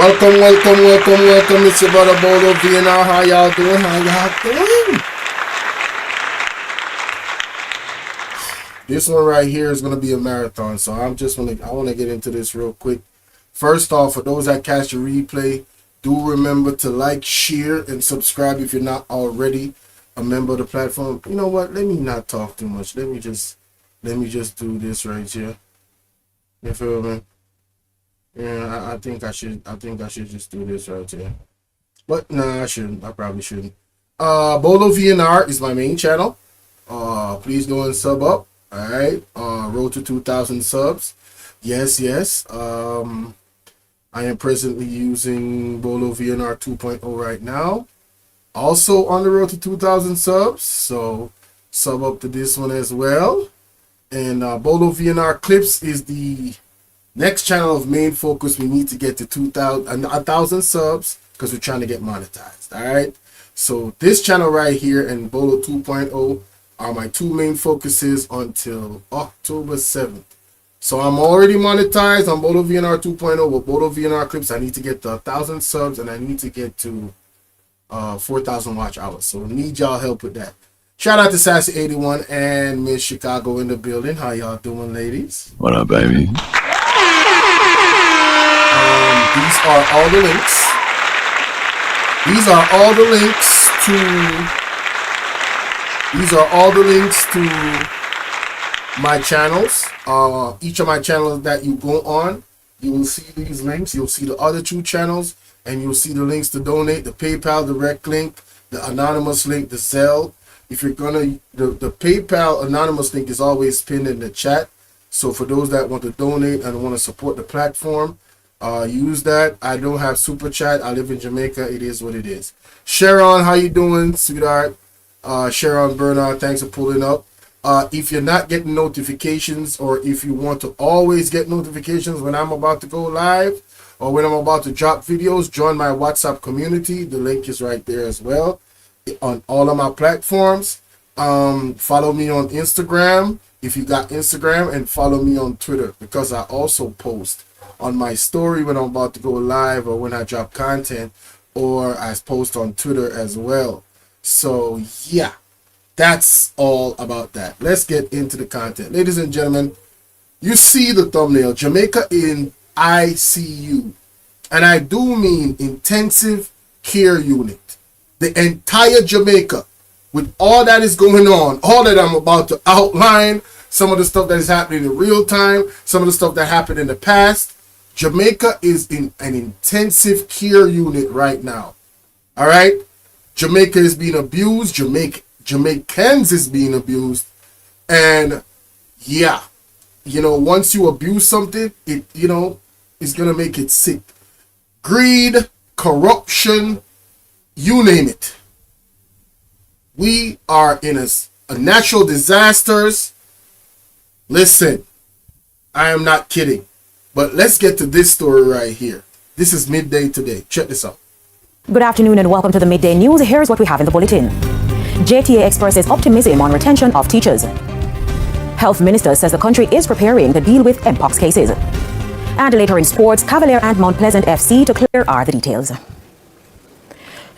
Welcome. It's your brother BOLO V&R. How y'all doing? This one right here is going to be a marathon, so I want to get into this real quick. First off, for those that catch the replay, do remember to like, share, and subscribe if you're not already a member of the platform. You know what? Let me not talk too much. Let me just do this right here. You feel me? Yeah, I think I should just do this right here. But nah, I shouldn't. I probably shouldn't. BOLO V&R is my main channel. Please go and sub up. Alright. Road to 2,000 subs. Yes. I am presently using BOLO V&R 2.0 right now. Also on the road to 2,000 subs. So sub up to this one as well. And BOLO V&R Clips is the next channel of main focus. We need to get to 1,000 subs because we're trying to get monetized. All right. So this channel right here and BOLO 2.0 are my two main focuses until October 7th. So I'm already monetized on BOLO V&R 2.0, but BOLO V&R Clips, I need to get to 1,000 subs and I need to get to 4,000 watch hours. So need y'all help with that. Shout out to Sassy81 and Miss Chicago in the building. How y'all doing, ladies? What up, baby? These are all the links. These are all the links to my channels. Each of my channels that you go on, you will see these links. You'll see the other two channels, and you'll see the links to donate, the PayPal direct link, the anonymous link, the Zelle. If you're gonna, the PayPal anonymous link is always pinned in the chat. So for those that want to donate and want to support the platform, use that. I don't have super chat. I live in Jamaica. It is what it is. Sharon, how you doing, sweetheart? Sharon Bernard, thanks for pulling up. If you're not getting notifications, or if you want to always get notifications when I'm about to go live or when I'm about to drop videos, join my WhatsApp community. The link is right there as well on all of my platforms. Follow me on Instagram if you got Instagram, and follow me on Twitter, because I also post on my story when I'm about to go live or when I drop content, or I post on Twitter as well. So yeah, that's all about that. Let's get into the content. Ladies and gentlemen, you see the thumbnail, Jamaica in ICU. And I do mean intensive care unit. The entire Jamaica, with all that is going on, all that I'm about to outline, some of the stuff that is happening in real time, some of the stuff that happened in the past, Jamaica is in an intensive care unit right now. All right? Jamaica is being abused. Jamaicans is being abused. And yeah, once you abuse something, it, it's going to make it sick. Greed, corruption, you name it. We are in a natural disasters. Listen, I am not kidding. But let's get to this story right here. This is Midday Today. Check this out. Good afternoon and welcome to the Midday News. Here's what we have in the bulletin. JTA expresses optimism on retention of teachers. Health Minister says the country is preparing to deal with Mpox cases. And later in sports, Cavalier and Mount Pleasant FC to clear are the details.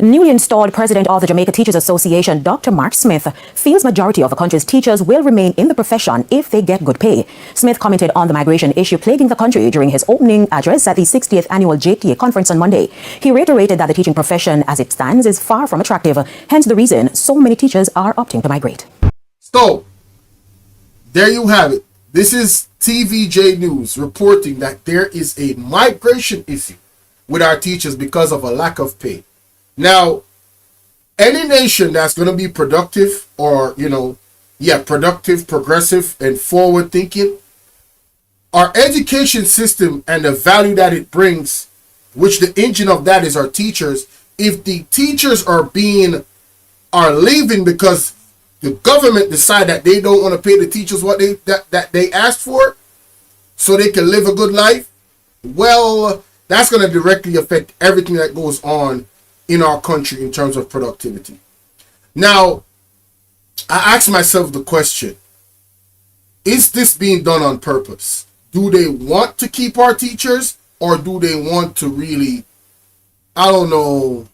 Newly installed President of the Jamaica Teachers Association, Dr. Mark Smith, feels majority of the country's teachers will remain in the profession if they get good pay. Smith commented on the migration issue plaguing the country during his opening address at the 60th annual JTA conference on Monday. He reiterated that the teaching profession as it stands is far from attractive, hence the reason so many teachers are opting to migrate. So, there you have it. This is TVJ News reporting that there is a migration issue with our teachers because of a lack of pay. Now, any nation that's going to be productive or, productive, progressive, and forward thinking, our education system and the value that it brings, which the engine of that is our teachers. If the teachers are leaving because the government decide that they don't want to pay the teachers what they asked for so they can live a good life, well, that's going to directly affect everything that goes on in our country in terms of productivity. Now, I ask myself the question, is this being done on purpose? Do they want to keep our teachers, or do they want to really I don't know,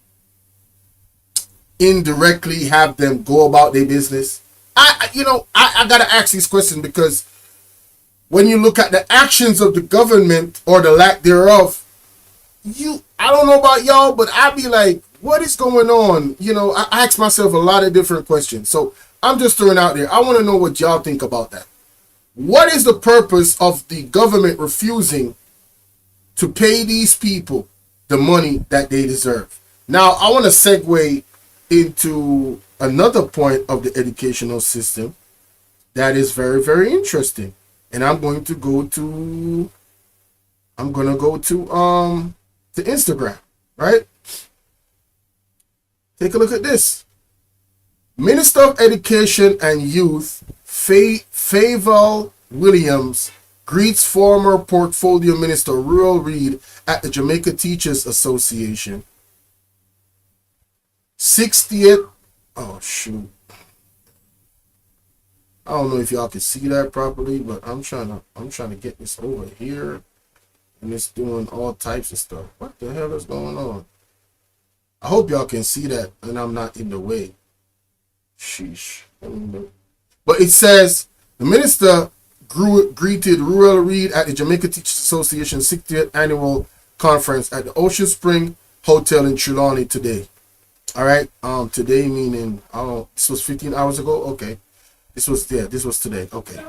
indirectly have them go about their business? I gotta ask these questions because when you look at the actions of the government or the lack thereof, I don't know about y'all, but I'd be like, what is going on? I ask myself a lot of different questions. So I'm just throwing out there. I want to know what y'all think about that. What is the purpose of the government refusing to pay these people the money that they deserve? Now, I want to segue into another point of the educational system that is very, very interesting. And I'm going to go to Instagram, right? Take a look at this. Minister of Education and Youth Fayval Williams greets former Portfolio Minister Rural Reid at the Jamaica Teachers Association 60th. Oh shoot. I don't know if y'all can see that properly, but I'm trying to get this over here. And it's doing all types of stuff. What the hell is going on? I hope y'all can see that and I'm not in the way. Sheesh. But it says, the minister greeted Rural Reid at the Jamaica Teachers Association 60th Annual Conference at the Ocean Spring Hotel in Trelawney today. All right. Today meaning, this was 15 hours ago. Okay. This was today. Okay.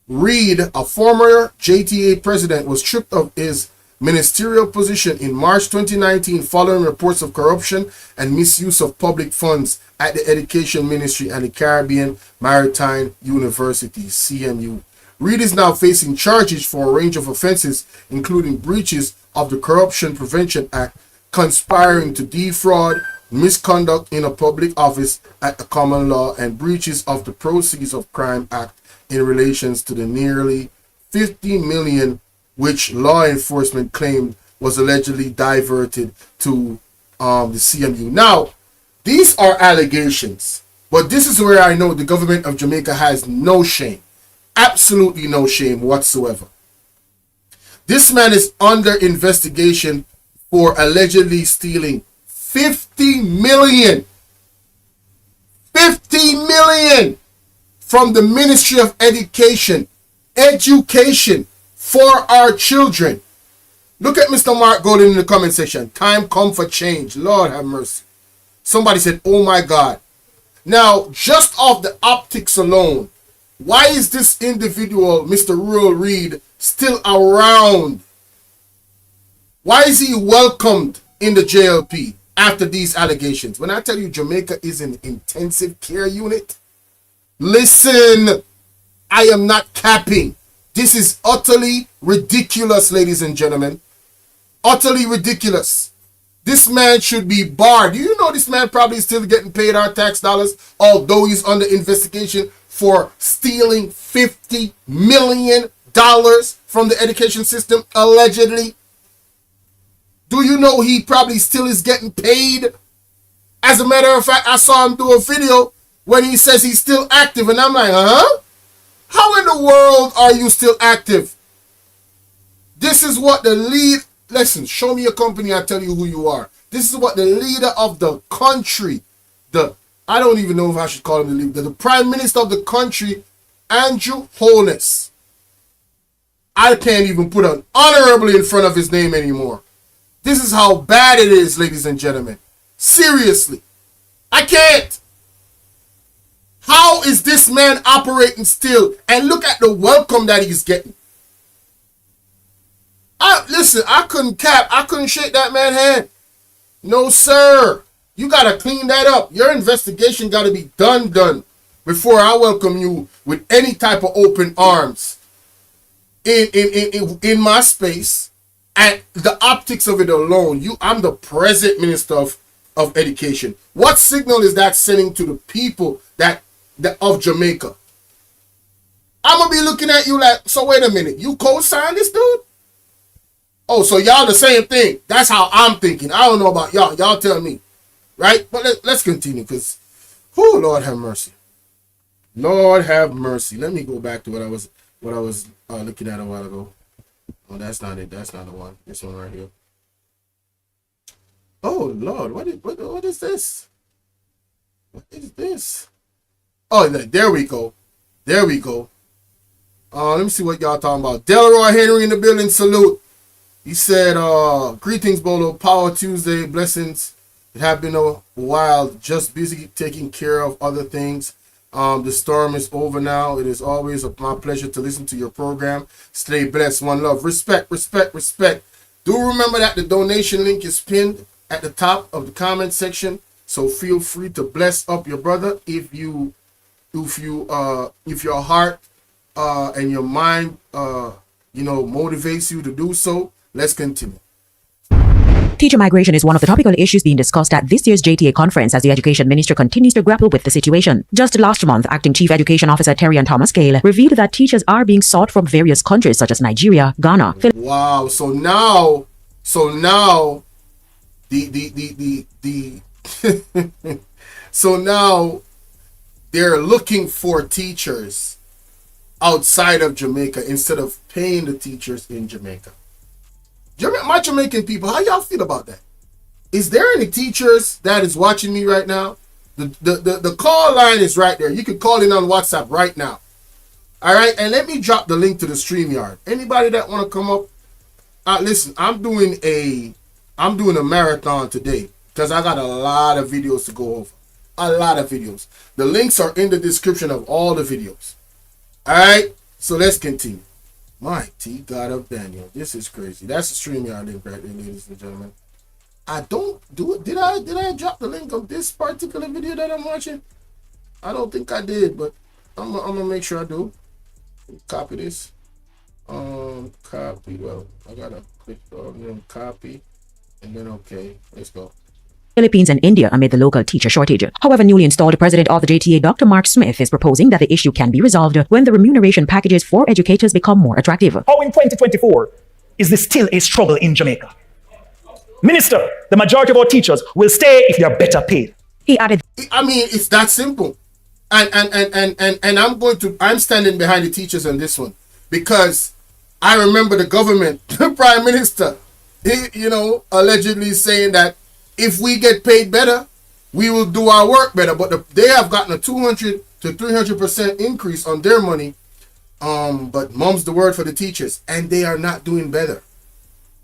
Reid, a former JTA president, was stripped of his ministerial position in March 2019 following reports of corruption and misuse of public funds at the Education Ministry and the Caribbean Maritime University, CMU. Reid is now facing charges for a range of offenses, including breaches of the Corruption Prevention Act, conspiring to defraud, misconduct in a public office at the common law, and breaches of the Proceeds of Crime Act in relations to the nearly 50 million which law enforcement claimed was allegedly diverted to the CMU. Now, these are allegations, but this is where I know the government of Jamaica has no shame, absolutely no shame whatsoever. This man is under investigation for allegedly stealing 50 million from the Ministry of Education for our children. Look at Mr. Mark Golden in the comment section. Time come for change. Lord have mercy. Somebody said, oh my God. Now, just off the optics alone, why is this individual, Mr. Rural Reid, still around? Why is he welcomed in the JLP after these allegations? When I tell you Jamaica is an intensive care unit, listen, I am not capping. This is utterly ridiculous, ladies and gentlemen. Utterly ridiculous. This man should be barred. Do you know this man probably is still getting paid our tax dollars, although he's under investigation for stealing $50 million from the education system, allegedly? Do you know he probably still is getting paid? As a matter of fact, I saw him do a video when he says he's still active, and I'm like, huh? How in the world are you still active? This is what the lead... Listen, show me a company, I'll tell you who you are. This is what the leader of the country, I don't even know if I should call him the leader, the Prime Minister of the country, Andrew Holness. I can't even put an honorably in front of his name anymore. This is how bad it is, ladies and gentlemen. Seriously. I can't. How is this man operating still? And look at the welcome that he's getting. Listen, I couldn't cap. I couldn't shake that man's hand. No, sir. You got to clean that up. Your investigation got to be done before I welcome you with any type of open arms in my space. And the optics of it alone, I'm the present Minister of Education. What signal is that sending to the people of Jamaica? I'm going to be looking at you like, so wait a minute, you co-signed this dude? Oh, so y'all the same thing. That's how I'm thinking. I don't know about y'all. Y'all tell me. Right? But let's continue because, oh, Lord have mercy. Lord have mercy. Let me go back to what I was looking at a while ago. Oh, that's not it. That's not the one. This one right here. Oh Lord, what is this? What is this? Oh, there we go. There we go. Let me see what y'all talking about. Delroy Henry in the building. Salute. He said, greetings, Bolo. Power Tuesday. Blessings. It have been a while. Just busy taking care of other things. The storm is over now. It is always my pleasure to listen to your program. Stay blessed. One love. Respect, respect, respect. Do remember that the donation link is pinned at the top of the comment section. So feel free to bless up your brother if your heart and your mind motivates you to do so. Let's continue. Teacher migration is one of the topical issues being discussed at this year's JTA conference as the Education Minister continues to grapple with the situation. Just last month, Acting Chief Education Officer Terry and Thomas Gale revealed that teachers are being sought from various countries such as Nigeria, Ghana. Wow! So now, the so now they're looking for teachers outside of Jamaica instead of paying the teachers in Jamaica. My Jamaican people, how y'all feel about that? Is there any teachers that is watching me right now? The call line is right there. You can call in on WhatsApp right now. All right, and let me drop the link to the StreamYard. Anybody that want to come up, listen, I'm doing a marathon today because I got a lot of videos to go over. A lot of videos. The links are in the description of all the videos. All right, so let's continue. Mighty God of Daniel, this is crazy. That's the StreamYard link right there, ladies and gentlemen. I don't do it. Did I drop the link of this particular video that I'm watching? I don't think I did, but I'm gonna make sure I do. Copy this. Copy. Well, I gotta click on copy, and then okay. Let's go. Philippines and India amid the local teacher shortage. However, newly installed president of the JTA, Dr. Mark Smith, is proposing that the issue can be resolved when the remuneration packages for educators become more attractive. How in 2024 is this still a struggle in Jamaica? Minister, the majority of our teachers will stay if they are better paid. He added, I mean, it's that simple. And I'm standing behind the teachers on this one because I remember the government, the prime minister, allegedly saying that if we get paid better, we will do our work better. But they have gotten a 200 to 300% increase on their money. But mum's the word for the teachers, and they are not doing better.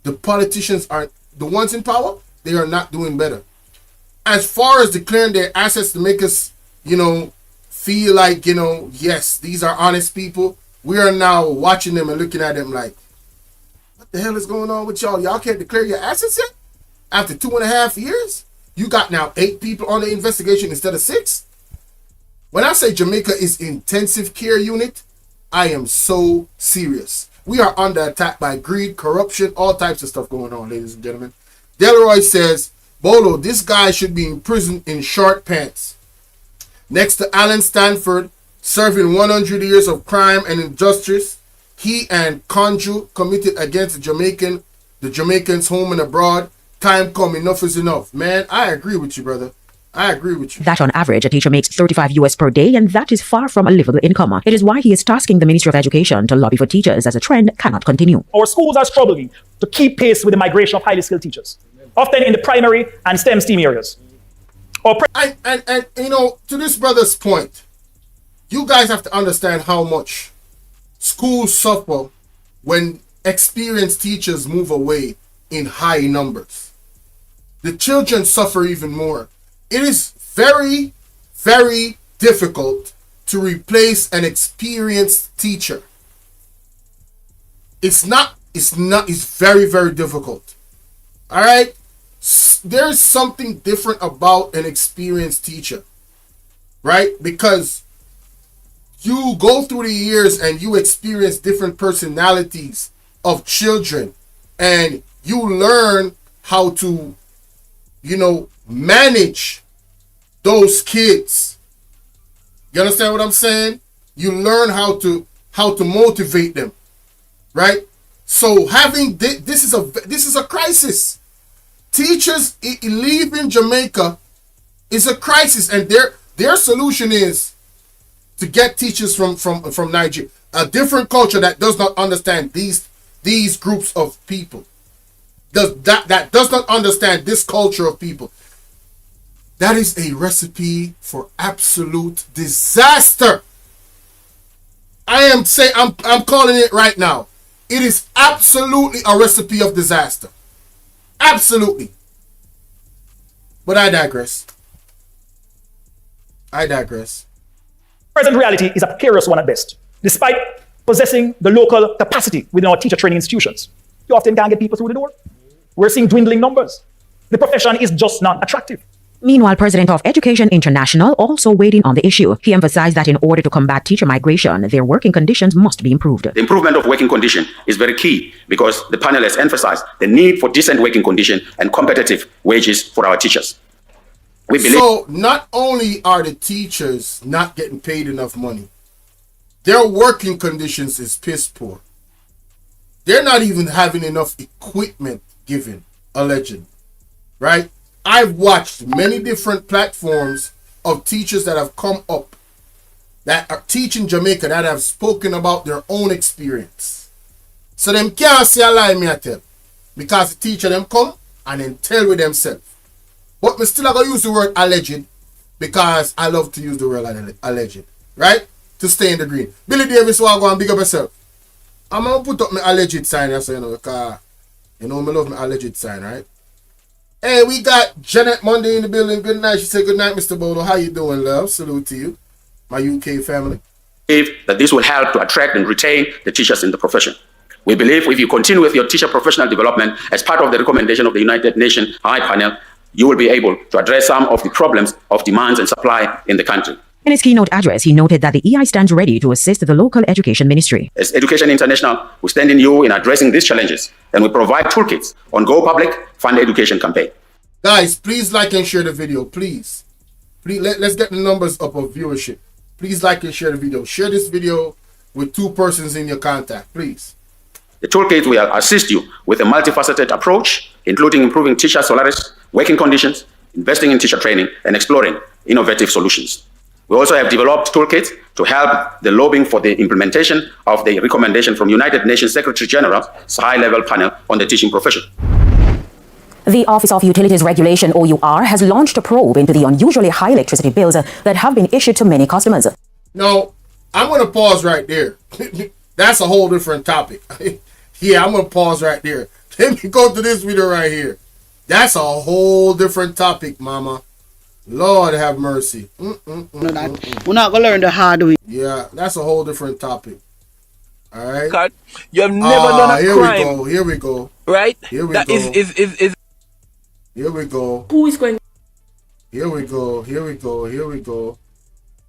The politicians are the ones in power. They are not doing better. As far as declaring their assets to make us, feel like, yes, these are honest people. We are now watching them and looking at them like, what the hell is going on with y'all? Y'all can't declare your assets yet? After 2.5 years, you got now 8 people on the investigation instead of 6. When I say Jamaica is intensive care unit, I am so serious. We are under attack by greed, corruption, all types of stuff going on, ladies and gentlemen. Delroy says, Bolo, this guy should be in prison in short pants. Next to Alan Stanford, serving 100 years of crime and injustice, he and Conju committed against the Jamaicans home and abroad. Time come, enough is enough. Man, I agree with you, brother. I agree with you. That on average, a teacher makes $35 per day, and that is far from a livable income. It is why he is tasking the Ministry of Education to lobby for teachers as a trend cannot continue. Our schools are struggling to keep pace with the migration of highly skilled teachers, often in the primary and STEM areas. And to this brother's point, you guys have to understand how much schools suffer when experienced teachers move away in high numbers. The children suffer even more. It is very, very difficult to replace an experienced teacher. It's very, very difficult. All right? There's something different about an experienced teacher, right? Because you go through the years and you experience different personalities of children, and you learn how to, manage those kids. You understand what I'm saying? You learn how to motivate them, right? So having this is a crisis. Teachers leaving Jamaica is a crisis, and their solution is to get teachers from Nigeria, a different culture that does not understand these groups of people. that does not understand this culture of people, that is a recipe for absolute disaster. I'm calling it right now. It is absolutely a recipe of disaster. Absolutely. But I digress. Present reality is a precarious one at best. Despite possessing the local capacity within our teacher training institutions, you often can't get people through the door. We're seeing dwindling numbers. The profession is just not attractive. Meanwhile, President of Education International also weighed in on the issue. He emphasized that in order to combat teacher migration, their working conditions must be improved. The improvement of working condition is very key because the panel has emphasized the need for decent working condition and competitive wages for our teachers. We believe. So not only are the teachers not getting paid enough money, their working conditions is piss poor. They're not even having enough equipment given, alleged, right? I've watched many different platforms of teachers that have come up that are teaching Jamaica that have spoken about their own experience. So them can't say a lie, me I tell. Because the teacher them come and then tell with themselves. But me still going to use the word alleged because I love to use the word alleged. Right? To stay in the green. Billy Davis will go and big up yourself. I'm going to put up my alleged sign here, so you know, because you know I love my alleged sign, right? Hey, we got Janet Monday in the building. Good night. She said, good night, Mr. Bolo. How you doing, love? Salute to you, my UK family. That this will help to attract and retain the teachers in the profession. We believe if you continue with your teacher professional development as part of the recommendation of the United Nations High Panel, you will be able to address some of the problems of demands and supply in the country. In his keynote address, he noted that the EI stands ready to assist the local education ministry. As Education International, we stand in you in addressing these challenges, and we provide toolkits on Go Public Fund Education campaign. Guys, please like and share the video, please. Let's get the numbers up of viewership. Please like and share the video. Share this video with 2 persons in your contact, please. The toolkit will assist you with a multifaceted approach, including improving teacher salaries, working conditions, investing in teacher training, and exploring innovative solutions. We also have developed toolkits to help the lobbying for the implementation of the recommendation from United Nations Secretary General's high-level panel on the teaching profession. The Office of Utilities Regulation, OUR, has launched a probe into the unusually high electricity bills that have been issued to many customers. No, I'm going to pause right there. That's a whole different topic. Yeah, I'm going to pause right there. Let me go to this video right here. That's a whole different topic, mama. Lord have mercy. We're not going to learn the hard way. Yeah, that's a whole different topic. All right. God, you have never done a crime. Here we go. Right? Here we go. Here we go. Who is going? Here we go.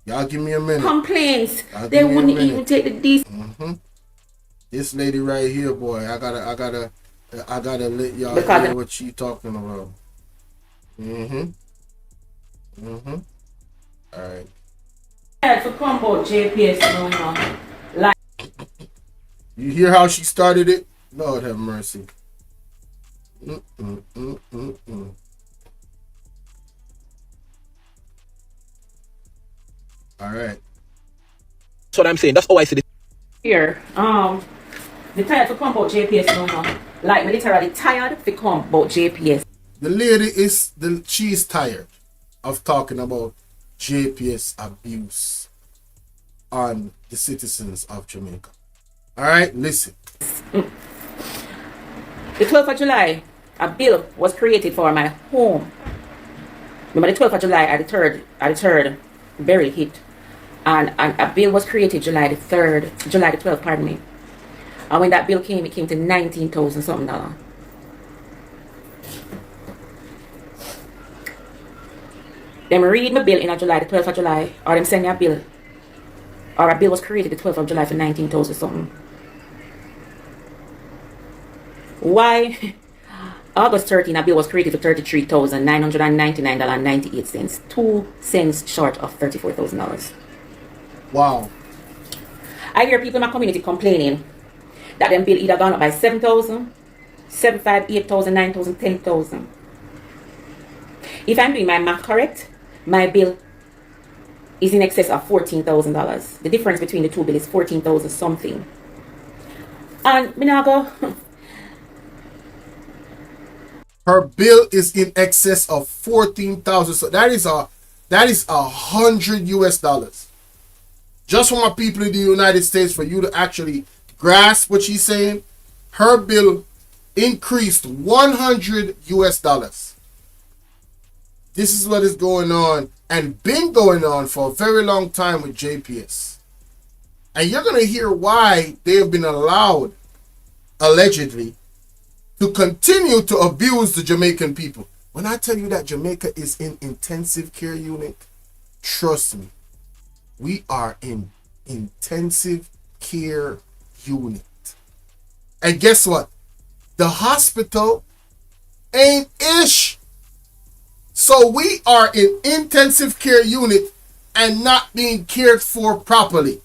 Y'all give me a minute. Complaints. They wouldn't even take the decent. This lady right here, boy. I gotta let y'all hear what she talking about. All right. For combo JPS going on. Like you hear how she started it? Lord have mercy. All right. That's what I'm saying. That's how I see it. here, the tired to come about JPS going on. Like me literally tired to come about JPS. The lady she's tired of talking about JPS abuse on the citizens of Jamaica. All right, listen. The 12th of July, a bill was created for my home. Remember the 12th of July at the 3rd, barely hit. And a bill was created July the 12th, pardon me. And when that bill came, it came to $19,000 something. Them read my bill in July, the 12th of July, or them send me a bill. Or a bill was created the 12th of July for $19,000 something. Why? August 13, a bill was created for $33,999.98, 2 cents short of $34,000. Wow. I hear people in my community complaining that them bill either gone up by 7,000, 7,500, 8,000, 9,000, 10,000. If I'm doing my math correct, my bill is in excess of $14,000. The difference between the two bills is 14,000 something. And me now go, Her bill is in excess of 14,000. So that is $100 just for my people in the United States. For you to actually grasp what she's saying, her bill increased $100. This is what is going on and been going on for a very long time with JPS. And you're going to hear why they have been allowed, allegedly, to continue to abuse the Jamaican people. When I tell you that Jamaica is in intensive care unit, trust me, we are in intensive care unit. And guess what? The hospital ain't ish. So we are in intensive care unit and not being cared for properly.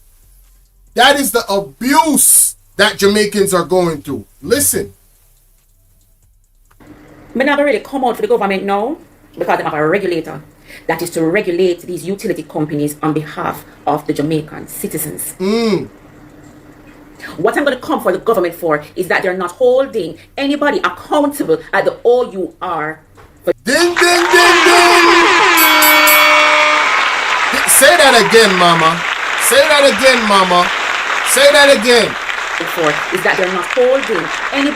That is the abuse that Jamaicans are going through. Listen. Me not really come out for the government now because they have a regulator that is to regulate these utility companies on behalf of the Jamaican citizens. What I'm going to come for the government for is that they're not holding anybody accountable at the OUR. Ding, ding, ding, ding. Say that again, mama. Say that again, mama. Say that again. For is that they're not holding any.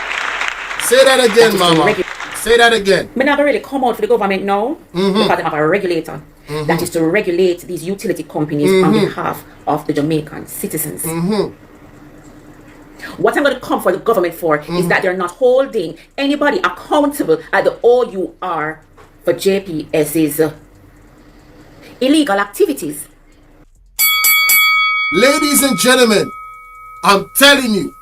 Say that again, mama. Say that again. Me not really come out for the government now because they have a regulator that is to regulate these utility companies on behalf of the Jamaican citizens. What I'm going to come for the government for is that they're not holding anybody accountable at the OUR for JPS's illegal activities. Ladies and gentlemen, I'm telling you,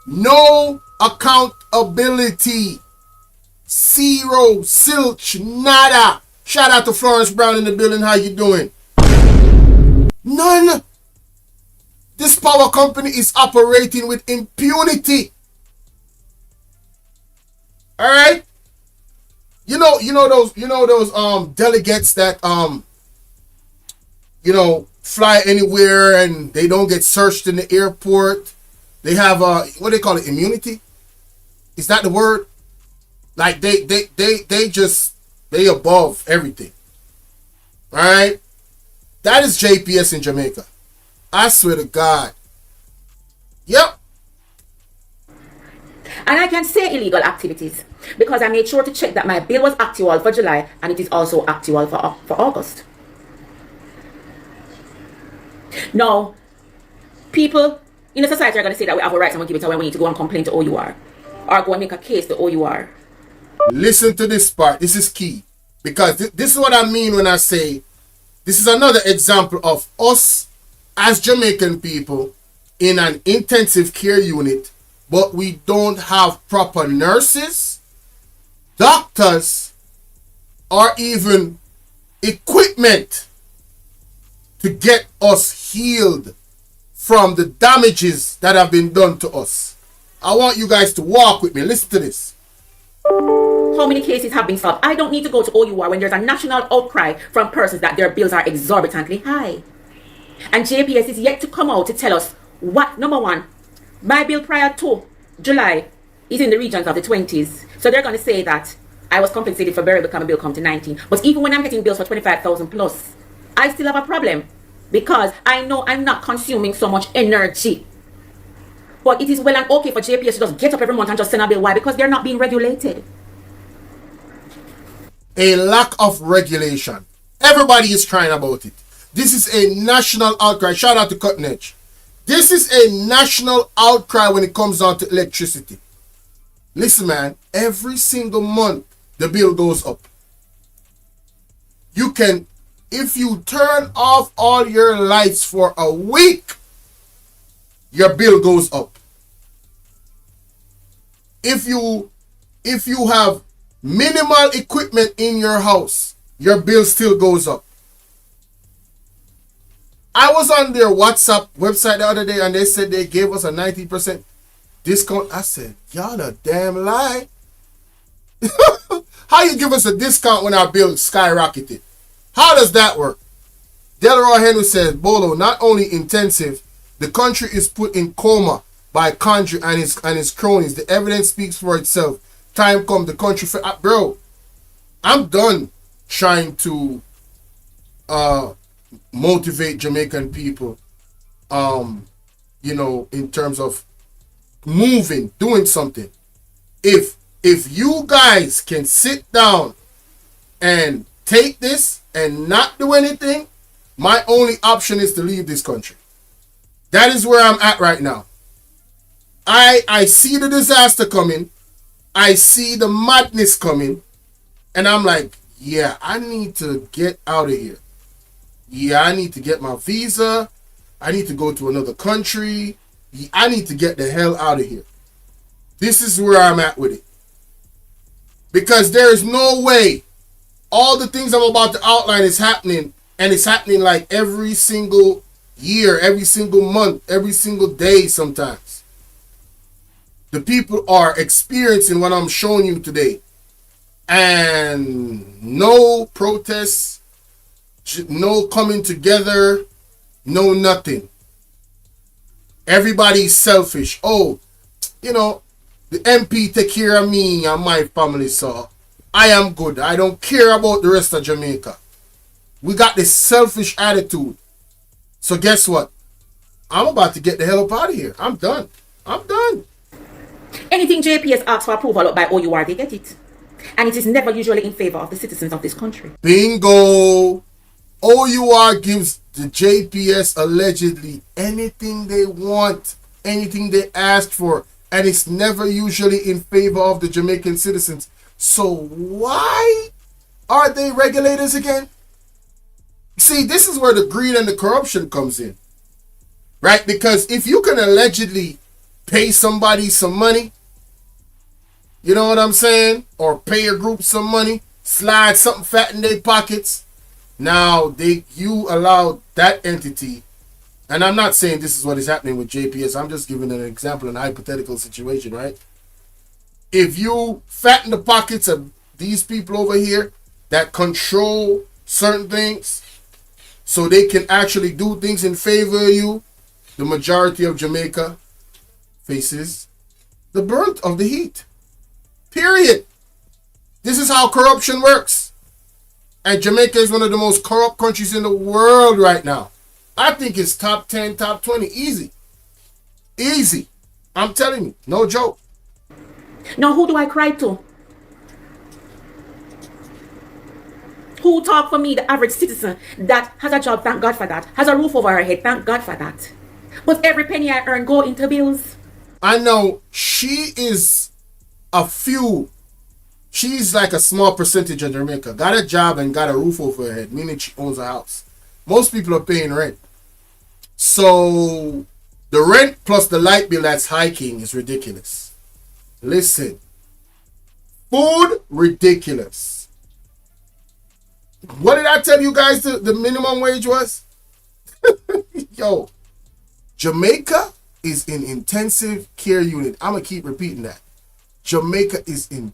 no accountability. Zero, silch, nada. Shout out to Florence Brown in the building. How you doing? None. This power company is operating with impunity. All right. You know those delegates that fly anywhere and they don't get searched in the airport. They have what they call it, immunity. Is that the word? Like they above everything. All right. That is JPS in Jamaica. I swear to God. Yep. And I can say illegal activities because I made sure to check that my bill was actual for July and it is also actual for August. Now, people in the society are going to say that we have a right and we give it away. We need to go and complain to OUR or go and make a case to OUR. Listen to this part. This is key. Because this is what I mean when I say this is another example of us as Jamaican people in an intensive care unit, but we don't have proper nurses, doctors, or even equipment to get us healed from the damages that have been done to us. I want you guys to walk with me. Listen to this. How many cases have been solved? I don't need to go to OUR when there's a national outcry from persons that their bills are exorbitantly high. And JPS is yet to come out to tell us what, number one, my bill prior to July is in the regions of the 20s. So they're going to say that I was compensated for burial because my bill come to 19. But even when I'm getting bills for 25,000 plus, I still have a problem because I know I'm not consuming so much energy. But it is well and okay for JPS to just get up every month and just send a bill. Why? Because they're not being regulated. A lack of regulation. Everybody is crying about it. This is a national outcry. Shout out to Cutting Edge. This is a national outcry when it comes down to electricity. Listen, man, every single month the bill goes up. You can, if you turn off all your lights for a week, your bill goes up. If you have minimal equipment in your house, your bill still goes up. I was on their WhatsApp website the other day and they said they gave us a 90% discount. I said, y'all a damn lie. How you give us a discount when our bill skyrocketed? How does that work? Delroy Henry says, Bolo, not only intensive, the country is put in coma by Condry and his cronies. The evidence speaks for itself. time come, the country, bro, I'm done trying to motivate Jamaican people, you know, in terms of moving, doing something. If you guys can sit down and take this and not do anything, my only option is to leave this country. That is where I'm at right now. I see the disaster coming. I see the madness coming. And I'm like, yeah, I need to get out of here. Yeah, I need to get my visa. I need to go to another country. I need to get the hell out of here. This is where I'm at with it. Because there is no way all the things I'm about to outline is happening. And it's happening like every single year, every single month, every single day sometimes. The people are experiencing what I'm showing you today. And no protests, no coming together, no nothing. Everybody's selfish. Oh, you know, the MP take care of me and my family, so I am good. I don't care about the rest of Jamaica. We got this selfish attitude. So guess what? I'm about to get the hell up out of here. I'm done. I'm done. Anything JPS asks for approval by OUR, they get it. And it is never usually in favor of the citizens of this country. Bingo. OUR gives the JPS allegedly anything they want, anything they ask for, and it's never usually in favor of the Jamaican citizens. So why are they regulators again? See, this is where the greed and the corruption comes in, right? Because if you can allegedly pay somebody some money, you know what I'm saying? Or pay a group some money, slide something fat in their pockets. Now you allow that entity, and I'm not saying this is what is happening with JPS. I'm just giving an example, an hypothetical situation, right? If you fatten the pockets of these people over here that control certain things, so they can actually do things in favor of you, the majority of Jamaica faces the brunt of the heat. Period. This is how corruption works. And Jamaica is one of the most corrupt countries in the world right now. I think it's top 10, top 20. Easy. Easy. I'm telling you. No joke. Now, who do I cry to? Who talk for me, the average citizen that has a job, thank God for that. Has a roof over her head, thank God for that. But every penny I earn go into bills. I know she is she's like a small percentage of Jamaica. Got a job and got a roof over her head, meaning she owns a house. Most people are paying rent. So the rent plus the light bill that's hiking is ridiculous. Listen. Food, ridiculous. What did I tell you guys the minimum wage was? Yo, Jamaica is in intensive care unit. I'm going to keep repeating that. Jamaica is in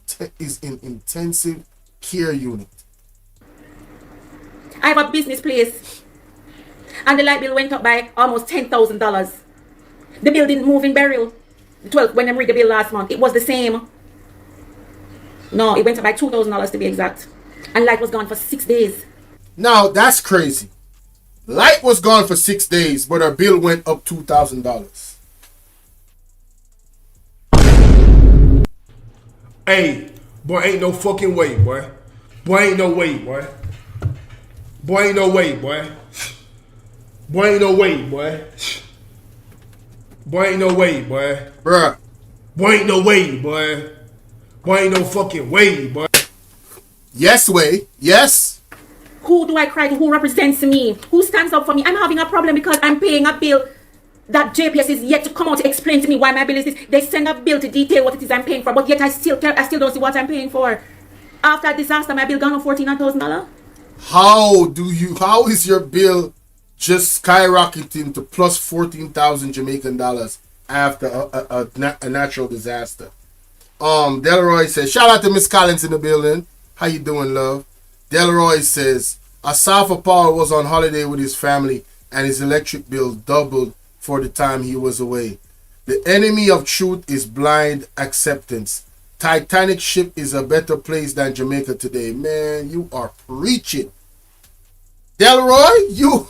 intensive care unit. I have a business place. And the light bill went up by almost $10,000. The bill didn't move in burial. When I read the bill last month, it was the same. No, it went up by $2,000 to be exact. And light was gone for 6 days. Now, that's crazy. Light was gone for 6 days, but our bill went up $2,000. Hey, boy, ain't no fucking way, boy. Boy, ain't no way, boy. Boy, ain't no way, boy. Boy, ain't no way, boy. Boy, ain't no way, boy. Bruh. Boy, ain't no way, boy. Boy, ain't no fucking way, boy. Yes, way. Yes. Who do I cry to? Who represents me? Who stands up for me? I'm having a problem because I'm paying a bill that JPS is yet to come out to explain to me why my bill is this. They send a bill to detail what it is I'm paying for, but yet I still don't see what I'm paying for. After a disaster, my bill gone up $49,000. How is your bill just skyrocketing to plus 14,000 Jamaican dollars after a natural disaster? Delroy says, shout out to Miss Collins in the building. How you doing, love? Delroy says, Asafa Power was on holiday with his family and his electric bill doubled for the time he was away. The enemy of truth is blind acceptance. Titanic ship is a better place than Jamaica today. Man, you are preaching. Delroy, you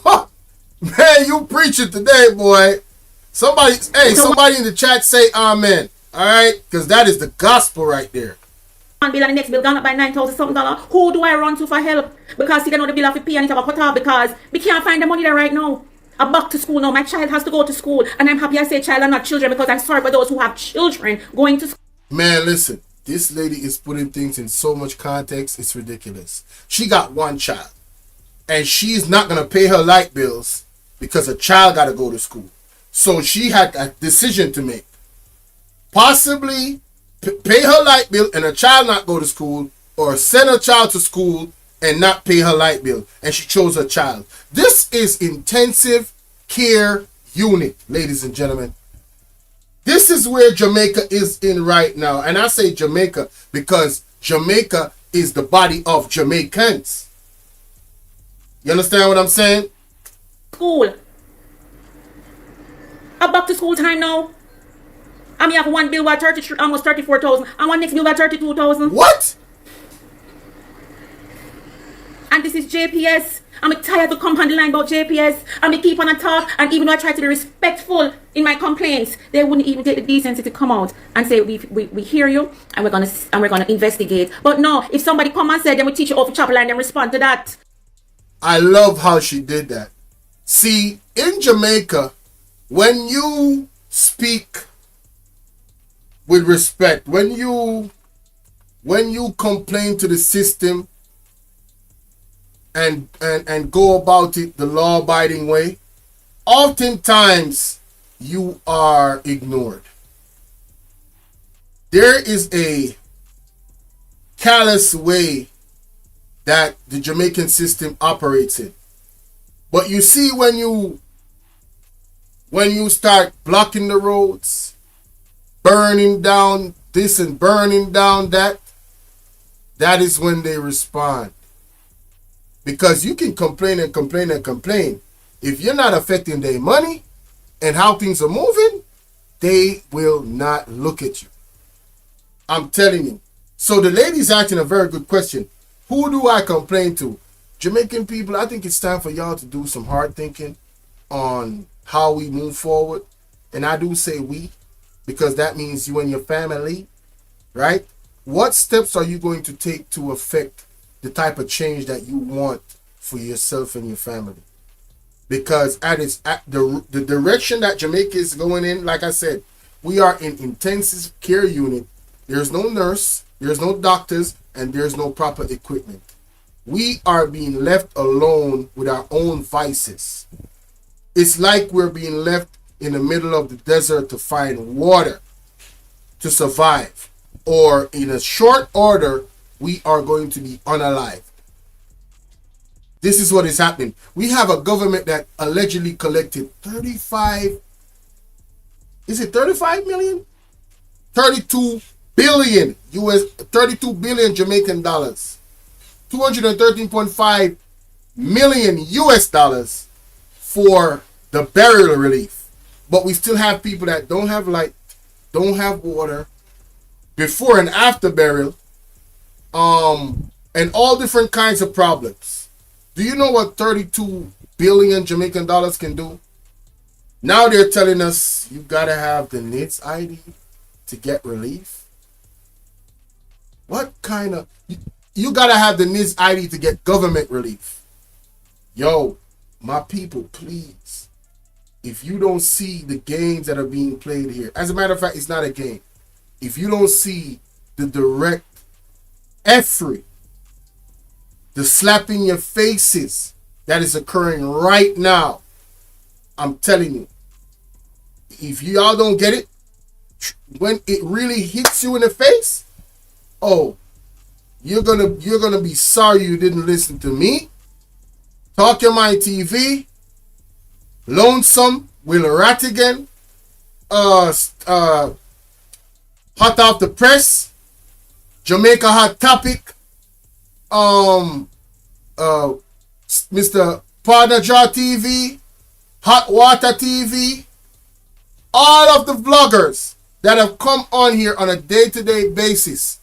man, you preaching today, boy. Somebody in the chat say amen. Alright? Because that is the gospel right there. One bill and the next bill gone up by $9,000 something. Who do I run to for help? Because you know the bill have to pay and it have a cut off because we can't find the money there right now. I'm back to school now. My child has to go to school. And I'm happy I say child and not children because I'm sorry for those who have children going to school. Man, listen. This lady is putting things in so much context. It's ridiculous. She got one child. And she's not going to pay her light bills because a child got to go to school. So she had a decision to make. Possibly pay her light bill and a child not go to school, or send a child to school and not pay her light bill. And she chose her child. This is intensive care unit, ladies and gentlemen. This is where Jamaica is in right now. And I say Jamaica because Jamaica is the body of Jamaicans. You understand what I'm saying? School. I'm back to school time now. I mean, I have one bill worth 33, almost 34,000, and one next bill worth 32,000. What? And this is JPS. I'm tired to come on the line about JPS. And keep on a talk. And even though I try to be respectful in my complaints, they wouldn't even take the decency to come out and say we hear you and we're gonna investigate. But no, if somebody come and say then we teach you off the chapel line and respond to that. I love how she did that. See, in Jamaica, when you speak with respect, when you complain to the system and go about it the law-abiding way, oftentimes you are ignored. There is a callous way that the Jamaican system operates in. But you see, when you start blocking the roads, burning down this and burning down that, that is when they respond. Because you can complain and complain and complain. If you're not affecting their money and how things are moving, they will not look at you. I'm telling you. So the lady's asking a very good question. Who do I complain to? Jamaican people, I think it's time for y'all to do some hard thinking on how we move forward. And I do say we, because that means you and your family, right? What steps are you going to take to affect the type of change that you want for yourself and your family? Because the direction that Jamaica is going in, like I said, we are in intensive care unit. There's no nurse, there's no doctors, and there's no proper equipment. We are being left alone with our own vices. It's like we're being left in the middle of the desert to find water to survive. Or in a short order, we are going to be unalived. This is what is happening. We have a government that allegedly collected 35 million? 32 billion 32 billion Jamaican dollars. 213.5 million US dollars for the burial relief. But we still have people that don't have light, don't have water, before and after burial, and all different kinds of problems. Do you know what 32 billion Jamaican dollars can do? Now they're telling us you gotta have the NIDS ID to get relief. What kind of... You gotta have the NIDS ID to get government relief. Yo, my people, please. If you don't see the games that are being played here, as a matter of fact, it's not a game. If you don't see the direct effort, the slapping your faces that is occurring right now, I'm telling you, if y'all don't get it, when it really hits you in the face, oh, you're gonna be sorry you didn't listen to me. Talk Your Mind TV, Lonesome, Will Rattigan, Hot Off the Press, Jamaica Hot Topic, Mr. Partner Jaw TV, Hot Water TV, all of the vloggers that have come on here on a day-to-day basis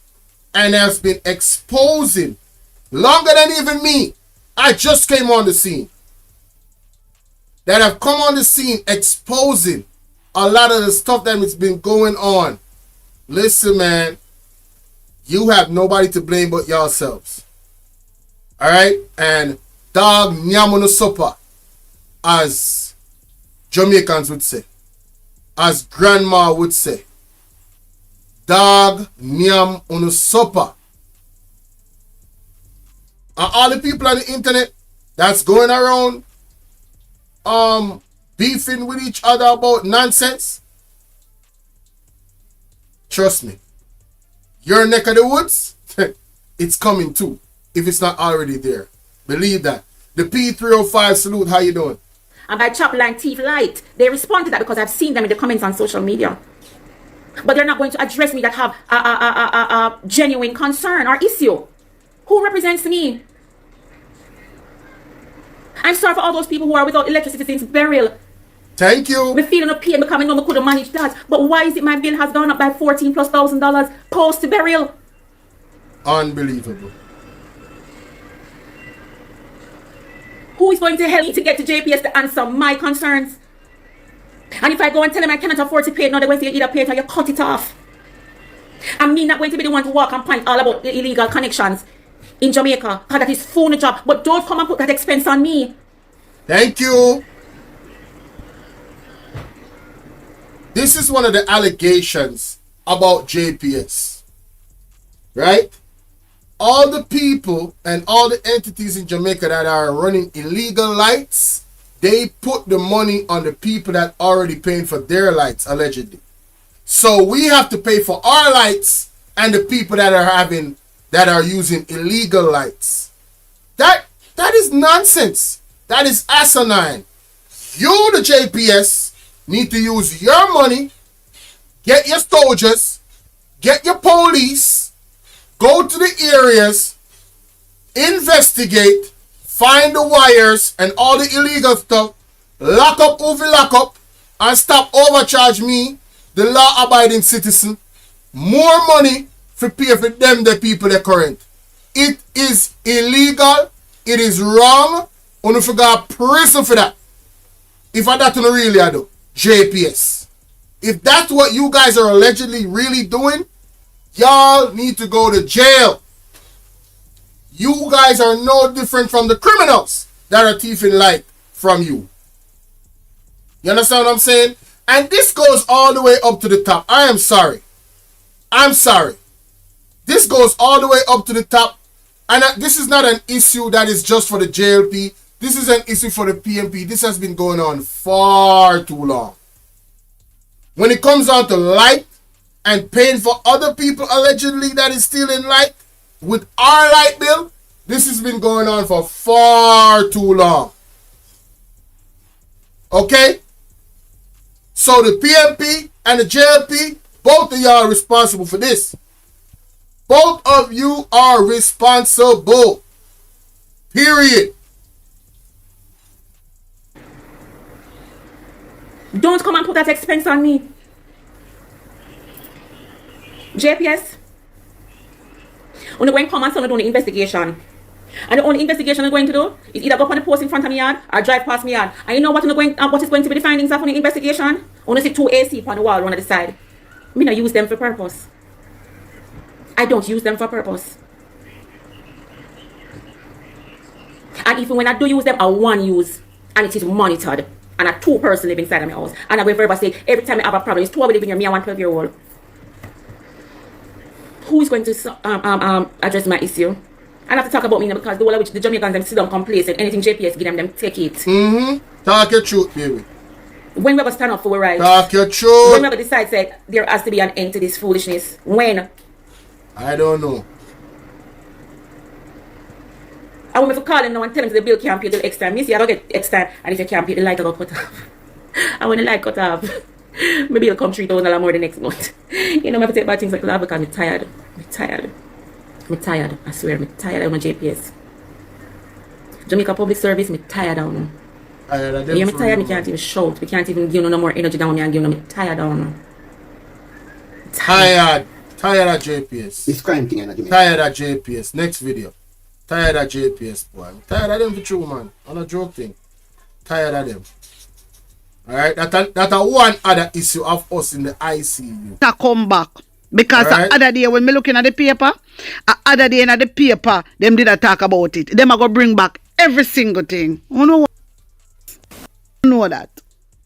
and has been exposing longer than even me. I just came on the scene. That have come on the scene exposing a lot of the stuff that has been going on. Listen, man, you have nobody to blame but yourselves. All right? And dog nyamono sopa, as Jamaicans would say, as grandma would say. Dog nyam ono sopa. And all the people on the internet that's going around beefing with each other about nonsense, trust me, your neck of the woods, it's coming too, if it's not already there. Believe that. The P305 salute, how you doing? And by chop line thief light, they respond to that because I've seen them in the comments on social media. But they're not going to address me that have a genuine concern or issue. Who represents me? I'm sorry for all those people who are without electricity since burial. Thank you. Me feeling no pain because I know I could have managed that. But why is it my bill has gone up by $14,000+ post burial? Unbelievable. Who is going to help me to get to JPS to answer my concerns? And if I go and tell them I cannot afford to pay it, now they're going to either pay it or you cut it off. And me not going to be the one to walk and point all about the illegal connections in Jamaica, because that is phone job. But don't come and put that expense on me. Thank you. This is one of the allegations about JPS. Right? All the people and all the entities in Jamaica that are running illegal lights, they put the money on the people that already paying for their lights, allegedly. So we have to pay for our lights and the people that are using illegal lights. That is nonsense. That is asinine. You, the JPS, need to use your money, get your soldiers, get your police, go to the areas, investigate, find the wires and all the illegal stuff, lock up who we lock up, and stop overcharge me, the law-abiding citizen, more money for pay for them, the people that current. It is illegal. It is wrong. And if you got prison for that, if I that really I do, JPS. If that's what you guys are allegedly really doing, y'all need to go to jail. You guys are no different from the criminals that are thieving light from you. You understand what I'm saying? And this goes all the way up to the top. I am sorry. I'm sorry. This goes all the way up to the top. And this is not an issue that is just for the JLP. This is an issue for the PMP. This has been going on far too long. When it comes down to light and paying for other people allegedly that is stealing light with our light bill, this has been going on for far too long. Okay? So the PMP and the JLP, both of y'all are responsible for this. Both of you are responsible. Period. Don't come and put that expense on me. JPS, when you're going to come and do the investigation, and the only investigation I'm going to do is either go up on the post in front of me yard or drive past me yard. And you know what is going to be the findings of the investigation? I want to see 2 AC on the wall, one at the side. I don't use them for purpose. I don't use them for purpose. And even when I do use them, I one use, and it is monitored. And a 2 person live inside of my house. And I will forever say, every time I have a problem, it's 2 living here, me and 1 12-year-old. Who is going to address my issue? I have to talk about me now because the whole of which the Jamaicans them sit down complacent. Anything JPS give them take it. Talk your truth, baby. When we're going to stand up for our rights? Talk your truth. When we're going to decide that there has to be an end to this foolishness? When? I don't know. I want me to call him now and tell him the bill can't pay till X time. You see, I don't get X time. And if you can't pay, the light will go cut off. And when the light cut off, maybe it'll come $3,000 more the next month. You know, I have to take bad things like that because I'm tired. I'm tired. I swear, I'm tired of my JPS. Jamaica Public Service, I'm tired of them. I'm tired, I can't even shout. We can't even give no more energy down me and give them. I'm tired of them. Tired of JPS. This crime thing in Jamaica. Tired of JPS. Next video. Tired of JPS, boy. I'm tired of them for true, man. On a joke thing. Tired of them. Alright, that a one other issue of us in the ICU. To come back. Because Alright. the other day when me looking at the paper, them did a talk about it. Them are going to bring back every single thing. You know that.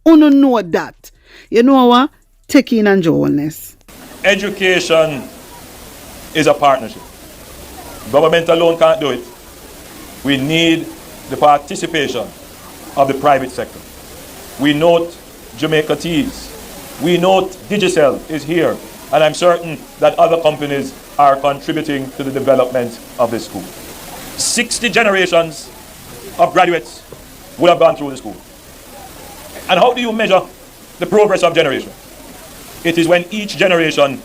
You know that. You know what? Taking and journalness. Education is a partnership. Government alone can't do it. We need the participation of the private sector. We note Jamaica Teas. We note Digicel is here. And I'm certain that other companies are contributing to the development of this school. 60 generations of graduates would have gone through the school. And how do you measure the progress of generation? It is when each generation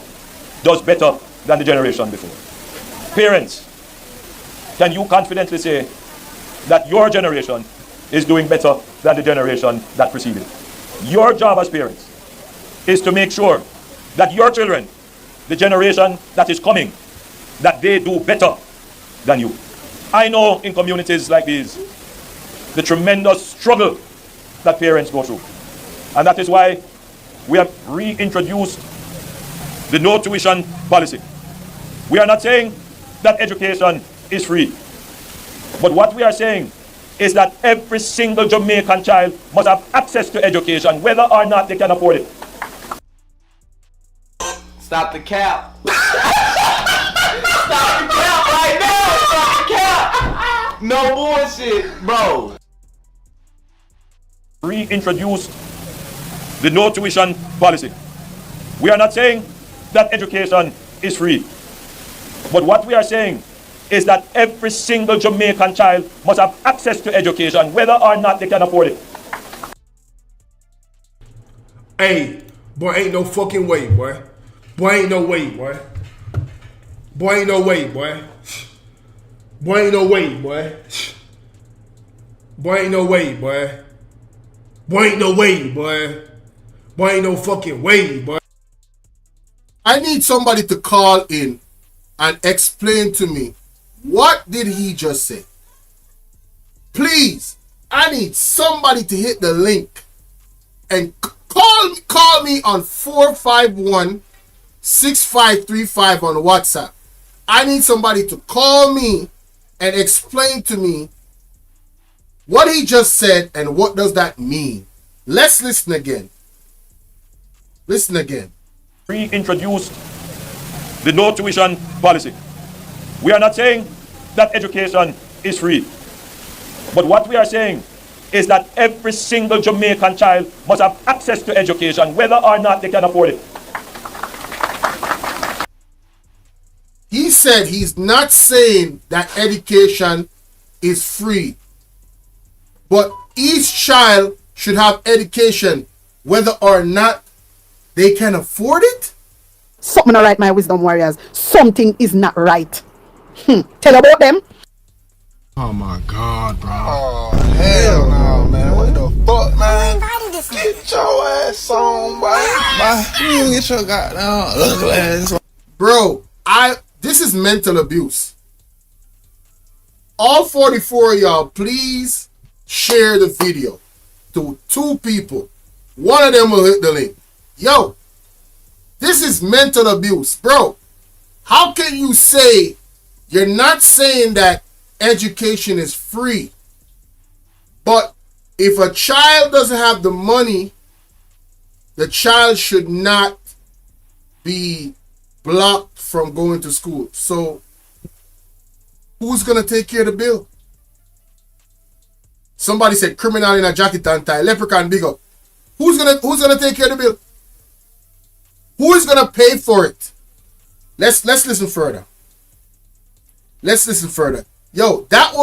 does better than the generation before. Parents, can you confidently say that your generation is doing better than the generation that preceded? Your job as parents is to make sure that your children, the generation that is coming, that they do better than you. I know in communities like these, the tremendous struggle that parents go through. And that is why we have reintroduced the no tuition policy. We are not saying that education is free. But what we are saying is that every single Jamaican child must have access to education, whether or not they can afford it. Stop the cap. Stop the cap right now. Stop the cap. No bullshit, bro. Reintroduced the no tuition policy. We are not saying that education is free. But what we are saying is that every single Jamaican child must have access to education, whether or not they can afford it. Hey, boy, ain't no fucking way, boy. Boy, ain't no way, boy. Boy, ain't no way, boy. Boy, ain't no way, boy. Boy, ain't no way, boy. Boy, ain't no way, boy. Boy, ain't no fucking way, boy. I need somebody to call in and explain to me, what did he just say? Please, I need somebody to hit the link and call me on 451-6535 on WhatsApp. I need somebody to call me and explain to me what he just said and what does that mean. Let's listen again. Listen again. Reintroduced the no tuition policy. We are not saying that education is free. But what we are saying is that every single Jamaican child must have access to education, whether or not they can afford it. He said he's not saying that education is free, but each child should have education, whether or not they can afford it. Something not right, my wisdom warriors. Something is not right. Tell about them. Oh my God, bro. Oh, hell no, man. What the fuck, man? Get your ass on, boy. You get your goddamn ugly ass on. Bro, this is mental abuse. All 44 of y'all, please share the video to 2 people. One of them will hit the link. Yo, this is mental abuse, bro. How can you say you're not saying that education is free, but if a child doesn't have the money, the child should not be blocked from going to school? So who's gonna take care of the bill? Somebody said criminal in a jacket and tie, leprechaun big up. Who's gonna take care of the bill? Who is gonna pay for it? Let's listen further. Let's listen further. Yo, that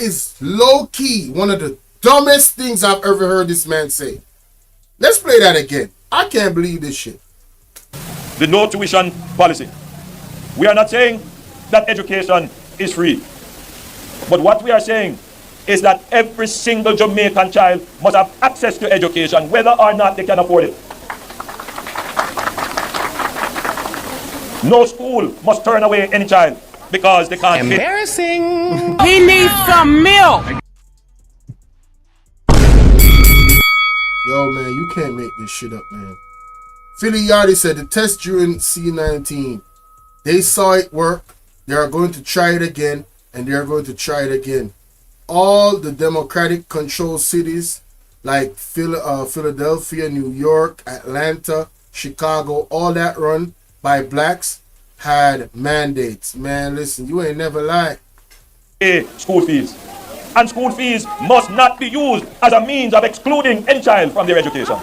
is low key one of the dumbest things I've ever heard this man say. Let's play that again. I can't believe this shit. The no tuition policy. We are not saying that education is free. But what we are saying is that every single Jamaican child must have access to education, whether or not they can afford it. No school must turn away any child because they can't pay. Embarrassing. He needs some milk. Yo, man, you can't make this shit up, man. Philly Yardie said the test during C19, they saw it work. They are going to try it again, and they are going to try it again. All the Democratic controlled cities like Philadelphia, New York, Atlanta, Chicago, all that run by blacks had mandates. Man, listen, you ain't never lied. School fees. And school fees must not be used as a means of excluding any child from their education.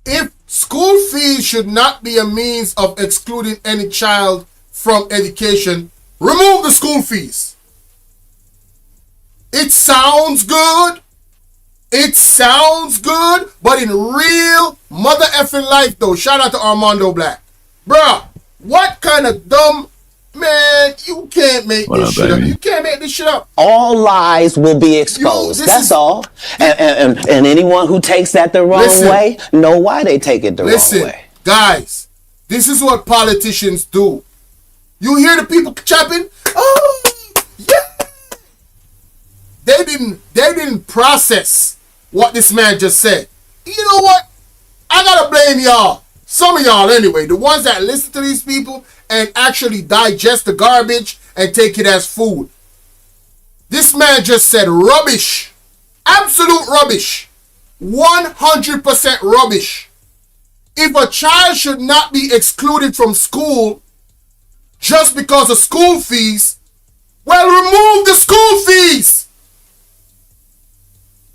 If school fees should not be a means of excluding any child from education, remove the school fees. It sounds good. It sounds good, but in real mother effing life though, shout out to Armando Black. Bruh, what kind of dumb, man, you can't make this shit up. You can't make this shit up. All lies will be exposed. That's all. And anyone who takes that the wrong way, know why they take it the wrong way. Guys, this is what politicians do. You hear the people chapping? Oh, yeah. They didn't process what this man just said. You know what? I gotta blame y'all. Some of y'all anyway. The ones that listen to these people and actually digest the garbage and take it as food. This man just said rubbish. Absolute rubbish. 100% rubbish. If a child should not be excluded from school just because of school fees, well, remove the school fees.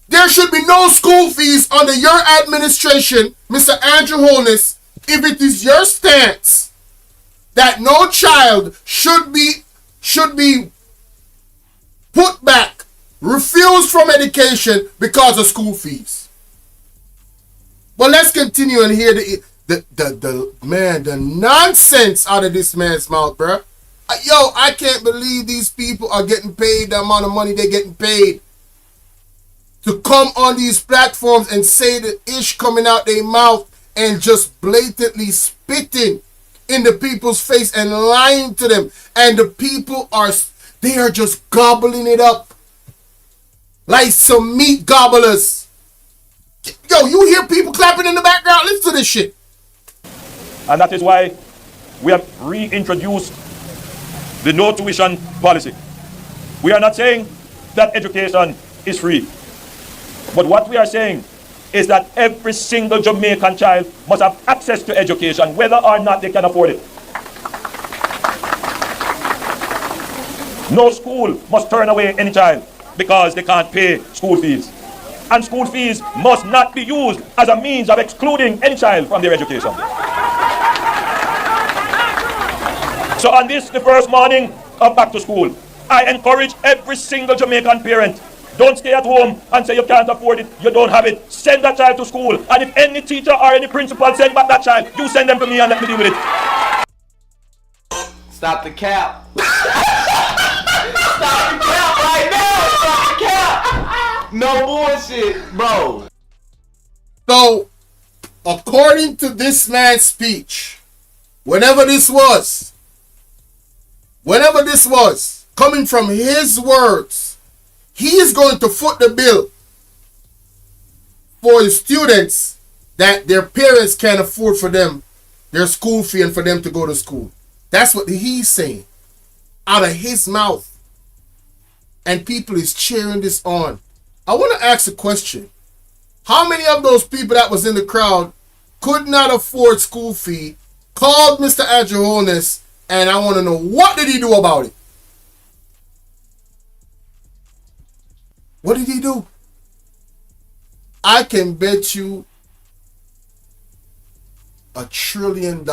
There should be no school fees under your administration, Mr. Andrew Holness, if it is your stance that no child should be put back, refused from education because of school fees. But let's continue and hear the nonsense out of this man's mouth, bruh. Yo, I can't believe these people are getting paid the amount of money they're getting paid to come on these platforms and say the ish coming out their mouth and just blatantly spitting in the people's face and lying to them. And the people are just gobbling it up like some meat gobblers. Yo, you hear people clapping in the background? Listen to this shit. And that is why we have reintroduced the no tuition policy. We are not saying that education is free. But what we are saying is that every single Jamaican child must have access to education, whether or not they can afford it. No school must turn away any child because they can't pay school fees. And school fees must not be used as a means of excluding any child from their education. So on this, the first morning of back to school, I encourage every single Jamaican parent, don't stay at home and say you can't afford it, you don't have it. Send that child to school. And if any teacher or any principal send back that child, you send them to me and let me deal with it. Stop the cap. Stop the cap right now. Stop the cap. No bullshit, bro. So, according to this man's speech, whenever this was, coming from his words, he is going to foot the bill for the students that their parents can't afford for them their school fee and for them to go to school. That's what he's saying out of his mouth. And people is cheering this on. I want to ask a question. How many of those people that was in the crowd could not afford school fee, called Mr. Andrew Holness, and I want to know, what did he do about it? What did he do? I can bet you $1 trillion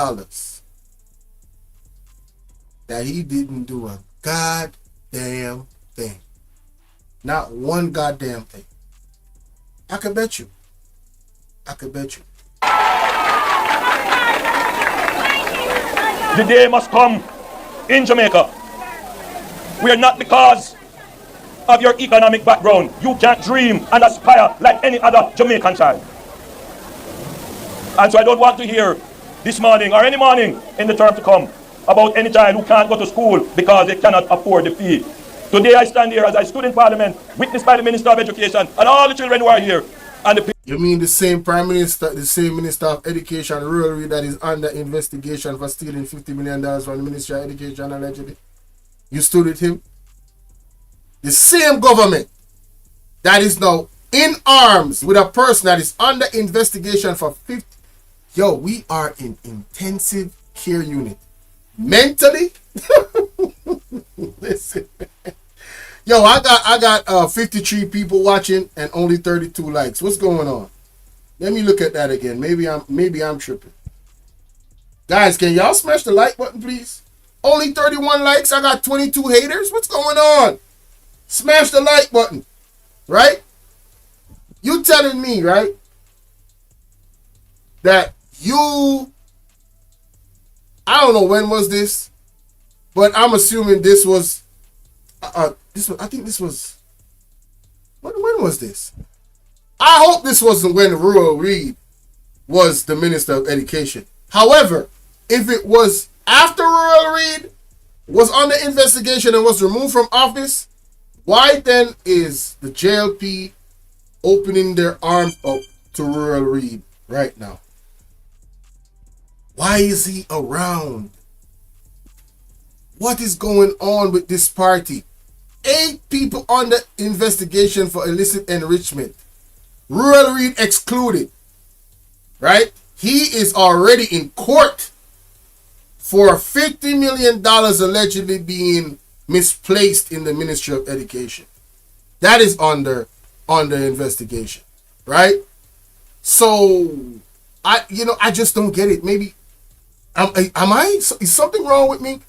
that he didn't do a goddamn thing. Not one goddamn thing. I can bet you. I can bet you. The day must come in Jamaica where not because of your economic background you can't dream and aspire like any other Jamaican child. And so I don't want to hear this morning or any morning in the term to come about any child who can't go to school because they cannot afford the fee. Today I stand here as I stood in Parliament, witnessed by the Minister of Education and all the children who are here. And the You mean the same Prime Minister, the same Minister of Education, Rural, that is under investigation for stealing $50 million from the Ministry of Education allegedly? You stood with him? The same government that is now in arms with a person that is under investigation for 50. Yo, we are in intensive care unit. Mentally? Listen. Yo, I got 53 people watching and only 32 likes. What's going on? Let me look at that again. Maybe I'm tripping. Guys, can y'all smash the like button, please? Only 31 likes. I got 22 haters. What's going on? Smash the like button. Right? You telling me, right, that you, I don't know when was this, but I'm assuming this was, I think this was, when was this? I hope this wasn't when Rural Reid was the Minister of Education. However, if it was after Rural Reid was under investigation and was removed from office, why then is the JLP opening their arms up to Rural Reid right now? Why is he around? What is going on with this party? 8 people under investigation for illicit enrichment. Rural Reid excluded. Right? He is already in court for $50 million allegedly being misplaced in the Ministry of Education. That is under investigation. Right? So, I just don't get it. Maybe, is something wrong with me?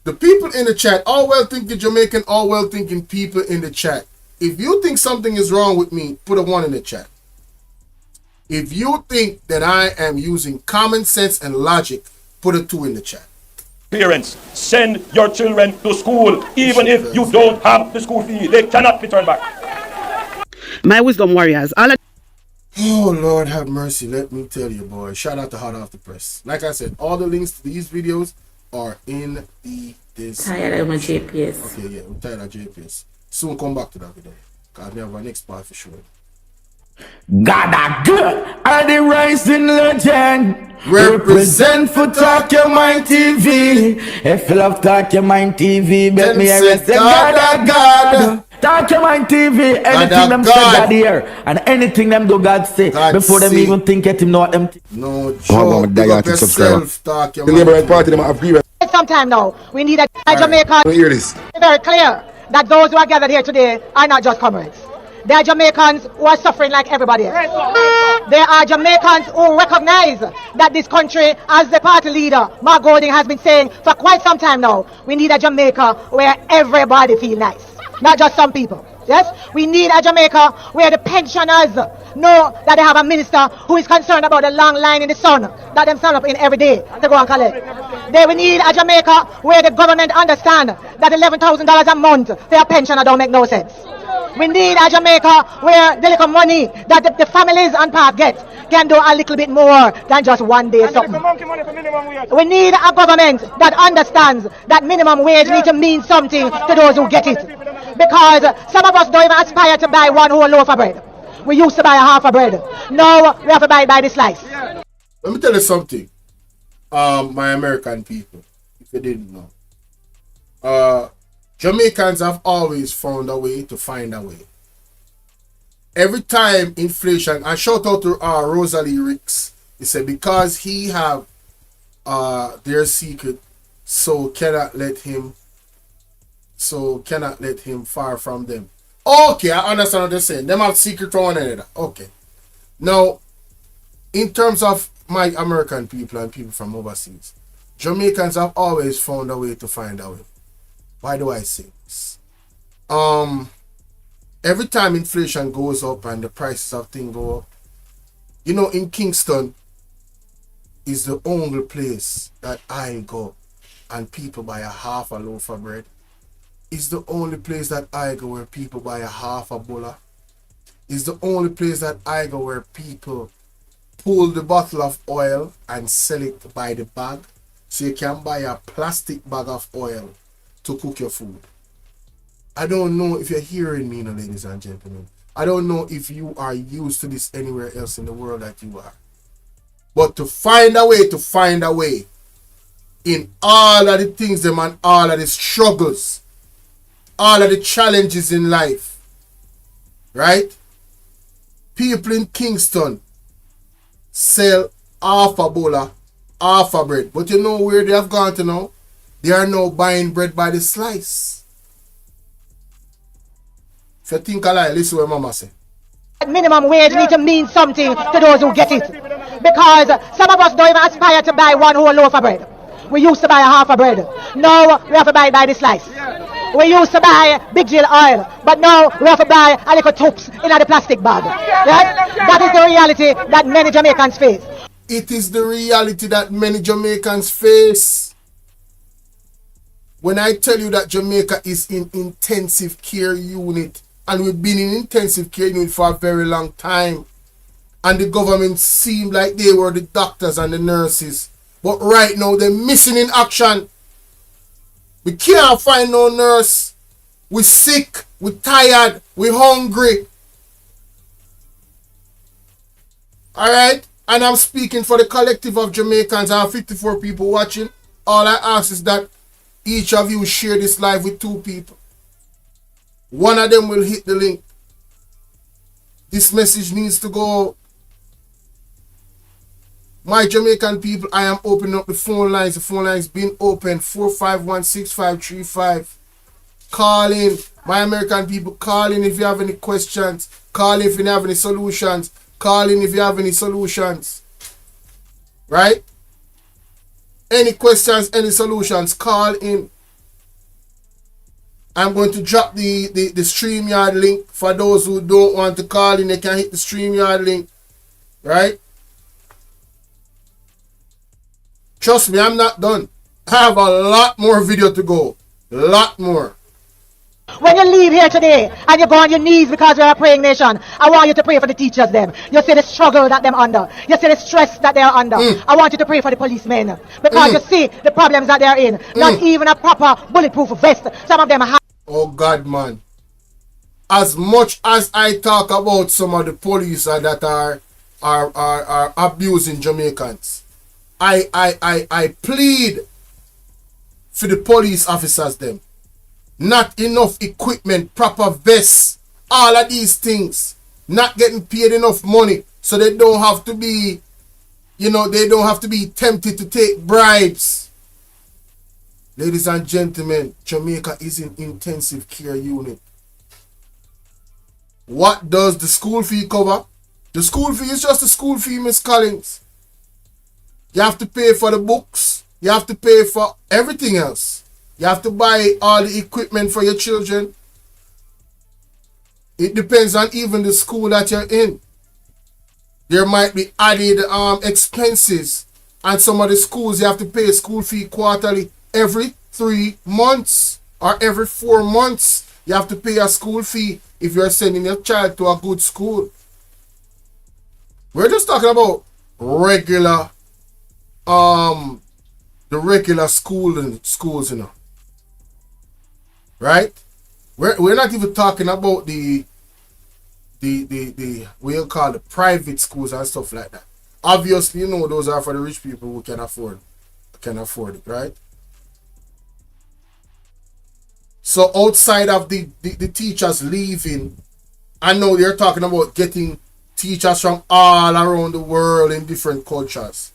The people in the chat, all well-thinking Jamaican, all well-thinking people in the chat. If you think something is wrong with me, put a 1 in the chat. If you think that I am using common sense and logic, put a 2 in the chat. Parents, send your children to school, even if you don't have the school fee. They cannot be turned back. My wisdom warriors, Oh, Lord have mercy. Let me tell you, boy. Shout out to Hot Off the Press. Like I said, all the links to these videos are in the description. Tired of my JPS. Okay, yeah, I'm tired of JPS. Soon come back to that video. Because we have our next part for sure. God a good are the rising legend. Represent for Talk Your Mind TV. If you love Talk Your Mind TV, bet me I say God a God. Talk Your Mind TV. Anything them say God here, and anything them do God say before them even think it him know what them. No joke. Big up yourself. Talk Your Mind. The Liberal Party them have grievance. Sometime now, we need a Jamaica. Hear this. Very clear that those who are gathered here today are not just comrades. They are Jamaicans who are suffering like everybody else. They are Jamaicans who recognize that this country, as the party leader, Mark Golding, has been saying for quite some time now, we need a Jamaica where everybody feels nice, not just some people. Yes, we need a Jamaica where the pensioners know that they have a minister who is concerned about the long line in the sun that them stand up in every day to go and collect. We need a Jamaica where the government understand that $11,000 a month for a pensioner don't make no sense. We need a Jamaica where the little money that the families and part get can do a little bit more than just one day something. We need a government that understands that minimum wage needs to mean something to those who get it. Because some of us don't even aspire to buy one whole loaf of bread. We used to buy a half of bread. Now we have to buy it by the slice. Let me tell you something, my American people, if you didn't know. Jamaicans have always found a way to find a way. Every time inflation, and shout out to Rosalie Ricks, he said because he have their secret, so cannot let him far from them. Okay, I understand what they're saying. Them have secret from one another. Okay. Now, in terms of my American people and people from overseas, Jamaicans have always found a way to find a way. Why do I say this? Every time inflation goes up and the prices of things go up, you know, in Kingston is the only place that I go and people buy a half a loaf of bread. It's the only place that I go where people buy a half a BOLO. It's the only place that I go where people pull the bottle of oil and sell it by the bag. so you can buy a plastic bag of oil to cook your food. I don't know if you're hearing me, ladies and gentlemen. I don't know if you are used to this anywhere else in the world that you are. But to find a way in all of the things them and all of the struggles, all of the challenges in life, right? People in Kingston sell half a bowl, half a bread. But you know where they have gone to now? They are now buying bread by the slice. If you think a lie, listen what Mama say. Minimum wage need to mean something to those who get it. Because some of us don't even aspire to buy one whole loaf of bread. We used to buy a half a bread. Now we have to buy it by the slice. We used to buy big jail oil, but now we have to buy a little tubes in a plastic bag. Right? That is the reality that many Jamaicans face. It is the reality that many Jamaicans face. When I tell you that Jamaica is in intensive care unit, and we've been in intensive care unit for a very long time, and the government seemed like they were the doctors and the nurses, but right now they're missing in action. We can't find no nurse. We're sick, we're tired, we're hungry. Alright? And I'm speaking for the collective of Jamaicans. I have 54 people watching. All I ask is that each of you share this live with 2 people. One of them will hit the link. This message needs to go. My Jamaican people, I am opening up the phone lines. The phone lines been open. 4516535. Call in. My American people, call in if you have any questions. Call in if you have any solutions. Call in if you have any solutions. Right? Any questions, any solutions, call in. I'm going to drop the StreamYard link. For those who don't want to call in, they can hit the StreamYard link. Right? Trust me, I'm not done. I have a lot more video to go. Lot more. When you leave here today and you go on your knees because we're a praying nation, I want you to pray for the teachers them. You see the struggle that they're under. You see the stress that they're under. I want you to pray for the policemen. Because you see the problems that they're in. Not even a proper bulletproof vest. Some of them have. Oh God, man. As much as I talk about some of the police that are abusing Jamaicans, I plead for the police officers them. Not enough equipment, proper vests, all of these things. Not getting paid enough money, so they don't have to be, they don't have to be tempted to take bribes. Ladies and gentlemen, Jamaica is in intensive care unit. What does the school fee cover? The school fee is just the school fee, Miss Collins. You have to pay for the books. You have to pay for everything else. You have to buy all the equipment for your children. It depends on even the school that you're in. There might be added expenses. And some of the schools, you have to pay a school fee quarterly. Every 3 months or every 4 months, you have to pay a school fee if you're sending your child to a good school. We're just talking about regular, the regular schools, right? We're not even talking about the what you call the private schools and stuff like that. Obviously, those are for the rich people who can afford it, right? So outside of the teachers leaving, I know they're talking about getting teachers from all around the world in different cultures.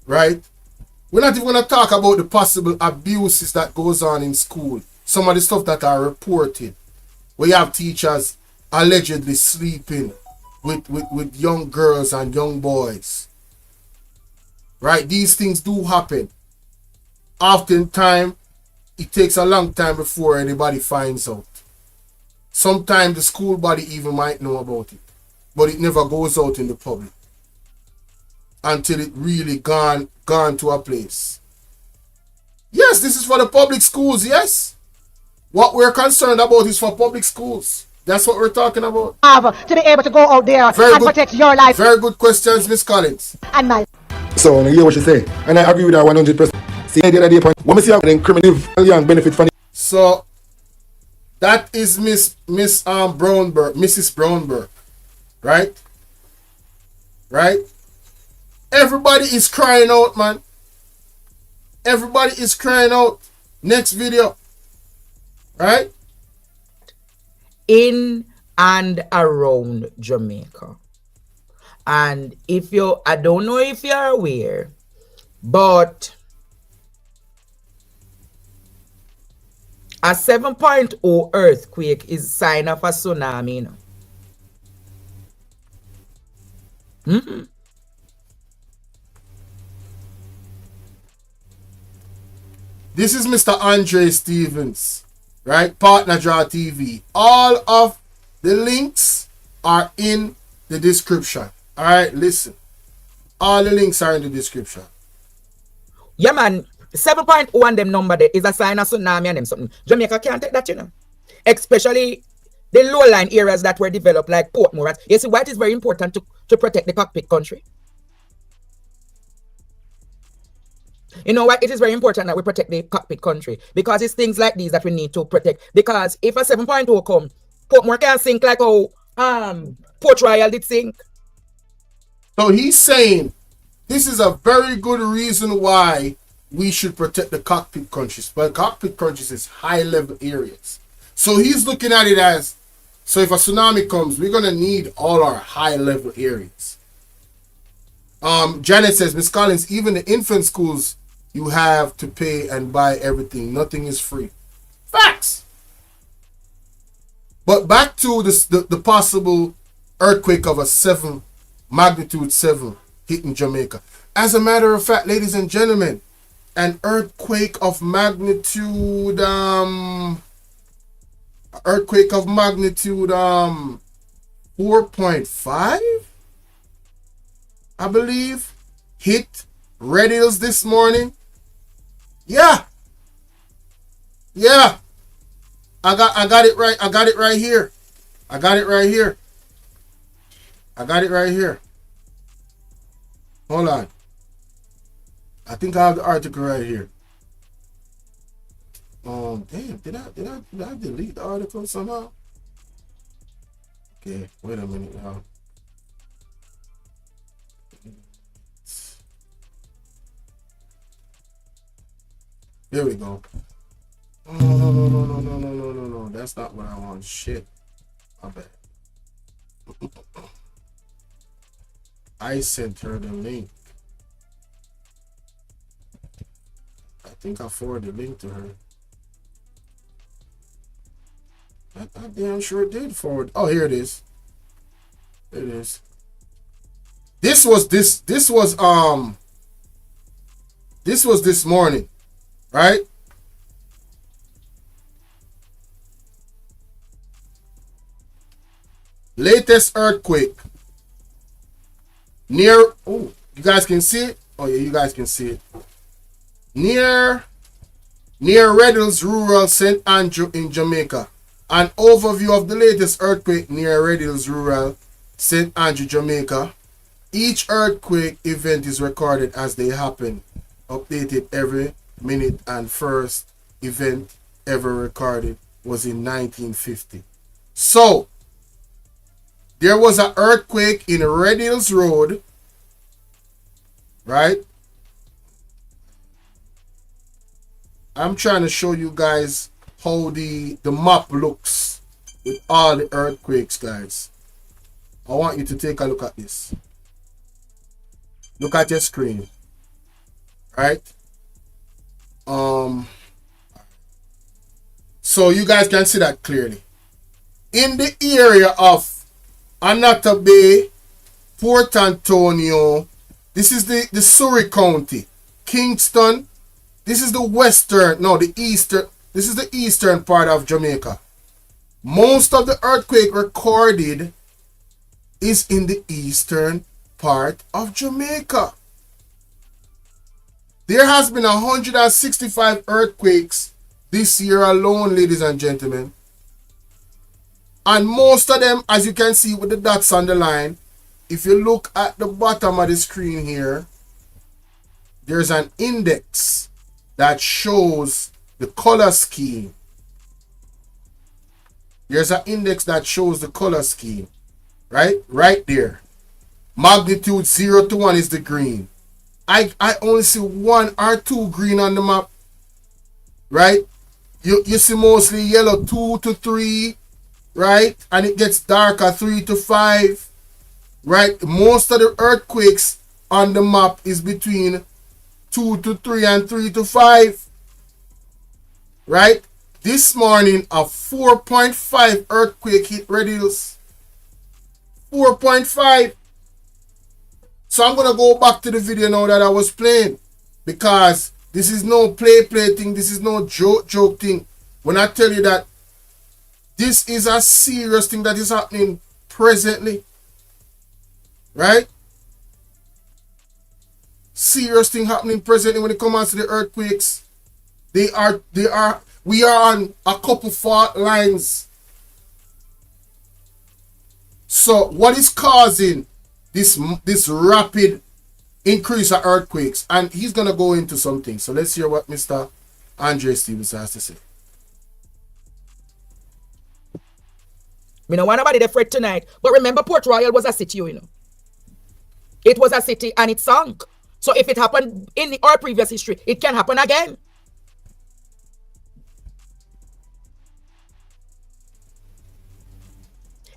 Right? We're not even going to talk about the possible abuses that goes on in school. Some of the stuff that are reported. Where you have teachers allegedly sleeping with young girls and young boys. Right? These things do happen. Oftentimes, it takes a long time before anybody finds out. Sometimes the school body even might know about it. But it never goes out in the public. Until it really gone to a place. Yes, this is for the public schools, yes. What we're concerned about is for public schools. That's what we're talking about. To be able to go out there and protect your life. Very good questions, Miss Collins. And my So I hear what you say, and I agree with that 100%. See, the other day, when we see how the criminal young benefit from. So that is Miss Brownberg, Mrs. Brownberg, right? Right? Everybody is crying out, man. Everybody is crying out. Next video. Right? In and around Jamaica. And if you, I don't know if you're aware, but a 7.0 earthquake is a sign of a tsunami. You know? Mm-hmm. This is Mr. Andre Stevens, right? Partner Draw TV. All of the links are in the description. All right, listen. All the links are in the description. Yeah, man. 7.1 them number there is a sign of tsunami and them something. Jamaica can't take that, you know. Especially the low-lying areas that were developed like Portmore. You see why it is very important to protect the cockpit country? You know what? It is very important that we protect the cockpit country because it's things like these that we need to protect. Because if a 7.0 come, Portmore can sink like how Port Royal did sink. So he's saying this is a very good reason why we should protect the cockpit countries. But cockpit countries is high-level areas. So he's looking at it as, so if a tsunami comes, we're going to need all our high-level areas. Janet says, Miss Collins, even the infant schools, you have to pay and buy everything. Nothing is free. Facts. But back to this, the possible earthquake of a magnitude 7 hitting Jamaica. As a matter of fact, ladies and gentlemen, an earthquake of magnitude 4.5, I believe, hit Red Hills this morning. Yeah. I got it right. I got it right here. Hold on. I think I have the article right here. Damn, did I delete the article somehow? Okay, wait a minute now. Here we go. No. That's not what I want. Shit. My bad. I sent her the link. I think I forwarded the link to her. I damn sure did forward. Oh, here it is. Here it is. This was this morning, right? Latest earthquake near, oh, you guys can see it? Oh yeah, you guys can see it. Near Red Hills Rural, St. Andrew in Jamaica. An overview of the latest earthquake near Red Hills Rural, St. Andrew, Jamaica. Each earthquake event is recorded as they happen, updated every minute, and first event ever recorded was in 1950. So, there was an earthquake in Red Hills Road, right? I'm trying to show you guys how the map looks with all the earthquakes, guys. I want you to take a look at this. Look at your screen, right? So you guys can see that clearly. In the area of Anata Bay, Port Antonio, this is the Surrey County, Kingston, this is the eastern part of Jamaica. Most of the earthquake recorded is in the eastern part of Jamaica. There has been 165 earthquakes this year alone, ladies and gentlemen. And most of them, as you can see with the dots on the line, if you look at the bottom of the screen here, there's an index that shows the color scheme. There's an index that shows the color scheme. Right there. Magnitude 0 to 1 is the green. I only see 1 or 2 green on the map. Right? You see mostly yellow 2 to 3. Right? And it gets darker 3 to 5. Right? Most of the earthquakes on the map is between 2 to 3 and 3 to 5. Right? This morning, a 4.5 earthquake hit Red Hills. 4.5. So I'm going to go back to the video now that I was playing. Because this is no play thing. This is no joke thing. When I tell you that this is a serious thing that is happening presently. Right? Serious thing happening presently when it comes to the earthquakes. We are on a couple fault lines. So what is causing this rapid increase of earthquakes? And he's gonna go into something. So let's hear what Mr. Andre Stevens has to say. Me no want nobody to fret tonight. But remember, Port Royal was a city, you know. It was a city and it sunk. So if it happened in our previous history, it can happen again.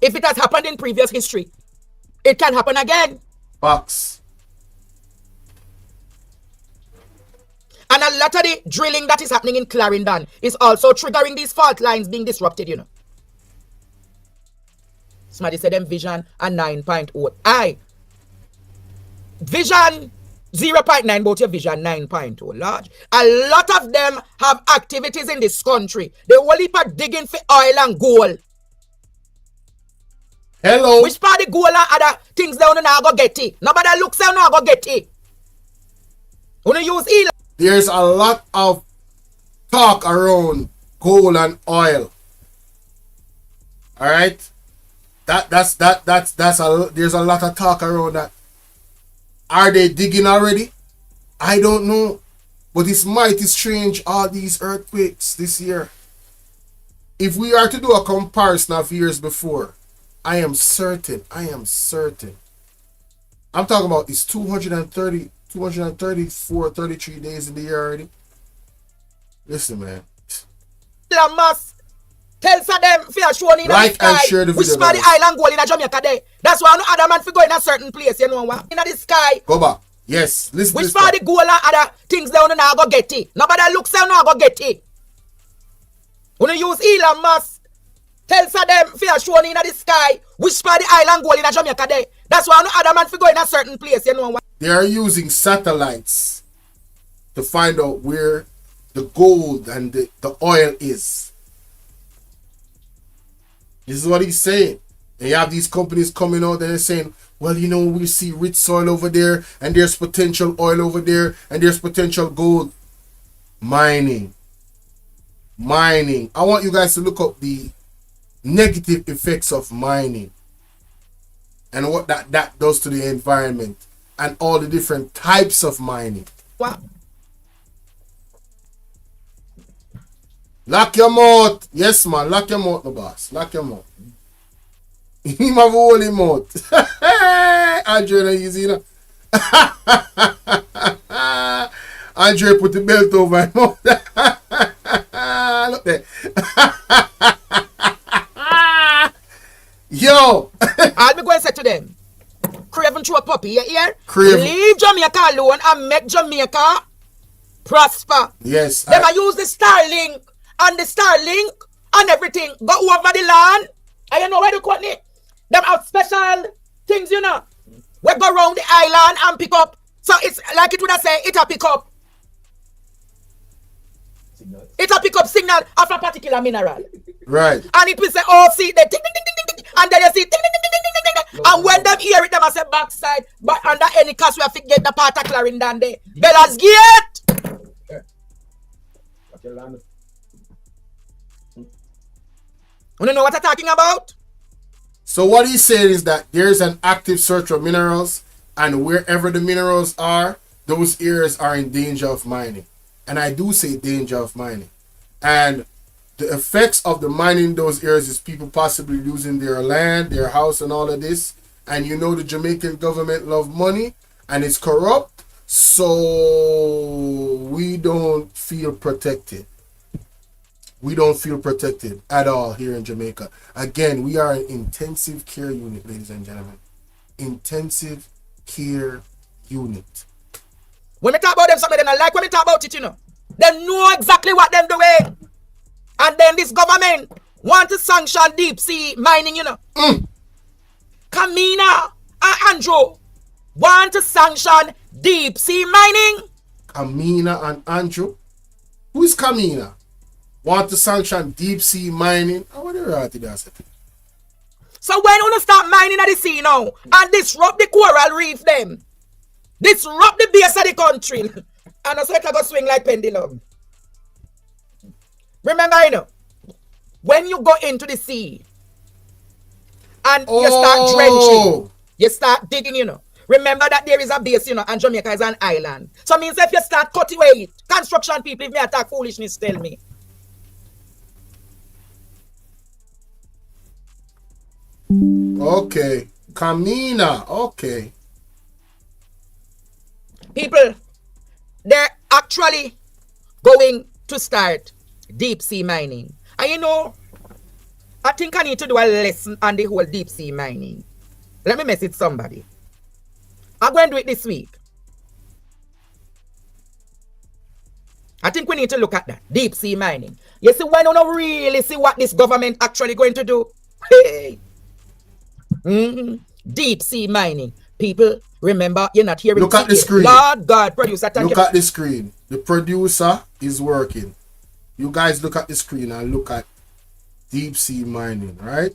If it has happened in previous history, it can happen again. Facts. And a lot of the drilling that is happening in Clarendon is also triggering these fault lines being disrupted, you know. Somebody said them vision a 9.0. Aye. Vision 0.9, but your vision 9.0 large. A lot of them have activities in this country. They only for digging for oil and gold. Hello. Which part the gold and other things they want to go get it? Nobody looks down now go get it. Wanna use Elon? There's a lot of talk around gold and oil. All right. There's a lot of talk around that. Are they digging already? I don't know. But it's mighty strange, all these earthquakes this year. If we are to do a comparison of years before, I am certain. I'm talking about it's 234, 33 days in the year already. Listen, man. Elon Musk tell some them fear showing in like the sky. and share the video. Which part the island gold in Jamaica there? That's why no other man fi go in a certain place, you know what? In the sky. Go back. Yes. Listen. Which part the gold and other things they wanna now go get it? Nobody looks down now go get it. Wanna use Elon Musk? Tell some them fear showing in the sky. Which part the island gold in Jamaica there? That's why no other man fi go in a certain place, you know what? They are using satellites to find out where the gold and the oil is. This is what he's saying. And you have these companies coming out and they're saying, well, you know, we see rich soil over there and there's potential oil over there and there's potential gold. Mining. I want you guys to look up the negative effects of mining and what that does to the environment and all the different types of mining. Wow. Lock your mouth. Yes, man. Lock your mouth, no boss. Lock your mouth. Him have a holy mouth. Andre not easy, you know. Andre put the belt over his mouth. Look there. Yo. I'll be going to say to them, Craven through a puppy, you hear? Craven. Leave Jamaica alone and make Jamaica prosper. Yes. Them I use the Starlink and everything. Go over the land. And you know where to cut it? Them have special things, you know. We go around the island and pick up. So it's like it would have said, it'll pick up. It'll pick up signal of a particular mineral. Right. And it will say, oh, see, the ding, ding, ding, ding, ding. And then you see, ding, ding, ding, ding, ding, ding, ding. And when them hear it, them I say backside. But under any cast, we have to get the part of Clarendon there. Bella's Gate. You don't know what I'm talking about? So what he's saying is that there's an active search of minerals, and wherever the minerals are, those areas are in danger of mining. And I do say danger of mining. And the effects of the mining in those areas is people possibly losing their land, their house, and all of this. And you know the Jamaican government love money and it's corrupt. So we don't feel protected. We don't feel protected at all here in Jamaica. Again, we are an intensive care unit, ladies and gentlemen. Intensive care unit. When we talk about them, some of them don't like when we talk about it, you know. They know exactly what them doing. And then this government want to sanction deep sea mining, you know. Kamina and Andrew want to sanction deep sea mining. Kamina and Andrew? Who is Kamina? Want to sanction deep sea mining? I wonder what it is. So when you start mining at the sea now and disrupt the coral reef them, disrupt the base of the country, and that's why it go swing like pendulum. Remember, you know, when you go into the sea and you start drenching, you start digging, you know. Remember that there is a base, you know, and Jamaica is an island. So it means if you start cutting away, construction people, if me attack foolishness, tell me. Okay. Kamina. Okay. People, they're actually going to start deep sea mining. And you know, I think I need to do a lesson on the whole deep sea mining. Let me message somebody. I'm going to do it this week. I think we need to look at that. Deep sea mining. You see, when you don't really see what this government actually going to do. Hey. Deep sea mining. People, remember, you're not hearing. Look at the screen. Lord God, producer, thank you. Look at the screen. The producer is working. You guys look at the screen and look at deep sea mining, right?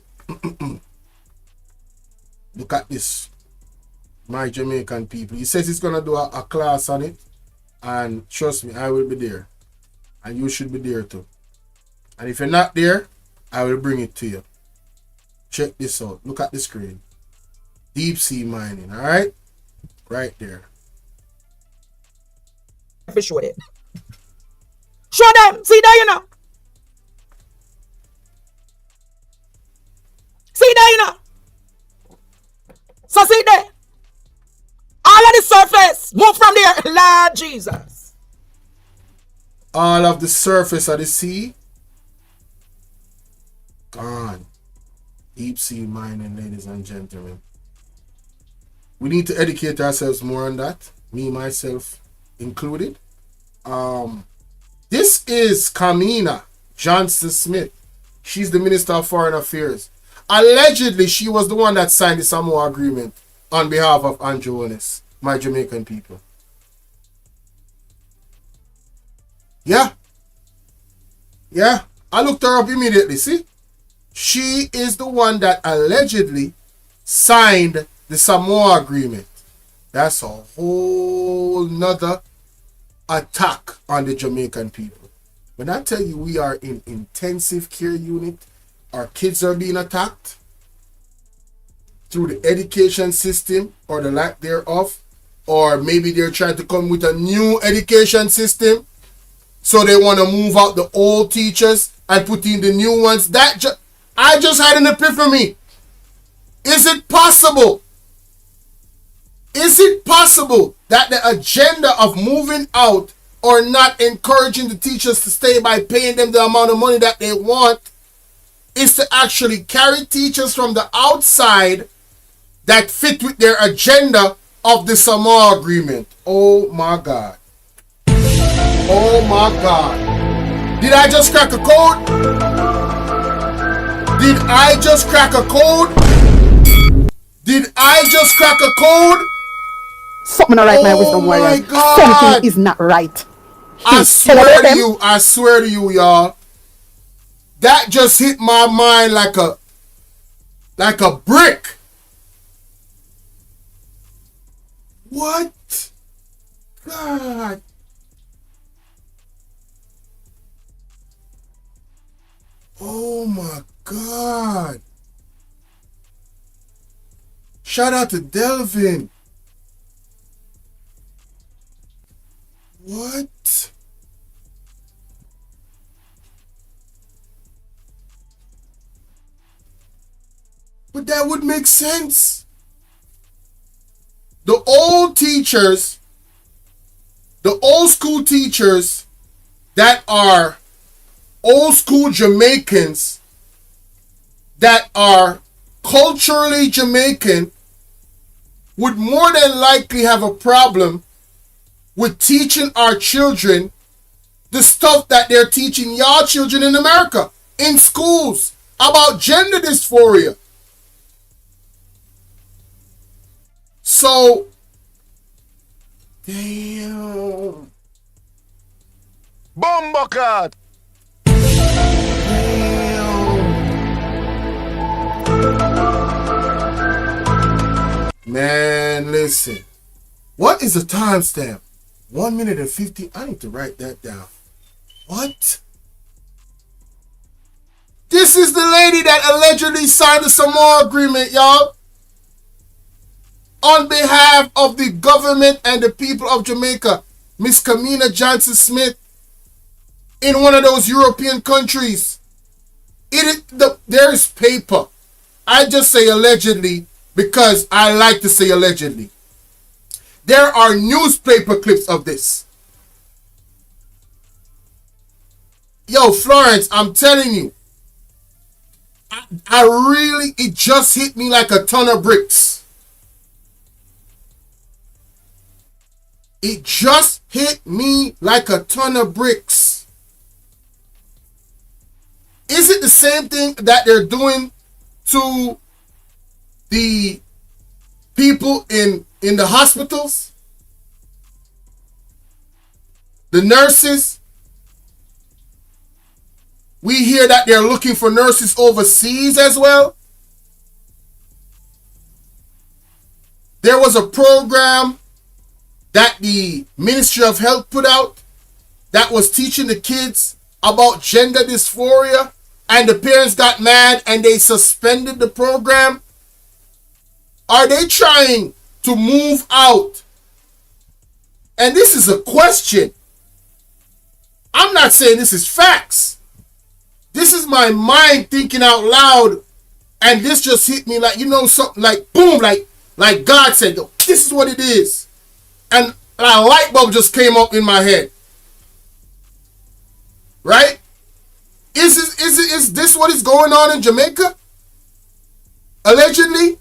Look at this. My Jamaican people. He says he's going to do a class on it. And trust me, I will be there. And you should be there too. And if you're not there, I will bring it to you. Check this out. Look at the screen. Deep sea mining, all right? Right there. Show them. Show them. See there, you know. See there, you know. So see there. All of the surface. Move from there. Lord Jesus. All of the surface of the sea. Gone. Deep sea mining, ladies and gentlemen. We need to educate ourselves more on that. Me, myself included. This is Kamina Johnson Smith. She's the Minister of Foreign Affairs. Allegedly, she was the one that signed the Samoa Agreement on behalf of Andrew Holness, my Jamaican people. Yeah. Yeah. I looked her up immediately, see? She is the one that allegedly signed the Samoa Agreement. That's a whole nother attack on the Jamaican people. When I tell you we are in intensive care unit, our kids are being attacked through the education system or the lack thereof, or maybe they're trying to come with a new education system, so they want to move out the old teachers and put in the new ones. I just had an epiphany. Is it possible? Is it possible that the agenda of moving out or not encouraging the teachers to stay by paying them the amount of money that they want is to actually carry teachers from the outside that fit with their agenda of the Samoa Agreement? Oh my God. Oh my God. Did I just crack a code? Did I just crack a code? Did I just crack a code? Something not right, my wisdom warriors. Something is not right. I swear to you, y'all. That just hit my mind like a brick. What? God. Oh my God. Shout out to Delvin. But that would make sense. The old teachers, the old school teachers that are old school Jamaicans, that are culturally Jamaican, would more than likely have a problem with teaching our children the stuff that they're teaching y'all children in America, in schools, about gender dysphoria. So, damn. Bomba Man, listen. What is the timestamp? 1 minute and 50. I need to write that down. What? This is the lady that allegedly signed the Samoa Agreement, y'all. On behalf of the government and the people of Jamaica, Miss Kamina Johnson-Smith, in one of those European countries. There is paper. I just say allegedly because I like to say allegedly. There are newspaper clips of this. Yo, Florence, I'm telling you, it just hit me like a ton of bricks. It just hit me like a ton of bricks. Is it the same thing that they're doing to the people in the hospitals? The nurses? We hear that they're looking for nurses overseas as well. There was a program that the Ministry of Health put out that was teaching the kids about gender dysphoria, and the parents got mad and they suspended the program. Are they trying to move out? And this is a question. I'm not saying this is facts. This is my mind thinking out loud, and this just hit me like, something like boom, like God said, this is what it is. And a light bulb just came up in my head. Right? Is this what is going on in Jamaica? Allegedly?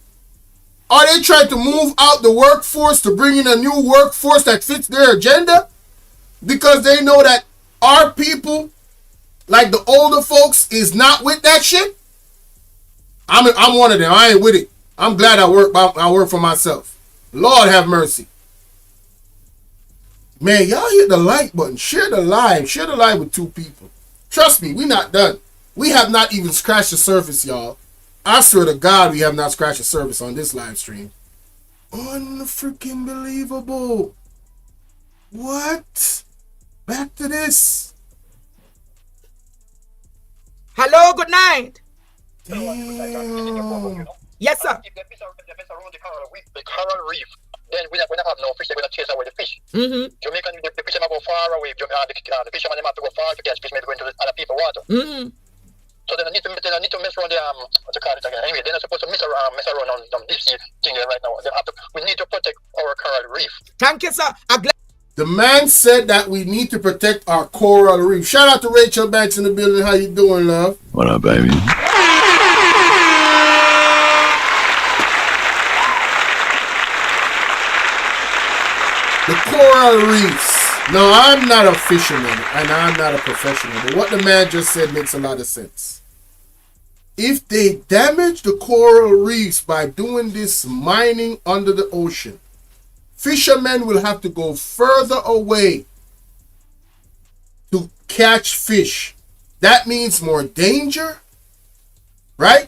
Are they trying to move out the workforce to bring in a new workforce that fits their agenda? Because they know that our people, like the older folks, is not with that shit? I'm one of them. I ain't with it. I'm glad I work for myself. Lord have mercy. Man, y'all hit the like button. Share the live. Share the live with 2 people. Trust me, we not done. We have not even scratched the surface, y'all. I swear to God, we have not scratched the surface on this live stream. Unfreaking believable. What? Back to this. Hello, good night. Damn. Yes, sir. The coral reef, then we don't have no fish, they're going to chase away the fish. Mm-hmm. Jamaican, the fishermen go far away. The fishermen have to go far to catch fish, maybe going to other people's water. Mm-hmm. So they need to mess around the what you call it again. Anyway, they're not supposed to mess around on deep sea thing right now. We need to protect our coral reef. Thank you, sir. The man said that we need to protect our coral reef. Shout out to Rachel Banks in the building. How you doing, love? What up, baby? The coral reefs. No, I'm not a fisherman and I'm not a professional, but what the man just said makes a lot of sense. If they damage the coral reefs by doing this mining under the ocean, fishermen will have to go further away to catch fish. That means more danger, right?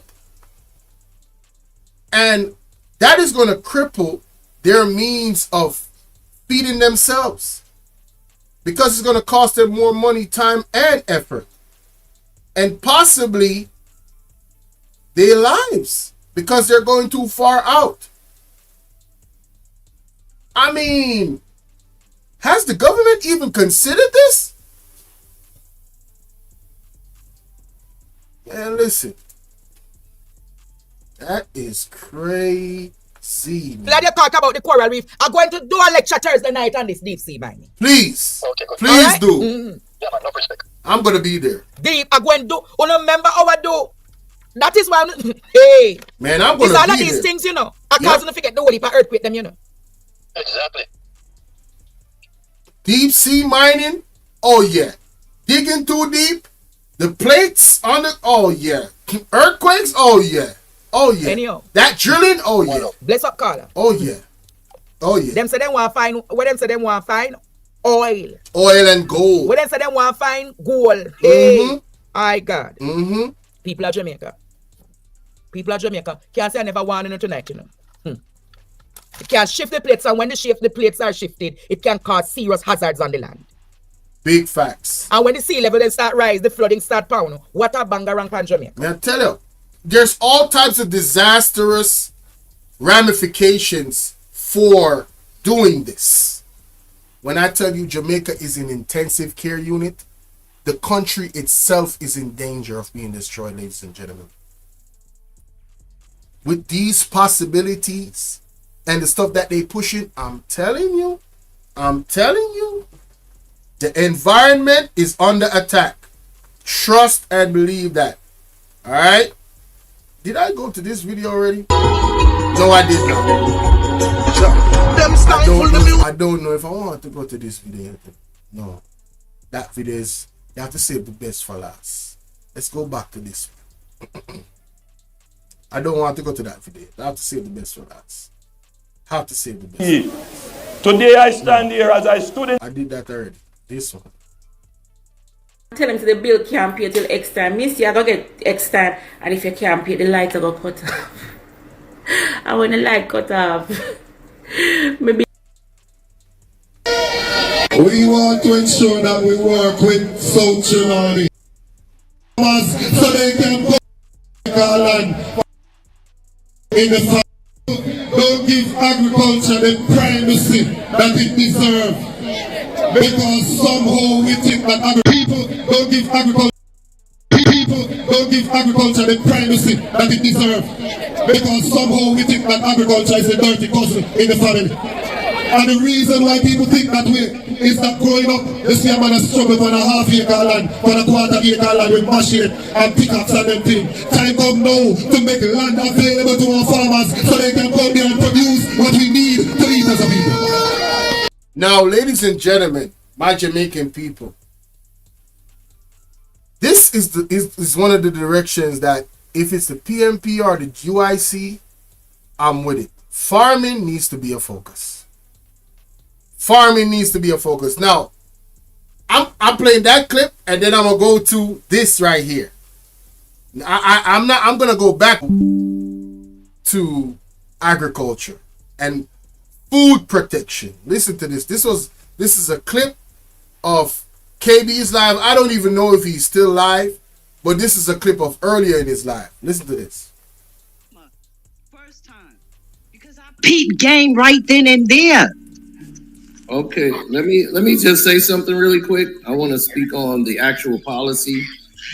And that is going to cripple their means of feeding themselves, because it's going to cost them more money, time, and effort, and possibly their lives, because they're going too far out. I mean, has the government even considered this? And listen, That is crazy. Let you talk about the coral reef. I'm going to do a lecture Thursday night on this deep sea mining. Please. Okay, good. Please Alright? do. Yeah, man, no respect. I'm gonna be there. Deep, I'm going to do. You remember how I do? That is why hey. Man, I'm These gonna are be these there. things, you know. I can't forget the holy earthquake them, you know. Exactly. Deep sea mining. Oh yeah. Digging too deep. The plates on the. Oh yeah. Earthquakes. Oh yeah. Oh yeah. Anyhow. That drilling. Oh yeah. Bless up, Carla. Oh yeah. Oh yeah. Them say them want to find. What them say them want to find? Oil. Oil and gold. What them say them want to find? Gold. Hey. My God. People of Jamaica. People of Jamaica can't say I never warned you tonight, you know. You can shift the plates, and when the plates are shifted, it can cause serious hazards on the land. Big facts. And when the sea level then start rise, the flooding start pound. What a bangarang pan Jamaica. Man, I tell you, there's all types of disastrous ramifications for doing this. When I tell you Jamaica is an intensive care unit, the country itself is in danger of being destroyed, ladies and gentlemen. With these possibilities and the stuff that they pushing, I'm telling you, the environment is under attack. Trust and believe that. All right. Did I go to this video already? No, I did not. I don't know if I want to go to this video. No. That video is, you have to save the best for last. Let's go back to this. I don't want to go to that video. I have to save the best for last. How to save the best. Today I stand here as I stood in. I did that already. This one. Tell him to the bill can't pay till X time. Miss you, I go get X time. And if you can't pay, the light will go cut off. And when the light cut off, maybe. We want to ensure that we work with social money so they can go land in the farm. Don't give agriculture the primacy that it deserves, because somehow we think that people don't give agriculture the primacy that it deserves, because somehow we think that agriculture is a dirty cousin in the family. And the reason why people think that way is that growing up, you see a man a struggle for a half-acre land, for a quarter-acre land with machine and pickaxe and them things. Time come now to make land available to our farmers so they can come there and produce what we need to eat as a people. Now, ladies and gentlemen, my Jamaican people, this is one of the directions that if it's the PMP or the UIC, I'm with it. Farming needs to be a focus. Farming needs to be a focus. Now, I'm playing that clip, and then I'm gonna go to this right here. I'm gonna go back to agriculture and food protection. Listen to this. This is a clip of KB's live. I don't even know if he's still live, but this is a clip of earlier in his live. Listen to this. First time, because I peep game right then and there. Okay, let me just say something really quick. I want to speak on the actual policy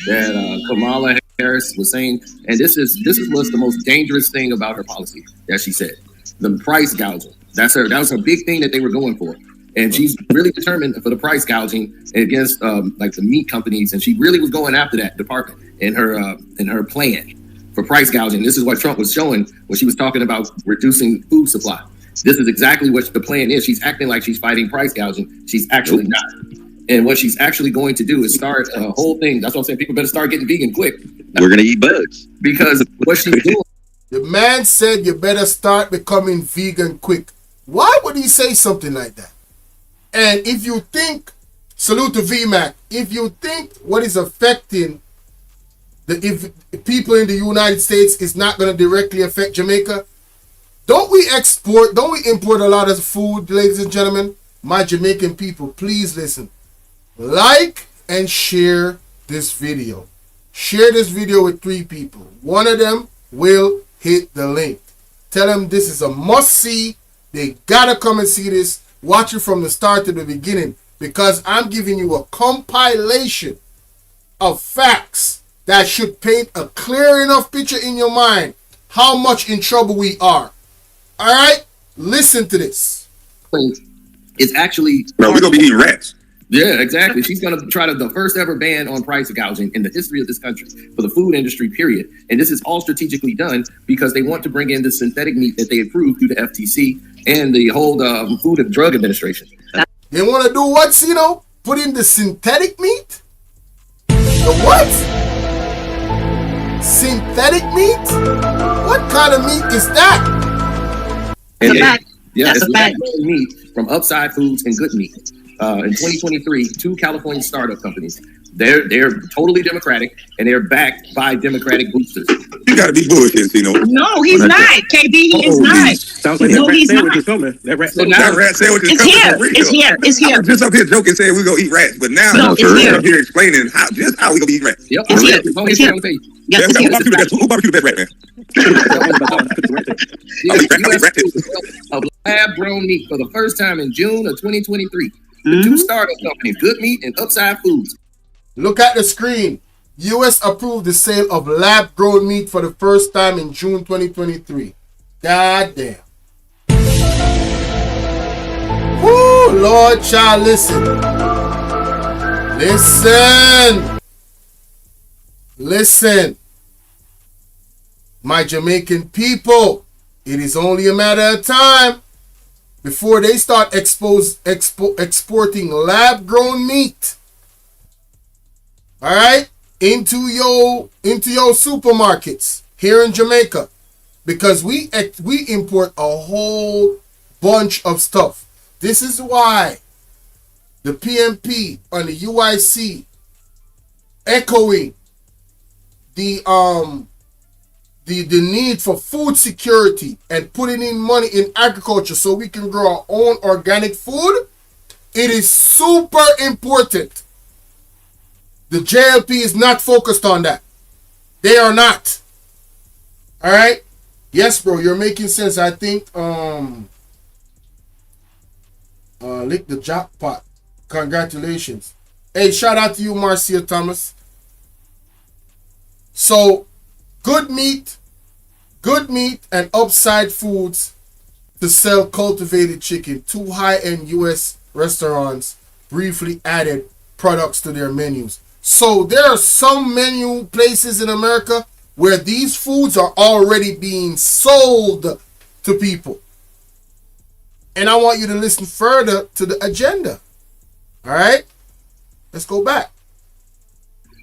that Kamala Harris was saying, and this is what's the most dangerous thing about her policy that she said: the price gouging. That was her big thing that they were going for, and she's really determined for the price gouging against like the meat companies, and she really was going after that department in her plan for price gouging. This is what Trump was showing when she was talking about reducing food supply. This is exactly what the plan is. She's acting like she's fighting price gouging. She's actually not. And what she's actually going to do is start a whole thing. That's what I'm saying. People better start getting vegan quick. We're going to eat bugs. Because what she's doing. The man said you better start becoming vegan quick. Why would he say something like that? And if you think, salute to VMAC, if you think what is affecting if people in the United States is not going to directly affect Jamaica, don't we import a lot of food, ladies and gentlemen? My Jamaican people, please listen. Like and share this video. Share this video with 3 people. One of them will hit the link. Tell them this is a must-see. They gotta come and see this. Watch it from the start to the beginning, because I'm giving you a compilation of facts that should paint a clear enough picture in your mind how much in trouble we are. All right? Listen to this. It's actually... No, we're going to be eating rats. Yeah, exactly. She's going to try the first ever ban on price gouging in the history of this country for the food industry, period. And this is all strategically done because they want to bring in the synthetic meat that they approved through the FTC and the whole Food and Drug Administration. They want to do what, Sino? Put in the synthetic meat? The what? Synthetic meat? What kind of meat is that? And it's lab meat from Upside Foods and Good Meat. In 2023, 2 California startup companies. They're totally democratic and they're backed by Democratic boosters. You gotta be bullshit, Tino. No, he's not. KB, he is not. Sounds like No, that rat he's sandwich not. is coming. That rat It's sandwich is It's coming. here. For real. It's here. It's here. I was just up here joking, saying we're gonna eat rats, but now No, it's here. I'm here explaining how we gonna be eating rats. Yep. It's here. It's here. Yeah, Yes, it's here. who barbecued the best rat, man? Of lab-grown meat for the first time in June of 2023. The 2 startup companies, Good Meat and Upside Foods. Look at the screen. U.S. approved the sale of lab-grown meat for the first time in June 2023. God damn. Woo, Lord child, listen. Listen. My Jamaican people, it is only a matter of time before they start exporting lab-grown meat, all right, into your supermarkets here in Jamaica, because we import a whole bunch of stuff. This is why the PMP and the UIC echoing the need for food security and putting in money in agriculture so we can grow our own organic food. It is super important. The JLP is not focused on that. They are not. All right? Yes, bro, you're making sense. I think lick the jackpot. Congratulations. Hey, shout out to you, Marcia Thomas. So, Good Meat and Upside Foods to sell cultivated chicken. 2 high-end U.S. restaurants briefly added products to their menus. So there are some menu places in America where these foods are already being sold to people. And I want you to listen further to the agenda. All right? Let's go back.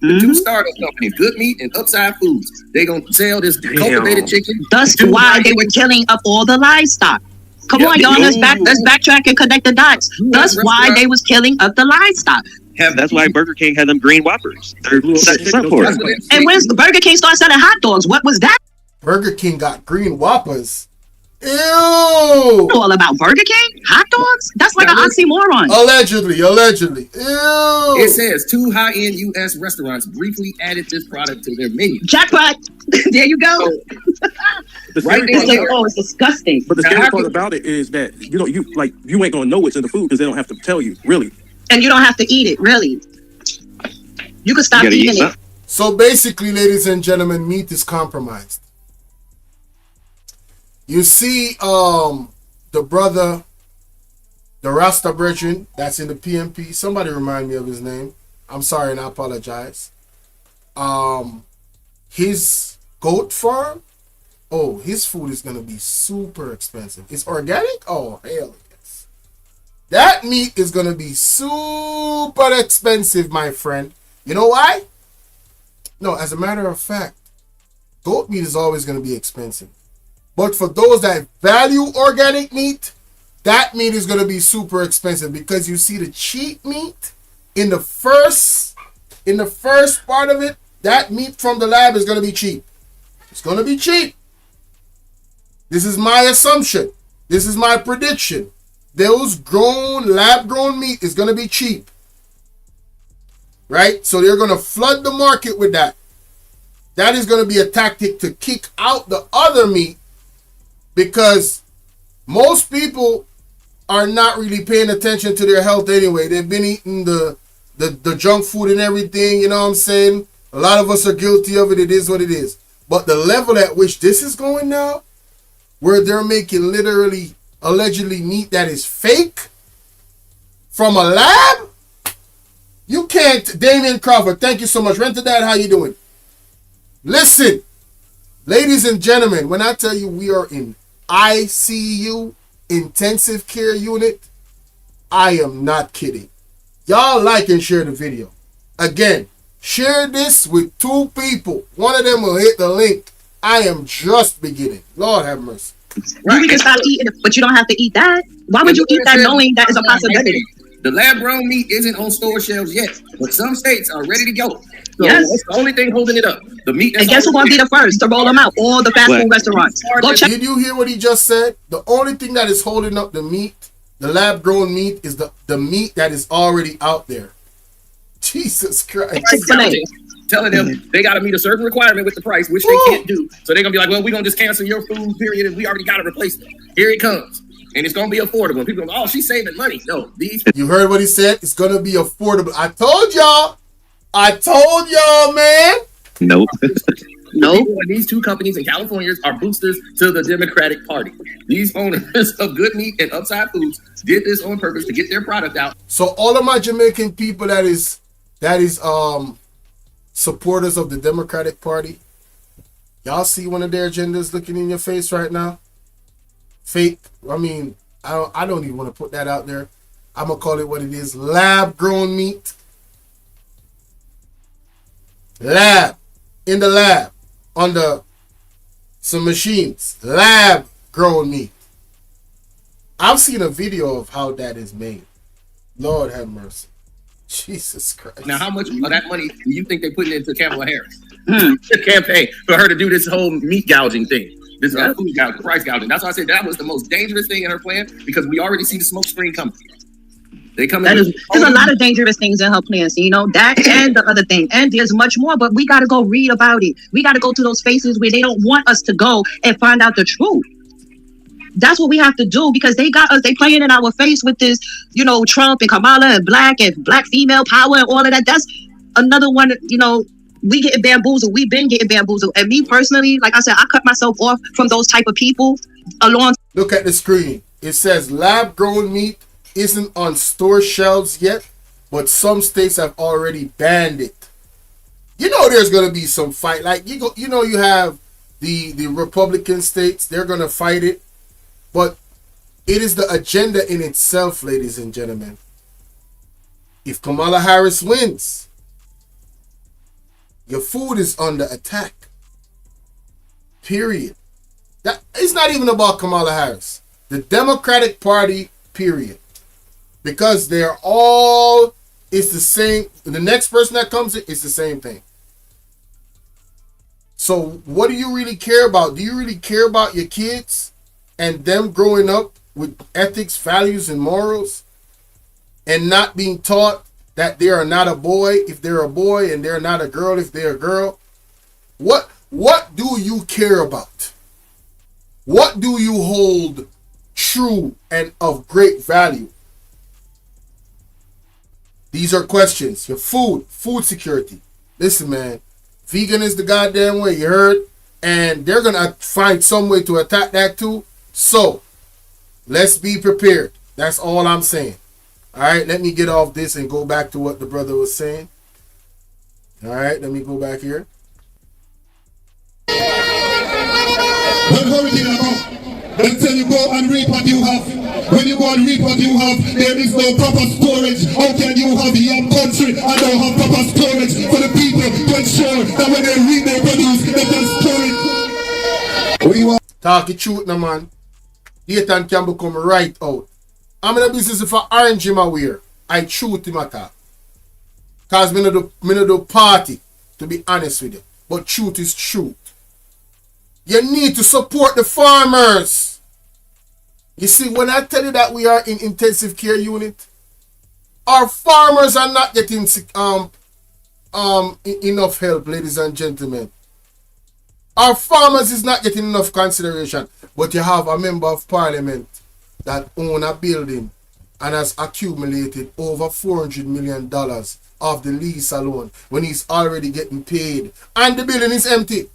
The 2 startup companies, Good Meat and Upside Foods, they're going to sell this cultivated chicken. That's why they were killing up all the livestock. Come on, y'all, let's backtrack and connect the dots. That's why they was killing up the livestock. That's why Burger King had them green Whoppers. They're set for it. And when Burger King started selling hot dogs, what was that? Burger King got green Whoppers. Ew! All about Burger King? Hot dogs? That's like an oxymoron. Allegedly. Ew! It says 2 high-end U.S. restaurants briefly added this product to their menu. Jackpot! There you go. Right there. It's like, oh, it's disgusting. But the scary part about it is that you ain't gonna know what's in the food because they don't have to tell you, really. And you don't have to eat it, really. You can stop eating it. So basically, ladies and gentlemen, meat is compromised. You see, the brother, the Rasta brethren, that's in the PMP. Somebody remind me of his name. I'm sorry and I apologize. His goat farm, his food is going to be super expensive. It's organic? Oh, hell yes. That meat is going to be super expensive, my friend. You know why? No, as a matter of fact, goat meat is always going to be expensive. But for those that value organic meat, that meat is going to be super expensive, because you see the cheap meat in the first part of it, that meat from the lab is going to be cheap. It's going to be cheap. This is my assumption. This is my prediction. Those lab-grown meat is going to be cheap. Right? So they're going to flood the market with that. That is going to be a tactic to kick out the other meat, because most people are not really paying attention to their health anyway. They've been eating the junk food and everything, you know what I'm saying? A lot of us are guilty of it. It is what it is. But the level at which this is going now, where they're making literally, allegedly meat that is fake from a lab, you can't. Damian Crawford, thank you so much. Rent to Dad, how you doing? Listen, ladies and gentlemen, when I tell you we are in ICU, intensive care unit, I am not kidding. Y'all like and share the video. Again, share this with 2 people. One of them will hit the link. I am just beginning. Lord have mercy. You can stop eating it, but you don't have to eat that. Why would you eat that knowing that is a possibility? The lab-grown meat isn't on store shelves yet, but some states are ready to go. So Yes. that's the only thing holding it up. The meat. And guess who's going to be the first to roll them out? All the fast food restaurants. Go check. Did you hear what he just said? The only thing that is holding up the meat, the lab-grown meat, is the meat that is already out there. Jesus Christ. Telling them they got to meet a certain requirement with the price, which they can't do. So they're going to be like, well, we're going to just cancel your food, period, and we already got a replacement. Here it comes. And it's going to be affordable. And people go, oh, she's saving money. No, these. You heard what he said? It's going to be affordable. I told y'all, man. Nope. Nope. These 2 companies in California are boosters to the Democratic Party. These owners of Good Meat and Upside Foods did this on purpose to get their product out. So all of my Jamaican people that is supporters of the Democratic Party, y'all see one of their agendas looking in your face right now? Fake. I mean, I don't even want to put that out there. I'm gonna call it what it is: lab-grown meat. Lab, in the lab, under some machines. Lab-grown meat. I've seen a video of how that is made. Lord have mercy. Jesus Christ. Now, how much of that money do you think they put into Kamala Harris? The campaign for her to do this whole meat gouging thing. This food gouging, price gouging. That's why I said that was the most dangerous thing in her plan, because we already see the smoke screen coming. They come in. There's a lot of dangerous things in her plans, you know, that and the other thing. And there's much more, but we got to go read about it. We got to go to those spaces where they don't want us to go and find out the truth. That's what we have to do, because they got us, they playing in our face with this, you know, Trump and Kamala and black female power and all of that. That's another one, you know, we getting bamboozled. We've been getting bamboozled. And me personally, like I said, I cut myself off from those type of people a long time. Look at the screen. It says lab-grown meat isn't on store shelves yet, but some states have already banned it. You know there's going to be some fight. Like, you have the Republican states, they're going to fight it. But it is the agenda in itself, ladies and gentlemen. If Kamala Harris wins, your food is under attack. Period. That it's not even about Kamala Harris. The Democratic Party, period. Because they're all, it's the same. The next person that comes in, it's the same thing. So what do you really care about? Do you really care about your kids and them growing up with ethics, values, and morals, and not being taught that they are not a boy if they're a boy, and they're not a girl if they're a girl? What do you care about? What do you hold true and of great value? These are questions. Your food security. Listen, man, vegan is the goddamn way, you heard? And they're gonna find some way to attack that too. So, let's be prepared. That's all I'm saying. All right, let me get off this and go back to what the brother was saying. All right, let me go back here. Until you go and reap what you have. When you go and reap what you have, there is no proper storage. How can you have your country and don't have proper storage for the people to ensure that when they reap their produce, they can store it? Talk it truth, no man. Dayton can become right out. I'm in a business for orange in my wear. I truth in my talk. Cause me no do party, to be honest with you. But truth is truth. You need to support the farmers. You see, when I tell you that we are in intensive care unit, our farmers are not getting enough help, ladies and gentlemen. Our farmers is not getting enough consideration. But you have a member of parliament that own a building and has accumulated over $400 million of the lease alone when he's already getting paid. And the building is empty.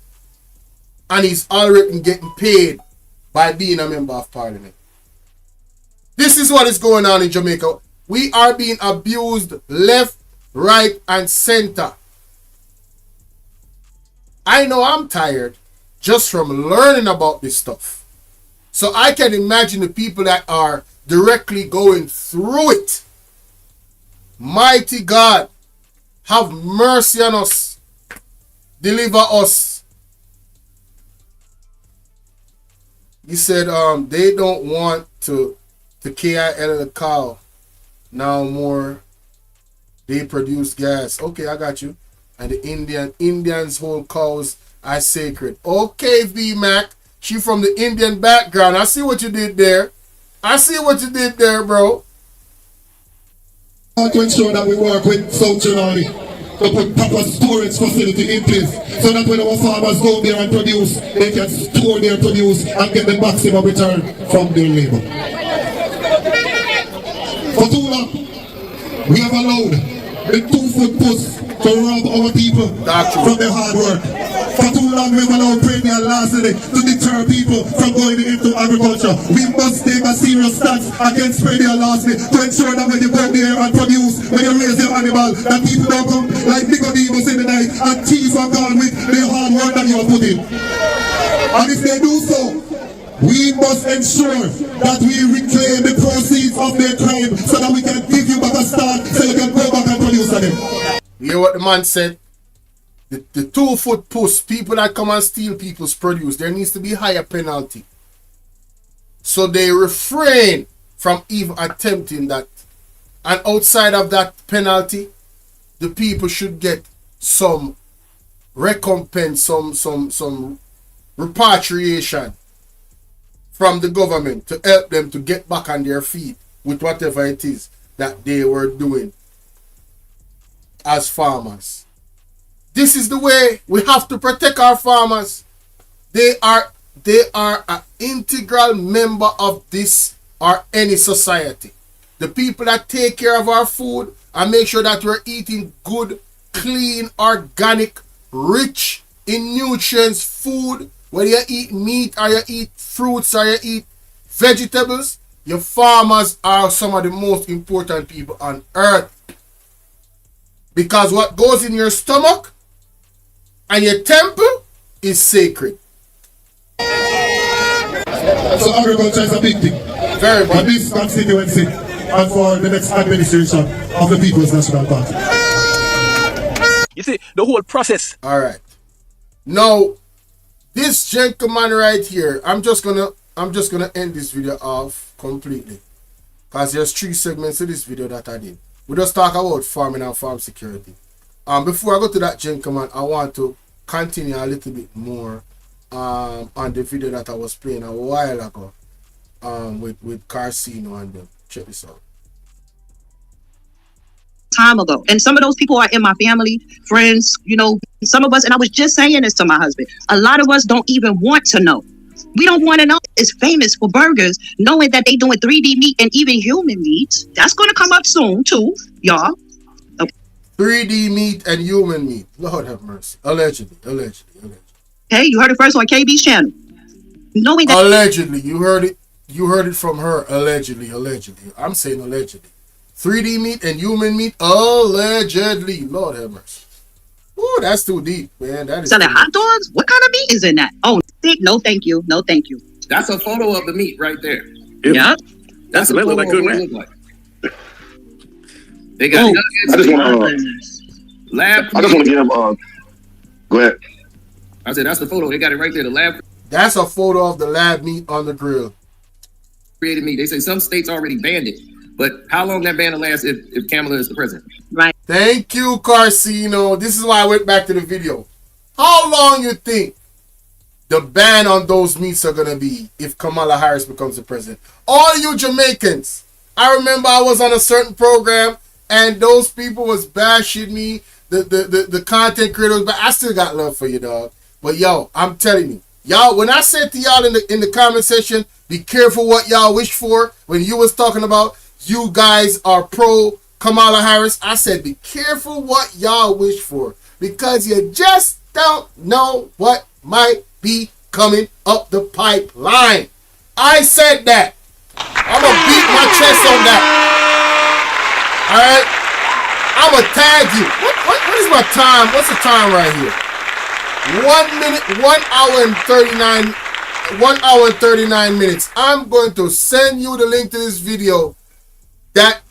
and he's already getting paid by being a member of parliament. This is what is going on in Jamaica. We are being abused left, right, and center. I know I'm tired just from learning about this stuff. So I can imagine the people that are directly going through it. Mighty God, have mercy on us. Deliver us. He said they don't want to KIL the cow. Now more they produce gas. Okay, I got you. And the Indians hold cows as sacred. Okay, V-Mac. She from the Indian background. I see what you did there. I see what you did there, bro. I want to ensure that we work with South Generally to put proper storage facility in place so that when our farmers go there and produce, they can store their produce and get the maximum return from their labor. For too long, we have allowed the 2-foot puss to rob our people from their hard work. For too long, we have allowed premier larceny to deter people from going into agriculture. We must take a serious stance against premier larceny to ensure that when you go there and produce, when you raise your animal, that people don't come like Nicodemus in the night and thief and gone with their hard work that you have put in. And if they do so, we must ensure that we reclaim the proceeds of their crime so that we can give you back a start so you can go back and produce again. You hear what the man said? The 2-foot puss, people that come and steal people's produce, there needs to be higher penalty. So they refrain from even attempting that. And outside of that penalty, the people should get some recompense, some repatriation from the government to help them to get back on their feet with whatever it is that they were doing as farmers. This is the way we have to protect our farmers. They are an integral member of this or any society. The people that take care of our food and make sure that we're eating good, clean, organic, rich in nutrients food, whether you eat meat or you eat fruits or you eat vegetables, your farmers are some of the most important people on earth. Because what goes in your stomach and your temple is sacred. So agriculture is a big thing. Very big. For this constituency and for the next administration of the People's National Party. You see, the whole process. All right. Now, this gentleman right here, I'm just gonna end this video off completely. Because there's 3 segments to this video that I did. We just talk about farming and farm security. Before I go to that gentleman, I want to continue a little bit more on the video that I was playing a while ago with Carcino and them. Check this out. Time ago, and some of those people are in my family, friends, you know, some of us, and I was just saying this to my husband, a lot of us don't even want to know. We don't want to know. It's famous for burgers, knowing that they doing 3D meat and even human meat. That's going to come up soon too, y'all. 3D meat and human meat. Lord have mercy. Allegedly. Hey, you heard it first on KB's channel. Knowing that allegedly, you heard it from her. Allegedly. I'm saying allegedly. 3D meat and human meat, allegedly. Lord have mercy. Ooh, that's too deep, man. That is selling hot dogs. What kind of meat is in that? Oh, no, thank you. No, thank you. That's a photo of the meat right there. Yeah, that's a photo like of good what it meat. look like. They got. I just want to. Lab. I just want to give. Go ahead. I said that's the photo. They got it right there. The lab. That's a photo of the lab meat on the grill. Created meat. They say some states already banned it, but how long that ban will last if Kamala is the president? Right. Thank you, Carcino. This is why I went back to the video. How long you think the ban on those meats are gonna be if Kamala Harris becomes the president? All you Jamaicans. I remember I was on a certain program and those people was bashing me, the content creators, but I still got love for you, dog. But yo, I'm telling you, y'all, when I said to y'all in the comment section, be careful what y'all wish for, when you was talking about you guys are pro Kamala Harris, I said be careful what y'all wish for, because you just don't know what might be coming up the pipeline. I said that. I'm going to beat my chest on that. All right? I'm going to tag you. What is my time? What's the time right here? 1 hour and 39 minutes. I'm going to send you the link to this video that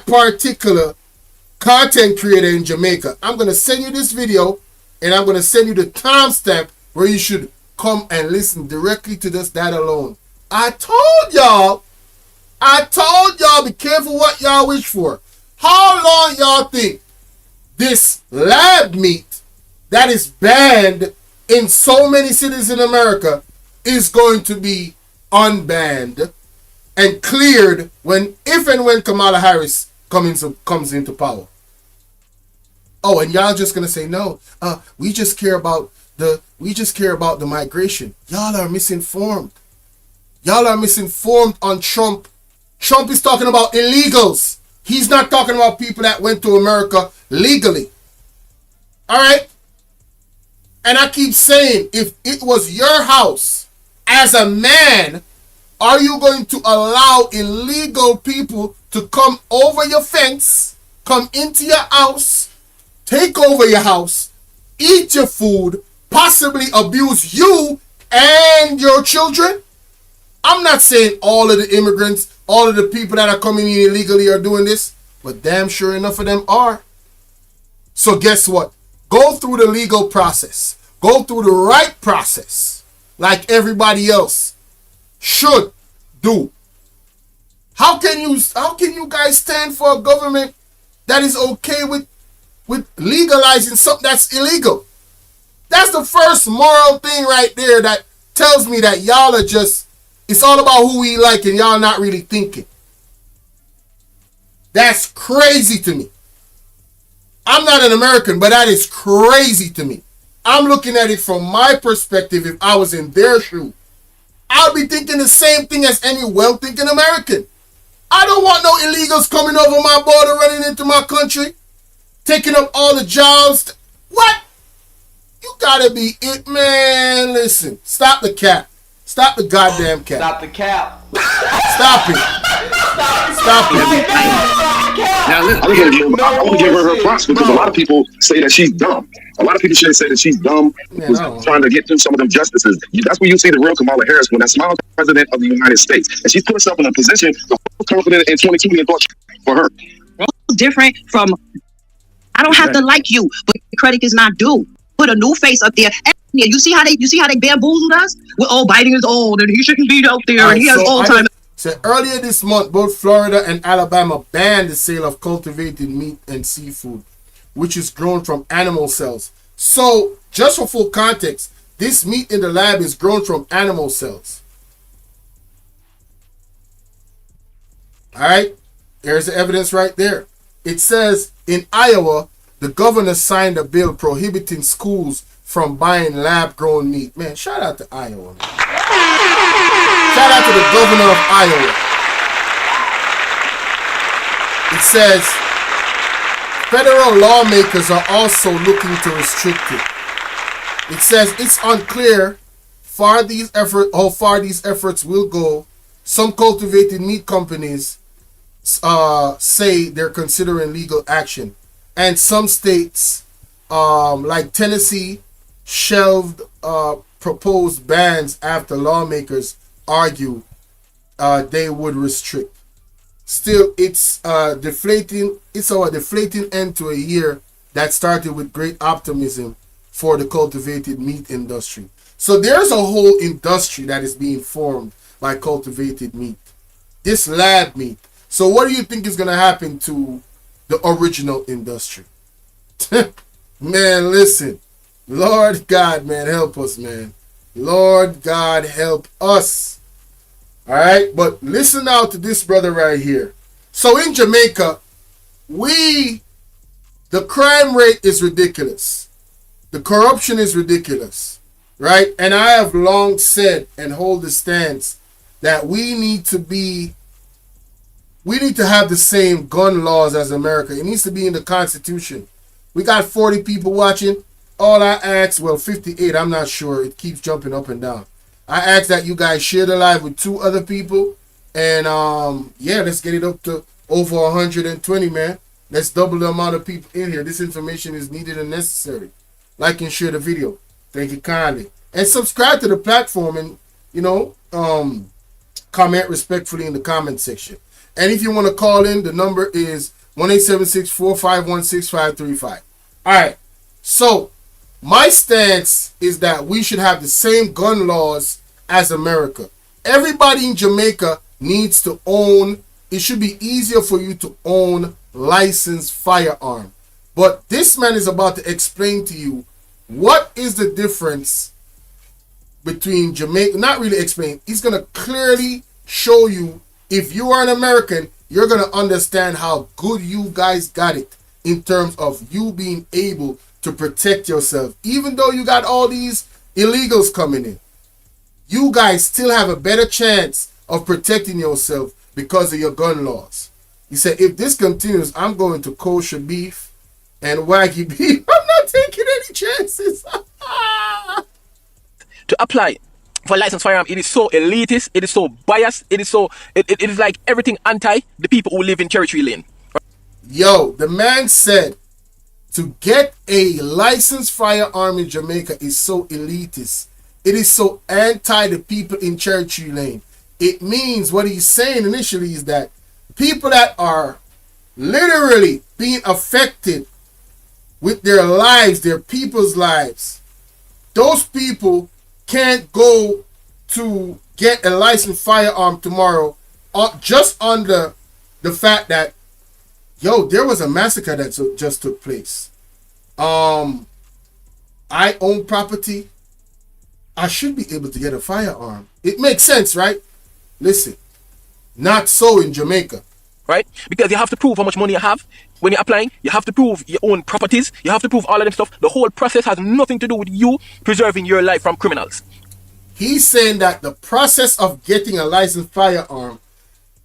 particular content creator in Jamaica. I'm going to send you this video, and I'm going to send you the timestamp where you should come and listen directly to this, that alone. I told y'all, be careful what y'all wish for. How long y'all think this lab meat that is banned in so many cities in America is going to be unbanned and cleared if and when Kamala Harris comes into power? Oh, and y'all just gonna say no. We just care about the migration. Y'all are misinformed. Y'all are misinformed on Trump. Trump is talking about illegals. He's not talking about people that went to America legally. All right? And I keep saying, if it was your house, as a man, are you going to allow illegal people to come over your fence, come into your house, take over your house, eat your food, possibly abuse you and your children? I'm not saying all of the immigrants, all of the people that are coming in illegally are doing this, but damn sure enough of them are. So guess what? Go through the legal process. Go through the right process, like everybody else should do. How can you guys stand for a government that is okay with legalizing something that's illegal? That's the first moral thing right there that tells me that y'all are just, it's all about who we like and y'all not really thinking. That's crazy to me. I'm not an American, but that is crazy to me. I'm looking at it from my perspective. If I was in their shoe, I'd be thinking the same thing as any well-thinking American. I don't want no illegals coming over my border, running into my country, taking up all the jobs. What? You gotta be it, man. Listen, stop the cap. Stop the goddamn cap. Stop the cap. Stop it. Stop it. Now, I want to give her her props because a lot of people say that she's dumb. A lot of people should say that she's dumb, who's trying to get through some of them justices. That's where you see the real Kamala Harris, when that smiles president of the United States. And she's put herself in a position to feel confident in 2020 and thought for her. Different from, I don't have to like you, but credit is not due. Put a new face up there. You see how they bamboozled us? With Biden is old and he shouldn't be out there and he has Alzheimer's. So earlier this month, both Florida and Alabama banned the sale of cultivated meat and seafood, which is grown from animal cells. So, just for full context, this meat in the lab is grown from animal cells. Alright? There's the evidence right there. It says, in Iowa, the governor signed a bill prohibiting schools from buying lab-grown meat. Man, shout out to Iowa, man. Shout out to the governor of Iowa. It says, federal lawmakers are also looking to restrict it. It says it's unclear how far these efforts will go. Some cultivated meat companies say they're considering legal action. And some states, like Tennessee, shelved proposed bans after lawmakers argue they would restrict. Still, it's deflating. It's our deflating end to a year that started with great optimism for the cultivated meat industry. So there's a whole industry that is being formed by cultivated meat. This lab meat. So what do you think is going to happen to the original industry? Man, listen. Lord God, man, help us, man. Lord God, help us. All right, but listen now to this brother right here. So in Jamaica, the crime rate is ridiculous. The corruption is ridiculous, right? And I have long said and hold the stance that we need to have the same gun laws as America. It needs to be in the Constitution. We got 40 people watching. All I ask, well, 58, I'm not sure. It keeps jumping up and down. I ask that you guys share the live with 2 other people. And yeah, let's get it up to over 120, man. Let's double the amount of people in here. This information is needed and necessary. Like and share the video. Thank you kindly. And subscribe to the platform and, you know, comment respectfully in the comment section. And if you want to call in, the number is 1-876-451-6535. All right. So my stance is that we should have the same gun laws as America. Everybody in Jamaica needs to own. It should be easier for you to own licensed firearm. But this man is about to explain to you what is the difference between Jamaica. Not really explain. He's going to clearly show you, if you are an American, you're going to understand how good you guys got it in terms of you being able to protect yourself. Even though you got all these illegals coming in, you guys still have a better chance of protecting yourself because of your gun laws. He said, if this continues, I'm going to kosher beef and wagyu beef. I'm not taking any chances. To apply for licensed firearm, it is so elitist, it is so biased, it is like everything anti the people who live in Territory Lane. Yo, the man said to get a licensed firearm in Jamaica is so elitist. It is so anti the people in Territory Lane. It means, what he's saying initially is that people that are literally being affected with their lives, their people's lives, those people can't go to get a licensed firearm tomorrow just under the fact that, yo, there was a massacre that just took place. I own property. I should be able to get a firearm. It makes sense, right? Listen, not so in Jamaica. Right? Because you have to prove how much money you have when you're applying. You have to prove your own properties. You have to prove all of them stuff. The whole process has nothing to do with you preserving your life from criminals. He's saying that the process of getting a licensed firearm,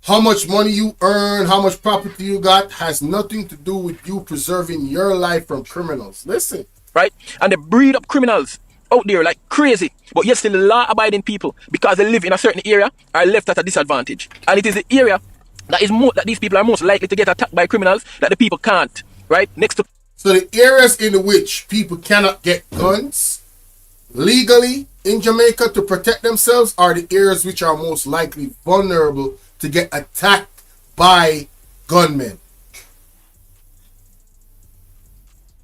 how much money you earn, how much property you got, has nothing to do with you preserving your life from criminals. Listen. Right? And they breed up criminals out there like crazy. But yet still law-abiding people, because they live in a certain area, are left at a disadvantage. And it is the area that these people are most likely to get attacked by criminals that the people can't. Right? Next to... So the areas in which people cannot get guns legally in Jamaica to protect themselves are the areas which are most likely vulnerable to get attacked by gunmen.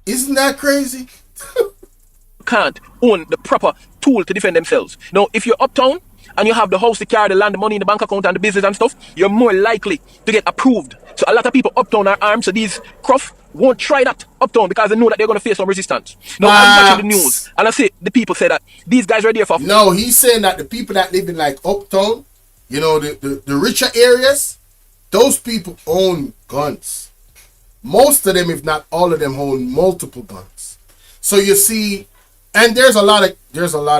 Isn't that crazy? Can't own the proper tool to defend themselves. Now, if you're uptown and you have the house, the car, the land, the money in the bank account and the business and stuff, you're more likely to get approved. So a lot of people uptown are armed, so these cruff won't try that uptown because they know that they're going to face some resistance. Now, I'm watching the news and I see the people say that these guys are there for... No, he's saying that the people that live in like uptown, you know, the richer areas, those people own guns. Most of them, if not all of them, own multiple guns. So you see, and there's a lot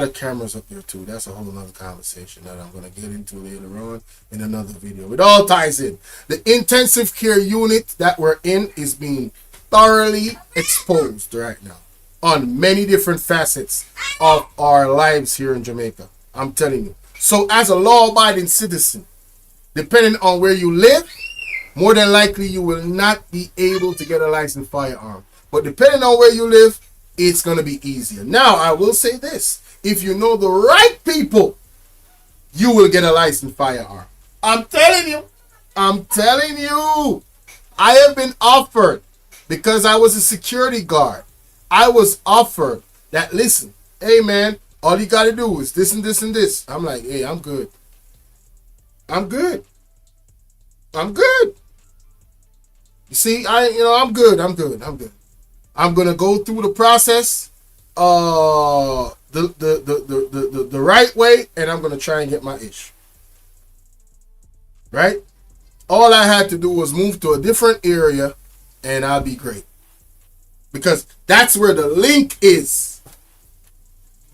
of cameras up there too. That's a whole other conversation that I'm going to get into later on in another video. It all ties in. The intensive care unit that we're in is being thoroughly exposed right now on many different facets of our lives here in Jamaica. I'm telling you. So as a law-abiding citizen, depending on where you live, more than likely you will not be able to get a licensed firearm. But depending on where you live, it's going to be easier. Now, I will say this. If you know the right people, you will get a licensed firearm. I'm telling you. I'm telling you. I have been offered, because I was a security guard, I was offered that, listen, hey man, all you got to do is this and this and this. I'm like, hey, I'm good. I'm good. I'm good. You see, I'm good. I'm good. I'm good. I'm gonna go through the process, the right way, and I'm gonna try and get my ish. Right? All I had to do was move to a different area, and I'll be great. Because that's where the link is.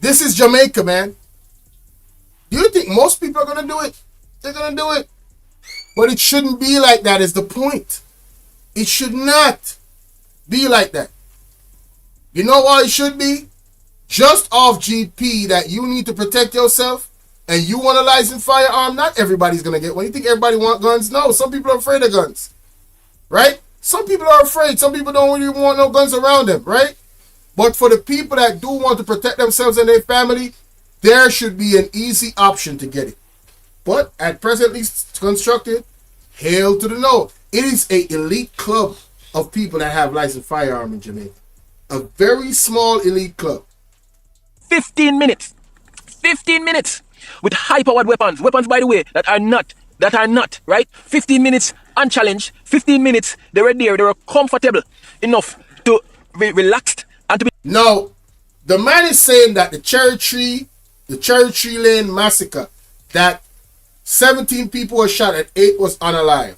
This is Jamaica, man. Do you think most people are gonna do it? They're gonna do it. But it shouldn't be like that, is the point. It should not be like that. You know why it should be? Just off GP that you need to protect yourself. and you want a licensed firearm, not everybody's going to get one. You think everybody want guns? No, some people are afraid of guns, right? Some people are afraid. Some people don't really want no guns around them, right? But for the people that do want to protect themselves and their family, there should be an easy option to get it. But at presently constructed, hail to the no. It is an elite club of people that have licensed firearm in Jamaica. A very small elite club. 15 minutes. 15 minutes with high-powered weapons. Weapons, by the way, that are not, right? 15 minutes unchallenged. 15 minutes, they were there. They were comfortable enough to be relaxed and to be... No, the man is saying that the Cherry Tree Lane massacre, that 17 people were shot and 8 was unalive.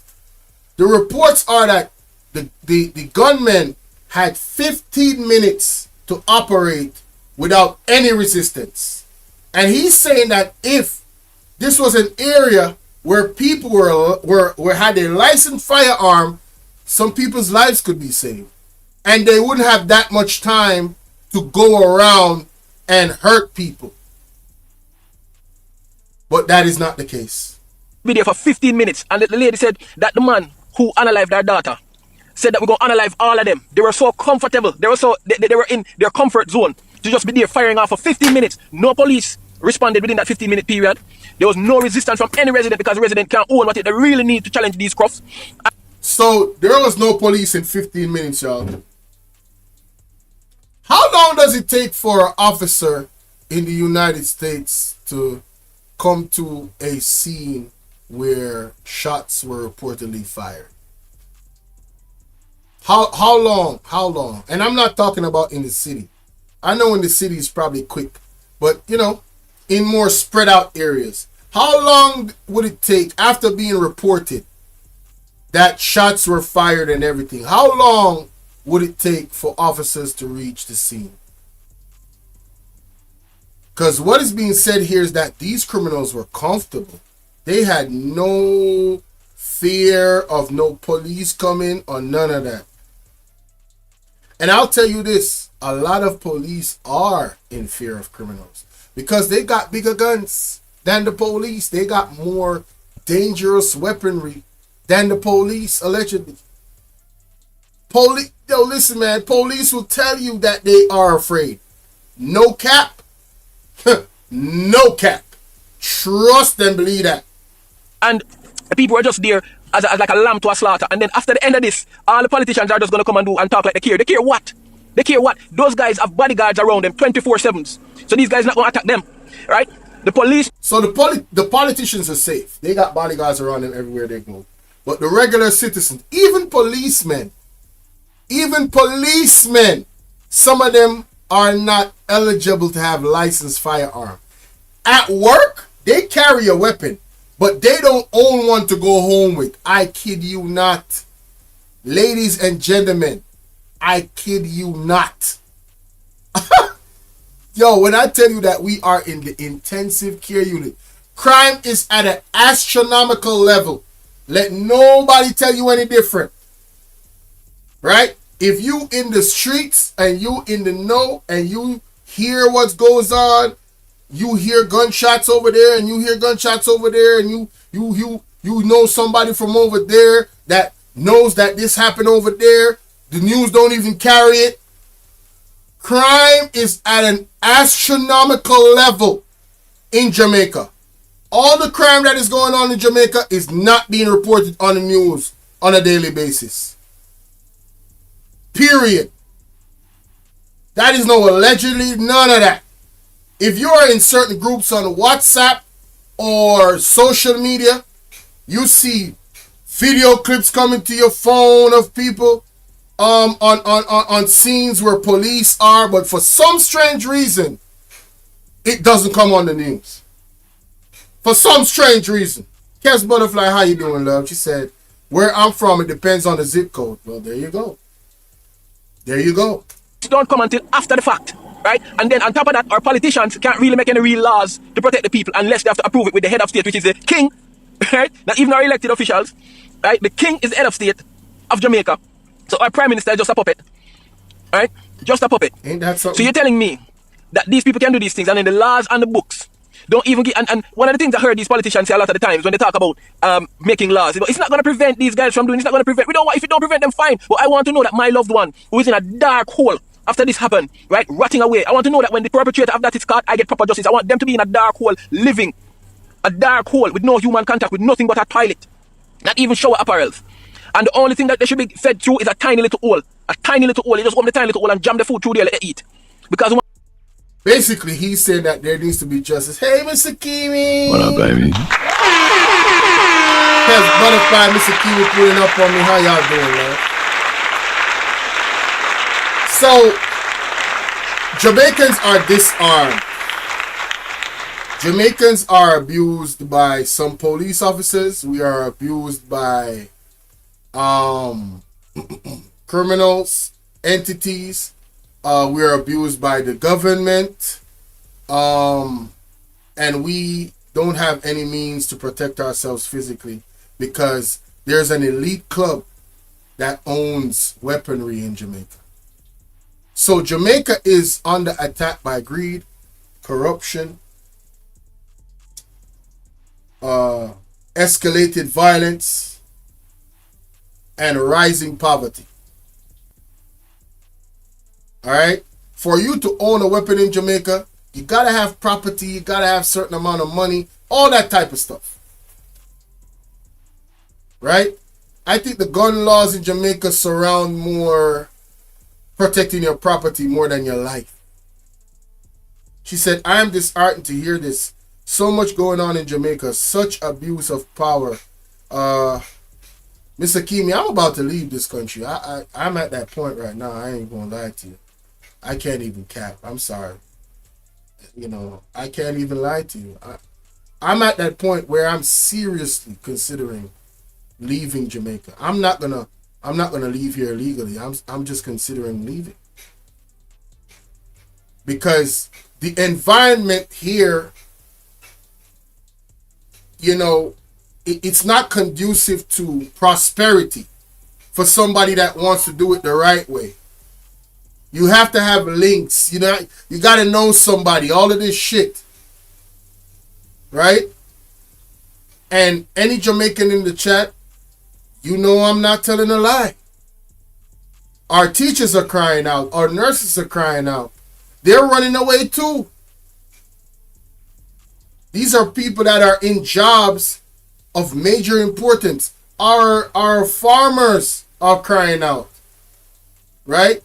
The reports are that the gunmen had 15 minutes to operate without any resistance. And he's saying that if this was an area where people were had a licensed firearm, some people's lives could be saved. And they wouldn't have that much time to go around and hurt people. But that is not the case. Be there for 15 minutes, and the lady said that the man who unalived their daughter said that we're going to unalive all of them. They were so comfortable. They were in their comfort zone to just be there firing off for 15 minutes. No police responded within that 15-minute period. There was no resistance from any resident because the resident can't own what they really need to challenge these crofts. So there was no police in 15 minutes, y'all. How long does it take for an officer in the United States to come to a scene where shots were reportedly fired? How long? And I'm not talking about in the city. I know in the city it's probably quick, but you know, in more spread out areas, how long would it take after being reported that shots were fired and everything? How long would it take for officers to reach the scene? Because what is being said here is that these criminals were comfortable. They had no fear of no police coming or none of that. And I'll tell you this, a lot of police are in fear of criminals because they got bigger guns than the police. They got more dangerous weaponry than the police, allegedly. Yo, listen, man, police will tell you that they are afraid. No cap. No cap. Trust and believe that. And the people were just there as like a lamb to a slaughter. And then after the end of this, all the politicians are just going to come and talk like they care. They care what? They care what? Those guys have bodyguards around them 24/7. So these guys not going to attack them, right? The police. So the politicians are safe. They got bodyguards around them everywhere they go. But the regular citizens, even policemen, some of them are not eligible to have licensed firearm. At work, they carry a weapon, but they don't own one to go home with. I kid you not. Ladies and gentlemen, I kid you not. Yo, when I tell you that we are in the intensive care unit, crime is at an astronomical level. Let nobody tell you any different. Right? If you in the streets and you in the know and you hear what goes on, you hear gunshots over there and you hear gunshots over there and you know somebody from over there that knows that this happened over there. The news don't even carry it. Crime is at an astronomical level in Jamaica. All the crime that is going on in Jamaica is not being reported on the news on a daily basis. Period. That is no allegedly, none of that. If you are in certain groups on WhatsApp or social media, you see video clips coming to your phone of people on scenes where police are, but for some strange reason, it doesn't come on the news. For some strange reason. Cass Butterfly, how you doing, love? She said, where I'm from, it depends on the zip code. Well, there you go. There you go. Don't come until after the fact, right? And then on top of that, our politicians can't really make any real laws to protect the people unless they have to approve it with the head of state, which is the king, right? Not even our elected officials, right? The king is the head of state of Jamaica. So our prime minister is just a puppet, right? Just a puppet. Ain't that something? So you're telling me that these people can do these things and then the laws and the books don't even get, and one of the things I heard these politicians say a lot of the times when they talk about making laws, it's not going to prevent these guys from doing, it's not going to prevent, we don't want, if it don't prevent them, fine, but I want to know that my loved one who is in a dark hole after this happened, right, rotting away, I want to know that when the perpetrator of that is caught, I get proper justice. I want them to be in a dark hole, living a dark hole with no human contact, with nothing but a toilet, not even shower apparels. And the only thing that they should be fed through is a tiny little hole. A tiny little hole. You just open the tiny little hole and jam the food through there, let it eat. Because basically, he's saying that there needs to be justice. Hey, Mr. Kimi. What up, baby? Has Butterfly, Mr. Kimi pulling up on me. How y'all doing, man? So, Jamaicans are disarmed. Jamaicans are abused by some police officers. We are abused by criminals, entities. We are abused by the government. And we don't have any means to protect ourselves physically because there's an elite club that owns weaponry in Jamaica. So Jamaica is under attack by greed, corruption, escalated violence, and rising poverty. All right? For you to own a weapon in Jamaica, you got to have property, you got to have a certain amount of money, all that type of stuff. Right? I think the gun laws in Jamaica surround more protecting your property more than your life. She said, I am disheartened to hear this. So much going on in Jamaica, such abuse of power. Mr. Kimi, I'm about to leave this country. I'm at that point right now. I ain't gonna lie to you. I can't even cap. I'm sorry. You know, I can't even lie to you. I'm at that point where I'm seriously considering leaving Jamaica. I'm not gonna leave here illegally. I'm just considering leaving. Because the environment here, you know, it's not conducive to prosperity for somebody that wants to do it the right way. You have to have links, you know, you got to know somebody, all of this shit. Right? And any Jamaican in the chat, you know I'm not telling a lie. Our teachers are crying out. Our nurses are crying out. They're running away too. These are people that are in jobs of major importance. Our farmers are crying out. Right?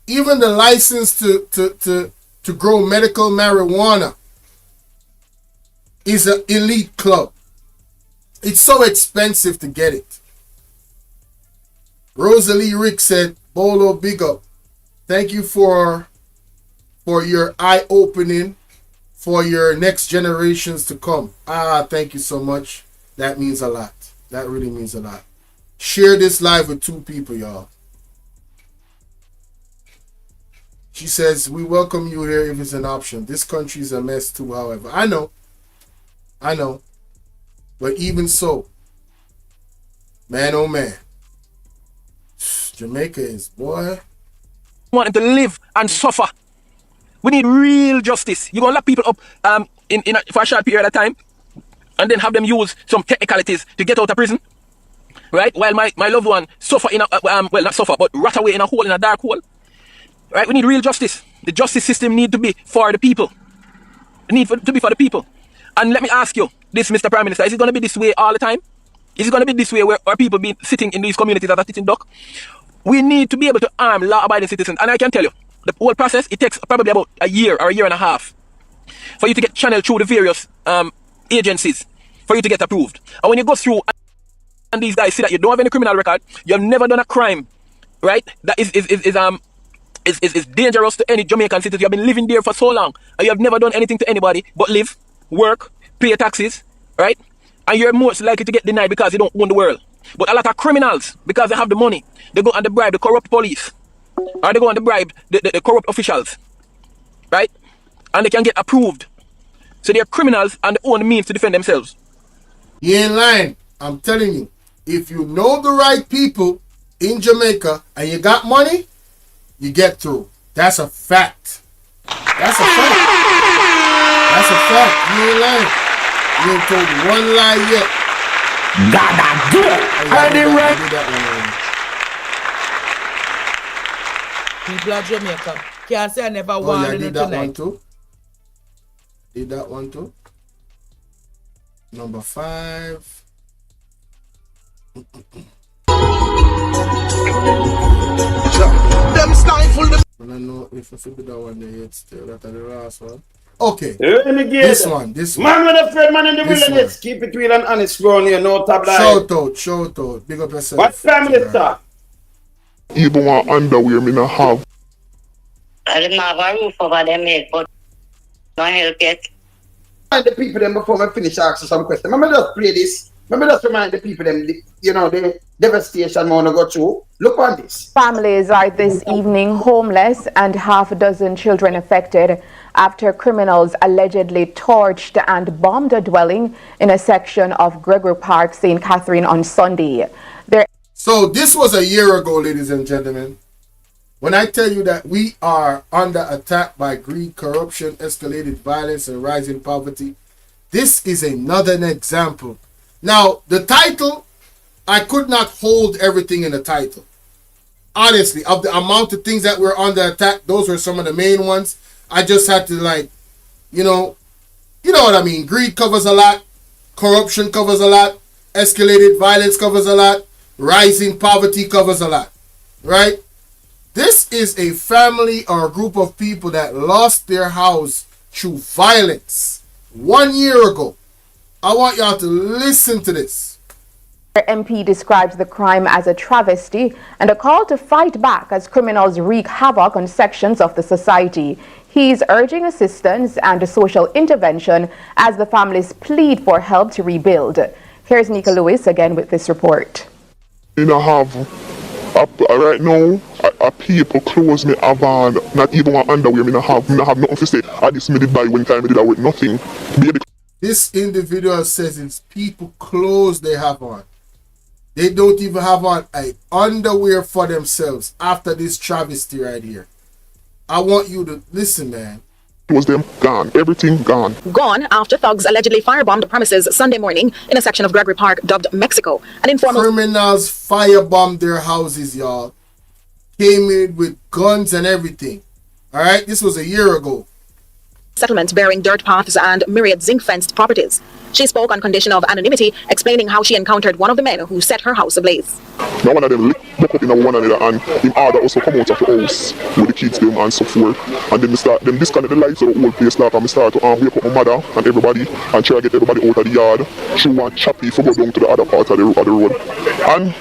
Even the license to grow medical marijuana is an elite club. It's so expensive to get it. Rosalie Rick said, Bolo, big up. Thank you for your eye-opening for your next generations to come. Thank you so much. That means a lot. That really means a lot. Share this live with 2 people, y'all. She says, we welcome you here if it's an option. This country is a mess too, however. I know. But even so, man, oh man, Jamaica is, boy. Want them to live and suffer. We need real justice. You're going to lock people up for a short period of time and then have them use some technicalities to get out of prison. Right? While my loved one suffer in a, well, not suffer, but rot away in a hole, in a dark hole. Right? We need real justice. The justice system need to be for the people. It need to be for the people. And let me ask you, this, Mr. Prime Minister, is it going to be this way all the time? Is it going to be this way where people be sitting in these communities that are sitting duck? We need to be able to arm law-abiding citizens. And I can tell you, the whole process, it takes probably about a year or a year and a half for you to get channeled through the various agencies for you to get approved. And when you go through and these guys see that you don't have any criminal record, you've never done a crime, right? That is dangerous to any Jamaican citizen. You have been living there for so long and you have never done anything to anybody but live, work, pay taxes, right? And you're most likely to get denied because you don't own the world. But a lot of criminals, because they have the money, they go and they bribe the corrupt police, or they go and they bribe the corrupt officials, right? And they can get approved. So they're criminals and they own the means to defend themselves. You ain't lying. I'm telling you, if you know the right people in Jamaica and you got money, you get through. That's a fact. That's a fact. That's a fact. You ain't lying. You ain't told one lie yet. Gotta do it. I did that one. People of Jamaica can't say I never Oh, won yeah, I did that tonight. one too. Did that one too. Number 5. Them stifle them. I don't know if I figured that one there yet still. That's the last one. Okay. Renegade. This one. Man with a friend, man in the This wilderness. Keep it real and honest round here. No top line. Shout out. Big up yourself. What family star? Even one underwear me not have. I didn't have a roof over them head, but no help yet. Remind the people them before I finish asking some questions. Let me just play this. Let me just remind the people them, the devastation want to go through. Look on this. Families are this evening homeless and half a dozen children affected after criminals allegedly torched and bombed a dwelling in a section of Gregory Park, St. Catherine on Sunday. So this was a year ago, ladies and gentlemen. When I tell you that we are under attack by greed, corruption, escalated violence, and rising poverty, this is another example. Now, the title, I could not hold everything in the title. Honestly, of the amount of things that were under attack, those were some of the main ones. I just had to you know what I mean. Greed covers a lot. Corruption covers a lot. Escalated violence covers a lot. Rising poverty covers a lot. Right? This is a family or a group of people that lost their house through violence 1 year ago. I want y'all to listen to this. MP describes the crime as a travesty and a call to fight back as criminals wreak havoc on sections of the society. He's urging assistance and social intervention as the families plead for help to rebuild. Here's Nika Lewis again with this report. Right now, people close me a van, not even one underwear, me not have nothing to say. I just made it by one time, I did that with nothing. This individual says it's people clothes they have on. They don't even have on a underwear for themselves after this travesty right here. I want you to listen, man. It was them gone, everything gone. Gone after thugs allegedly firebombed the premises Sunday morning in a section of Gregory Park dubbed Mexico. An informal criminals firebombed their houses, y'all. Came in with guns and everything. All right, this was a year ago. Settlement bearing dirt paths and myriad zinc-fenced properties. She spoke on condition of anonymity, explaining how she encountered one of the men who set her house ablaze. Now one of them look up in one another and him order also come out of the house with the kids them and so forth. And then them disconnect the lights of the whole place like, and I start to wake up my mother and everybody and try to get everybody out of the yard. She want choppy for go down to the other part of the road. And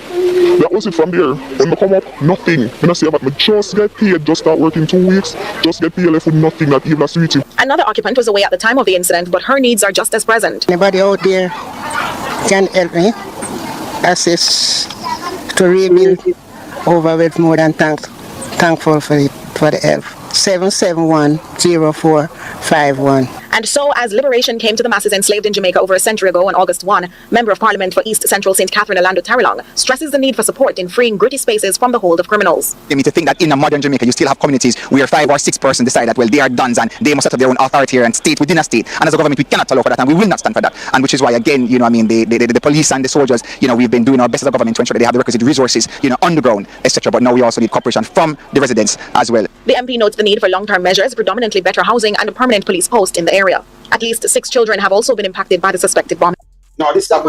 that was it from there. When I come up, nothing. When I say about me just get paid, just start working 2 weeks, just get paid left with nothing, not even a sweetie. Another occupant was away at the time of the incident, but her needs are just as present. Anybody out there can help me assist to rebuild over with more than thankful for the help. 771-0451. And so, as liberation came to the masses enslaved in Jamaica over a century ago on August 1, Member of Parliament for East Central St. Catherine Orlando Tarilong stresses the need for support in freeing gritty spaces from the hold of criminals. They need to think that in a modern Jamaica, you still have communities where 5 or 6 persons decide that, well, they are dons and they must set up their own authority and state within a state. And as a government, we cannot allow for that and we will not stand for that. And which is why, again, the police and the soldiers, we've been doing our best as a government to ensure that they have the requisite resources, on the ground, etc. But now we also need cooperation from the residents as well. The MP notes the need for long-term measures, predominantly better housing and a permanent police post in the area. At least 6 children have also been impacted by the suspected bombing. No, this stuff.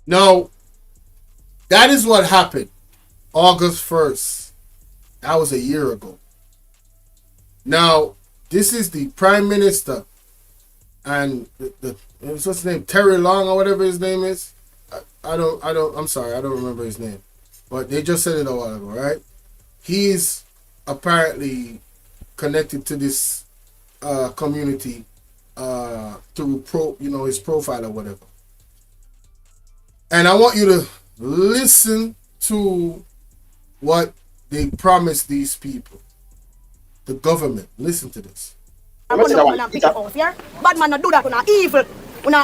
No, that is what happened August 1st. That was a year ago. Now, this is the Prime Minister and what's his name? Terry Long or whatever his name is. I'm sorry, I don't remember his name. But they just said it a while ago, right? He's apparently connected to this community through his profile or whatever. And I want you to listen to what they promised these people. The government. Listen to this. Bad man not do that. Una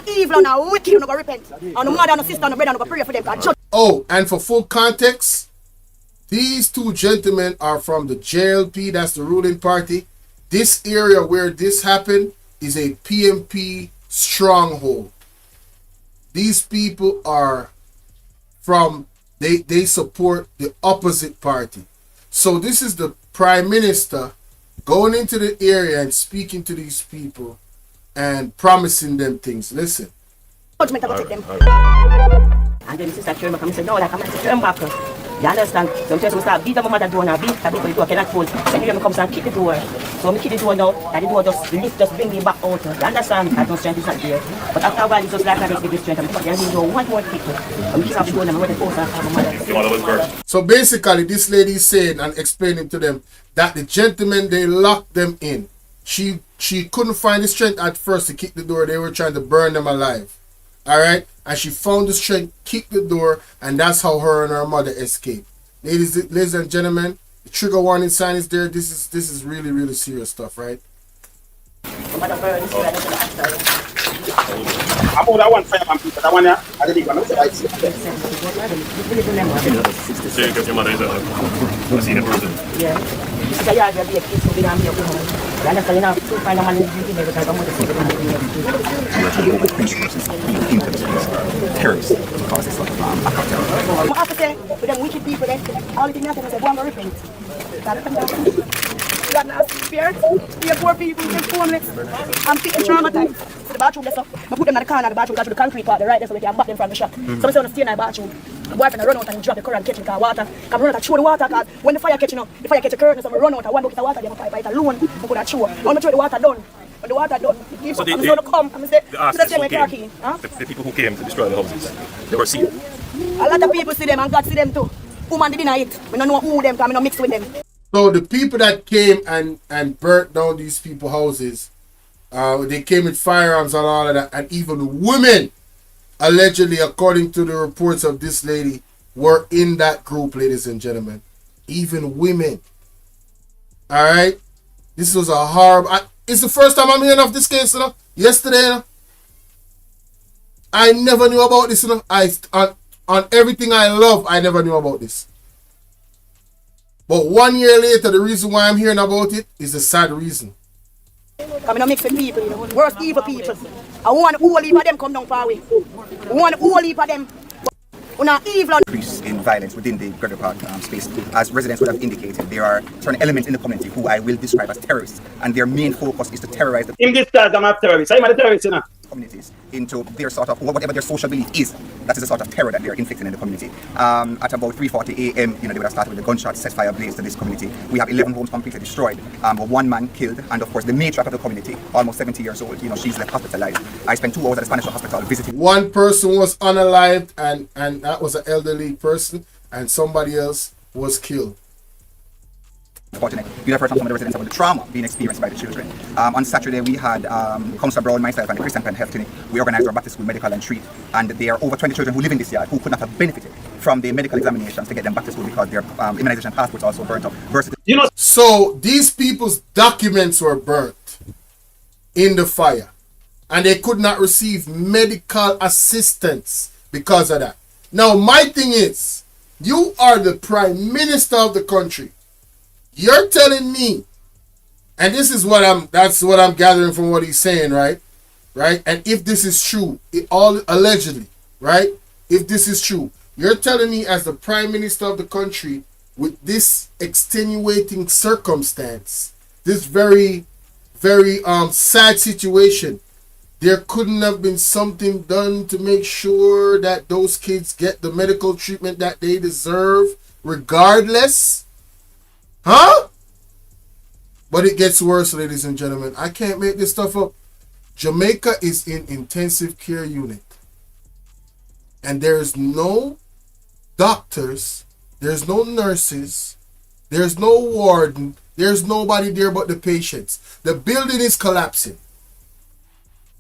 evil, una wicked, una go repent. And no mother, no sister, no brother, no go pray for them. Oh, and for full context, these 2 gentlemen are from the JLP, that's the ruling party. This area where this happened is a PMP stronghold. These people are from, they support the opposite party. So this is the Prime Minister going into the area and speaking to these people and promising them things. Listen. And then sister turn back and say, no, like I'm going to turn back. You understand? So I'm just start beat up my mother door and beat the door, cannot hold. Then you comes and kick the door. So I kick the door now, and the door just lift, just bring me back out. You understand? I don't strength is not there. But after a while, it's just like I just give strength. I'm going to do one more kick. I'm just have to go and I'm going to post my mother. So basically, this lady is saying and explaining to them that the gentleman, they locked them in. She couldn't find the strength at first to kick the door. They were trying to burn them alive. All right, and she found the strength, kicked the door, and that's how her and her mother escaped. Ladies and gentlemen, the trigger warning sign is there. This is really, really serious stuff, right? About that one firearm people, that one, I didn't even know that. Your mother is a senior person. Yeah. So yeah, there'll be a case to be done here. You understand? You know, to find a man in the because I'm going to say terrorists because it's like act of terror. I have to say, with them wicked people, all the things that say, go and repent. You have not fear. You poor people, you're homeless. I'm feeling traumatized. So the bathroom, that's up. I put them in the corner of the bathroom, got to the concrete part, the right there, so we can back them from the shop. So I say, on the stay in the bathroom. My boyfriend run out and drop the current catch the water. Come run out and throw the water, because when the fire catching up, the fire catch the current, so I run out and one bucket of water, they have a pipe alone, I put that throw. When I throw the water done, when the water done, so I'm going to come, I'm going to say, the people who came to destroy the houses, they were seen. A lot of people see them and God see them too. Woman didn't know it. We don't know who them, because we don't mix with them. So the people that came and burnt down these people's houses, they came with firearms and all of that, and even women, allegedly, according to the reports of this lady, were in that group, ladies and gentlemen. Even women. All right? This was a horrible... it's the first time I'm hearing of this case, you know? Yesterday, you know? I never knew about this, you know? On everything I love, I never knew about this. But 1 year later, the reason why I'm hearing about it is a sad reason. Come in mix with people, you know, worst evil people. I want all heap of them come down far away. I want all heap of them. Evil. Increase in violence within the Greater Park space. As residents would have indicated, there are certain elements in the community who I will describe as terrorists, and their main focus is to terrorize the in this class, I'm a terrorist. I'm a terrorist, you know. Communities into their sort of whatever their social belief is. That is the sort of terror that they are inflicting in the community. At about 3:40 a.m., you know, they would have started with the gunshot, set fire blaze to this community. We have 11 homes completely destroyed, one man killed, and of course the matriarch of the community, almost 70 years old, you know, she's left hospitalized. I spent 2 hours at the Spanish hospital visiting. One person was unalived, and that was an elderly person, and somebody else was killed. Fortunate. You have heard from some of the residents about the trauma being experienced by the children. On Saturday, we had Councillor Brown, myself, and the Christian Penn Health Clinic. We organized our back to school medical and treat, and there are over 20 children who live in this yard who could not have benefited from the medical examinations to get them back to school because their immunization passports also burnt up. So these people's documents were burnt in the fire, and they could not receive medical assistance because of that. Now, my thing is, you are the Prime Minister of the country. You're telling me, and this is that's what I'm gathering from what he's saying, right? Right? And if this is true, all allegedly, right? If this is true, you're telling me as the Prime Minister of the country, with this extenuating circumstance, this very, very sad situation, there couldn't have been something done to make sure that those kids get the medical treatment that they deserve, regardless? Huh? But it gets worse, ladies and gentlemen. I can't make this stuff up. Jamaica is in intensive care unit. And there's no doctors, there's no nurses, there's no warden, there's nobody there but the patients. The building is collapsing.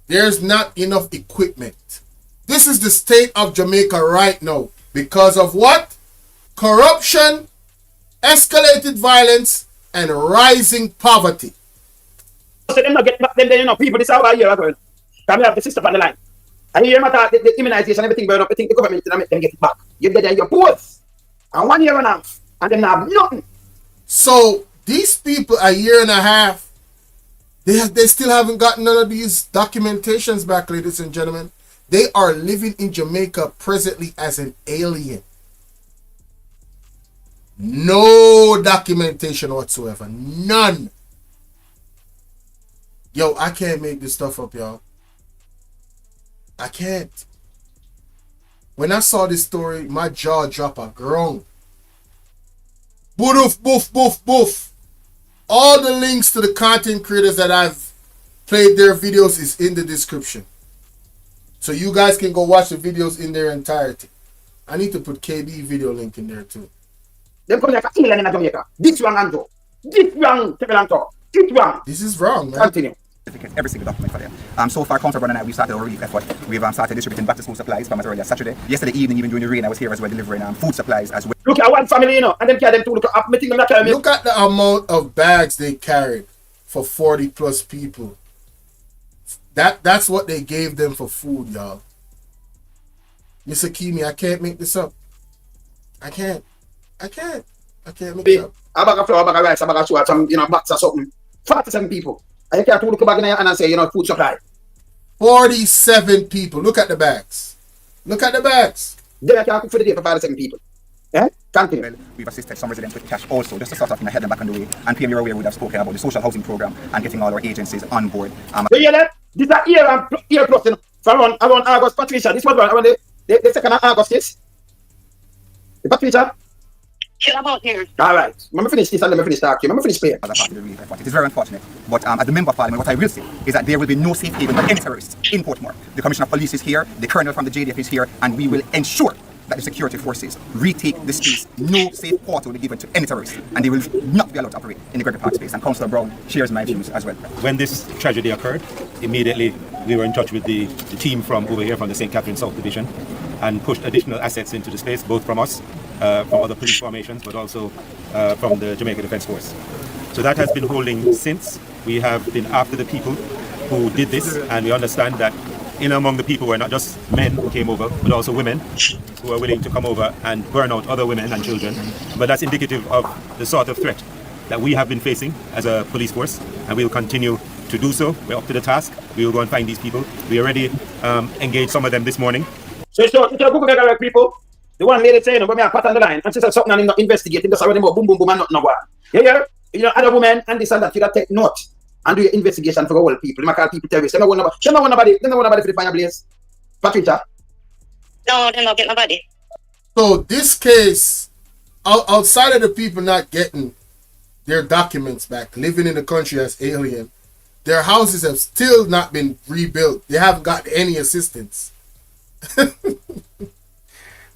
There's not enough equipment. This is the state of Jamaica right now. Because of what? Corruption, escalated violence, and rising poverty. So them not get back them, then, you know, people this hour here, girl. Come have the sister on the line. And you hear about the immunization, everything burn up. I think the government is going to make them get it back. You get there, you're both. And 1 year and a half, and then have nothing. So these people, a year and a half, They still haven't gotten none of these documentations back, ladies and gentlemen. They are living in Jamaica presently as an alien. No documentation whatsoever. None. Yo, I can't make this stuff up, y'all. I can't. When I saw this story, my jaw dropped a groan. Boof, boof, boof, boof. All the links to the content creators that I've played their videos is in the description. So you guys can go watch the videos in their entirety. I need to put KB video link in there too. Them come like a alien in Jamaica. This wrong, Andrew. This wrong, Tebelanto. This wrong. This is wrong, man. Continue. Every single document for them. So far, Council Brown and I, we started our relief effort. We've started distributing back to school supplies from as early as Saturday. Yesterday evening, even during the rain, I was here as well delivering food supplies as well. Look at one family, you know, and then carry them to look up. Look at the amount of bags they carried for 40 plus people. That's what they gave them for food, y'all. Mr. Kimi, I can't make this up. I can't make it up. A bag of flour, a bag of rice, a bag of sugar, some, you know, box or something. 47 people. And you can't look back in your hand and say, you know, food supply. 47 people. Look at the bags. Look at the bags. Then I can't cook for the day for 47 people. Yeah? Continue. Well, we've assisted some residents with cash also, just to sort of head them back on the way. And PM, you're aware, we have spoken about the social housing program and getting all our agencies on board. You hear that? This is a year plus, you know, from around August, Patricia. This was around the second of August, yes? The Patricia? Chill about here. All right. Let me finish this and let me finish talking. Let me finish playing. It is very unfortunate. But as the Member of Parliament, what I will say is that there will be no safe haven for any terrorists in Portmore. The Commissioner of Police is here, the Colonel from the JDF is here, and we will ensure that the security forces retake the space. No safe quarter will be given to any terrorists, and they will not be allowed to operate in the Greater Park space. And Councillor Brown shares my views as well. When this tragedy occurred, immediately we were in touch with the team from over here from the St. Catherine South Division and pushed additional assets into the space, both from us, from other police formations, but also from the Jamaica Defence Force. So that has been holding since. We have been after the people who did this, and we understand that in among the people were not just men who came over, but also women who are willing to come over and burn out other women and children. But that's indicative of the sort of threat that we have been facing as a police force, and we'll continue to do so. We're up to the task. We will go and find these people. We already engaged some of them this morning. So it's a Google people. The one lady saying, when me a pat on the line, and she said something and him not investigating, just already more boom, boom, boom, and nothing. Yeah? You know, other women and this and that, you gotta take note and do your investigation for all people. You might call people terrorists. They don't want nobody for the fire blaze. Patricia? No, they're not getting nobody. So this case, outside of the people not getting their documents back, living in the country as alien, their houses have still not been rebuilt. They haven't got any assistance.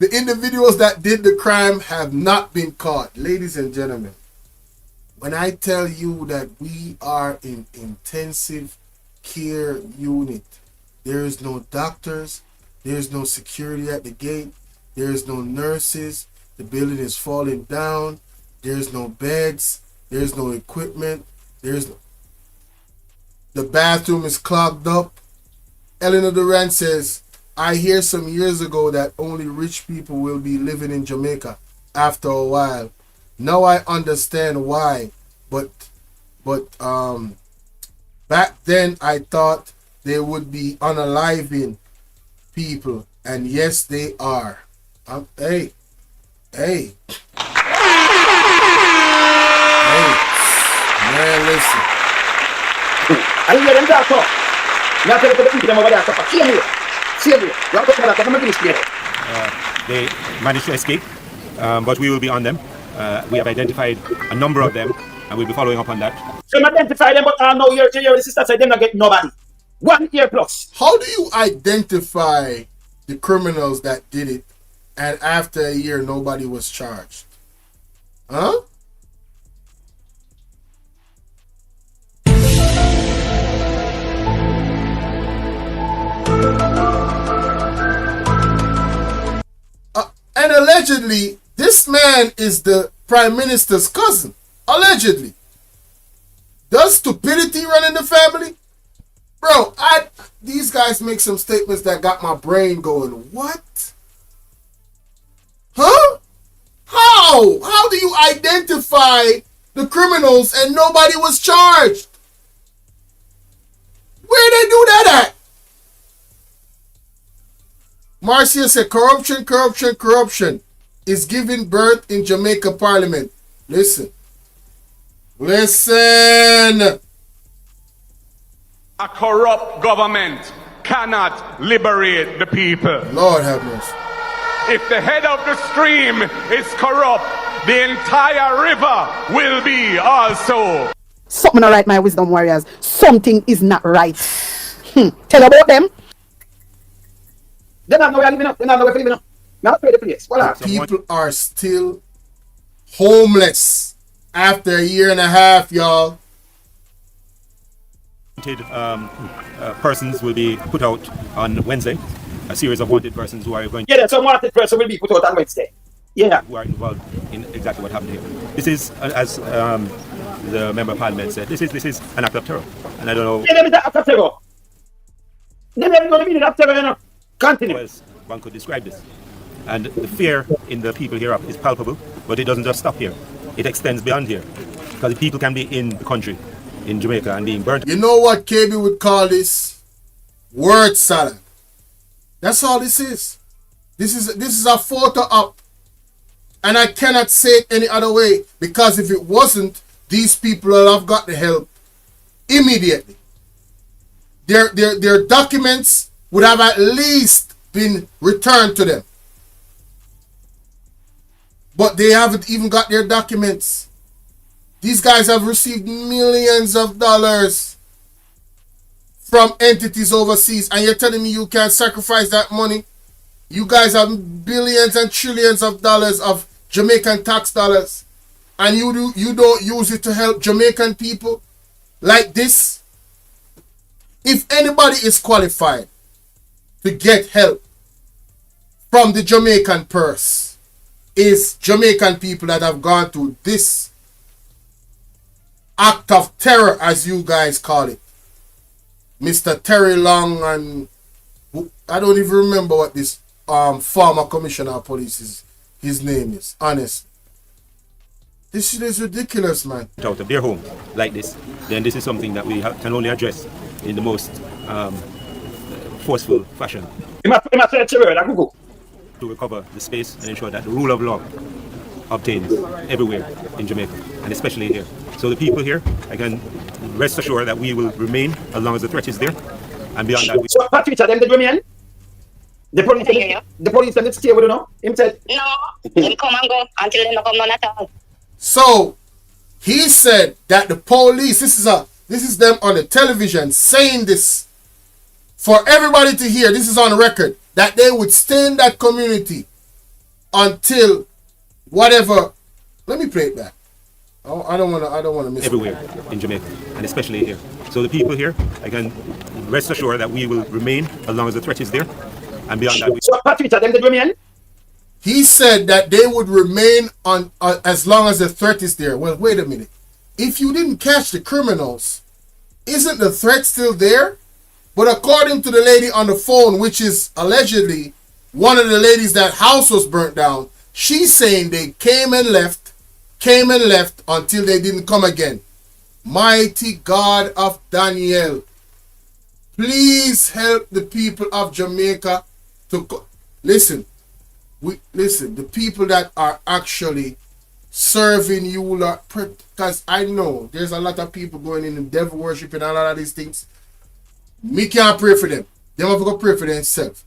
The individuals that did the crime have not been caught. Ladies and gentlemen, when I tell you that we are in intensive care unit, there is no doctors, there is no security at the gate, there is no nurses, the building is falling down, there is no beds, there is no equipment, the bathroom is clogged up. Eleanor Durant says, I hear some years ago that only rich people will be living in Jamaica after a while. Now I understand why, but back then I thought they would be unaliving people, and yes, they are. Hey, man, listen. I didn't hear them talk. Now tell the people them over there talk. See you. They managed to escape, but we will be on them. We have identified a number of them, and we'll be following up on that. So you identify them, but now your sister said they're not getting nobody. 1 year plus. How do you identify the criminals that did it, and after a year nobody was charged? Huh? And allegedly, this man is the Prime Minister's cousin. Allegedly. Does stupidity run in the family? Bro, these guys make some statements that got my brain going. What? Huh? How do you identify the criminals and nobody was charged? Where they do that at? Marcia said corruption is giving birth in Jamaica Parliament. Listen. A corrupt government cannot liberate the people. Lord have mercy. If the head of the stream is corrupt, the entire river will be also. Something not right, my wisdom warriors. Something is not right. Tell about them. They don't know where I live in. They don't know where I live in. Not pay the place. People are still homeless after a year and a half, y'all. Persons will be put out on Wednesday. A series of wanted persons who are going. Yeah, some wanted person will be put out on Wednesday. Yeah. Who are involved in exactly what happened here. This is, as the member of parliament said, this is an act of terror, and I don't know. Yeah, an act of terror. Never going to be an act of terror, you know. Continue. Well, one could describe this, and the fear in the people here is palpable, but it doesn't just stop here. It extends beyond here, because the people can be in the country, in Jamaica, and being burnt. You know what KB would call this? Word salad. That's all this is. This is a photo op. And I cannot say it any other way, because if it wasn't, these people will have got the help immediately. Their documents would have at least been returned to them. But they haven't even got their documents. These guys have received millions of dollars from entities overseas, and you're telling me you can't sacrifice that money? You guys have billions and trillions of dollars of Jamaican tax dollars, and you don't use it to help Jamaican people like this? If anybody is qualified to get help from the Jamaican purse, is Jamaican people that have gone through this act of terror, as you guys call it. Mr. Terry Long, and I don't even remember what this former commissioner of police is. His name is, honest. This shit is ridiculous, man. Out of their home like this, then this is something that we can only address in the most forceful fashion. To recover the space and ensure that the rule of law obtains everywhere in Jamaica, and especially here. So the people here, I can rest assured that we will remain as long as the threat is there, and beyond that. So, Patricia, them did remain? The police and the stay with you know? Him said, no, him come and go until they don't come none at all. So he said that the police, this is them on the television saying this for everybody to hear. This is on record, that they would stay in that community until whatever. Let me play it back. I don't want to miss everywhere in Jamaica, and especially here. So the people here, I can rest assured that we will remain as long as the threat is there. And beyond that, so Patricia, them did remain? He said that they would remain on as long as the threat is there. Well, wait a minute. If you didn't catch the criminals, isn't the threat still there? But according to the lady on the phone, which is allegedly one of the ladies that house was burnt down, she's saying they came and left until they didn't come again. Mighty God of Daniel, please help the people of Jamaica to listen. The people that are actually serving you lot, because I know there's a lot of people going in and devil worship and a lot of these things. Me can't pray for them. They have to go pray for themselves.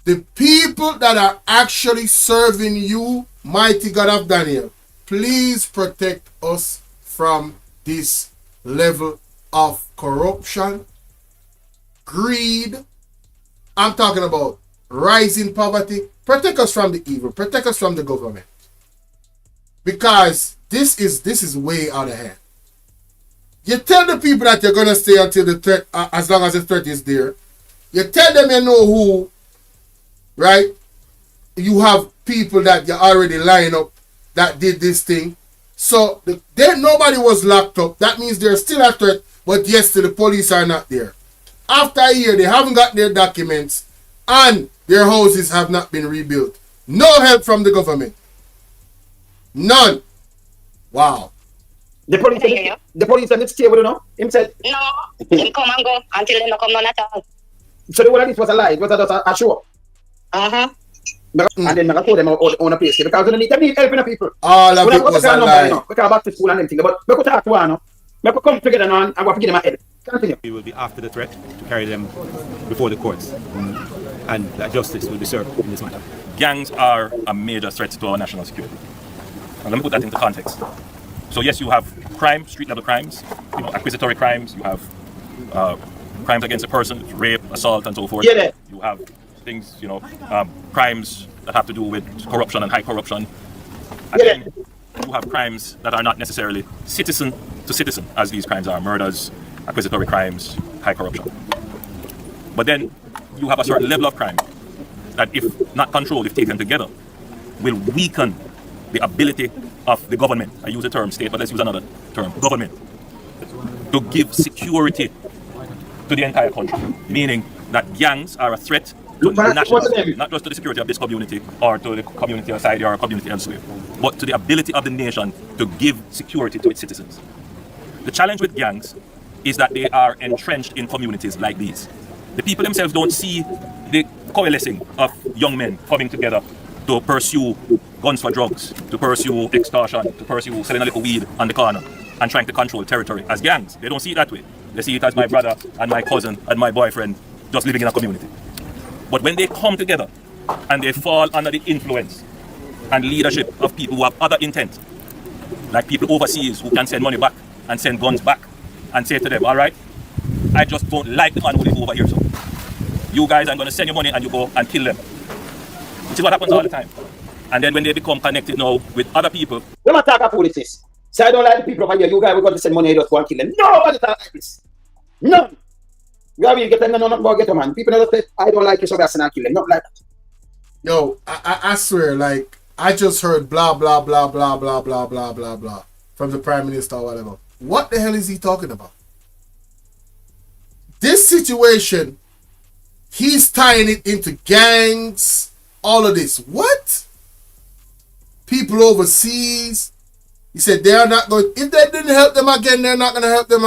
The people that are actually serving you, mighty God of Daniel, please protect us from this level of corruption, greed. I'm talking about rising poverty. Protect us from the evil. Protect us from the government. Because this is way out of hand. You tell the people that you're going to stay until the threat, as long as the threat is there. You tell them you know who, right? You have people that you already line up that did this thing. So nobody was locked up. That means they're still a threat, but yes, the police are not there. After a year, they haven't got their documents and their houses have not been rebuilt. No help from the government. None. Wow. The police said, stay with you now. Him said, no, him come and go until they don't come none at all. So the whole of this was a lie. It was just a show. Uh-huh. And then I told them on a place because they need help in the people. All of it was a lie. We can back to school and everything, but we could talk to one. We could come together now and we give them a head. Continue. We will be after the threat to carry them before the courts, and that justice will be served in this matter. Gangs are a major threat to our national security. And let me put that into context. So yes, you have crime, street-level crimes, accusatory crimes. You have crimes against a person, rape, assault, and so forth. Yeah. You have things, crimes that have to do with corruption and high corruption. And then you have crimes that are not necessarily citizen to citizen, as these crimes are: murders, accusatory crimes, high corruption. But then you have a certain level of crime that, if not controlled, if taken together, will weaken the ability of the government, I use the term state, but let's use another term, government, to give security to the entire country. Meaning that gangs are a threat to the national security, not just to the security of this community or to the community outside or a community elsewhere, but to the ability of the nation to give security to its citizens. The challenge with gangs is that they are entrenched in communities like these. The people themselves don't see the coalescing of young men coming together to pursue guns for drugs, to pursue extortion, to pursue selling a little weed on the corner and trying to control territory as gangs. They don't see it that way. They see it as my brother and my cousin and my boyfriend just living in a community. But when they come together and they fall under the influence and leadership of people who have other intent, like people overseas who can send money back and send guns back and say to them, all right, I just don't like the man who live over here, so you guys, I'm going to send you money and you go and kill them. Which is what happens all the time. And then when they become connected now with other people. We don't talk about foolishness. So I don't like the people over here. You guys, we're going to send money and just go and kill them. Nobody talk like this. None. You have to get them, no, not go get them, man. People never say, I don't like you, so I send and kill them. Not like that. Yo, I swear, like, I just heard blah, blah, blah, blah, blah, blah, blah, blah, blah from the Prime Minister or whatever. What the hell is he talking about? This situation, he's tying it into gangs, all of this. What? People overseas. He said they are not going, if they didn't help them again, they're not going to help them.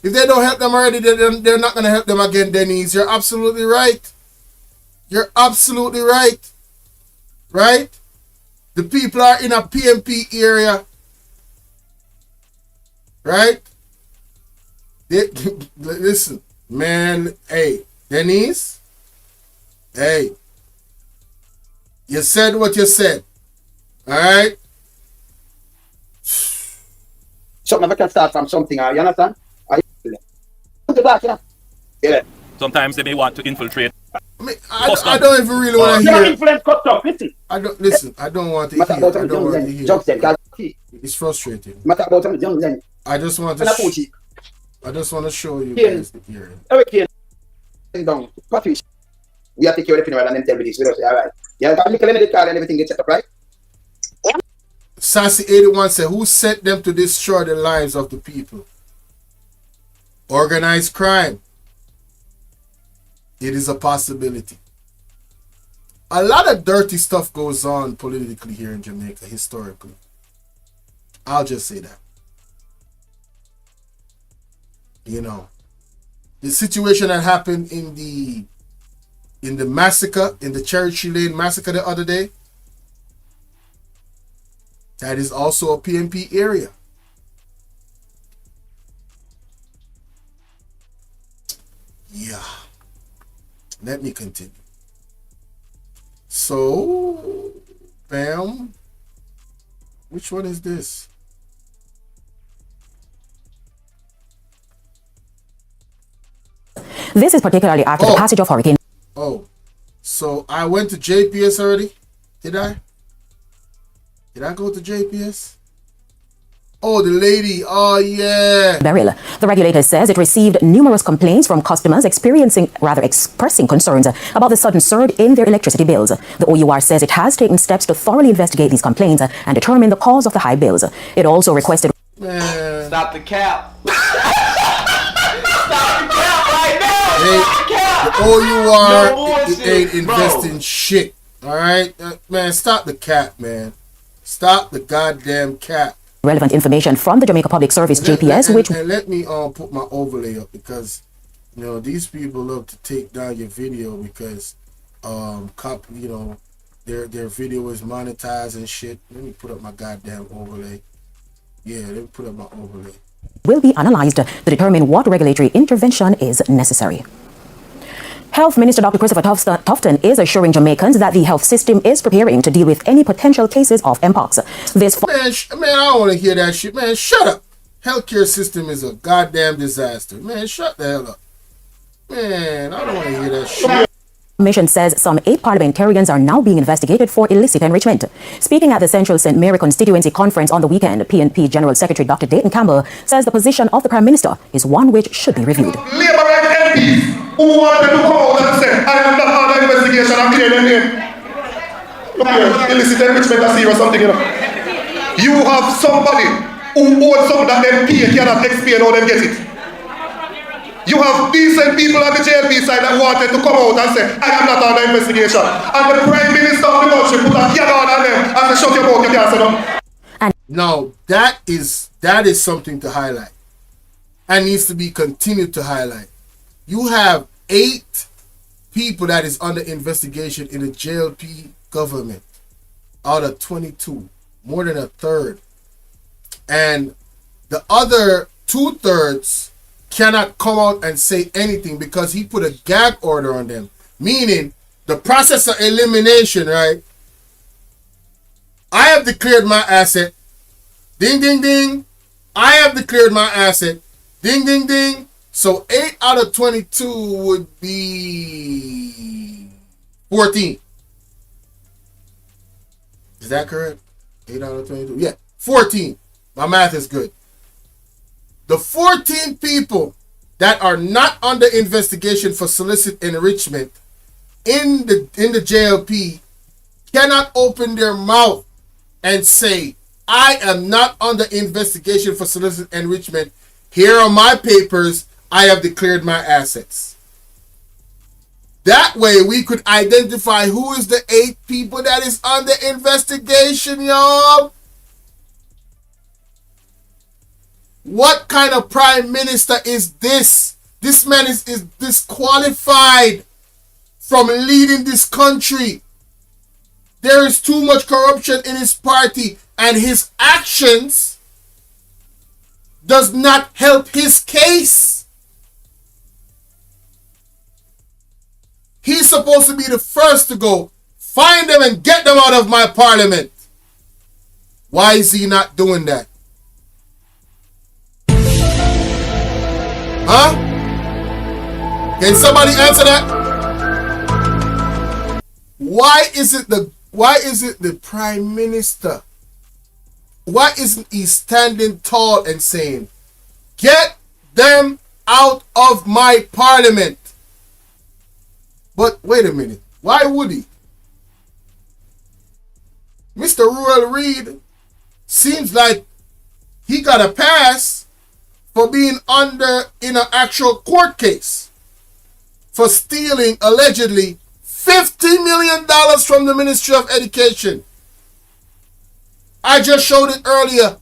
If they don't help them already, they're not going to help them again, Denise. You're absolutely right. You're absolutely right. Right? The people are in a PMP area. Right? Listen, man, hey, Denise, hey, you said what you said. All right? Something never can start from something, you understand? Yeah. Sometimes they may want to infiltrate. I don't even really want to hear. Influence cut off. Listen. I don't want to hear. I don't want to hear. It's frustrating. I just want to show you guys the hearing. Okay. Down. Patrice. We have to take care of everything and then tell me this. All right. Yeah, I'm looking at the car and everything gets set up, right? Sassy 81 said, who sent them to destroy the lives of the people? Organized crime. It is a possibility. A lot of dirty stuff goes on politically here in Jamaica, historically. I'll just say that. You know, the situation that happened in the massacre, in the Cherry Lane massacre the other day, that is also a PMP area. Yeah. Let me continue. So, bam. Which one is this? This is particularly after the passage of Hurricane. Oh, so I went to JPS already? Did I? Did I go to JPS? Oh, the lady. Oh, yeah. Beryl. The regulator says it received numerous complaints from customers expressing concerns about the sudden surge in their electricity bills. The OUR says it has taken steps to thoroughly investigate these complaints and determine the cause of the high bills. It also requested... Man. Stop the cap. Stop the cap right now. The OUR ain't investing shit. All right? Man, stop the cap, man. Stop the goddamn cap. Relevant information from the Jamaica Public Service, JPS, which... And let me put my overlay up, because, you know, these people love to take down your video because, you know, their video is monetized and shit. Let me put up my goddamn overlay. Yeah, let me put up my overlay. Will be analyzed to determine what regulatory intervention is necessary. Health Minister Dr. Christopher Tufton is assuring Jamaicans that the health system is preparing to deal with any potential cases of Mpox. Man, I don't want to hear that shit. Man, shut up. Healthcare system is a goddamn disaster. Man, shut the hell up. Man, I don't want to hear that shit. Commission says some 8 parliamentarians are now being investigated for illicit enrichment. Speaking at the Central St. Mary Constituency Conference on the weekend, PNP General Secretary Dr. Dayton Campbell says the position of the Prime Minister is one which should be reviewed. Labour right MPs who wanted to come out and say, I am not under investigation, I'm clear them name. Look here, illicit enrichment I see or something, you know. You have somebody who owns something that them pay cannot explain how them get it. You have decent people on the JLP side that wanted to come out and say, I am not under investigation. And the Prime Minister of the country put a yard on them and say, shut your mouth, you can't say no. Now, that is something to highlight. And needs to be continued to highlight. You have 8 people that is under investigation in the JLP government out of 22. More than a third. And the other 2/3 cannot come out and say anything because he put a gag order on them. Meaning, the process of elimination, right? I have declared my asset. Ding, ding, ding. I have declared my asset. Ding, ding, ding. So 8 out of 22 would be 14. Is that correct? 8 out of 22. Yeah, 14. My math is good. The 14 people that are not under investigation for solicit enrichment in the JLP cannot open their mouth and say, I am not under investigation for solicit enrichment. Here are my papers. I have declared my assets. That way we could identify who is the 8 people that is under investigation, y'all. What kind of prime minister is this? This man is disqualified from leading this country. There is too much corruption in his party, and his actions does not help his case. He's supposed to be the first to go find them and get them out of my parliament. Why is he not doing that? Huh? Can somebody answer that? Why is it the prime minister? Why isn't he standing tall and saying, get them out of my parliament? But wait a minute. Why would he? Mr. Rural Reid seems like he got a pass for being in an actual court case for stealing allegedly $50 million from the Ministry of Education. I just showed it earlier.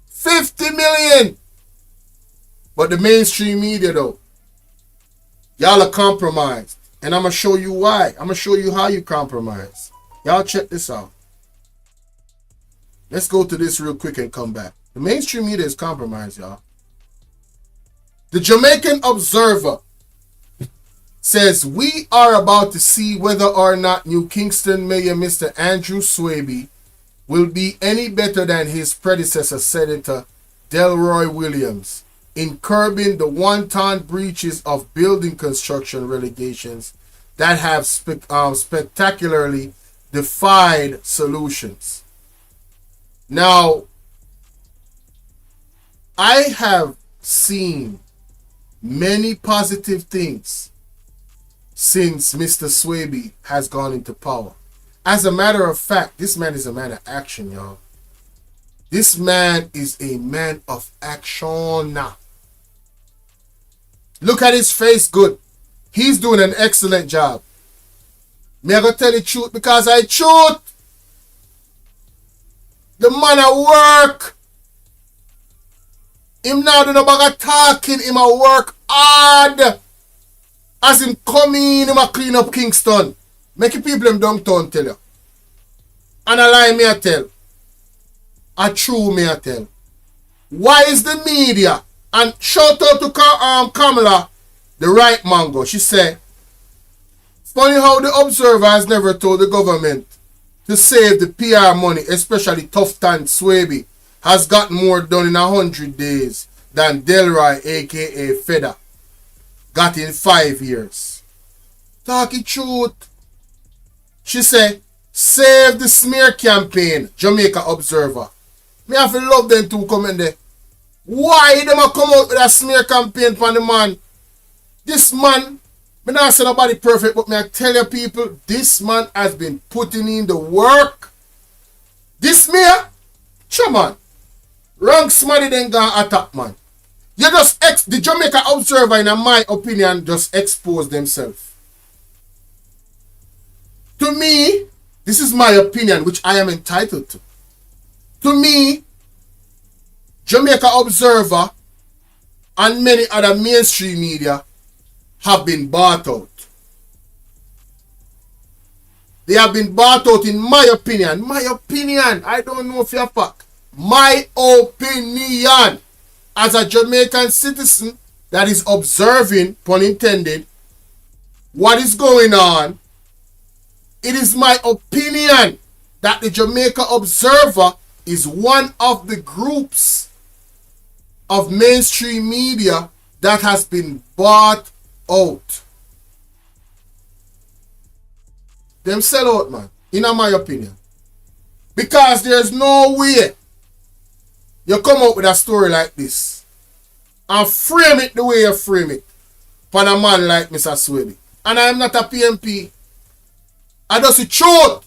50 million. But the mainstream media though, y'all are compromised. And I'm going to show you why. I'm going to show you how you compromise. Y'all check this out. Let's go to this real quick and come back. The mainstream media is compromised, y'all. The Jamaican Observer says, we are about to see whether or not New Kingston Mayor Mr. Andrew Swaby will be any better than his predecessor, Senator Delroy Williams, in curbing the wanton breaches of building construction regulations that have spectacularly defied solutions. Now, I have seen many positive things since Mr. Swaby has gone into power. As a matter of fact, this man is a man of action, y'all. This man is a man of action. Look at his face, good. He's doing an excellent job. Me I go tell the truth because I truth. The man a work. Him now do no bag of talking. Him a work hard. As him come in, him a clean up Kingston. Make the people in downtown tell you. And a lie me a tell. A true me a tell. Why is the media? And shout out to Kamala, the right mango. She said, funny how the Observer has never told the government to save the PR money, especially Tufton Swaby, has gotten more done in 100 days than Delroy, aka Feda, got in 5 years. Talking truth. She said, save the smear campaign, Jamaica Observer. Me have to love them to come in there. Why them a come out with a smear campaign for the man? This man, me not say nobody perfect, but me I tell you people, this man has been putting in the work. This smear, sure man, wrong somebody then gonna attack man. You just the Jamaica Observer, in my opinion, just expose themselves. To me, this is my opinion, which I am entitled to. To me, Jamaica Observer and many other mainstream media have been bought out. They have been bought out in my opinion. My opinion. I don't know if you're fact. My opinion. As a Jamaican citizen that is observing, pun intended, what is going on, it is my opinion that the Jamaica Observer is one of the groups of mainstream media that has been bought out. Them sell out, man, in my opinion. Because there's no way you come out with a story like this and frame it the way you frame it for a man like Mr. Swaby. And I am not a PMP. I just the truth.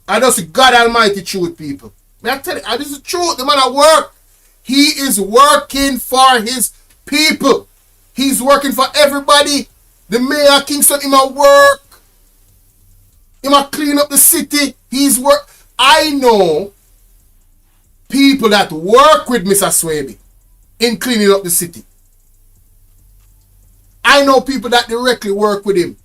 I just the God Almighty truth, people. May I tell you, I just the truth. The man at work. He is working for his people. He's working for everybody. The mayor of Kingston, him at work. Him at clean up the city. He's work. I know people that work with Mr. Swaby in cleaning up the city. I know people that directly work with him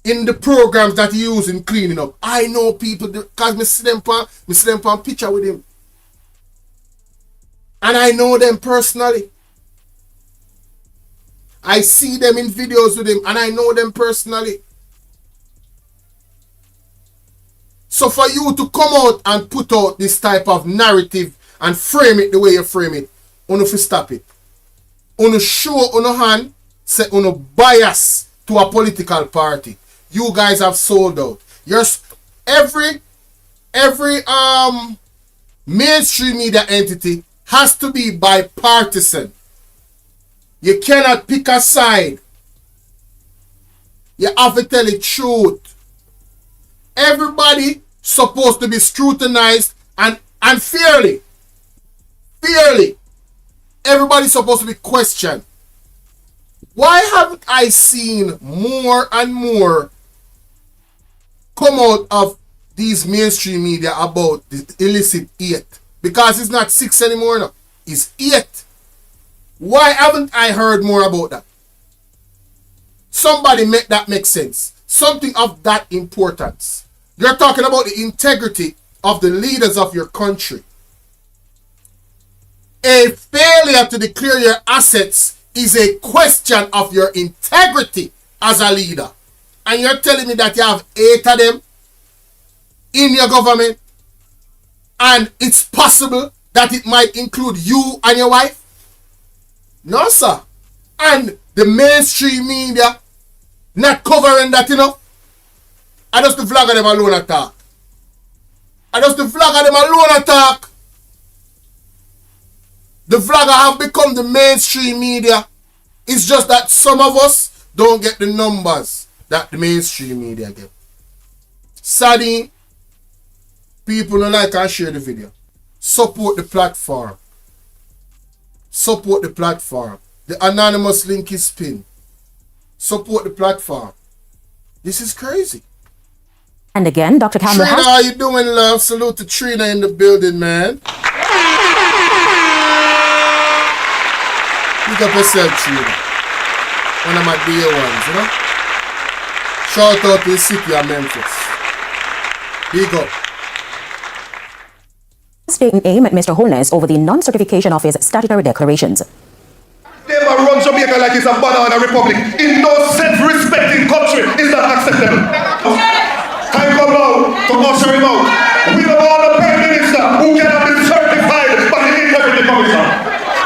in the programs that he uses in cleaning up. I know people because I see them on picture with him. And I know them personally. I see them in videos with him and I know them personally. So for you to come out and put out this type of narrative and frame it the way you frame it, you have to stop it. You have to show on hand, say you have bias to a political party. You guys have sold out. Every mainstream media entity has to be bipartisan. You cannot pick a side. You have to tell the truth. Everybody supposed to be scrutinized and fairly. Fairly. Everybody's supposed to be questioned. Why haven't I seen more and more come out of these mainstream media about the illicit 8? Because it's not 6 anymore now. It's 8. Why haven't I heard more about that? Somebody make that make sense. Something of that importance. You're talking about the integrity of the leaders of your country. A failure to declare your assets is a question of your integrity as a leader. And you're telling me that you have 8 of them in your government and it's possible that it might include you and your wife? No, sir. And the mainstream media not covering that enough. I just the vlogger them alone attack. I just the vlogger them alone attack. The vlogger have become the mainstream media. It's just that some of us don't get the numbers that the mainstream media get. Sadly, people don't like and share the video. Support the platform. Support the platform. The anonymous link is pinned. Support the platform. This is crazy. And again, Dr. Campbell Trina, how you doing, love? Salute to Trina in the building, man. Pick up yourself, Trina. One of my dear ones, you know? Shout out to the city of Memphis. Big up. Taking aim at Mr. Holness over the non-certification of his statutory declarations. They ever run Jamaica like it's a banana republic. In no self-respecting country is that acceptable. Time come now to usher him out. We don't want a prime minister who cannot be certified by the Integrity Commission.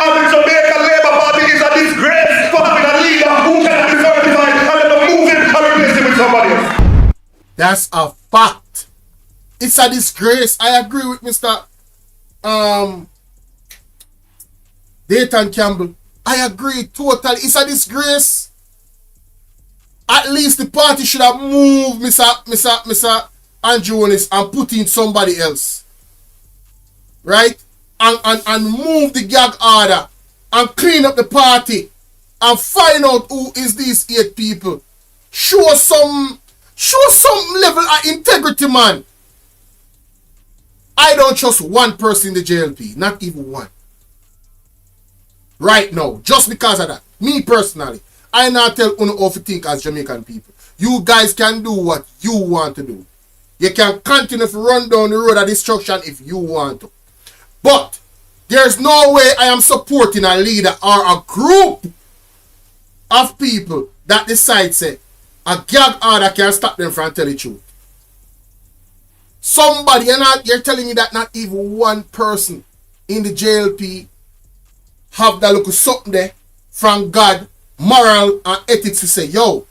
And the Jamaica Labour Party is a disgrace for having a leader who cannot be certified and then move him and replace him with somebody else. That's a fact. It's a disgrace. I agree with Mr. Dayton Campbell. I agree totally. It's a disgrace. At least the party should have moved Mr. Andrew Holness and put in somebody else. Right? And move the gag order and clean up the party and find out who is these 8 people. Show some level of integrity, man. I don't trust one person in the JLP, not even one. Right now, just because of that. Me personally, I not tell you how to think as Jamaican people. You guys can do what you want to do. You can continue to run down the road of destruction if you want to. But there's no way I am supporting a leader or a group of people that decide say a gag order can stop them from telling the truth. Somebody, you're telling me that not even one person in the JLP have that little something there from God, moral and ethics to say, yo,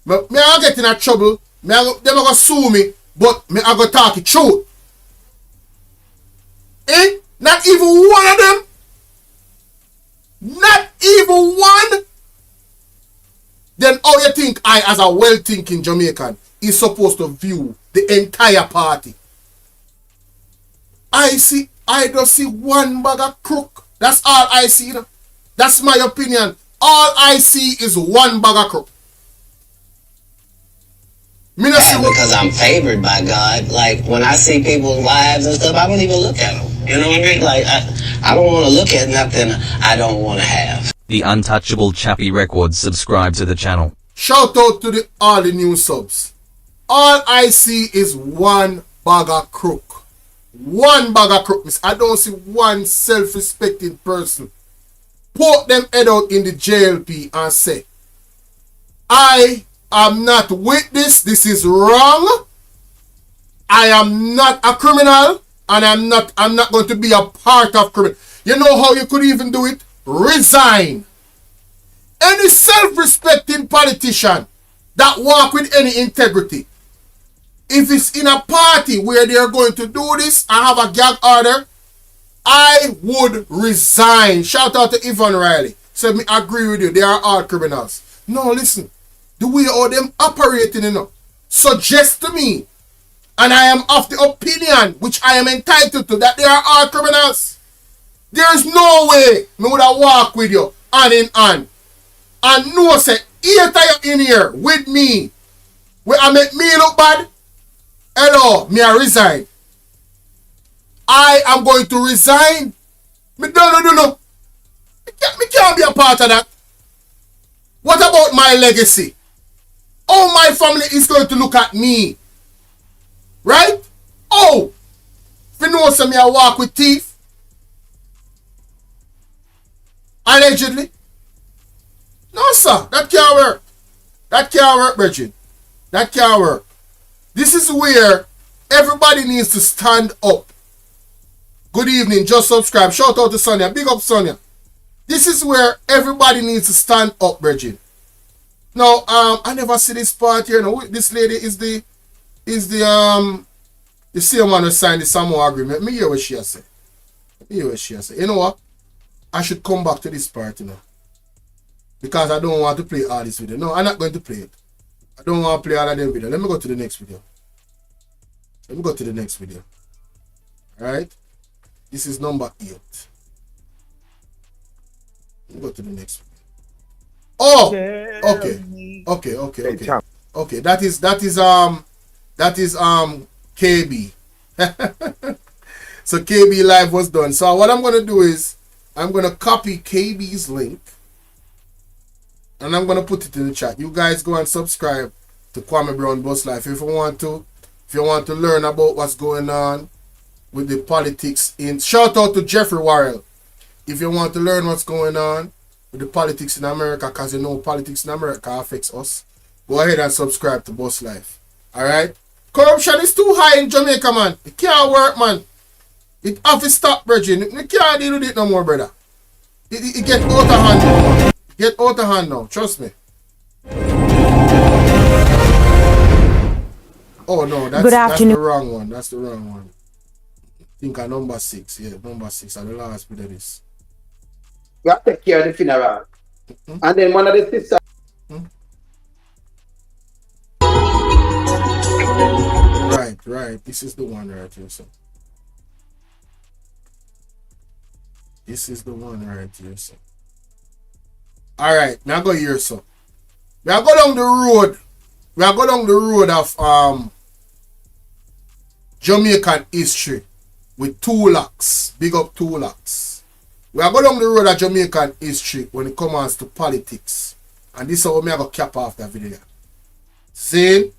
me I get in a trouble, them are going to sue me, but me I go talk it truth. Eh? Not even one of them? Not even one? Then how you think I, as a well-thinking Jamaican, is supposed to view the entire party? I don't see one bag of crook. That's all I see. You know? That's my opinion. All I see is one bag of crook. Because I'm favored by God. Like when I see people's lives and stuff, I don't even look at them. You know what I mean? Like I don't want to look at nothing I don't want to have. The Untouchable Chappie Records subscribe to the channel. Shout out to all the new subs. All I see is one bag of crook. One bag of crook. I don't see one self-respecting person poke them head out in the JLP and say, I am not with this. This is wrong. I am not a criminal, and I'm not going to be a part of criminal. You know how you could even do it? Resign. Any self-respecting politician that walk with any integrity, if it's in a party where they are going to do this and have a gag order, I would resign. Shout out to Yvonne Riley. Said me agree with you. They are all criminals. No, listen. The way all them operating, you know, suggest to me, and I am of the opinion, which I am entitled to, that they are all criminals. There is no way me would have walk with you hand in hand and no say, here you in here with me, where I make me look bad. Hello, me I resign. I am going to resign. Me no. Me can't be a part of that. What about my legacy? How my family is going to look at me? Right? Oh, if you know some me I walk with thief. Allegedly. No, sir. That can't work. That can't work, Bridget. That can't work. This is where everybody needs to stand up. Good evening. Just subscribe. Shout out to Sonia. Big up, Sonia. This is where everybody needs to stand up, Bridget. Now, I never see this part here. No, this lady is the same one who signed the Samoa agreement. Me hear what she has said. You know what? I should come back to this part, you know. Because I don't want to play all this video. No, I'm not going to play it. I don't want to play all of them video. Let me go to the next video. Alright? This is number 8. Let me go to the next video. Oh! Okay. Okay. That is That is KB. So KB live was done. So what I'm gonna do is I'm gonna copy KB's link and I'm gonna put it in the chat. You guys go and subscribe to Kwame Brown Boss Life if you want to. If you want to learn about what's going on with the politics in, shout out to Jeffrey Warrell. If you want to learn what's going on with the politics in America, because you know politics in America affects us, go ahead and subscribe to Boss Life. Alright? Corruption is too high in Jamaica, man. It can't work, man. It have to stop, Bridget. You can't deal with it no more, brother. It get out of hand. Get out of hand now. Trust me. Oh no, that's the wrong one. That's the wrong one. I think I'm number 6. Yeah, number 6. I'm the last bit of this. We have to take care of the funeral. And then one of the sisters. Right. This is the one right here, so. This is the one right here, so. Alright, now go here, so. We are go down the road. We are go down the road of Jamaican history with 2 locks. Big up 2 locks. We are go down the road of Jamaican history when it comes to politics. And this is how we are going to cap off that video. See?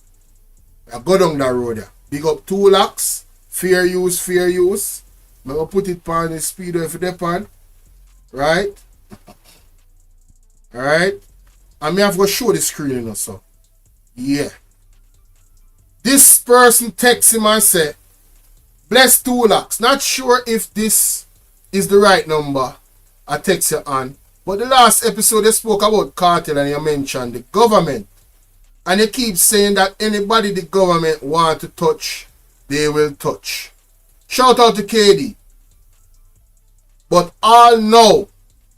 We are go down that road there. Big up 2 locks. Fair use, fair use. I'm going to put it on the speed if it on. Right? Alright? And me have to show the screen also. Yeah. This person texts him and say, bless 2 locks. Not sure if this is the right number. I text you on. But the last episode they spoke about cartel and you mentioned the government. And you keep saying that anybody the government want to touch, they will touch. Shout out to KD. But all know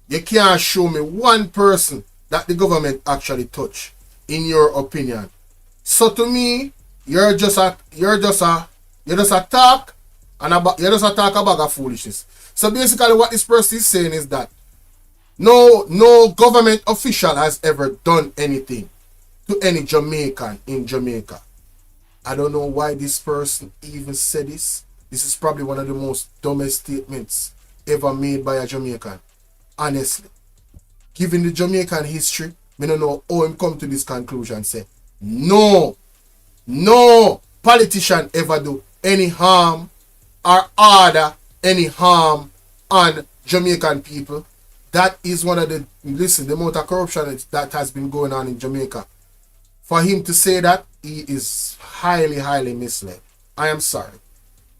you can't show me one person that the government actually touch, in your opinion. So to me, you're just a talk and you're just a talk about a foolishness. So basically what this person is saying is that no government official has ever done anything to any Jamaican in Jamaica. I don't know why this person even said this. This is probably one of the most dumbest statements ever made by a Jamaican. Honestly. Given the Jamaican history, I don't know how him come to this conclusion. Say, no politician ever do any harm or order any harm on Jamaican people. That is one of the, listen, the amount of corruption that has been going on in Jamaica. For him to say that, he is highly misled. I am sorry.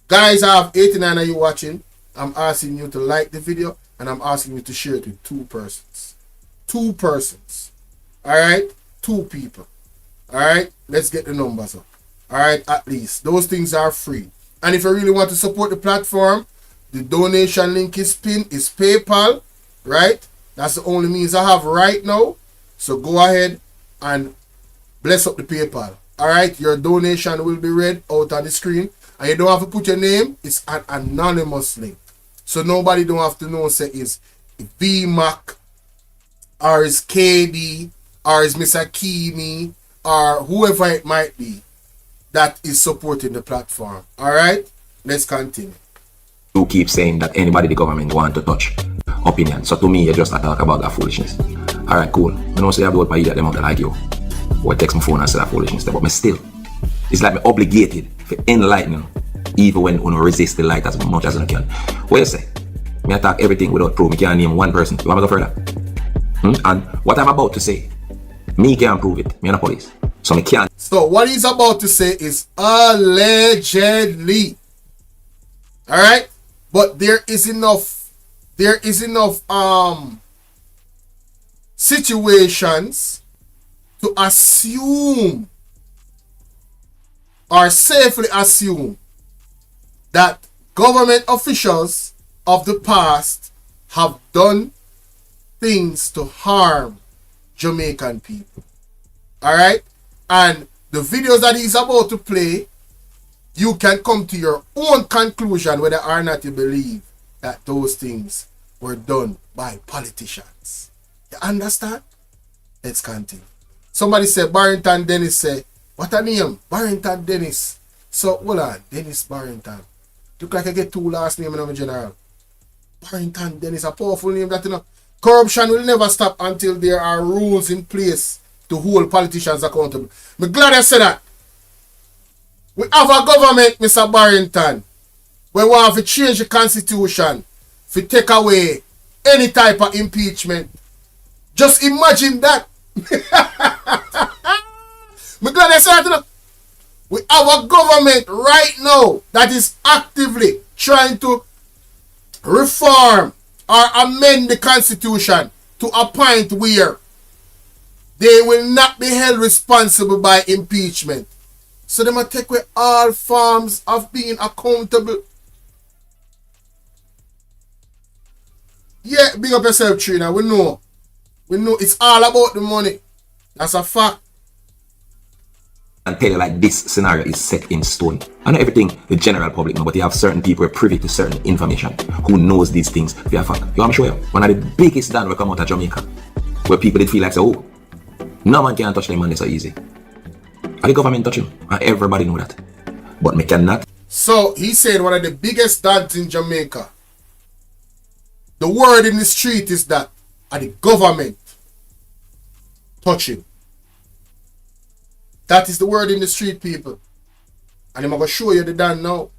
Guys, I have 89 of you watching. I'm asking you to like the video and I'm asking you to share it with 2 persons. 2 persons. Alright? 2 people. Alright? Let's get the numbers up. Alright? At least. Those things are free. And if you really want to support the platform, the donation link is pinned. Is PayPal. Right? That's the only means I have right now. So go ahead and bless up the PayPal. Alright? Your donation will be read out on the screen. And you don't have to put your name. It's an anonymous link. So nobody don't have to know say is VMAC or is KD or is Mr. Kimi or whoever it might be that is supporting the platform. Alright? Let's continue. You keep saying that anybody the government want to touch opinion. So to me, you just talk about that foolishness. Alright, cool. I don't say about my idiot them out like you. Or text my phone and say that foolishness. But me still, it's like me obligated for enlightening even when you resist the light as much as I can. What you say? Me attack everything without proof. Me can't name one person. You want me to go further? And what I'm about to say, me can't prove it. Me and the police. So me can't. So what he's about to say is allegedly. Alright? But there is enough situations to assume or safely assume that government officials of the past have done things to harm Jamaican people. Alright? And the videos that he's about to play, you can come to your own conclusion whether or not you believe that those things were done by politicians. You understand? Let's continue. Somebody said, Barrington Dennis said, What a name? Barrington Dennis. So, hold on. Dennis Barrington. Look like I get two last names in my general. Barrington Dennis, a powerful name that, you know. Corruption will never stop until there are rules in place to hold politicians accountable. I'm glad I said that. We have a government, Mr. Barrington, where we want to change the constitution to take away any type of impeachment. Just imagine that. I'm glad I said that. You know. We have a government right now that is actively trying to reform or amend the constitution to a point where they will not be held responsible by impeachment. So they must take away all forms of being accountable. Yeah, big up yourself, Trina. We know it's all about the money. That's a fact. And tell you like this scenario is set in stone. I know everything the general public know, but you have certain people who are privy to certain information who knows these things for a fact. You want me to show you? One of the biggest done will come out of Jamaica, where people did feel like, oh, no man can touch them man, it's so easy. And the government touch him, and everybody know that. But me cannot. So he said one of the biggest dons in Jamaica. The word in the street is that the government touch him. That is the word in the street, people. And I'm going to show you the done now.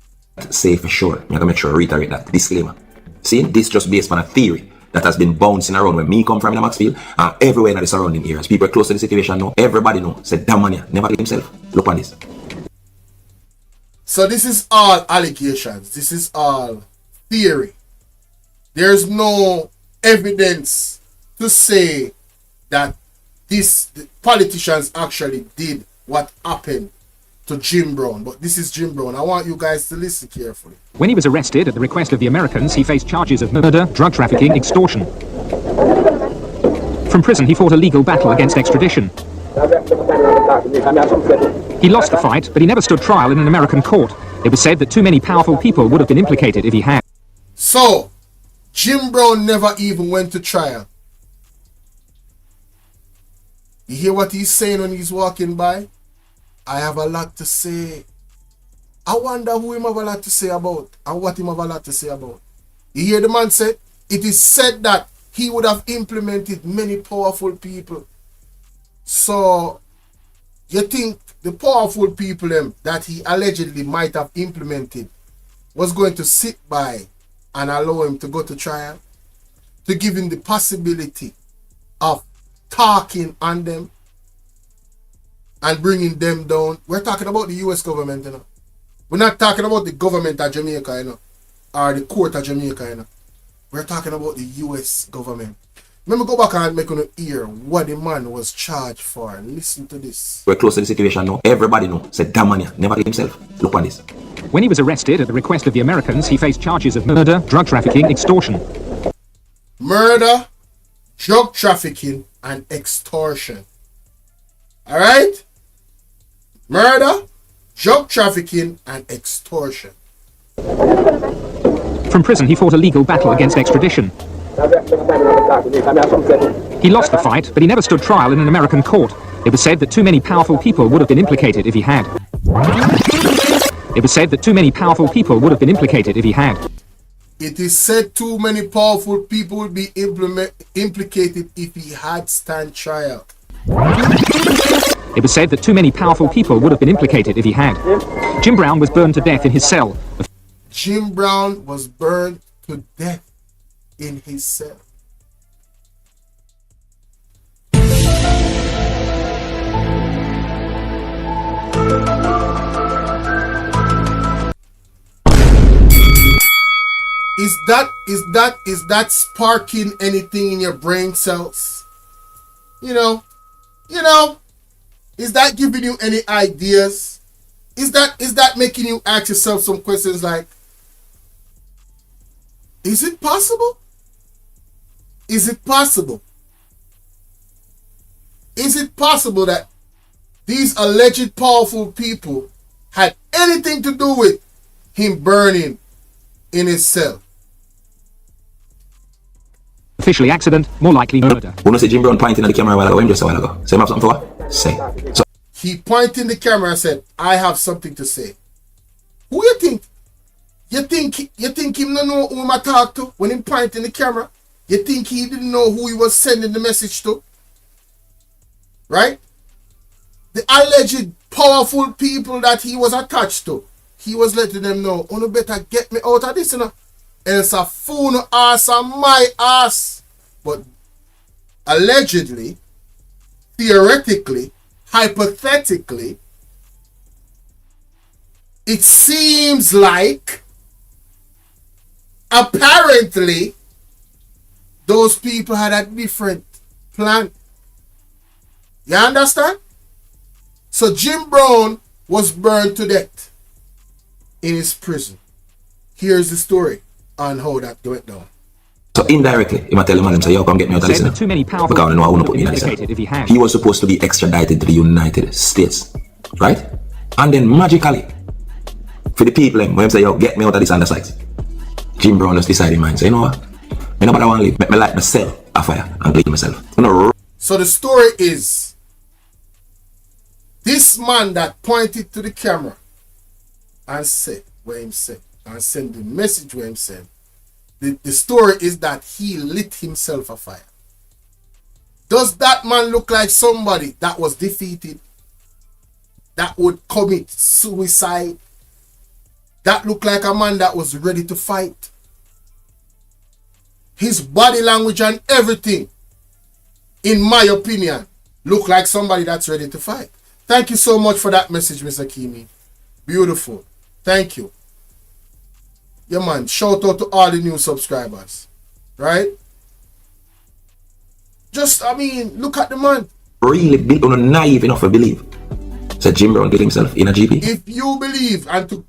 Say for sure. I'm going to make sure I reiterate that. Disclaimer. See, this just based on a theory that has been bouncing around where me come from in Maxfield and everywhere in the surrounding areas. People are close to the situation now. Everybody know. Said damn man never killed himself. Look on this. So this is all allegations. This is all theory. There's no evidence to say that the politicians actually did what happened to Jim Brown. But this is Jim Brown. I want you guys to listen carefully. When he was arrested at the request of the Americans, he faced charges of murder, drug trafficking, extortion. From prison, he fought a legal battle against extradition. He lost the fight, but he never stood trial in an American court. It was said that too many powerful people would have been implicated if he had. So, Jim Brown never even went to trial. You hear what he's saying when he's walking by? I have a lot to say. I wonder who him have a lot to say about and what him have a lot to say about. You hear the man say? It is said that he would have implemented many powerful people. So, you think the powerful people that he allegedly might have implemented was going to sit by and allow him to go to trial? To give him the possibility of talking on them and bringing them down. We're talking about the US government, you know. We're not talking about the government of Jamaica, you know, or the court of Jamaica, you know. We're talking about the US government. Let me go back and make you hear what the man was charged for. Listen to this. We're close to the situation now. Everybody know. Said damn man never killed himself. Look on this. When he was arrested at the request of the Americans, he faced charges of murder, drug trafficking, extortion. Murder, drug trafficking, and extortion. Alright? Murder, drug trafficking, and extortion. From prison, he fought a legal battle against extradition. He lost the fight, but he never stood trial in an American court. It was said that too many powerful people would have been implicated if he had. It was said that too many powerful people would have been implicated if he had. It is said too many powerful people would be implicated if he had stand trial. It was said that too many powerful people would have been implicated if he had. Jim Brown was burned to death in his cell. Jim Brown was burned to death in his cell. Is that sparking anything in your brain cells? You know, is that giving you any ideas? Is that making you ask yourself some questions like, is it possible? Is it possible? Is it possible that these alleged powerful people had anything to do with him burning in his cell? Officially accident, more likely murder. Who knows Jim Brown pointing at the camera a while ago? Him just a while ago. Say him have something for what? Say. He pointed in the camera and said, I have something to say. Who you think? You think him don't know who I talk to when he point in the camera? You think he didn't know who he was sending the message to? Right? The alleged powerful people that he was attached to, he was letting them know, you better get me out of this, you know. Else a fool no ass on my ass. But allegedly, theoretically, hypothetically, it seems like apparently those people had a different plan. You understand? So Jim Brown was burned to death in his prison. Here's the story on how that went down. So indirectly, he might tell the man, say, yo, come get me out of this. Said that too many powerful because I know I wouldn't put me in this. implicated if he had. He was supposed to be extradited to the United States. Right? And then magically, for the people, when they say, yo, get me out of this underside, Jim Brown just decided in mind, say, you know what? I nobody want to live. Make me light myself a fire and clean myself. You know, so the story is, this man that pointed to the camera and said what him said, and send the message where him said, the story is that he lit himself a fire. Does that man look like somebody that was defeated, that would commit suicide? That looked like a man that was ready to fight. His body language and everything, in my opinion, look like somebody that's ready to fight. Thank you so much for that message, Mr. Kimi. Beautiful. Thank you. Yeah, man. Shout out to all the new subscribers. Right? Just, I mean, look at the man. really naive enough to believe. So Jim Brown did himself in a GP. If you believe, and to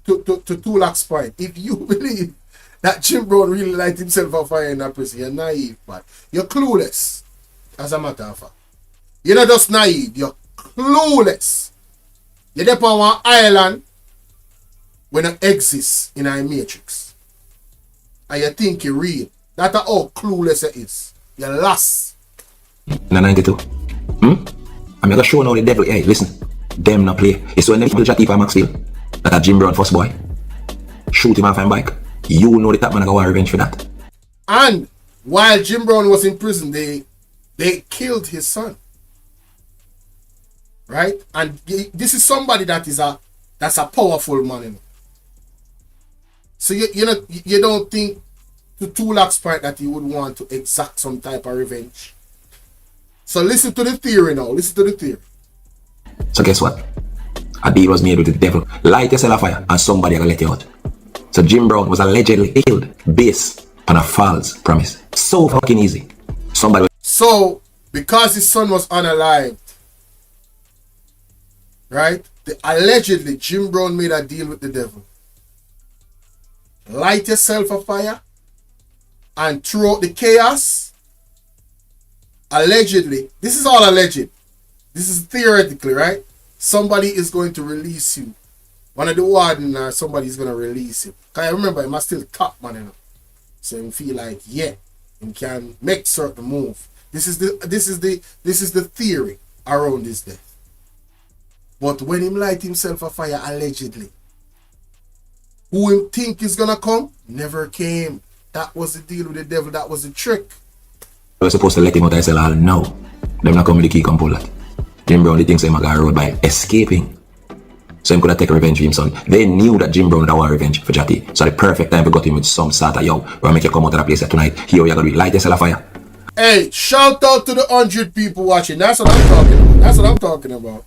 2 lakhs point, if you believe that Jim Brown really light himself on fire in that prison, you're naive, man. You're clueless, as a matter of fact. You're not just naive, you're clueless. You're there on one island when it exists in a matrix. And you think you're real. That's how clueless it is. You're lost. In 92. I'm gonna show now the devil. Hey, listen. Them not play. It's when them people chat for Maxfield. That a Jim Brown first boy. Shoot him off and bike. You know the top man go want revenge for that. And while Jim Brown was in prison, they killed his son. Right? And this is somebody that's a powerful man. You know? So you don't think to 2 lakhs point that he would want to exact some type of revenge. So listen to the theory now. Listen to the theory. So guess what? A deal was made with the devil. Light yourself a fire and somebody gonna let you out. So Jim Brown was allegedly killed based on a false promise. So fucking easy. So because his son was unalived, right? Allegedly Jim Brown made a deal with the devil. Light yourself a fire and throughout the chaos. Allegedly, this is all alleged. This is theoretically, right? Somebody is going to release you. One of the warden or somebody is going to release you. Because I remember him still top man, you know. So him feel like, yeah, he can make certain move. This is the theory around this death. But when him light himself a fire allegedly, who him think is gonna come never came. That was the deal with the devil. That was the trick. I was supposed to let him out. I said, "I'll no." Them not come with the key come pull that. Jim Brown, the things him got road by escaping. So him could have taken revenge for him son. They knew that Jim Brown would want revenge for Jatty. So the perfect time to got him with some sort of yo, we'll make you come out of the place tonight. Here you're gonna be light yourself a fire. Hey, shout out to the 100 people watching. That's what I'm talking about. That's what I'm talking about.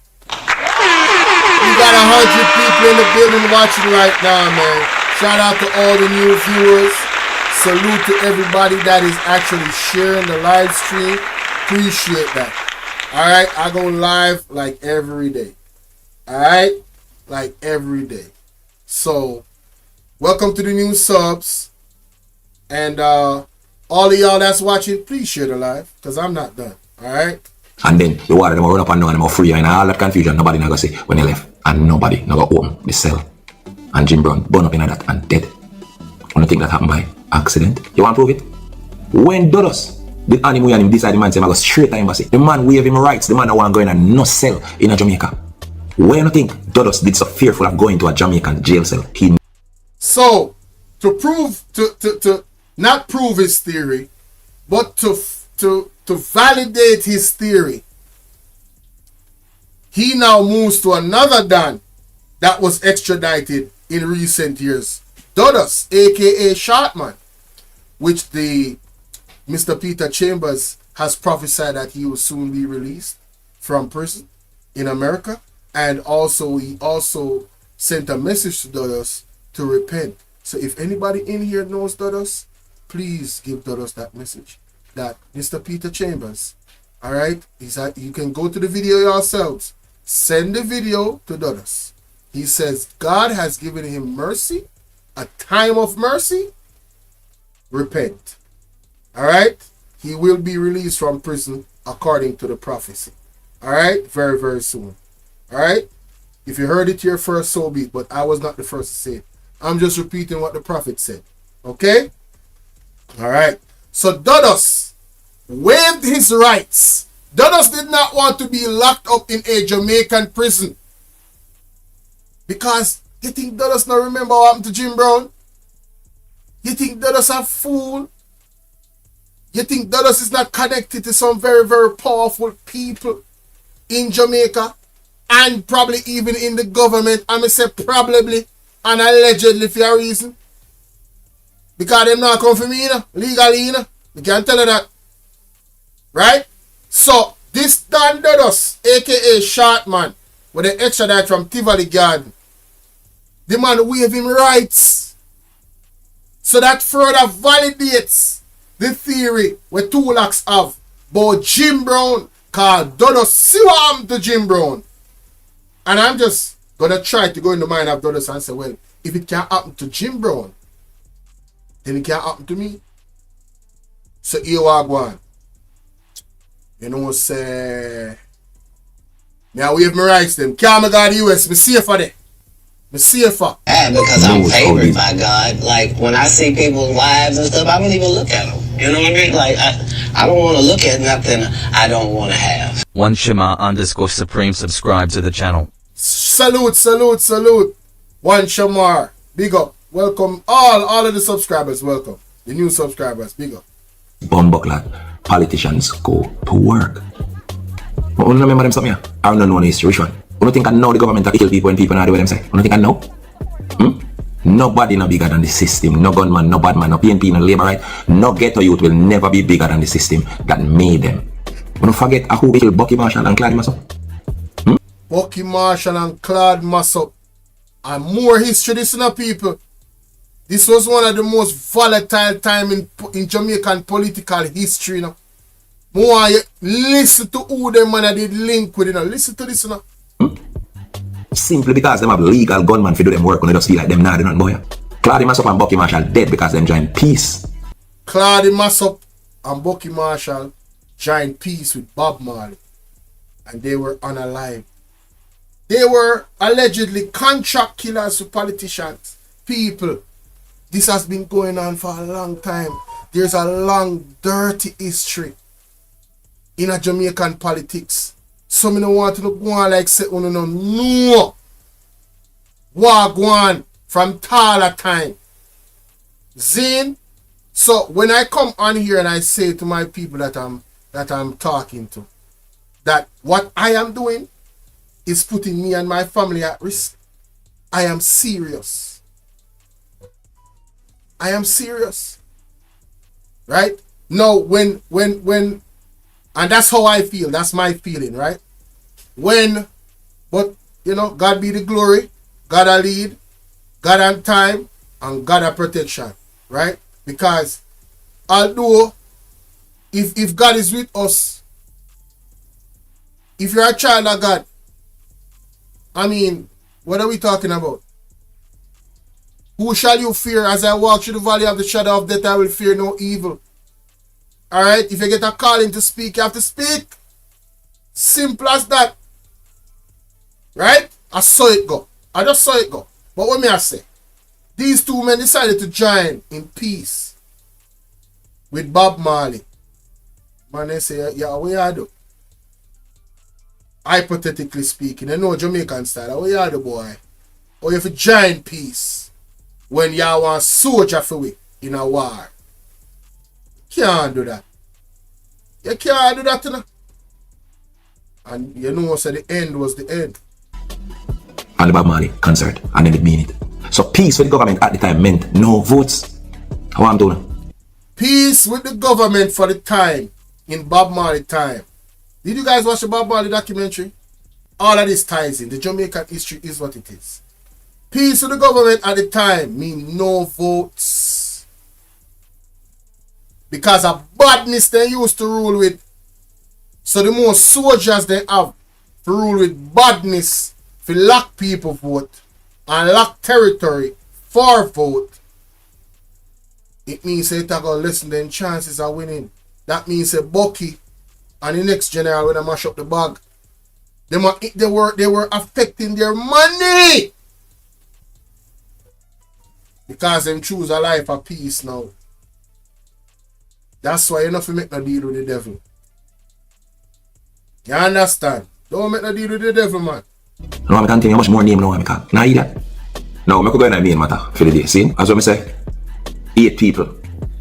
We got 100 people in the building watching right now, man. Shout out to all the new viewers. Salute to everybody that is actually sharing the live stream. Appreciate that. Alright, I go live like every day. Alright? Like every day. So, welcome to the new subs. And all of y'all that's watching, please share the live. Because I'm not done. Alright? And then the water them run up and down and them free and all that confusion. Nobody not gonna say when they left. And nobody not gonna open the cell. And Jim Brown burn up in that and dead. I don't think that happened by accident. You want to prove it? When Dodos the animal and him decide the man say I go straight to embassy. The man wave him rights. The man that want go in and no cell in a Jamaica. Why you think Dodos did so fearful of going to a Jamaican jail cell? So, to prove, to not prove his theory, but to validate his theory, he now moves to another Don that was extradited in recent years, Dodos, aka Shotman, which the Mr. Peter Chambers has prophesied that he will soon be released from prison in America, and also he also sent a message to Dodos to repent. So if anybody in here knows Dodos, please give Dodos that message that Mr. Peter Chambers, all right, you can go to the video yourselves. Send the video to Dodos. He says God has given him mercy, a time of mercy. Repent. All right? He will be released from prison according to the prophecy. All right? Very, very soon. All right? If you heard it here first, so be it. But I was not the first to say it. I'm just repeating what the prophet said. Okay? All right. So Dodos waived his rights. Dodos did not want to be locked up in a Jamaican prison. Because you think Dodos not remember what happened to Jim Brown? You think Dodos a fool? You think Dodos is not connected to some very, very powerful people in Jamaica? And probably even in the government. I may say probably and allegedly for a reason. Because them not come for me, legally, you can't tell her that. Right? So, this Don Dodos, aka Shotman, with the extradite from Tivoli Garden, the man waive him rights. So that further validates the theory where Tulax have about Jim Brown, called Dodos see what happened to Jim Brown. And I'm just gonna try to go in the mind of Dodos and say, well, if it can't happen to Jim Brown, then it can't happen to me. So here we go on. You know, say, now we have my rights them. Can't go to the US, me safer there. Me safer. Yeah, because I'm favored by God. Like, when I see people's lives and stuff, I don't even look at them. You know what I mean? Like, I don't want to look at nothing I don't want to have. One Shamar_Supreme subscribe to the channel. Salute, salute, salute. One Shamar. Big up. Welcome all of the subscribers. Welcome. The new subscribers. Big up. Bumbuckler, politicians go to work. I don't remember them something. I don't know the history. Which one? I don't think I know the government that kill people when people not do what them say. I don't think I know. Nobody no bigger than the system. No gunman, no bad man, no PNP, no labor right. No ghetto youth will never be bigger than the system that made them. Don't forget who killed Bucky Marshall and Claude Massop. Bucky Marshall and Claude Massop. And more history, this now, people. This was one of the most volatile time in Jamaican political history. You know. More you listen to who them man did link with. You know. Listen to this. You know. Simply because them have legal gunmen to do them work when they just feel like them not doing boy. Claude Massop and Bucky Marshall dead because them joined peace. Claude Massop and Bucky Marshall joined peace with Bob Marley. And they were unalive. They were allegedly contract killers to politicians. People. This has been going on for a long time. There's a long, dirty history in a Jamaican politics. Some don't want to go on like say, oh no. War go on from taller time. Zane. So when I come on here and I say to my people that I'm talking to, that what I am doing is putting me and my family at risk. I am serious. I am serious. Right? No, when, and that's how I feel. That's my feeling, right? But, you know, God be the glory. God a lead. God on time. And God a protection. Right? Because, although, if God is with us, if you're a child of God, I mean, what are we talking about? Who shall you fear? As I walk through the valley of the shadow of death, I will fear no evil. Alright? If you get a calling to speak, you have to speak. Simple as that. Right? I saw it go. I just saw it go. But what may I say? These two men decided to join in peace with Bob Marley. Man, they say, yeah, what you do? hypothetically speaking, you know Jamaican style, how you are the boy? Or if a giant piece when y'all want soldier for we in a war. Can't do that. You can't do that, you know. And you know, so the end was the end. And the Bob Marley concert, and then it mean it. So peace with the government at the time meant no votes. How I'm doing? Peace with the government for the time, in Bob Marley time. Did you guys watch the Bob Marley documentary? All of this ties in. The Jamaican history is what it is. Peace with the government at the time mean no votes. Because of badness they used to rule with. So the more soldiers they have to rule with badness, to lock people vote and lock territory for vote, it means they talk about less than chances of winning. That means a Bucky and the next general when they mash up the bag, they were affecting their money. Because them choose a life of peace now. That's why you don't have to make no deal with the devil. You understand? Don't make no deal with the devil, man. No, I can't tell you much more name now, I can't. Now, either. No, I could go in a main matter for the day. See? As what I say, 8 people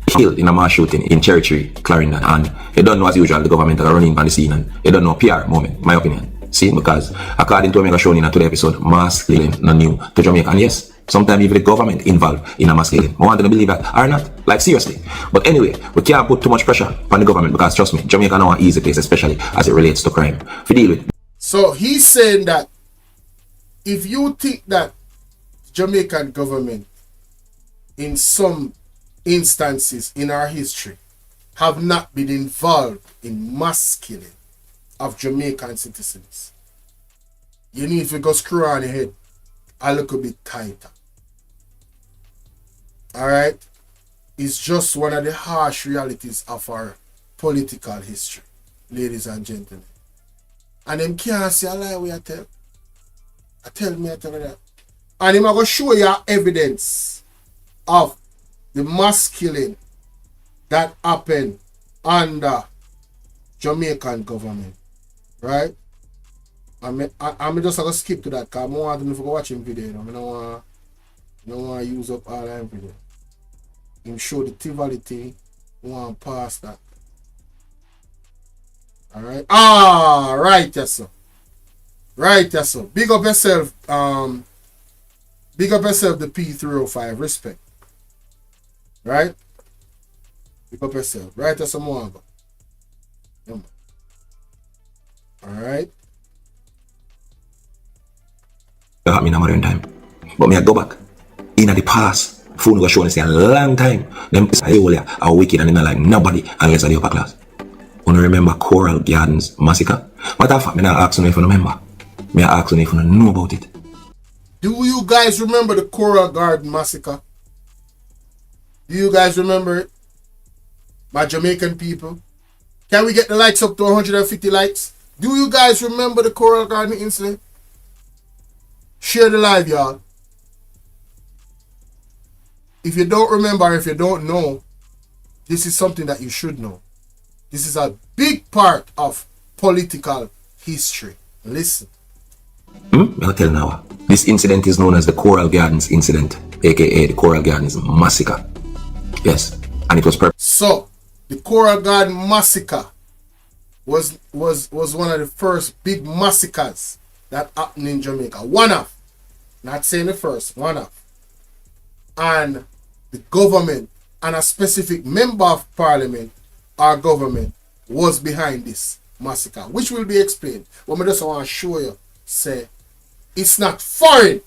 killed in a mass shooting in Cherry Tree, Clarendon, and you don't know as usual the government are running on the scene, and you don't know PR moment, my opinion. See? Because according to Omega shown in a today episode, mass killing not new to Jamaica. And yes, sometimes even the government involved in a mass killing. I want to believe that or not. Like seriously. But anyway, we can't put too much pressure on the government because trust me, Jamaica now an easy place, especially as it relates to crime. To deal with. So he's saying that if you think that Jamaican government in some instances in our history have not been involved in mass killing of Jamaican citizens, you need to go screw on your head a little bit tighter. Alright? It's just one of the harsh realities of our political history, ladies and gentlemen. And them can't say a lie we tell. I tell you that. And I'm going to show you evidence of the mass killing that happened under Jamaican government. Right? I'm just going to skip to that because I don't want to watch him video. You know? I don't want to use up all that video. Him show the triviality. I want to pass that. Alright? Right, yes, sir. Right, yes, sir. Big up yourself. Big up yourself, the P305. Respect. Right? Big up yourself. Right, yes, sir. Alright? You have me in a modern time. But me I go back. In the past, food was showing us a long time. Them are wicked and they not like nobody unless they're the upper class. You remember Coral Gardens massacre? What of fact, me not ask you if you remember. Me ask you if you know about it. Do you guys remember the Coral Garden massacre? Do you guys remember it? My Jamaican people. Can we get the likes up to 150 likes? Do you guys remember the Coral Garden incident? Share the live, y'all. If you don't remember, if you don't know, this is something that you should know. This is a big part of political history. Listen. I'll tell now. This incident is known as the Coral Gardens incident, aka the Coral Gardens massacre. Yes, and it was So, the Coral Garden massacre was one of the first big massacres that happened in Jamaica. One of, not saying the first, one of. And the government and a specific member of parliament, our government, was behind this massacre, which will be explained. But I just want to show you, say, it's not foreign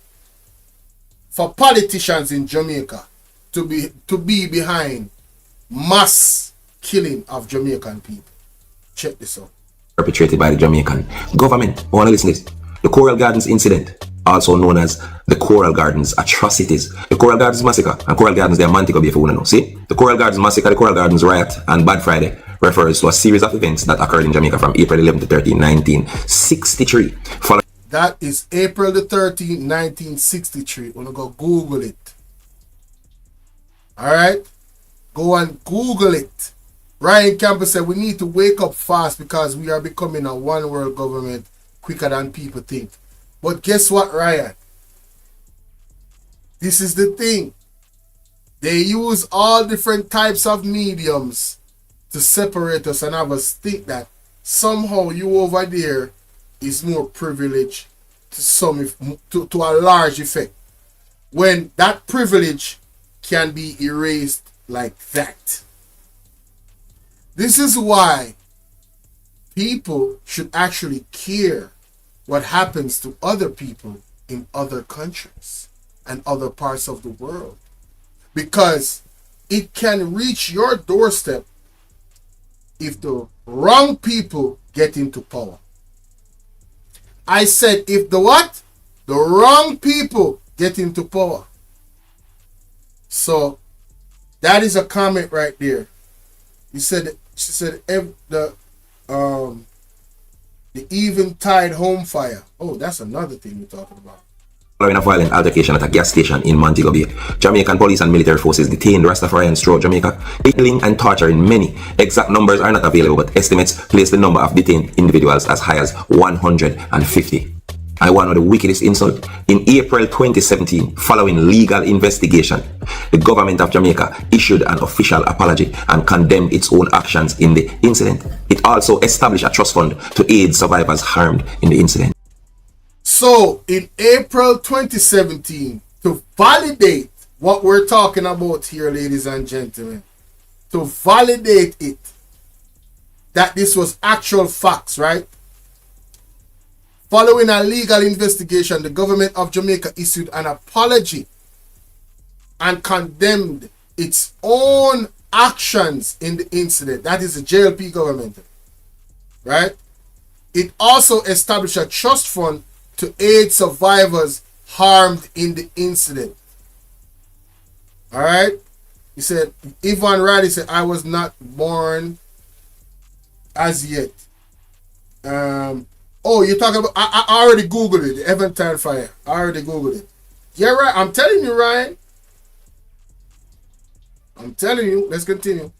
for politicians in Jamaica to be behind mass killing of Jamaican people. Check this out. Perpetrated by the Jamaican government. I want to listen to this. The Coral Gardens incident, also known as the Coral Gardens atrocities. The Coral Gardens massacre and Coral Gardens, they're Mantico, if you want to know. See? The Coral Gardens massacre, the Coral Gardens riot, and Bad Friday refers to a series of events that occurred in Jamaica from April 11 to 13, 1963. That is April the 13th, 1963. Wanna go Google it. Alright? Go and Google it. Ryan Campbell said we need to wake up fast because we are becoming a one world government quicker than people think. But guess what, Ryan? This is the thing. They use all different types of mediums to separate us and have us think that somehow you over there is more privileged to a large effect, when that privilege can be erased like that. This is why people should actually care what happens to other people in other countries and other parts of the world, because it can reach your doorstep if the wrong people get into power. I said if the what? The wrong people get into power. So that is a comment right there. She said the eventide home fire. Oh, that's another thing we're talking about. Following a violent altercation at a gas station in Montego Bay, Jamaican police and military forces detained Rastafarians throughout Jamaica, killing and torturing many. Exact numbers are not available, but estimates place the number of detained individuals as high as 150. I one of the wickedest insult. In April 2017, following legal investigation, the government of Jamaica issued an official apology and condemned its own actions in the incident. It also established a trust fund to aid survivors harmed in the incident. So, in April 2017, to validate what we're talking about here, ladies and gentlemen, to validate it, that this was actual facts, right? Following a legal investigation, the government of Jamaica issued an apology and condemned its own actions in the incident. That is the JLP government, right? It also established a trust fund to aid survivors harmed in the incident. All right? He said, Yvonne Riley said, I was not born as yet. Oh, you're talking about, I already Googled it, the Eventide fire. I already Googled it. Yeah, right. I'm telling you, Ryan. I'm telling you. Let's continue.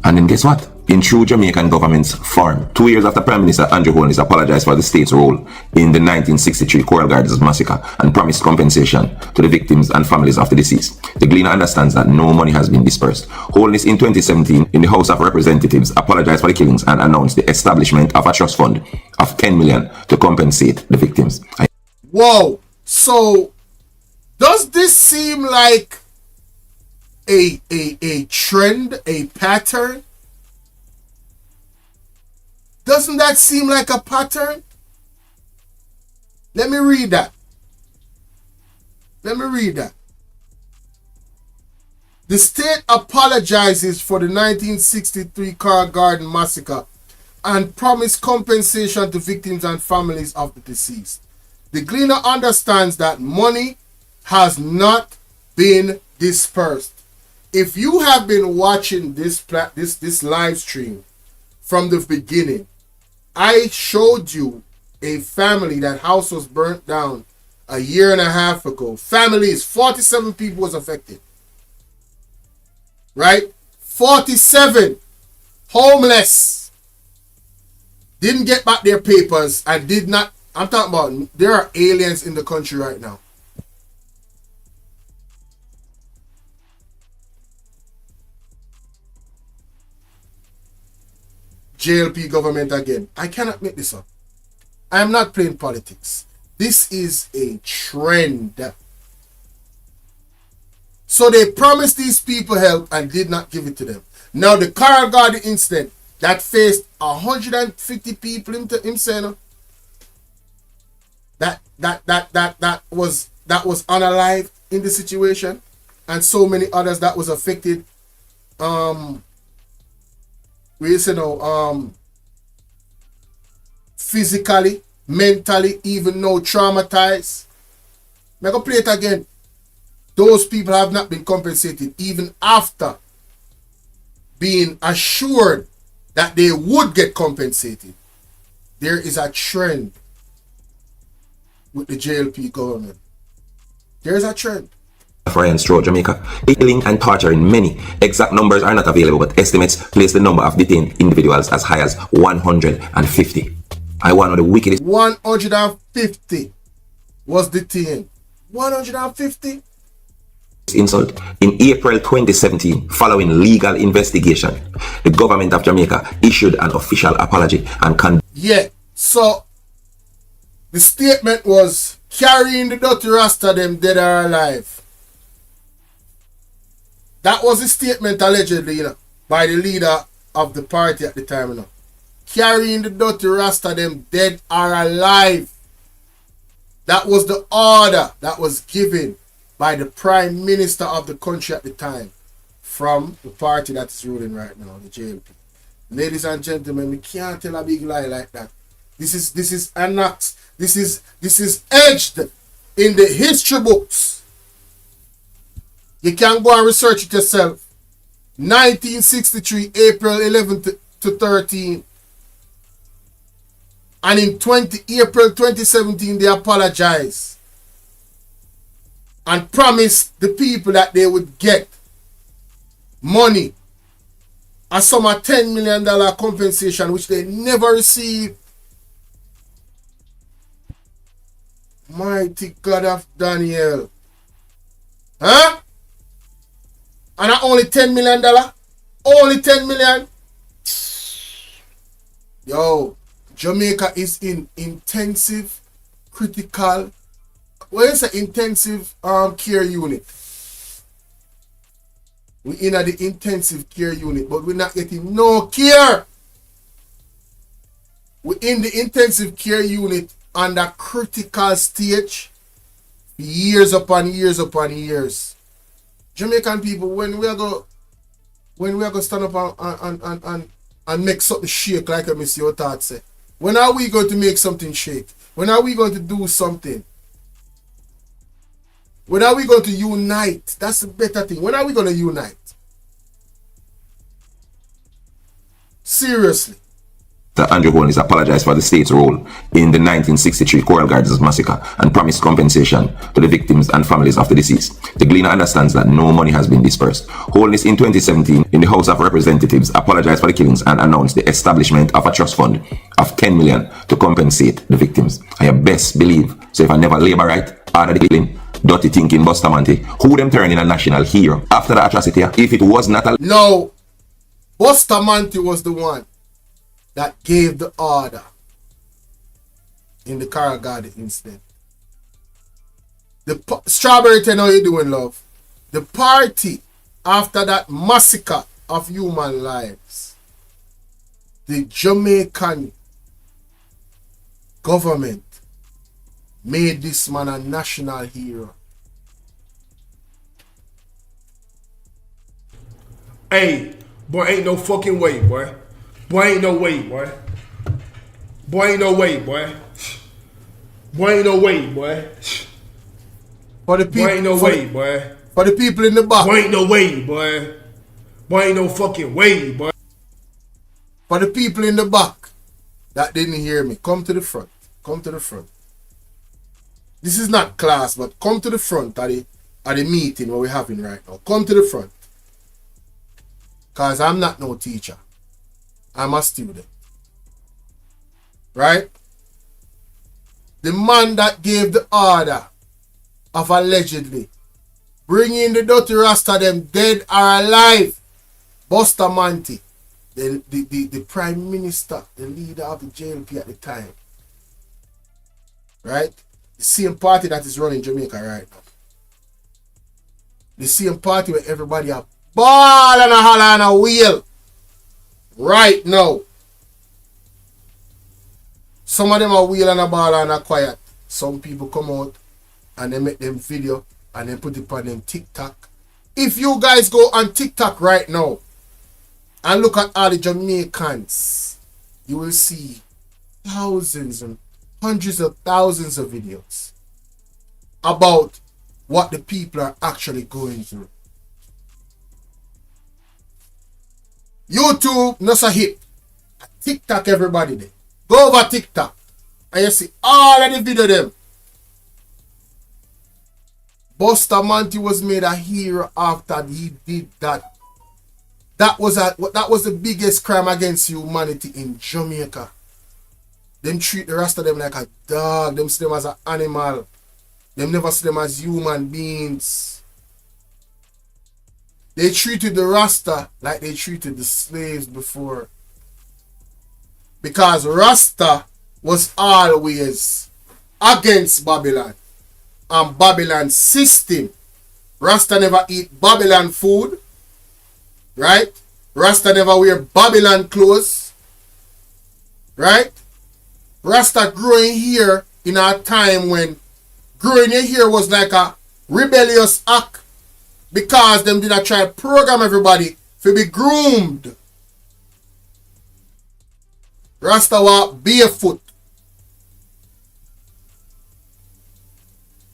And then guess what? In true Jamaican government's form, 2 years after Prime Minister Andrew Holness apologized for the state's role in the 1963 Coral Gardens massacre and promised compensation to the victims and families of the deceased, the Gleaner understands that no money has been dispersed. Holness in 2017 in the House of Representatives apologized for the killings and announced the establishment of a trust fund of 10 million to compensate the victims. Whoa! So, does this seem like a trend, a pattern? Doesn't that seem like a pattern? Let me read that. Let me read that. The state apologizes for the 1963 Coral Garden massacre and promised compensation to victims and families of the deceased. The Gleaner understands that money has not been dispersed. If you have been watching this live stream from the beginning, I showed you a family, that house was burnt down a year and a half ago. Families, 47 people was affected. Right? 47 homeless. Didn't get back their papers and did not. I'm talking about, there are aliens in the country right now. JLP government again. I cannot make this up. I am not playing politics. This is a trend. So they promised these people help and did not give it to them. Now the Coral Garden incident that faced 150 people in Sena, that was unalive in the situation, and so many others that was affected. Physically, mentally, even though traumatized. I'm going to play it again. Those people have not been compensated even after being assured that they would get compensated. There is a trend with the JLP government. There is a trend. Rastafarians throughout Jamaica, killing and torturing many. Exact numbers are not available, but estimates place the number of detained individuals as high as 150. I one of the wickedest 150 was detained. 150? insult. In April 2017, following legal investigation, the government of Jamaica issued an official apology and yeah, so the statement was carrying the dirty Rasta them dead or alive. That was the statement allegedly, you know, by the leader of the party at the time, you know. Carrying the dirty Rasta them dead or alive. That was the order that was given by the Prime Minister of the country at the time from the party that is ruling right now, the JLP. Ladies and gentlemen, we can't tell a big lie like that. This is annexed. This is edged in the history books. You can go and research it yourself. 1963, April 11th to 13. And in April 2017, they apologized and promised the people that they would get money, a sum of $10 million compensation, which they never received. Mighty God of Daniel. Huh? And not only $10 million? Only $10 million? Yo, Jamaica is in intensive, critical, what is an intensive care unit? We're in the intensive care unit, but we're not getting no care. We're in the intensive care unit on the critical stage, years upon years upon years. Jamaican people, when we are going to stand up and make something shake, like I miss your thoughts say, when are we going to make something shake? When are we going to do something? When are we going to unite? That's the better thing. When are we going to unite? Seriously. Andrew Holness apologized for the state's role in the 1963 Coral Gardens massacre and promised compensation to the victims and families of the deceased. The Gleaner understands that no money has been dispersed. Holness in 2017 in the House of Representatives apologized for the killings and announced the establishment of a trust fund of $10 million to compensate the victims. I best believe, so if I never labor right, order the killing, dirty thinking Bustamante, who them turning a national hero after the atrocity, if it was not a... No, Bustamante was the one that gave the order in the Coral Garden incident. The Strawberry 10, how you doing, love? The party after that massacre of human lives, the Jamaican government made this man a national hero. Hey, boy, ain't no fucking way, boy. Boy, ain't no way, boy. Boy, ain't no way, boy. Boy, ain't no way, boy. For the people, boy, ain't no way, boy. For the people in the back. Boy, ain't no way, boy. Boy, ain't no fucking way, boy. For the people in the back that didn't hear me, come to the front. Come to the front. This is not class, but come to the front at the meeting what we're having right now. Come to the front. Because I'm not no teacher. I'm a student. Right? The man that gave the order of allegedly bringing the dirty Rasta them dead or alive, Bustamante, the Prime Minister, the leader of the JLP at the time. Right? The same party that is running Jamaica right now. The same party where everybody are ball and a holler and a wheel. Right now. Some of them are wheel and a ball and a quiet. Some people come out and they make them video and they put it on them TikTok. If you guys go on TikTok right now and look at all the Jamaicans, you will see thousands and hundreds of thousands of videos about what the people are actually going through. YouTube, not so hip. TikTok, everybody there. Go over TikTok and you see all of the video them. Bustamante was made a hero after he did that. That was the biggest crime against humanity in Jamaica. Them treat the rest of them like a dog. Them see them as an animal. Them never see them as human beings. They treated the Rasta like they treated the slaves before. Because Rasta was always against Babylon and Babylon's system. Rasta never eat Babylon food, right? Rasta never wear Babylon clothes, right? Rasta growing here in a time when growing here was like a rebellious act because them did not try to program everybody to be groomed. Rasta walk barefoot.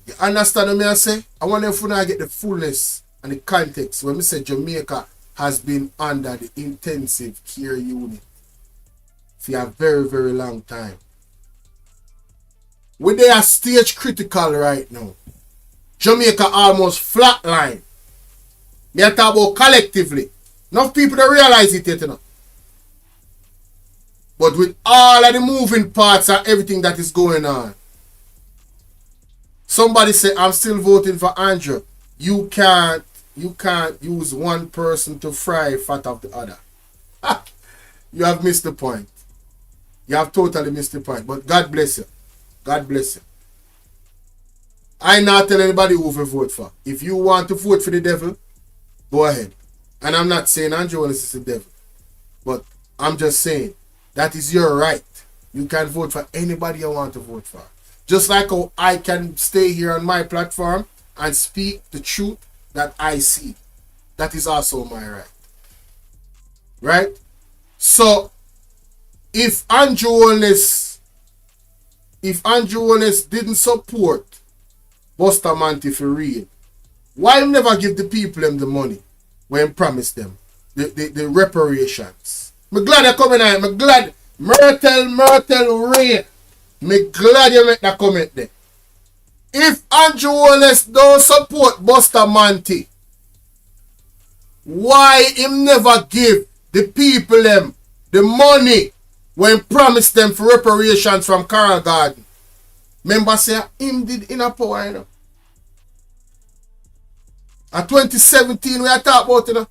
You understand what I say? I wonder if we now get the fullness and the context when we say Jamaica has been under the intensive care unit for a very, very long time. They are stage critical right now. Jamaica almost flatline. Me I talk about collectively. Enough people don't realize it yet, you know. But with all of the moving parts and everything that is going on, somebody say, I'm still voting for Andrew. You can't use one person to fry fat of the other. You have missed the point. You have totally missed the point. But God bless you. God bless you. I not tell anybody who to vote for. If you want to vote for the devil, go ahead. And I'm not saying Andrew Wallace is the devil. But I'm just saying, that is your right. You can vote for anybody you want to vote for. Just like how I can stay here on my platform and speak the truth that I see. That is also my right. Right? So, if Andrew Wallace didn't support Bustamante for real, why never give the people them the money when promised them the reparations? I'm glad you're coming out. I'm glad Myrtle Ray. I'm glad you make that comment there. If Andrew Wallace don't support Bustamante, why him never give the people them the money when promised them for reparations from Carl Garden? Remember say him did in a power, you know. At 2017 we are talking about, you know.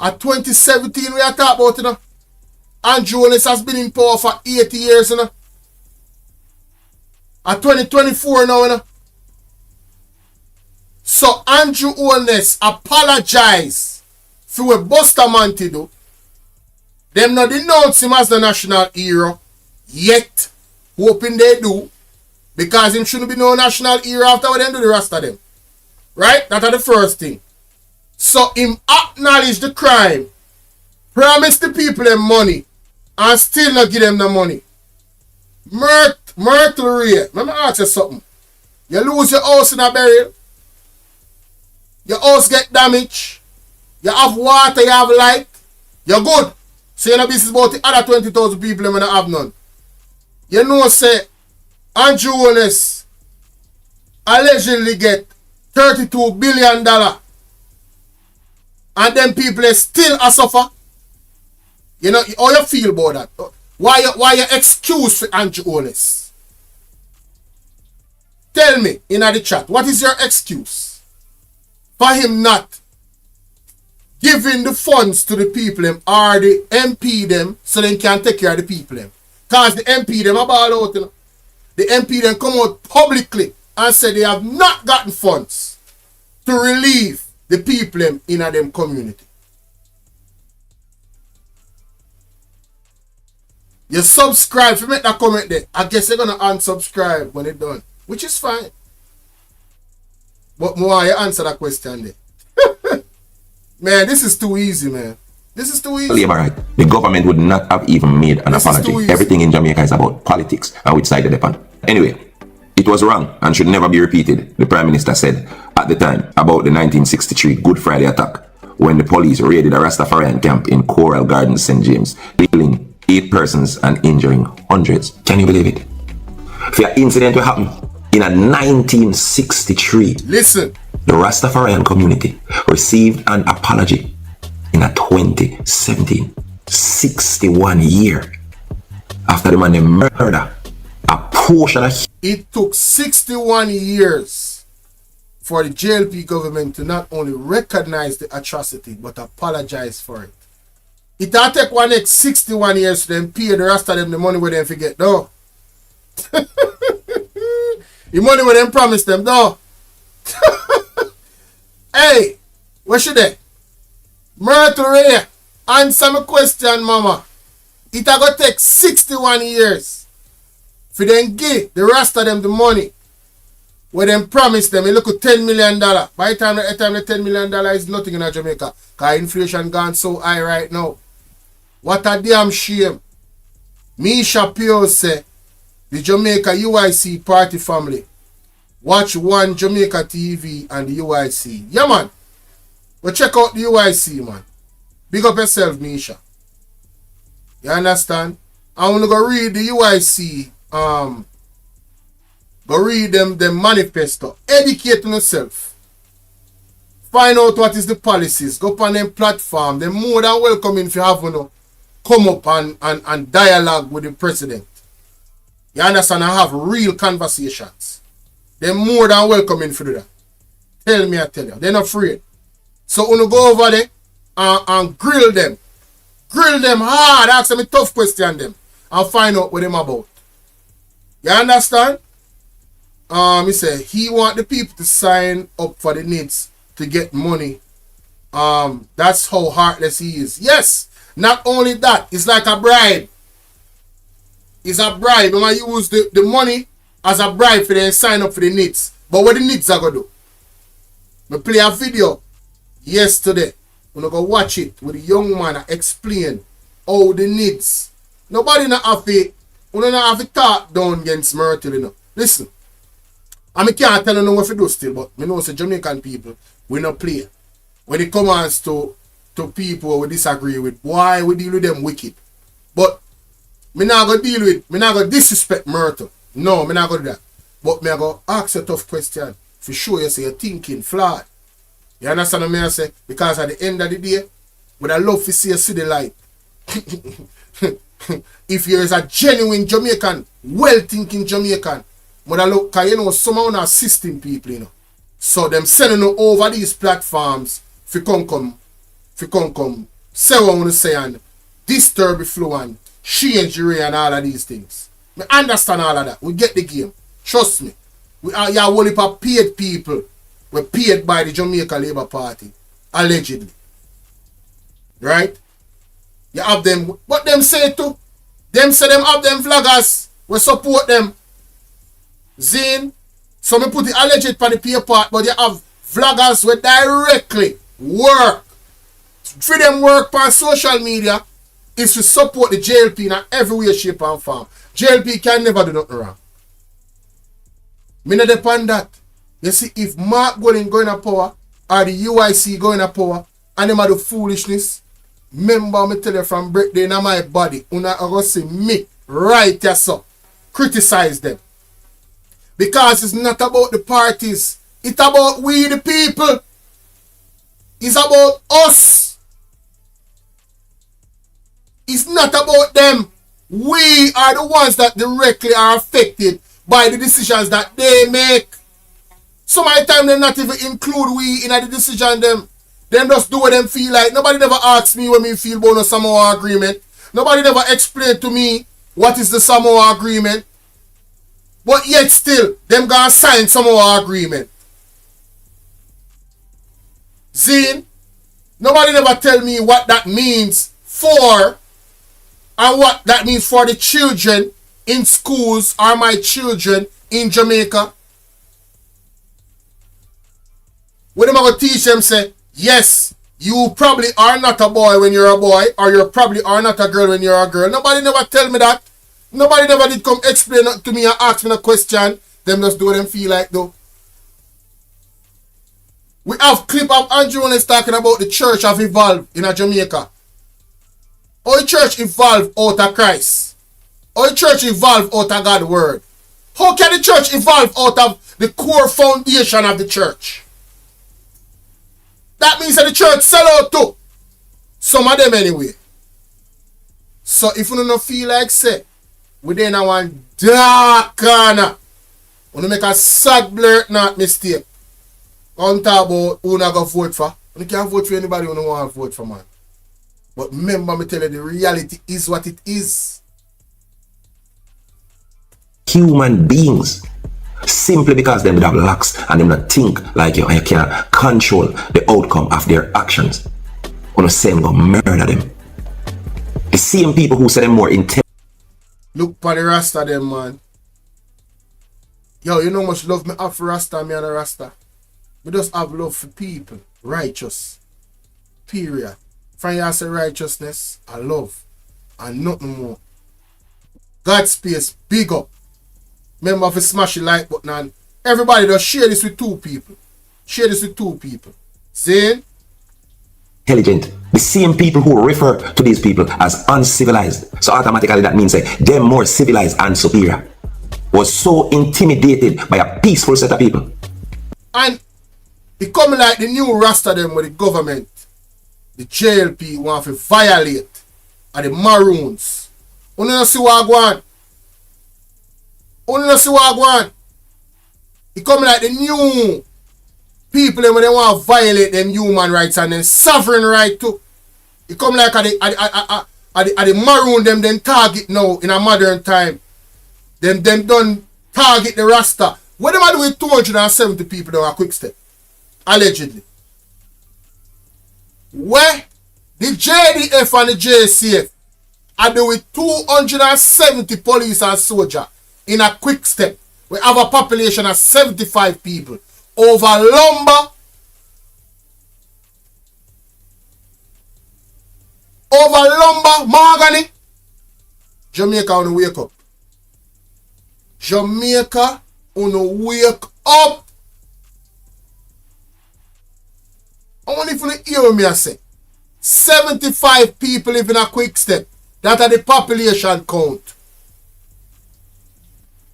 At 2017 we are talking about, you know. Andrew Wallace has been in power for 80 years, you know. At 2024 now, you know. So Andrew Wallace apologize for what Bustamante do. Them not denounce him as the national hero yet. Hoping they do. Because him shouldn't be no national hero after what they do the rest of them. Right? That's the first thing. So him acknowledge the crime, promise the people them money, and still not give them the money. Myrtle Ray, let me ask you something. You lose your house in a burial, your house get damaged, you have water, you have light, you're good. So you know this is about the other 20,000 people them that have none. You know say Andrew Wallace allegedly get $32 billion. And then people still a suffer. You know, how you feel about that? Why you excuse for Andrew Wallace? Tell me in the chat, what is your excuse for him not giving the funds to the people them or the MP them so they can take care of the people them? Because the MP them are ball out, you know. The MP them come out publicly and say they have not gotten funds to relieve the people them in a them community. You subscribe, if you make that comment there, I guess they're gonna unsubscribe when it's done. Which is fine. But more you answer that question there. Man, this is too easy, man. This is too easy. Right. The government would not have even made an apology. Everything in Jamaica is about politics and which side they're on. Anyway, it was wrong and should never be repeated, the Prime Minister said at the time about the 1963 Good Friday attack when the police raided a Rastafarian camp in Coral Gardens, St. James, killing 8 persons and injuring hundreds. Can you believe it? The incident will happen in a 1963. Listen. The Rastafarian community received an apology in a 2017. 61 year after the man they murder a portion of. It took 61 years for the JLP government to not only recognize the atrocity but apologize for it. It will take one next 61 years to them pay the rest of them the money where they forget though. The money where them promise them though. Hey, what should they? Myrtle Ray, answer my question, mama. It will go take 61 years for them give the rest of them the money where them promise them. You look at $10 million. By the time the $10 million is nothing in Jamaica. Because inflation gone so high right now. What a damn shame. Misha Pio say the Jamaica UIC party family watch one Jamaica TV and the UIC. Yeah, man. But check out the UIC, man. Big up yourself, Misha. You understand? I want to go read the UIC. Go read them manifesto. Educate yourself. Find out what is the policies. Go up on them platform. They're more than welcome if you have to come up and dialogue with the president. You understand? And have real conversations. They're more than welcome if you do that. Tell me, I tell you. They're not afraid. So when you go over there and grill them. Grill them hard. Ask them a tough question them. And find out what them about. You understand? He said he want the people to sign up for the needs to get money. That's how heartless he is. Yes. Not only that, it's like a bribe. It's a bribe. You might use the money as a bribe for them to sign up for the needs. But what the needs are going to do? I play a video yesterday. When I go watch it with a young man explain how the needs. Nobody not have to, not have to talk down against Myrtle, you know. Listen. I can't tell you what to do still, but I know it's Jamaican people, we not play. When it comes to people we disagree with, why we deal with them wicked. But me not gonna deal with, me not gonna disrespect Myrtle. No, me not gonna do that. But me gonna ask a tough question for sure you say you're thinking flawed. You understand what I say? Because at the end of the day, would I love to see you see the light. If you're a genuine Jamaican, well-thinking Jamaican, would I look, because you know, someone are assisting people, you know. So them sending you over these platforms for come, say what I want to say and disturb the flow and change the ray and all of these things. I understand all of that. We get the game. Trust me. We are a whole heap of paid people. We're paid by the Jamaica Labour Party. Allegedly. Right? You have them. What them say too? Them say them have them flaggers. We support them. Zine. So me put the alleged for the peer part, but you have vloggers who directly work. For them work on social media is to support the JLP in every way, shape and form. JLP can never do nothing wrong. Me not depend that. You see, if Mark going to power or the UIC going to power and them are the foolishness, remember me tell you from birthday in my body, una go see me right here so criticize them. Because it's not about the parties. It's about we the people. It's about us. It's not about them. We are the ones that directly are affected by the decisions that they make. Some of the time they not even include we in the decision them. Them just do what them feel like. Nobody never asks me what me feel about the Samoa agreement. Nobody never explained to me what is the Samoa agreement. But yet still, them gonna sign Samoa agreement. Zine, nobody never tell me what that means for and what that means for the children in schools or my children in Jamaica. When am I going to teach them say, yes, you probably are not a boy when you're a boy, or you probably are not a girl when you're a girl. Nobody never tell me that. Nobody never did come explain it to me and ask me a question. Them just do what them feel like though. We have clip of Andrew Jones talking about the church have evolved in Jamaica. How the church evolved out of Christ? How the church evolved out of God's word? How can the church evolve out of the core foundation of the church? That means that the church sell out too. Some of them anyway. So if you don't feel like say, We then a one dark corner. When you make a sad blurt not mistake. On talk about who not go vote for. You can't vote for anybody who don't want to vote for, man. But remember me tell you, the reality is what it is. Human beings. Simply because them have locks and them not think like you and you can't control the outcome of their actions. On the same go murder them. The same people who say them more intelligent. Look for the Rasta them, man. Yo, you know how much love me have for Rasta, me and the Rasta. We just have love for people. Righteous. Period. From you say righteousness, I love. And nothing more. God's space, big up. Remember if you smash the like button and everybody just share this with 2 people. Share this with 2 people. Zane? Intelligent. The same people who refer to these people as uncivilized. So automatically that means that they're more civilized and superior. Was so intimidated by a peaceful set of people. And it come like the new Rasta them with the government. The JLP want to violate. And the Maroons. You don't see what I want. You don't see what I want. It come like the new people them when they want to violate them human rights and then sovereign right too. It come like the Maroon them then target now in a modern time. Them done target the Rasta. What am I doing with 270 people down a quick step? Allegedly. Where the JDF and the JCF are doing with 270 police and soldier in a quick step. We have a population of 75 people. Over lumber. Mahogany. Jamaica on the wake up. Jamaica on the wake up. I wonder if you hear me I say. 75 people live in a quick step. That are the population count.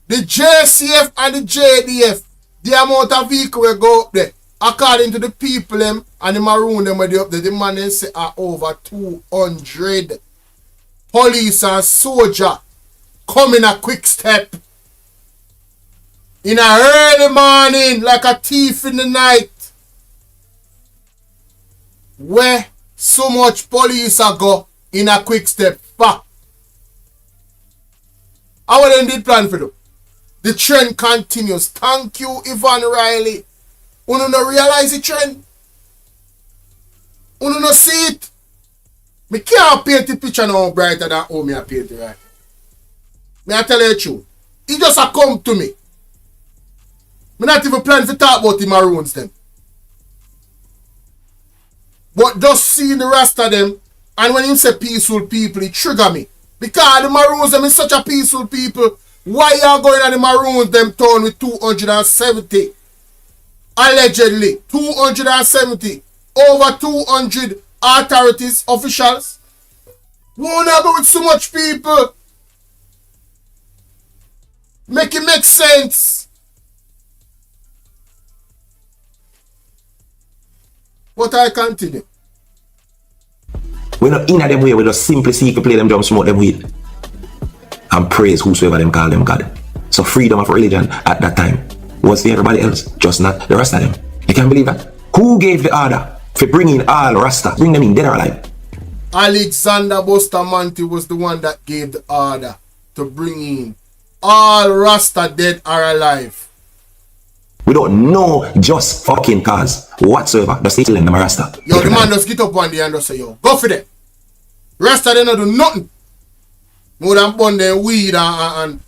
The JCF and the JDF, the amount of vehicle will go up there. According to the people them and the Maroon them where they up there, the man they say are over 200 police and soldier come in a quick step. In a early morning, like a thief in the night. Where so much police are go in a quick step. Bah. How they did plan for them? The trend continues. Thank you, Ivan Riley. You don't realize the trend? You don't see it? Me can't paint the picture now brighter than how me I paint it right. Me I tell you the truth. He just a come to me. Me not even plan to talk about the Maroons them. But just seeing the rest of them, and when him say peaceful people, it trigger me. Because the Maroons them is such a peaceful people. Why y'all going on the Maroons them town with 270? Allegedly, 270. Over 200 authorities, officials. Why not go with so much people? Make it make sense. But I continue. We're not in them way, we just simply seek to play them drum, smoke them weed. And praise whosoever them call them God. So freedom of religion at that time was for everybody else, just not the rest of them. You can't believe that? Who gave the order for bringing all Rasta, bring them in dead or alive? Alexander Bustamante was the one that gave the order to bring in all Rasta dead or alive. We don't know just fucking cause whatsoever. Just tell them Rasta. Yo, the man just get up one day and just say, yo, go for them. Rasta they not do nothing. More than burn them weed and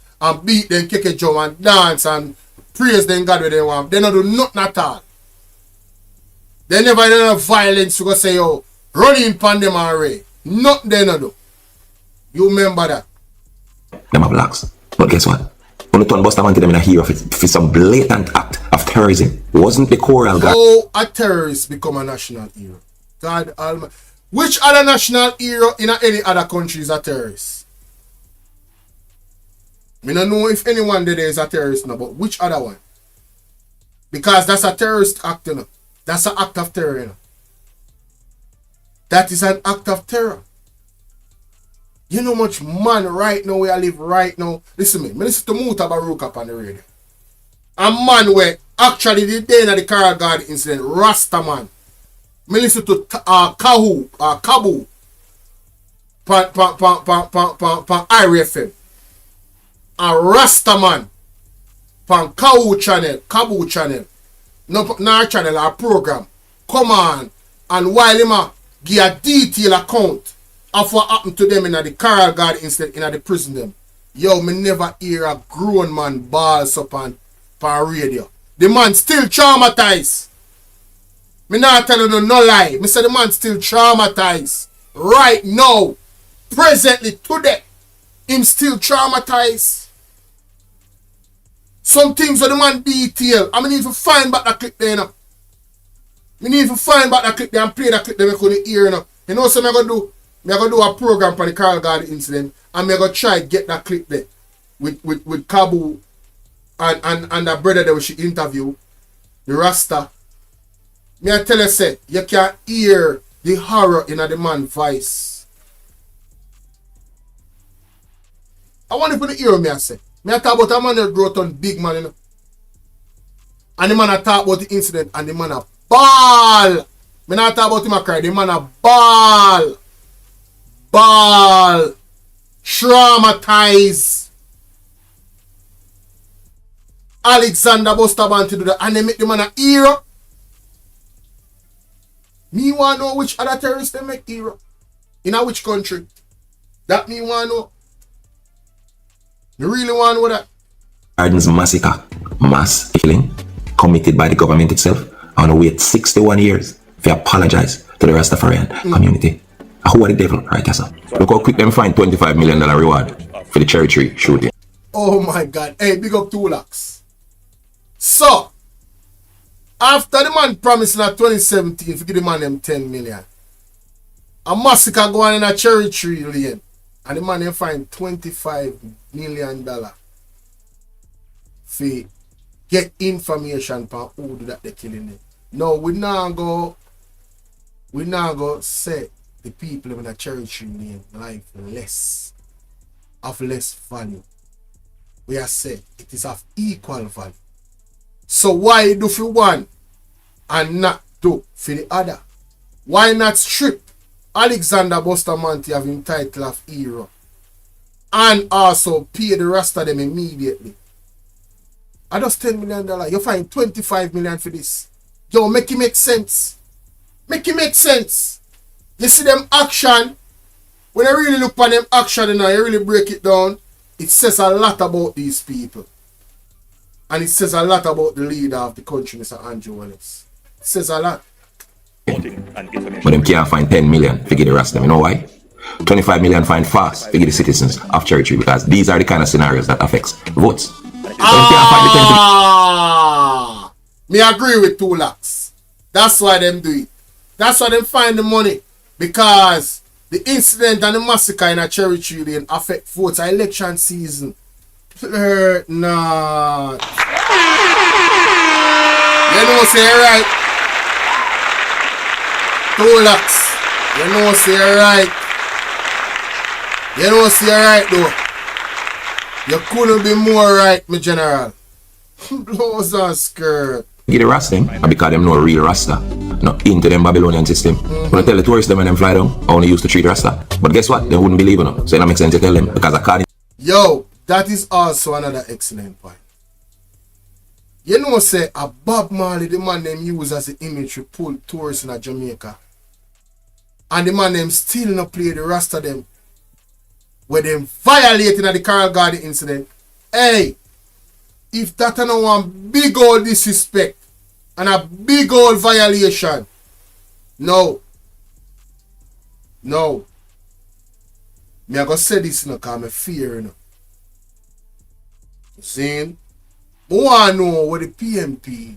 beat them, kick a drum and dance and praise them God where they want. They not do nothing at all. They never done enough violence to go say, yo, running pan them already. Nothing they not do. You remember that? Them are blacks. But guess what? When the turn Bustamante them in a hero for some blatant act of terrorism. Wasn't the choral God. How a terrorist become a national hero? God Almighty. Which other national hero in any other country is a terrorist? I don't know if anyone there is a terrorist now, but which other one? Because that's a terrorist act, you know. That's an act of terror, you know. That is an act of terror. You know much man right now where I live right now. Listen to me. Me listen to Muta Baruch up on the radio. A man where actually the day in the Carl Guard incident, Rasta man. Me listen to Kabu. Pan IRFM. A Rasta man. Pan Kabu channel. No channel, our program. Come on. And while him give a detailed account of what happened to them in the Carl Guard incident in the prison them. Yo, me never hear a grown man balls up on radio. The man still traumatized. Me not telling you no lie. Me say the man still traumatized. Right now. Presently, today. Him still traumatized. Some things that the man detail. I need to find back that clip there now. Me need to find back that clip there and play that clip there. Me couldn't hear you know. You know what I'm going to do? I'm going to do a program for the Carl Guard incident. And I'm going to try to get that clip there. With Kabu and the brother that she interview. The Rasta. Me I tell you say, you can hear the horror in the man's voice. I want you to hear me I say. Me I talk about a man that grew up on big man, you know. And the man I talk about the incident and the man a ball. Me not talk about him a cry. The man a ball. Ball. Traumatized. Alexander Bustamante do that and they make the man a hero. Me want to know which other terrorists they make hero. In a which country. That me want to know. You really want to know that? Arden's massacre, mass killing, committed by the government itself, and wait 61 years to apologize to the Rastafarian community. Who are the devil, right, sir? Look how quick them find $25 million reward for the cherry tree shooting. Oh my God. Hey, big up 2 lakhs. So, after the man promised in 2017 to give the man them 10 million, a massacre go on in a cherry tree lane, and the man them find $25 million for get information from who do that they killing it. No, we now go say the people in a cherry tree lane life of less value. We are say it is of equal value. So why do for one and not do for the other? Why not strip Alexander Bustamante of him title of hero and also pay the rest of them immediately? I just $10 million. You find 25 million for this. Yo, make it make sense. Make it make sense. You see them action. When I really look at them action and I really break it down, it says a lot about these people. And it says a lot about the leader of the country, Mr. Andrew Wallace. It says a lot. But them can't find 10 million to get the rest of them. You know why? 25 million find fast to get the citizens of Cherry Tree, because these are the kind of scenarios that affects votes. Me agree with 2 lakhs. That's why them do it. That's why them find the money. Because the incident and the massacre in a Cherry Tree Lane affect votes. Election season. Not. You know say right. 2 lakhs. You know say right. You know say right though. You couldn't be more right, my general. Blows and skirt. Get the Rasta them, because them know real Rasta. Not into them Babylonian system. When I tell the tourists them when them fly down, I only used to treat Rasta. But guess what? They wouldn't believe it. So it makes sense to tell them, because according. Yo, that is also another excellent point. You know say a Bob Marley, the man them use as an image to pull tourists in Jamaica. And the man them still not play the Rasta them. Where them violating at the Carl Guard incident. Hey, if that no one big old disrespect and a big old violation, no. Me I go say this because I fear, you know. Saying, I want to know what the PMP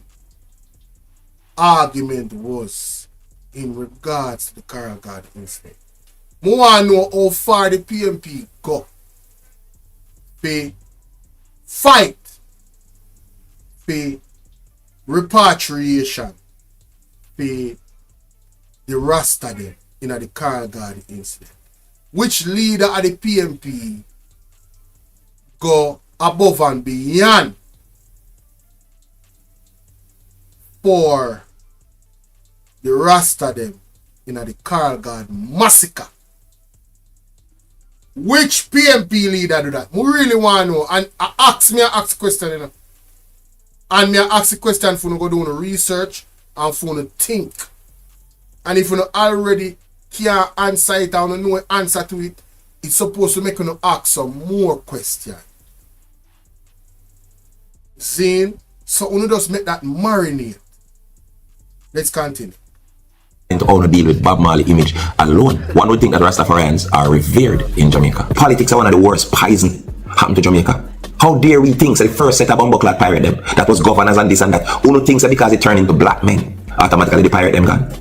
argument was in regards to the Carl Guard incident. I want to know how far the PMP go. They fight for repatriation for the Rasta them in the Carl Guard incident. which leader of the PMP go above and beyond for the Rasta them in the Carl God massacre? Which PMP leader do that? We really want to know. And I ask question, you know. And me ask the question for you go do the research and for you think. And if you already can't answer it or know the answer to it, it's supposed to make you ask some more questions. Zane, so you just make that marinate. Let's continue. To how to deal with Bob Marley image alone. One would think that Rastafarians are revered in Jamaica. Politics are one of the worst poison happened to Jamaica. How dare we think that the first set of bumbleclad pirate them that was governors and this and that, who thinks that because it turned into black men, automatically the pirate them gone.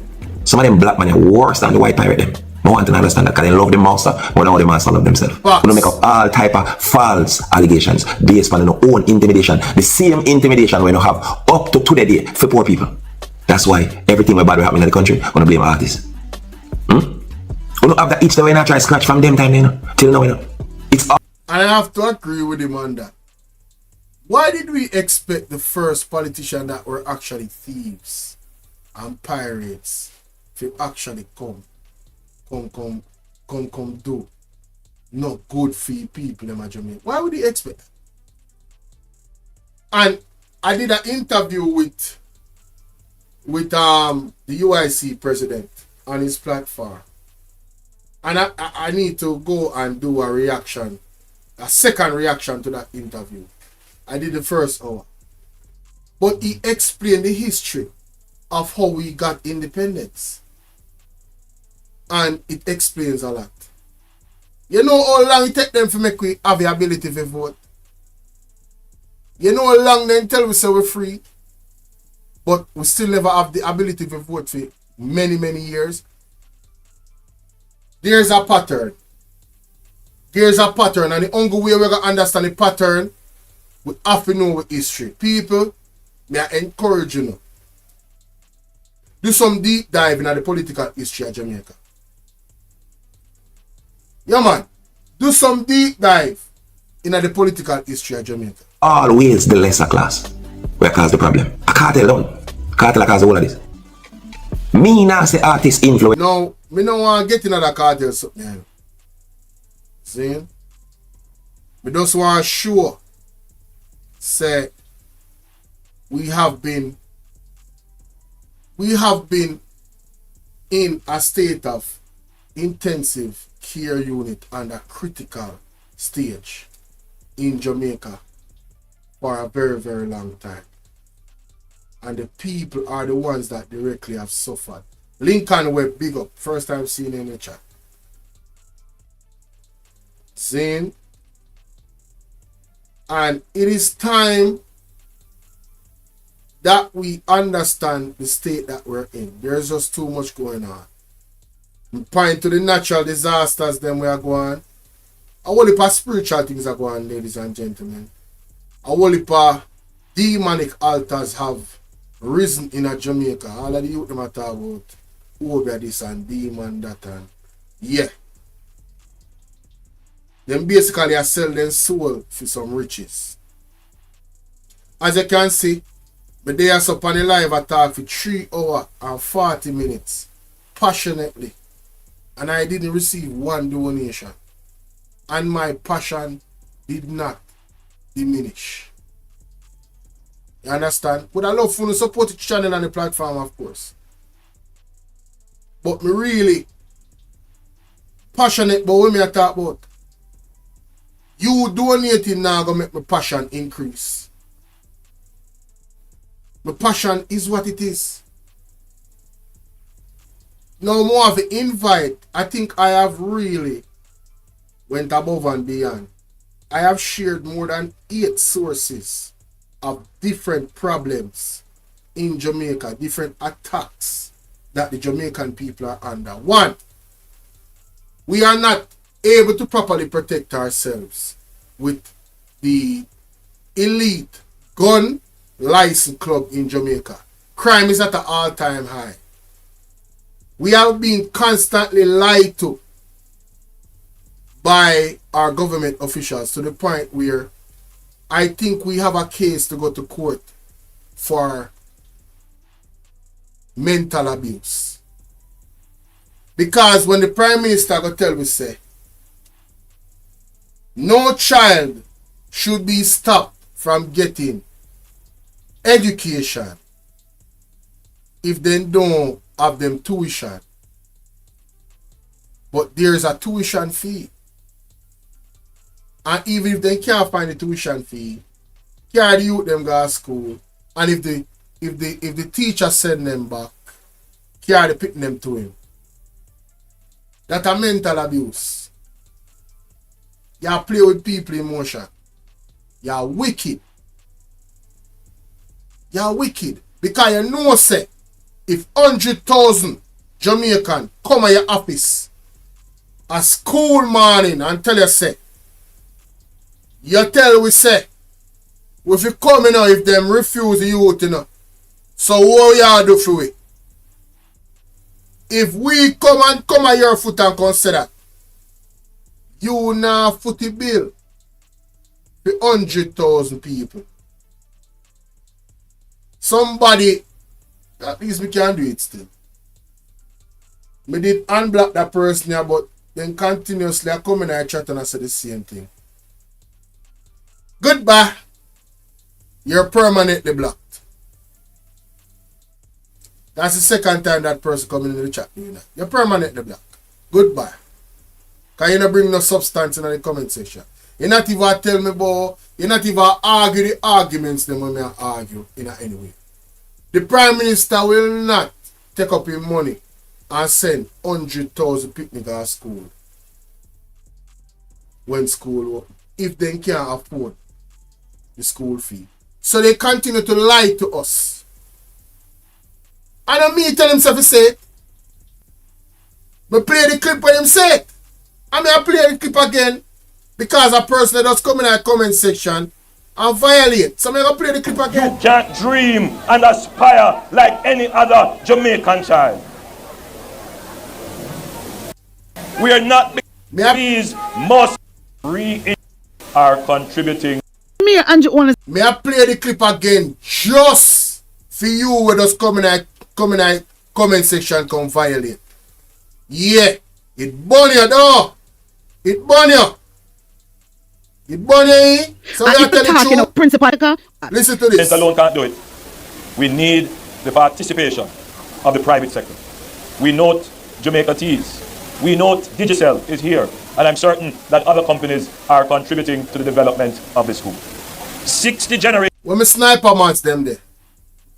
Some of them black men are worse than the white pirate them. I want to understand that because they love the master, but now the master love themselves. We make up all type of false allegations based on their own intimidation. The same intimidation we have up to today for poor people. That's why everything bad will happen in the country, gonna blame artists. We don't have that itch that we not try to scratch from them time, you know, till now, you know. It's all. And I have to agree with him on that. Why did we expect the first politician that were actually thieves and pirates to actually come do not good for people in Jamaica? Why would he expect that? And I did an interview with the UIC president on his platform, and I need to go and do a second reaction to that interview. I did the first hour, but he explained the history of how we got independence, and it explains a lot. You know how long it take them to make we have the ability to vote? You know how long they tell we say we're free, but we still never have the ability to vote for many, many years? There's a pattern. There's a pattern, and the only way we're going to understand the pattern, we have to know with history. People, may I encourage you now, do some deep dive into the political history of Jamaica. Yeah, man. Do some deep dive into the political history of Jamaica. Always the lesser class will cause the problem. A cartel don't. Cartel cause all of this. Me now say artist influence. No, me no want to get into the cartel something. See? Me just want to show, say, we have been in a state of intensive care unit and a critical stage in Jamaica for a very, very long time. And the people are the ones that directly have suffered. Lincoln Webb, big up. First time seeing him in the chat. Zane. And it is time that we understand the state that we're in. There's just too much going on. We point to the natural disasters them we are going. A whole heap of spiritual things are going on, ladies and gentlemen. A whole heap of demonic altars have risen in a Jamaica. All of the youth them are talking about over this and demon that and yeah. Them basically are selling their soul for some riches. As you can see, but they are up on the live attack for 3 hours and 40 minutes. Passionately. And I didn't receive one donation. And my passion did not diminish. You understand? But I love to support the channel and the platform, of course. But me really passionate about what me I talk about. You donating now gonna make my passion increase. My passion is what it is. Now more of an invite. I think I have really went above and beyond. I have shared more than 8 sources of different problems in Jamaica, different attacks that the Jamaican people are under. 1, we are not able to properly protect ourselves with the elite gun license club in Jamaica. Crime is at an all-time high. We have been constantly lied to by our government officials to the point where I think we have a case to go to court for mental abuse. Because when the Prime Minister go tell me say, no child should be stopped from getting education if they don't have them tuition. But there is a tuition fee. And even if they can't find the tuition fee, carry the youth them go to school. And if the teacher send them back, carry the pick them to him. That's a mental abuse. You play with people emotion. You're wicked. You're wicked. Because you know say, if 100,000 Jamaican come at your office a school morning and tell you say, you tell we say, if you come in if them refuse the youth, you know, so what you do for it? If we come at your foot and consider, you now footy bill for 100,000 people. Somebody, at least we can do it still. We did unblock that person here, but then continuously I come in and I chat and I say the same thing. Goodbye. You're permanently blocked. That's the second time that person coming in the chat. You're permanently blocked. Goodbye. Because you don't bring no substance in the comment section. You not even tell me about, you not even argue the arguments them when I argue in any way. The Prime Minister will not take up his money and send 100,000 picnic to school when school open, if they can't afford the school fee. So they continue to lie to us. And me tell himself he say it. But play the clip when him say it. I mean I play the clip again because a person that does come in the comment section and violate. So I'm going to play the clip again. You can't dream and aspire like any other Jamaican child. We are not, these must are contributing. May I play the clip again just for you who just come in the comment section come violate. Yeah, it burn you though. It burn you. It burn you, eh? So we are telling you. Principal. Listen to this. This alone can't do it. We need the participation of the private sector. We note Jamaica Teas. We note Digicel is here. And I'm certain that other companies are contributing to the development of the school. 60 generations. When me sniper mods them there.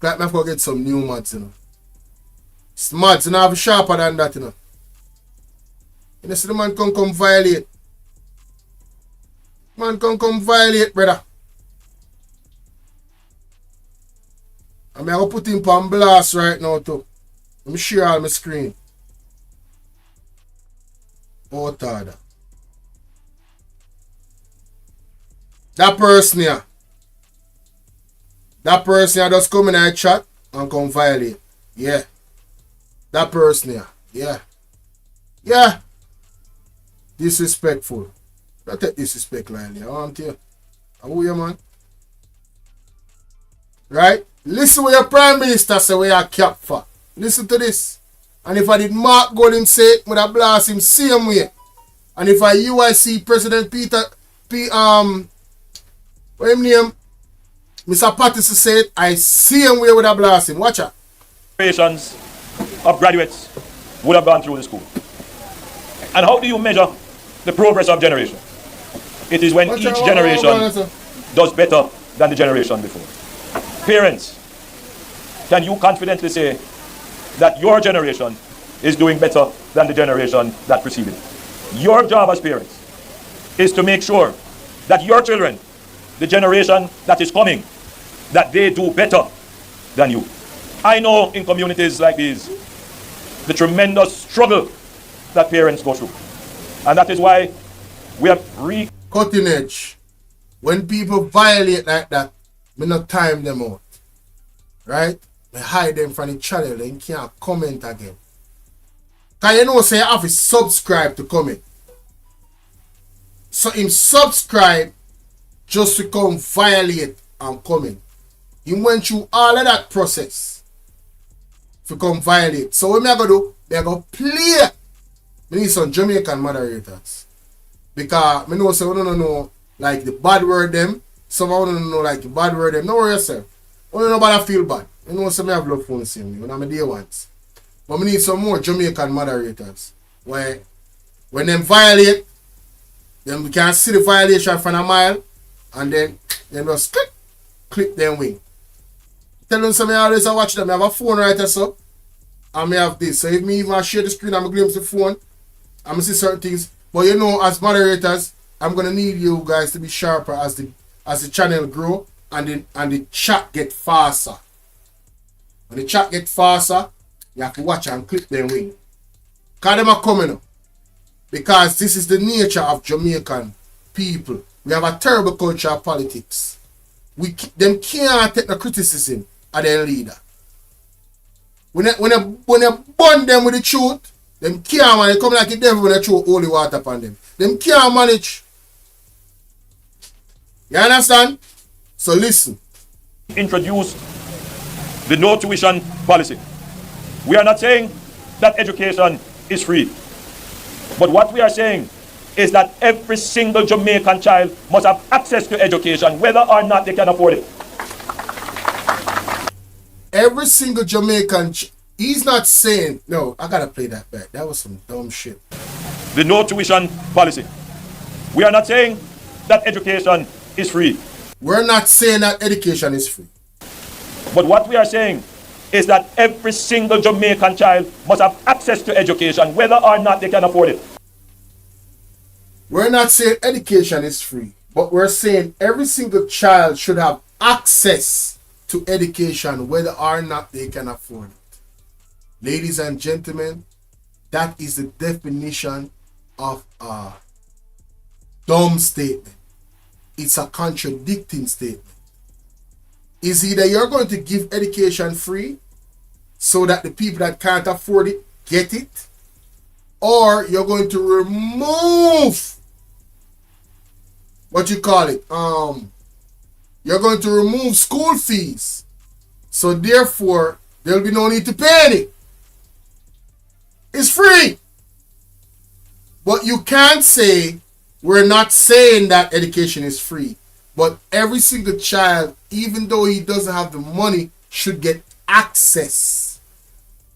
Like me forget some new mods, you know. Mods, you know, have sharper than that, you know. You know, see the man come violate. Man come violate, brother. I'm going to put him on blast right now too. Let me share all my screen. Oh, Tada. That person here. That person here just come in and chat and come violate. Yeah. That person here. Yeah. Yeah. Disrespectful. Don't take disrespect lightly. I want you. Who you, man? Right? Listen what your Prime Minister say where you cap for. Listen to this. And if I did Mark Golden say it, I would have blast him same way. And if I UIC President what him name? Mr. Patterson said, I see him where would have blast him. Watch out. Generations of graduates would have gone through the school. And how do you measure the progress of generation? It is when each generation does better than the generation before. Parents, can you confidently say that your generation is doing better than the generation that preceded? Your job as parents is to make sure that your children, the generation that is coming, that they do better than you. I know in communities like these, the tremendous struggle that parents go through. And that is why we have cutting edge. When people violate like that, we not time them out. Right? We hide them from the channel and can't comment again. Because you know say you have to subscribe to comment. So him subscribe just to come violate and comment. He went through all of that process to come violate. So what me I go do? Me I go play. Me need some Jamaican moderators. Because me know so we don't know like the bad word them. Some of don't know like the bad word them. Don't worry yourself. I don't know about I feel bad. You know so me have love for the same when I'm a day once. But we need some more Jamaican moderators. Where when them violate, then we can see the violation from a mile and then just click them wing. Tell them so me always watch them. I have a phone right there so. And me have this. So if me even share the screen, I'm glimpse the phone. I'm gonna see certain things. But you know, as moderators, I'm gonna need you guys to be sharper as the channel grow and the chat get faster. When the chat get faster, you have to watch and click them wing. Cause them are coming up. Because this is the nature of Jamaican people. We have a terrible culture of politics. Them can't take the criticism of their leader. When they burn them with the truth, them can't manage. They come like a devil when they throw holy water upon them. Them can't manage. You understand? So listen. Introduce the no tuition policy. We are not saying that education is free. But what we are saying is that every single Jamaican child must have access to education, whether or not they can afford it. Every single Jamaican, he's not saying, no, I gotta play that back. That was some dumb shit. The no tuition policy. We are not saying that education is free. We're not saying that education is free. But what we are saying is that every single Jamaican child must have access to education, whether or not they can afford it. We're not saying education is free, but we're saying every single child should have access to education, whether or not they can afford it. Ladies and gentlemen, that is the definition of a dumb statement. It's a contradicting statement. Is either you're going to give education free so that the people that can't afford it get it, or you're going to remove what you call it, you're going to remove school fees, so therefore there'll be no need to pay any. It's free. But you can't say we're not saying that education is free, but every single child, even though he doesn't have the money, should get access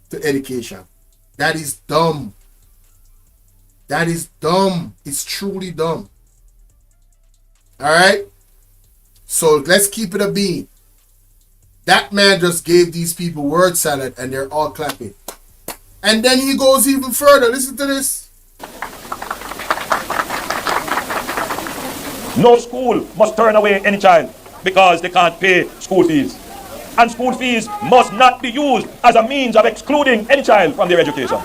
to education. That is dumb. That is dumb. It's truly dumb. Alright? So let's keep it a bean. That man just gave these people word salad and they're all clapping. And then he goes even further. Listen to this. No school must turn away any child because they can't pay school fees. And school fees must not be used as a means of excluding any child from their education.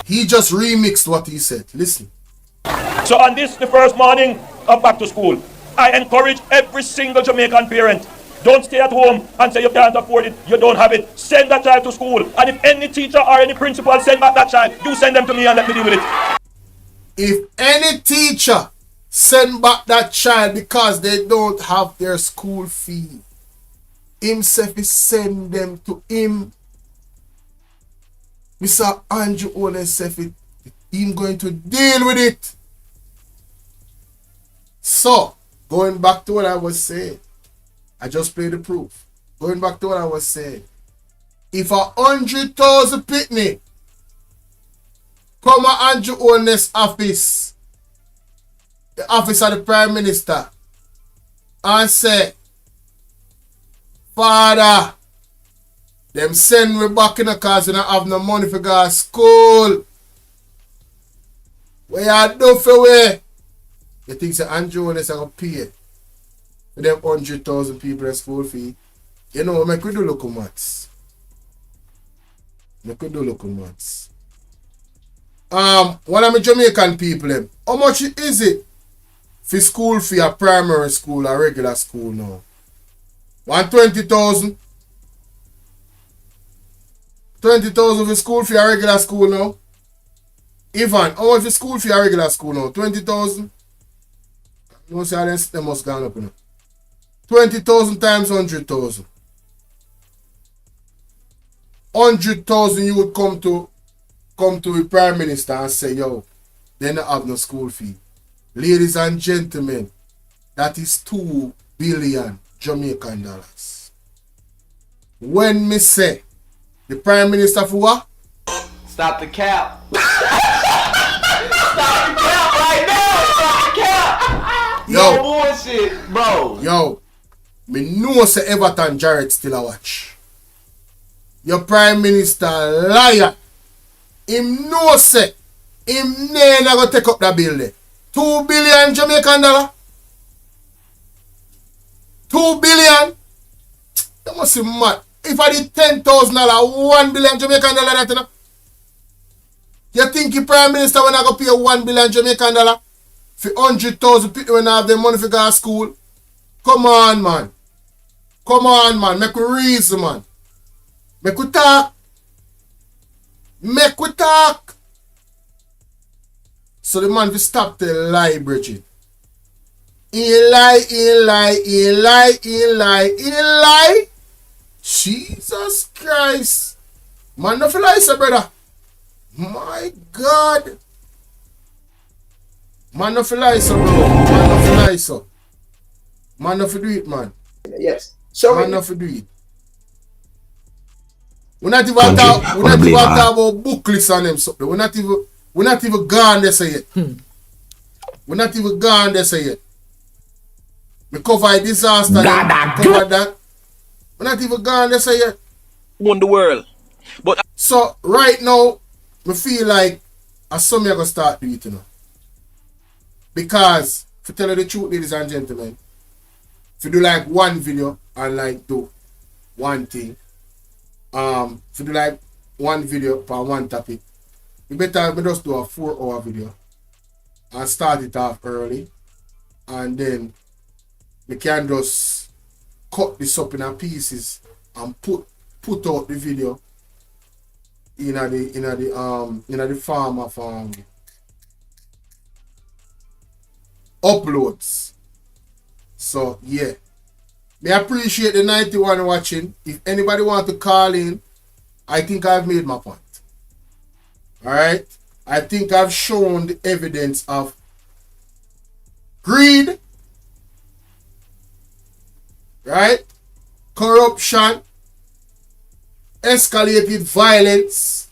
He just remixed what he said. Listen. So on this, the first morning of back to school, I encourage every single Jamaican parent, don't stay at home and say you can't afford it, you don't have it. Send that child to school. And if any teacher or any principal send back that child, you send them to me and let me deal with it. If any teacher send back that child because they don't have their school fee, himself is send them to him. Mr. Andrew Owen himself, him going to deal with it. So, going back to what I was saying, I just played the proof. Going back to what I was saying, if 100,000 pitney come at Andrew Owen's office, the office of the Prime Minister, and say, Father, them send me back in the cause we don't have no money for go to school. Where you do for way? You think say Andrew Owen is going to pay for them 100,000 people in school fee? You know, make we do local maths. Make we do local maths. One of my Jamaican people, them, how much is it for school fee a primary school or regular school now? 120,000? 20,000 for school fee a regular school now? Ivan, how much the school fee a regular school now? 20,000? No, say they must gone up, you know. 20,000 times 100,000. 100,000 you would come to the Prime Minister and say, yo, they don't have no school fee. Ladies and gentlemen, that is 2 billion Jamaican dollars. When me say the Prime Minister for what? Stop the cap. Stop the cap right now. Stop the cap. Yo. No bullshit, bro. Yo. Me know say Everton Jarrett still a watch. Your Prime Minister liar. Him know say him never go take up that bill there. 2 billion Jamaican dollar. 2 billion. That must be mad. If I did $10,000, 1 billion Jamaican dollar, that you know. You think the Prime Minister when I go pay 1 billion Jamaican dollar for 100,000 people when I have their money for go to school? Come on, man. Come on, man. Make we reason, man. Make we talk. Make we talk. So the man will stop the lie, Bridget. He lie. Jesus Christ. Man, no feel like so, brother. My God. Man, no feel like so, bro. Man, no feel like so. Man, no feel do it, man. Yes. So man, no feel do it. We're not even talk about book lists and them something. We're not even gone there say yet. We're not even gone there say yet. We cover a disaster. Cover that. We're not even gone there say yet. Won the world. But so right now, I feel like as some are gonna start doing it, you know. Because to tell you the truth, ladies and gentlemen, if you do like one video and like do one thing, if you do like one video for one topic, you better just do a 4-hour video and start it off early, and then we can just cut this up in pieces and put out the video in the form of uploads. So yeah, me appreciate the 91 watching. If anybody want to call in, I think I've made my point. Alright, I think I've shown the evidence of greed, right, corruption, escalated violence,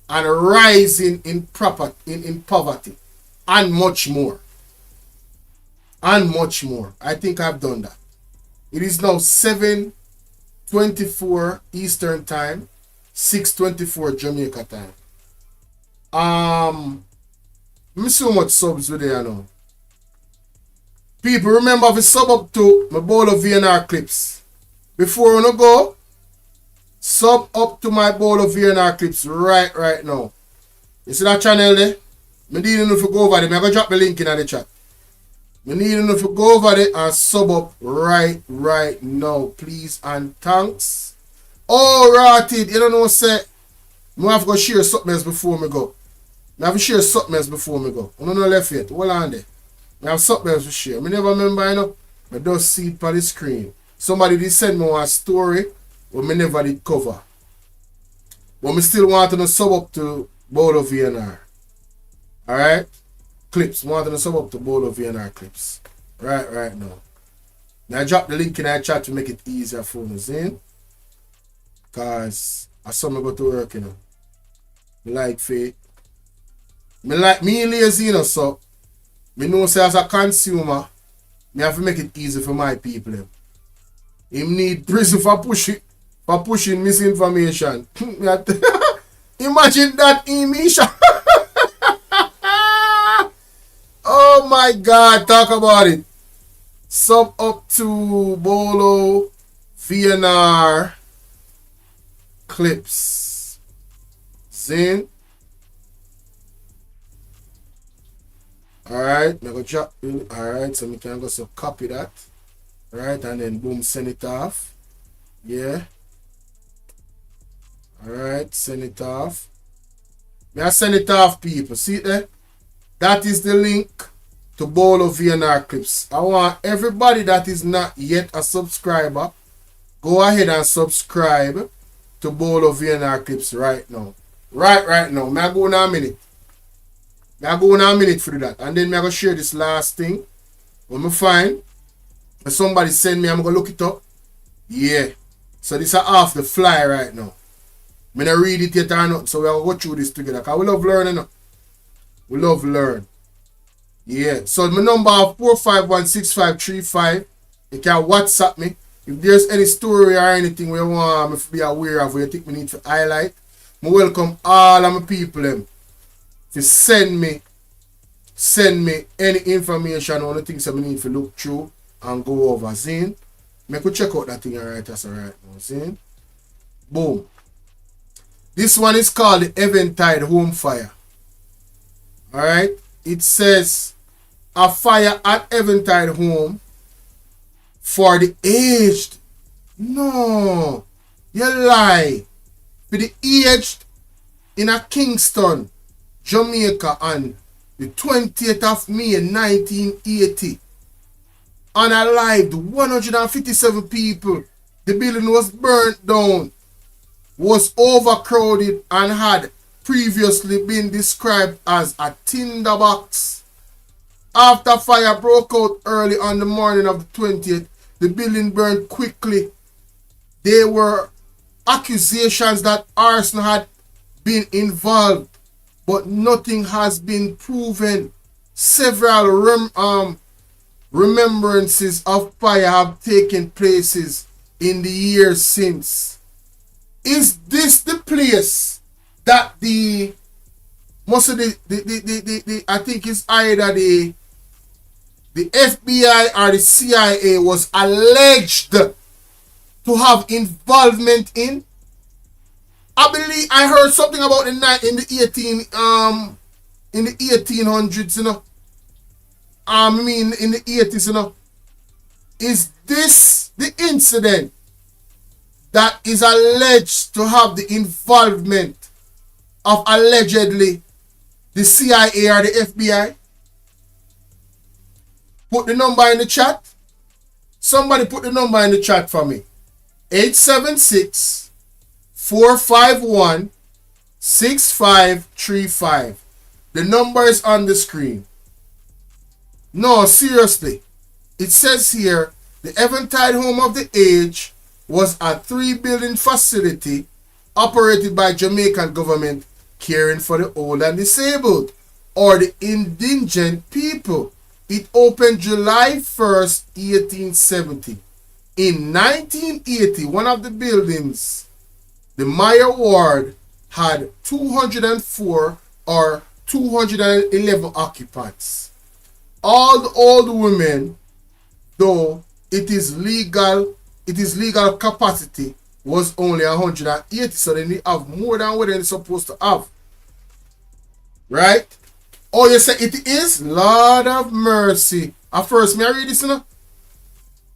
and rising in poverty, and much more. And much more. I think I've done that. It is now 7:24 Eastern Time, 6:24 Jamaica time. Me so much subs with there now. People, remember to sub up to my BOLO V&R clips. Before we go, sub up to my BOLO V&R clips right now. You see that channel there? Me need you to go over there. I'm going to drop the link in the chat. Me need you to go over there and sub up right now. Please and thanks. Oh, Rastafarian, you don't know what say. I have to go share something else before me go. I have to share something else before me go. I don't know left yet. Hold on there. I have something else to share. I never remember, you know. I just see it on the screen. Somebody did send me one story, but I never did cover. But I still want to sub up to BOLO V&R. Alright? Clips. I want to sub up to BOLO V&R clips. Right now. Now I drop the link in the chat to make it easier for me, see? Because I saw me go to work, you know. I like fake. Me lazy, you know, so me know say as a consumer, me have to make it easy for my people. Him need prison for pushing misinformation. Imagine that emission. Oh my God, talk about it. Sub up to BOLO V&R clips. See? Alright, I'm gonna drop in. Alright, so we can go so copy that. Alright, and then boom, send it off. Yeah. Alright, send it off. May I send it off, people. See it there? That is the link to BOLO V&R clips. I want everybody that is not yet a subscriber, go ahead and subscribe to BOLO V&R clips right now. Right now. May I go in a minute. May I go in a minute for that. And then may I go share this last thing. When I find, when somebody send me, I'm going to look it up. Yeah. So this is off the fly right now. I'm not read it yet or not. So we're going to go through this together. Because we love learning. We love learn. Yeah. So my number is 4516535. You can WhatsApp me. If there's any story or anything we want me to be aware of, or you think we need to highlight, I welcome all of my people them to send me any information or the things that I need to look through and go over. See? I could check out that thing alright, that's alright now. See? Boom. This one is called the Eventide Home Fire. Alright? It says a fire at Eventide Home for the aged. No. You lie. For the aged in a Kingston, Jamaica on the 20th of May 1980. Unalived 157 people. The building was burnt down, was overcrowded, and had previously been described as a tinderbox. After fire broke out early on the morning of the 20th, the building burned quickly. There were accusations that arson had been involved, but nothing has been proven. Several remembrances of fire have taken places in the years since. Is this the place that I think it's either the FBI or the CIA was alleged to have involvement in? I believe I heard something about the night in the 1800s, you know. I mean in the 80s, you know. Is this the incident that is alleged to have the involvement of allegedly the CIA or the FBI? Put the number in the chat. Somebody put the number in the chat for me. 876-451-6535. The number is on the screen. No, seriously. It says here, the Eventide Home of the Aged was a 3-building facility operated by Jamaican government caring for the old and disabled or the indigent people. It opened July 1st, 1870. In 1980, one of the buildings, the Meyer Ward, had 204 or 211 occupants. All the old women, though it is legal capacity, was only 180, so they need to have more than what they're supposed to have. Right? Oh, you say it is? Lord of mercy. At first, may I read this, you know?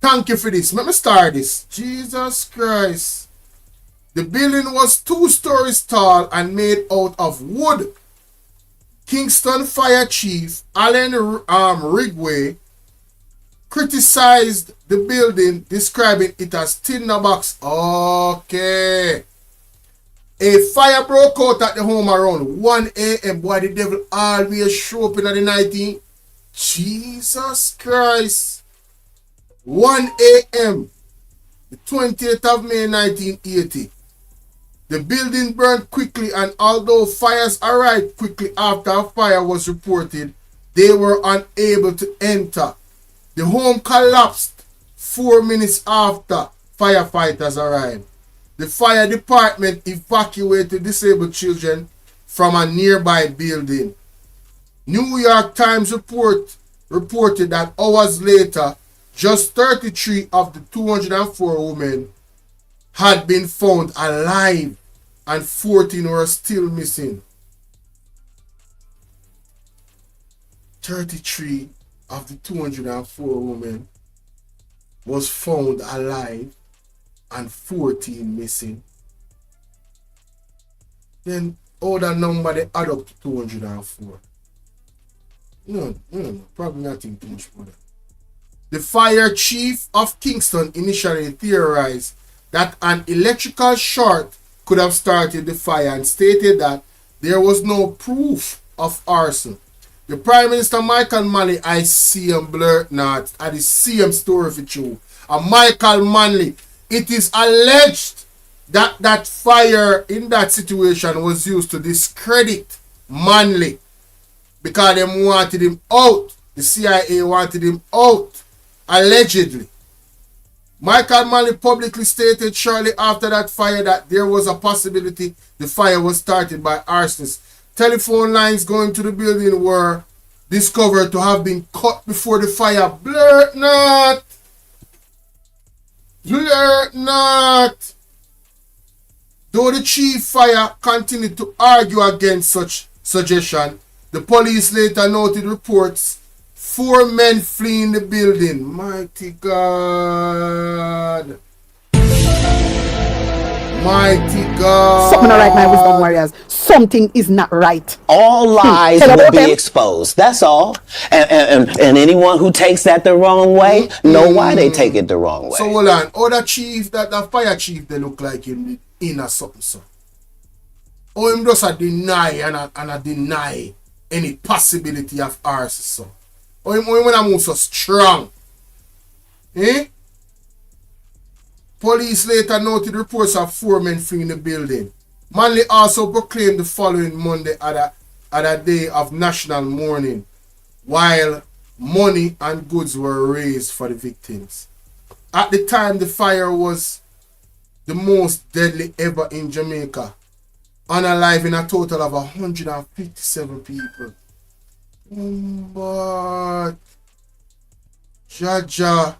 Thank you for this. Let me start this. Jesus Christ. The building was 2 stories tall and made out of wood. Kingston Fire Chief Alan Rigway criticized the building, describing it as tinderbox. Okay. A fire broke out at the home around 1 a.m. Boy, the devil always show up in the 19. Jesus Christ. 1 a.m. the 20th of May 1980. The building burned quickly, and although fires arrived quickly after a fire was reported, they were unable to enter. The home collapsed 4 minutes after firefighters arrived. The fire department evacuated disabled children from a nearby building. New York Times reported that hours later, just 33 of the 204 women had been found alive and 14 were still missing. 33 of the 204 women was found alive and 14 missing. Then all that number they add up to 204. No, probably nothing too much more than. The fire chief of Kingston initially theorized that an electrical short could have started the fire and stated that there was no proof of arson. The Prime Minister Michael Manley, I see him blurt not, I see him story for you. And Michael Manley, it is alleged that that fire in that situation was used to discredit Manley because they wanted him out. The CIA wanted him out, allegedly. Michael Manley publicly stated shortly after that fire that there was a possibility the fire was started by arsonists. Telephone lines going to the building were discovered to have been cut before the fire. Blurt not! Blurt not! Though the chief fire continued to argue against such suggestion, the police later noted reports 4 men fleeing the building. Mighty God. Mighty God. Something not right, my wisdom warriors. Something is not right. All lies will be exposed. That's all. And anyone who takes that the wrong way know why they take it the wrong way. So hold on. Other chief, that fire chief, they look like him in a something, so. Or him just a deny and a deny any possibility of ours, so. Or him when I move so strong. Eh? Police later noted reports of 4 men fleeing the building. Manley also proclaimed the following Monday at a day of national mourning, while money and goods were raised for the victims. At the time, the fire was the most deadly ever in Jamaica, unaliving a total of 157 people. But Jaja,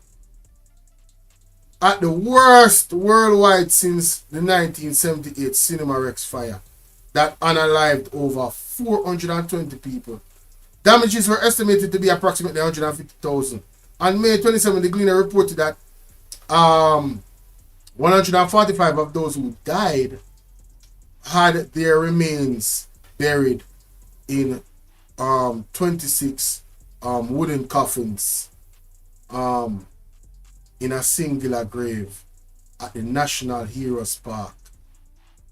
at the worst worldwide since the 1978 Cinema Rex fire that unalived over 420 people. Damages were estimated to be approximately 150,000. On May 27, the Gleaner reported that 145 of those who died had their remains buried in 26 wooden coffins in a singular grave at the National Heroes Park.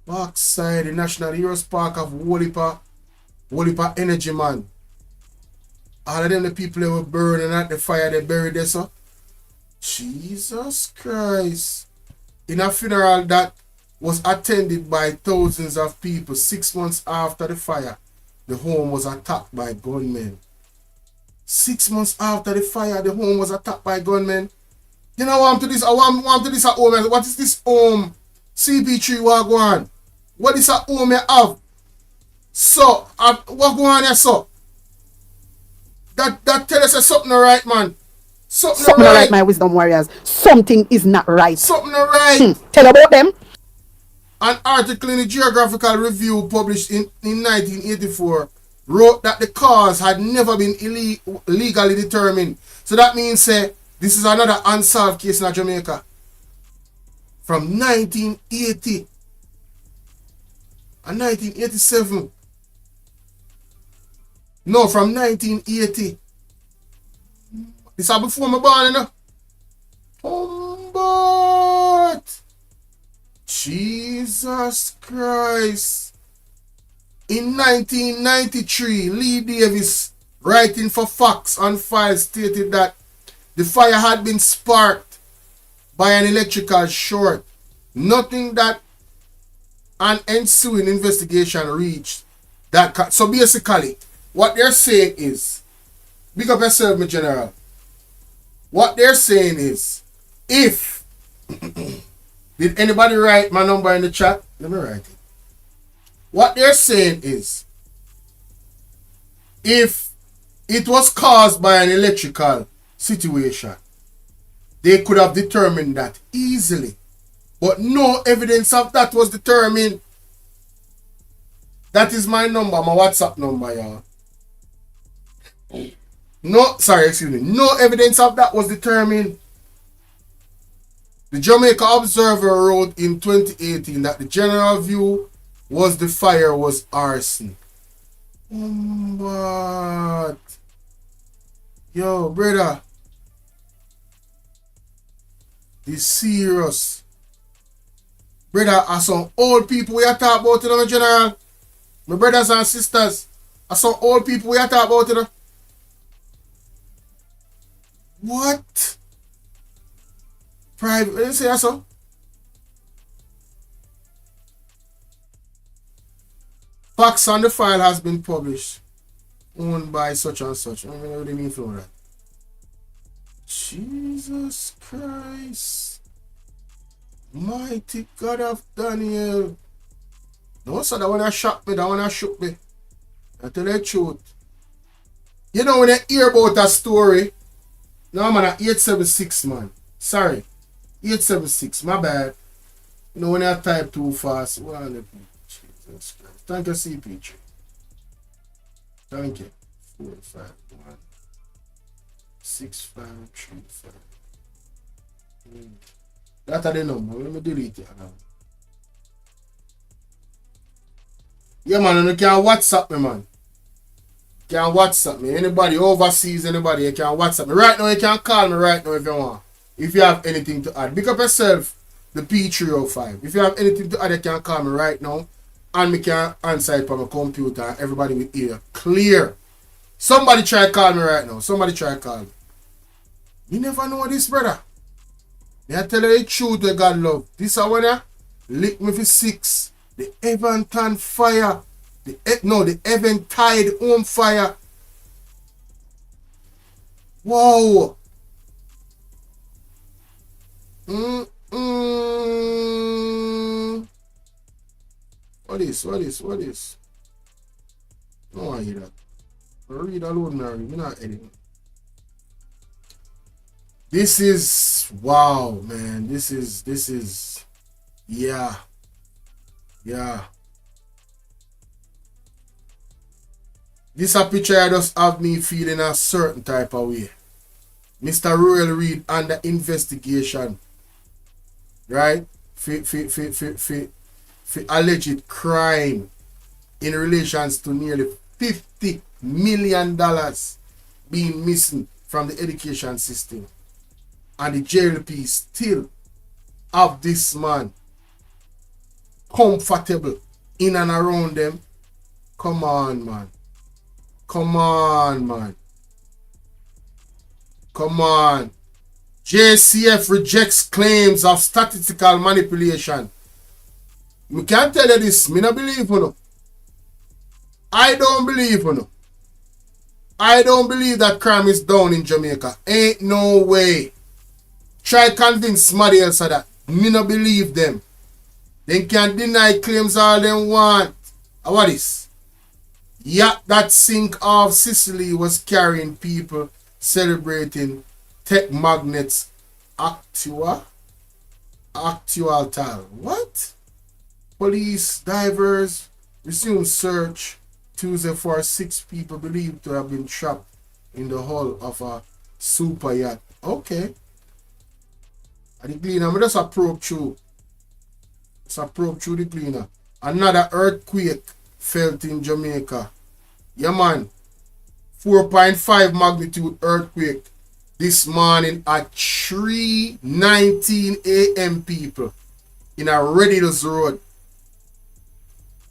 Backside the National Heroes Park of Wolipa Energy, man. All of them the people that were burning at the fire, they buried there, so. Jesus Christ. In a funeral that was attended by thousands of people 6 months after the fire, the home was attacked by gunmen. 6 months after the fire, the home was attacked by gunmen. You know what I'm to this? I want to this at home. What is this home? CP3 what go on? What is at home you have? So, what go on here, so? That tell us something right, man. Something not right, my wisdom warriors. Something is not right. Something not right. Tell about them. An article in the Geographical Review published in 1984 wrote that the cause had never been legally determined. So that means this is another unsolved case in Jamaica. From 1980 and 1987. No, from 1980. This is before my born, you know. But Jesus Christ. In 1993, Lee Davis, writing for Fox on File, stated that the fire had been sparked by an electrical short. Nothing that an ensuing investigation reached that. So basically, what they're saying is, big up yourself, my general. What they're saying is, if did anybody write my number in the chat? Let me write it. What they're saying is, if it was caused by an electrical situation, they could have determined that easily. But no evidence of that was determined. That is my number, my WhatsApp number, y'all. No evidence of that was determined. The Jamaica Observer wrote in 2018 that the general view was the fire was arson. But yo, brother, this serious. Brother, are some old people we are talking about, you know, general. My brothers and sisters, are some old people we are talking about, you know. What? Private, let me say that so. Facts on the file has been published. Owned by such and such. I don't know what they mean from that. Jesus Christ. Mighty God of Daniel. No, sir, that one that shocked me, that one that shook me. I tell you the truth. You know when you hear about a story, no man, 876 man. Sorry. 876, my bad. You know when I type too fast. Well, Jesus Christ. Thank you, CP3. Thank you. 451 6535. That's the number. Let me delete it now. Yeah, man, you can WhatsApp me, man. You can WhatsApp me. Anybody overseas, anybody, you can WhatsApp me. Right now, you can call me right now if you want. If you have anything to add. Pick up yourself, the P305. If you have anything to add, you can call me right now. And me can answer it from my computer and everybody will hear clear. Somebody try to call me right now. Somebody try to call me. You never know this, brother. I tell you the truth that God love. This is when you lick me for 6. The Evanton fire. The Eventide home fire. Wow. What is? No, I hear that. I read alone now. You're not editing. This is wow, man. This is yeah. This a picture just have me feeling a certain type of way. Mr. Royal Reed under investigation. Right? For alleged crime in relations to nearly $50 million being missing from the education system. And the JLP still have this man comfortable in and around them. Come on, man. Come on. JCF rejects claims of statistical manipulation. I can't tell you this. I don't believe you. I don't believe you. I don't believe that crime is down in Jamaica. Ain't no way. Try convince somebody else of that. Me no believe them. They can deny claims all they want. What is? Yacht that sink off Sicily was carrying people celebrating tech magnets actual tal. What? Police divers resume search Tuesday for 6 people believed to have been trapped in the hull of a super yacht. Okay. And the cleaner, I just approach through. Just approach through the cleaner. Another earthquake felt in Jamaica. Yeah, man. 4.5 magnitude earthquake this morning at 3:19 a.m. people in a Redills Road.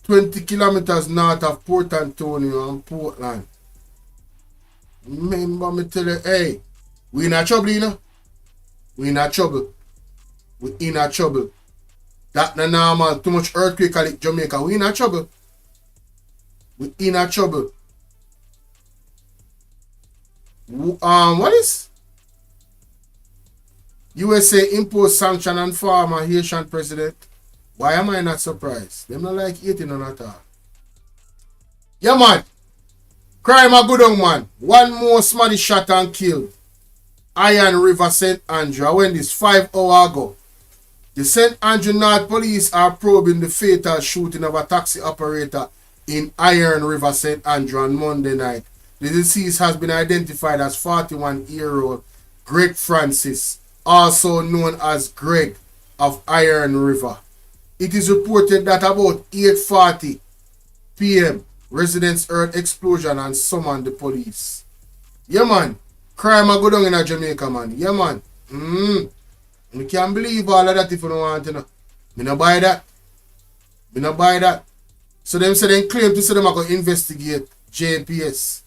20 kilometers north of Port Antonio and Portland. Remember me tell you, hey, we in a trouble, you know? We in a trouble. We in a trouble. That not normal. Too much earthquake at Jamaica. We in a trouble. We in a trouble. What is? USA impose sanction on former Haitian president. Why am I not surprised? Them not like eating on at all. Yeah, man. Crime a good on, man. One more somebody shot and killed. Iron River, St. Andrew. I went this 5 hours ago. The St. Andrew North police are probing the fatal shooting of a taxi operator in Iron River, St. Andrew on Monday night. The deceased has been identified as 41-year-old Greg Francis, also known as Greg of Iron River. It is reported that about 8:40 p.m. residents heard explosion and summoned the police. Yeah, man. Crime a go down in Jamaica, man. Yeah, man. We can't believe all of that if you don't want to know. Me no buy that. Me no buy that. So them say they claim to say them are going to investigate JPS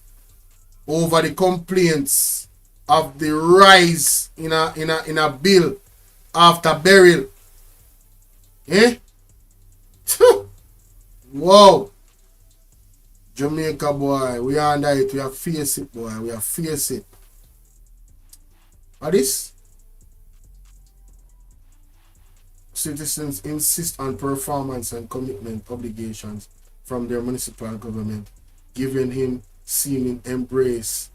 over the complaints of the rise in a bill after burial. Eh? Wow. Jamaica boy, we are under it. We are face it, boy. We are face it. What is? Citizens insist on performance and commitment obligations from their municipal government, giving him seeming embrace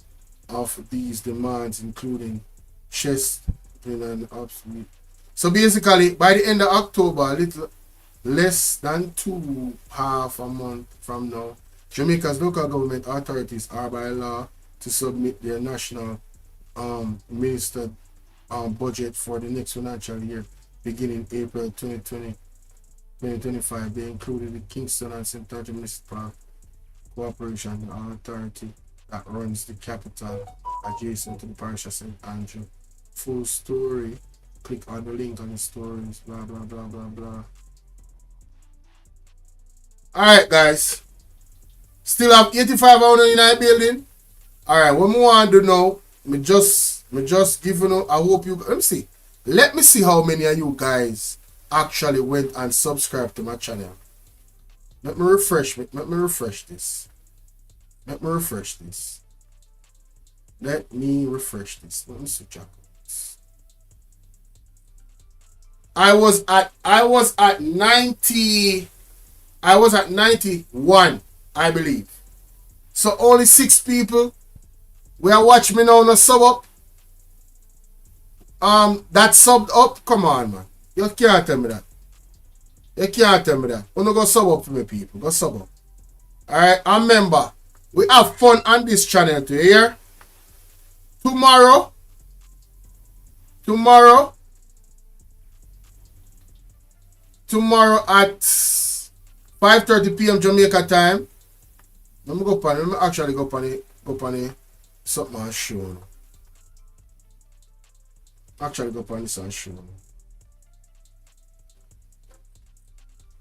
of these demands, including chest and absolute. So basically, by the end of October, a little less than half a month from now, Jamaica's local government authorities are by law to submit their national ministered budget for the next financial year, beginning April 2025. They included the Kingston and St. George Municipal Cooperation Authority that runs the capital adjacent to the parish of St. Andrew. Full story. Click on the link on the stories. Blah blah blah blah blah. Alright, guys. Still have 85 owner in our building. Alright, what we want to do now, me just give you know, I hope you let me see how many of you guys actually went and subscribed to my channel. Let me refresh this. Let me refresh this. Let me switch up. I was at 91, I believe. So only 6 people we are watching me now on a sub up. That subbed up. Come on, man. You can't tell me that. You can't tell me that. You go sub up for me, people. Go sub up. Alright, and remember, we have fun on this channel to hear. Tomorrow at 5:30 p.m. Jamaica time. Let me actually go on it. Something I'll show you. Actually go on this and show you.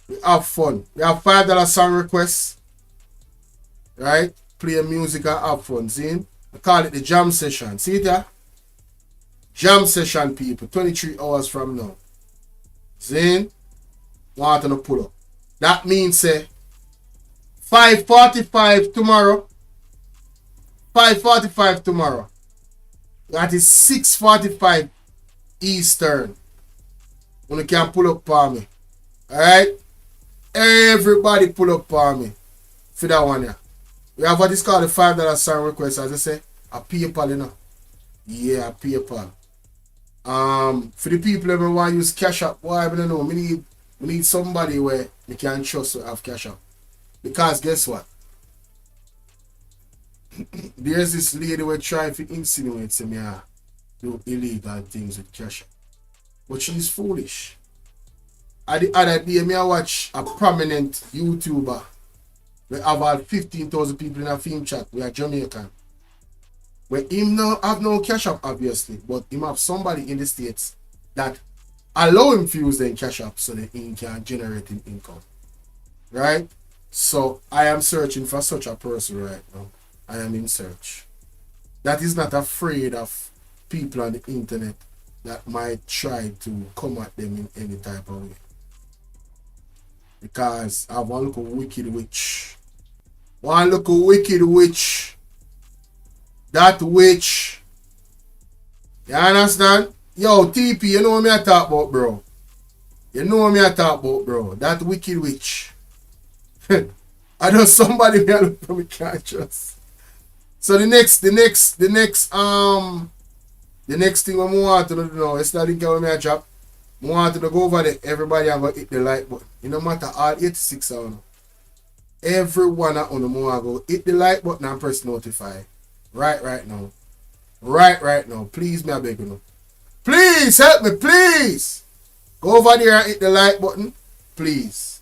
We have fun. We have $5 song requests. Right? Play music and have fun. See? I call it the jam session. See it? Jam session, people. 23 hours from now. See? Want to pull up. That means 5:45 tomorrow. 5:45 tomorrow. That is 6:45 Eastern. When you can pull up for me. Alright? Everybody pull up for me. For that one, yeah. We have what is called the $5 song request, as I say. A PayPal, you know. Yeah, a PayPal. For the people that want to use Cash App, why I don't know. We need somebody where we can trust to have Cash App. Because guess what? There's this lady who trying to insinuate to me do illegal things with Cash App. But she's foolish. At the other day, I watch a prominent YouTuber. We have about 15,000 people in a film chat. We are Jamaican. Where him now have no Cash App, obviously. But him have somebody in the States that allow him to use their Cash App so that he can generate an income. Right? So I am searching for such a person right now. I am in search. That is not afraid of people on the internet that might try to come at them in any type of way. Because I have one little wicked witch. One little wicked witch. That witch. You understand? Yo, TP, you know what me I talk about, bro. You know what me I talk about, bro. That wicked witch. I know somebody me look for me can't trust. So the next thing we want to do now, it's not the link me I drop. We want to go over there. Everybody have to hit the like button. It no matter all 86 of them. Everyone on the more go hit the like button and press notify. Right now. Right now. Please, me I beg you. Please help me, please. Go over there and hit the like button please.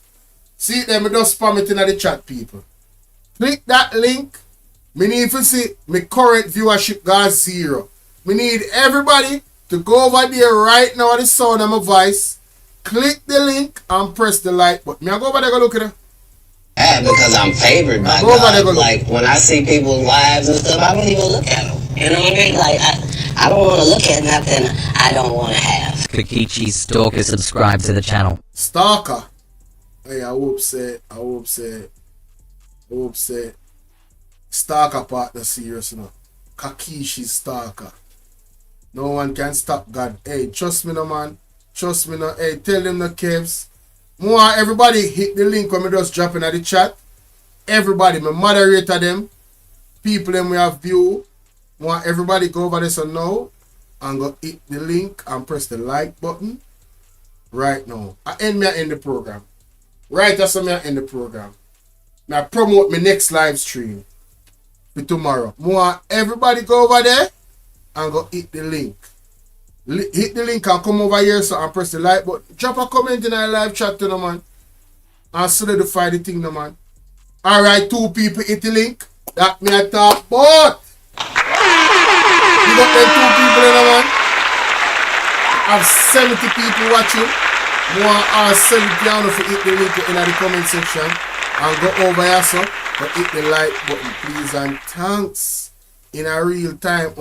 See it there, me just spam it in the chat, people. Click that link. Me need to see my current viewership got 0. Me need everybody to go over there right now at the sound of my voice. Click the link and press the like button. Me I go over there go look at it. Yeah, because I'm favored by God. Like when I see people's lives and stuff, I don't even look at them. You know what I mean? Like I don't want to look at nothing I don't want to have. Kokichi Stalker subscribe to the channel. Stalker. Hey, I hope say. Stalker partner serious, you know. Kakishi Stalker. No one can stop God. Hey, trust me no man. Trust me no. Hey, tell them the Kevs. More everybody hit the link when me just drop in the chat. Everybody, me moderator them. People them we have view. More everybody go over this now and go hit the link and press the like button. Right now. I end the program. Right, that's how I end the program. Now promote my next live stream for tomorrow. More everybody go over there and go hit the link. Hit the link and come over here so and press the like button. Drop a comment in our live chat to the man. And solidify the thing, no man. Alright, 2 people hit the link. That me I talk about. You got them 2 people in the man. I have 70 people watching. More are 70 on if you hit the link in the comment section. And go over here so. But hit the like button please and thanks. In a real time.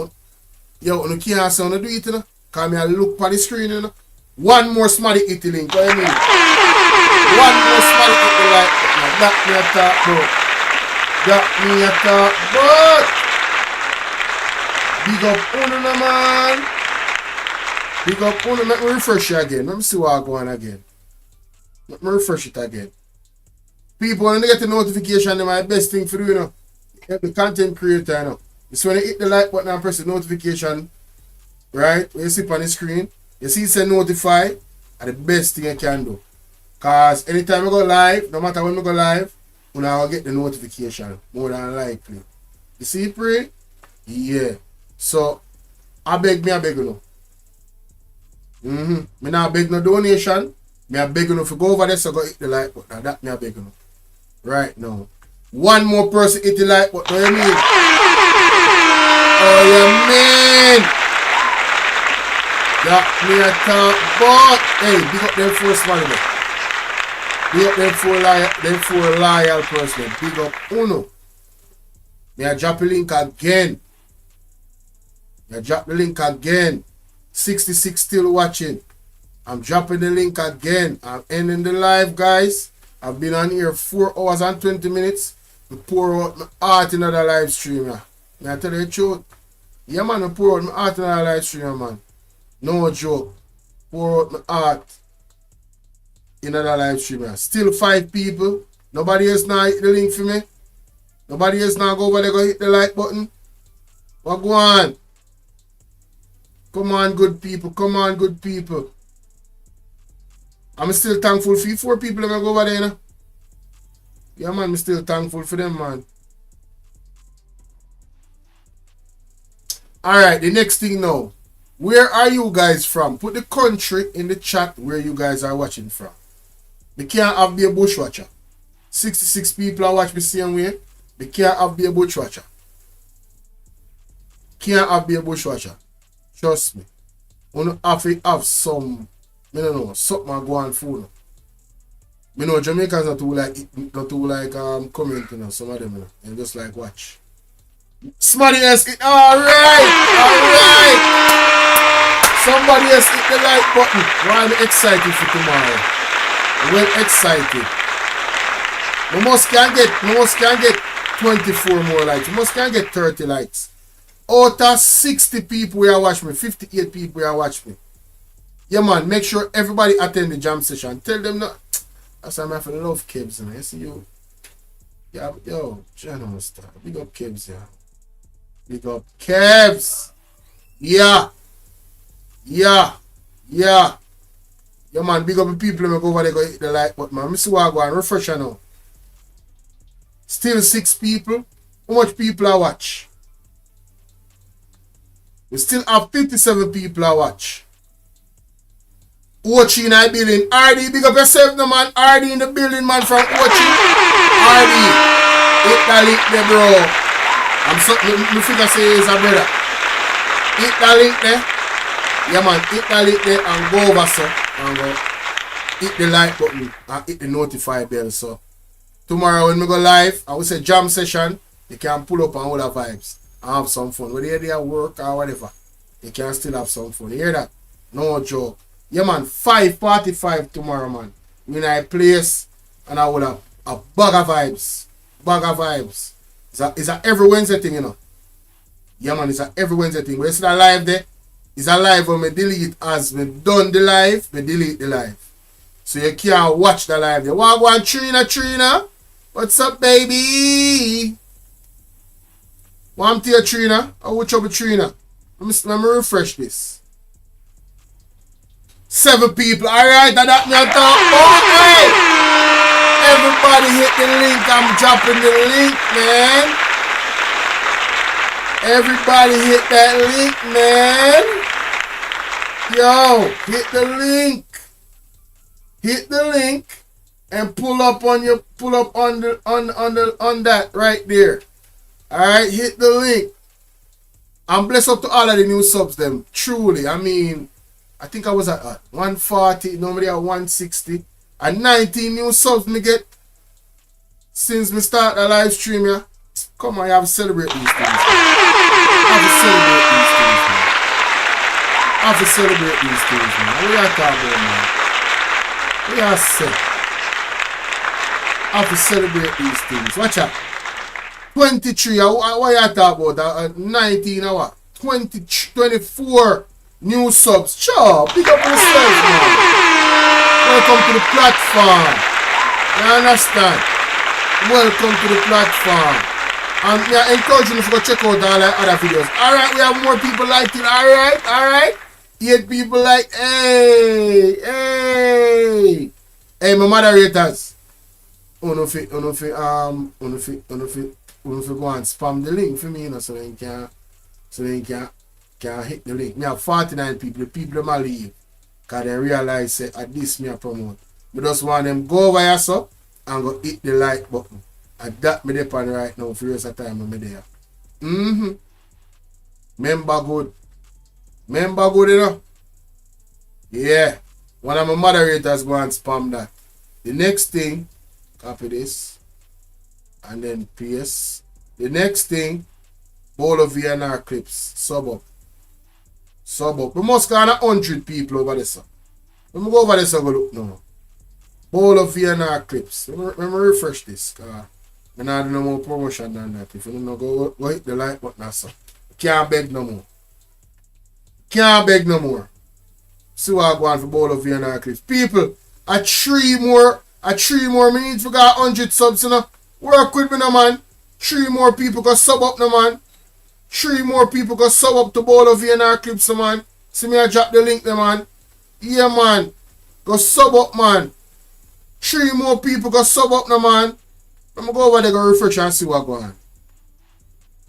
Yo, you can't say do it, you know. Because I look for the screen, you know. One more smarty hit the link. What do you mean? One more smarty hit the like button. That me a talk about. That me a talk about. Big up Uno, no man. Big up Uno. Let me refresh it again. Let me see what I go on again. Let me refresh it again. People, when they get the notification, they're my best thing for you, you know. The content creator, you know. It's when you hit the like button and press the notification, right? When you see on the screen, you see it say notify, are the best thing you can do. Because anytime I go live, no matter when I go live, when I will get the notification, more than likely. You see it, Pray? Yeah. So, I beg you know. Me not beg no donation. Me I beg you know if you go over there, so go hit the like button. That me I beg you know. Right now. One more person hit the like button. What do you mean? Oh, you mean? That me a talk about. Hey, big up them 4 small there. Big up them 4 loyal person. Big up Uno. Me a drop the link again. Me a drop the link again. 66 still watching. I'm dropping the link again. I'm ending the live, guys. I've been on here 4 hours and 20 minutes. I pour out my heart in another live stream. Yeah. I tell you the truth. Yeah, man, I pour out my heart in another live stream, man. No joke. Pour out my heart in another live stream. Yeah. Still 5 people. Nobody else now hit the link for me. Nobody else now go over there go hit the like button. What go on? Come on, good people. Come on, good people. I'm still thankful for you 4 people that go over there, you know? Yeah, man, I'm still thankful for them, man. Alright, the next thing now. Where are you guys from? Put the country in the chat where you guys are watching from. We can't have be a bushwatcher. 66 people are watching the same way. We can't have be a bushwatcher. Can't have be a bushwatcher. Trust me. You have to have some, I don't know, something go on food. You know, Jamaicans not too like comment, you know, some of them, you know, and just like watch. Somebody else hit, alright. Somebody else hit the like button. Why I'm excited for tomorrow. Well excited. We must can get 24 more likes. We must can get 30 likes. Out of 60 people we are watching me, 58 people we are watching me. Yeah, man, make sure everybody attend the jam session. Tell them not. That's why I'm having love Kebs, you know. You see you. Yeah, yo, general star. Big up Kebs, yeah. Big up Kebs. Yeah, man, big up the people who go over there go hit the like button, man. Let me see what I go and refresh now. Still 6 people. How much people I watch? We still have 57 people I watch. Ochi in the building. RD, big up yourself, no man. RD in the building, man, from Ochi. RD. Hit the link there, bro. I'm so, me figure say is a brother. Hit the link there. Yeah, man, hit the link there and go over, so. And go hit the like button and hit the notify bell, so. Tomorrow when we go live, I will say jam session. You can pull up and all the vibes and have some fun. Whether they work or whatever, you can still have some fun. You hear that? No joke. Yeah, man, 5:45 tomorrow, man. When I place and I will have a bag of vibes. Bag of vibes. It's a every Wednesday thing, you know. Yeah, man, it's a every Wednesday thing. But you see that live there? It's a live when I delete as we done the live, we delete the live. So you can't watch the live there. Walk one Trina. What's up, baby? Want to hear Trina? I'll watch up with Trina. Let me refresh this. 7 people. Alright, that me on top. Alright. Everybody hit the link. I'm dropping the link, man. Everybody hit that link, man. Yo, hit the link. Hit the link and pull up on that right there. Alright, hit the link. And bless up to all of the new subs them. Truly. I mean, I think I was at 140, normally at 160. And 19 new subs me get since me start the live stream, yeah. Come on, you have to celebrate these things. I have to celebrate these things, man. What you talking about, man? What you say? I have to celebrate these things. Watch out. 23, what you talking about? 19 or what? 24 new subs. Sure, pick up yourself, man. Welcome to the platform. You understand? Welcome to the platform. And we are encouraging you to go check out all the other videos. Alright, we have more people like it. Alright. 8 people like, hey, my moderators. Uno fi go and spam the link for me, you know, so they can hit the link. Me have 49 people. The people might leave because they realize at this me a promote. We just want them go over here so and go hit the like button. And that me depend right now for the rest of the time I'm there. Member good, you know? Yeah. One of my moderators go and spam that. The next thing, copy this and then paste. The next thing, BOLO V&R clips. Sub up. We must go on 100 people over there, sir. Let me go over there, so go look now. BOLO V&R clips. Let me refresh this. I don't do no more promotion than that. If you don't know, go hit the like button, sir. Can't beg no more. See what I go on for BOLO V&R clips. People, a 3 more minutes we got 100 subs, you know. Work with me, no man. 3 more people go sub up, no man. 3 more people go sub up to BOLO V&R clips, no man. See me I drop the link, no man. Yeah, man. Go sub up, man. 3 more people go sub up, no man. I'm gonna go over there, go refresh and see what going on.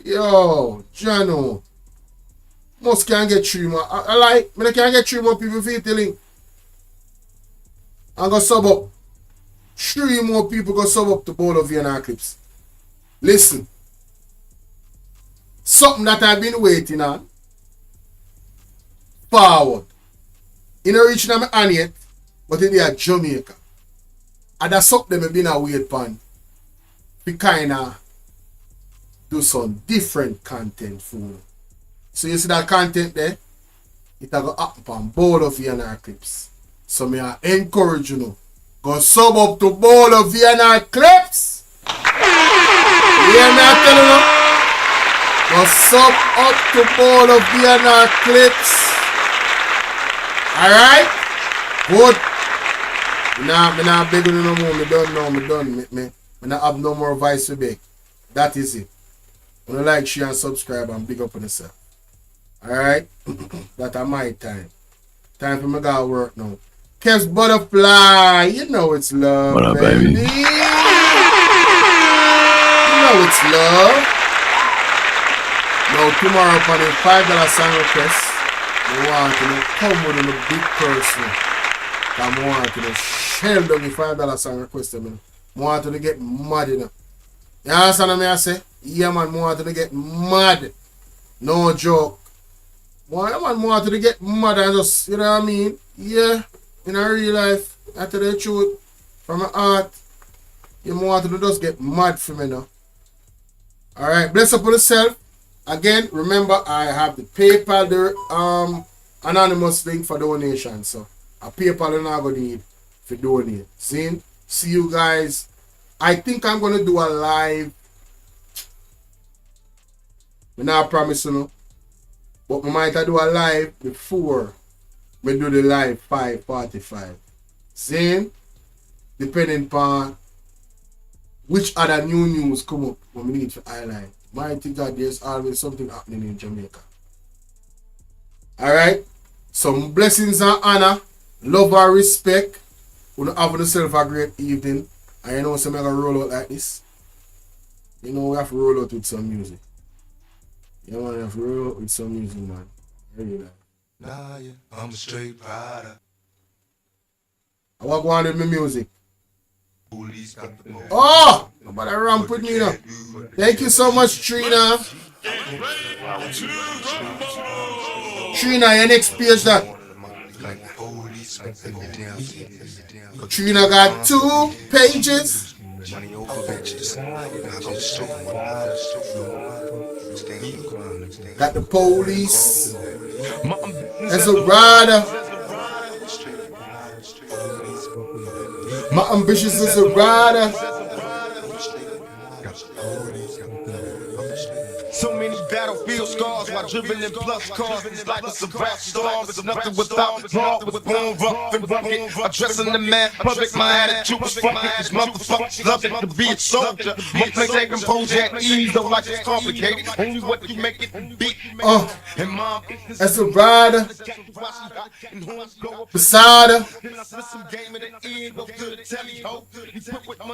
Yo, Jano. Most can't get 3 more. I can't get 3 more people for hit the link. And go sub up. 3 more people go sub up to BOLO V&R clips. Listen. Something that I've been waiting on. Forward. You know, reaching on my hand yet, but it is Jamaica. And that's something I've been a wait on. We kinda do some different content for you. So you see that content there? It will go up on BOLO V&R clips. So me I encourage you know. Go sub up to BOLO V&R clips. You hear me I tell you now? Go sub up to BOLO V&R clips. Alright? Good. Me not begging you no more. Me done. Me not have no more vice to beg. That is it. When you like, share and subscribe and big up on yourself. Alright? That are my time. Time for me to go work now. Kev's Butterfly. You know it's love. What up, baby? You know it's love. Now tomorrow for the $5 song request, I want to come with a big person. I want to shell down the $5 song request them. I want to get mad, you know. You understand what I say? Yeah, man, I want to get mad. No joke. Man, I want to get mad and just, you know what I mean? Yeah, in a real life, I tell the truth, from my heart, you want to just get mad for me now. Alright, bless up on yourself. Again, remember, I have the PayPal, the anonymous link for donation. So, a PayPal you're not going to need for donate. See you guys. I think I'm going to do a live. I'm not promising you. But I might do a live before we do the live 5:45. See? Depending on which other new news come up when we need to highlight. Mighty God, there's always something happening in Jamaica. Alright? Some blessings and honor, love and respect. We have yourself a great evening. And you know, so I'm going to roll out like this. You know, we have to roll out with some music. You know, we have to roll out with some music, man. Really like. Nah, yeah, I'm a straight rider. I walk on with my music. Oh! Nobody ramp with me now. Thank you so much, Trina. Trina, your next page that. Trina got 2 pages. Got the police. As a rider. My ambitions as a rider. So many battlefield scars while driven in plus cars. It's like a rap storm. It's nothing without wrong. Was born rough and rugged. Addressing the man public. My attitude was fucking. These motherfuckers love it to be a soldier. My place ain't composed at ease. Though life is complicated. Only what you make it be. And mom, as a rider. Beside her.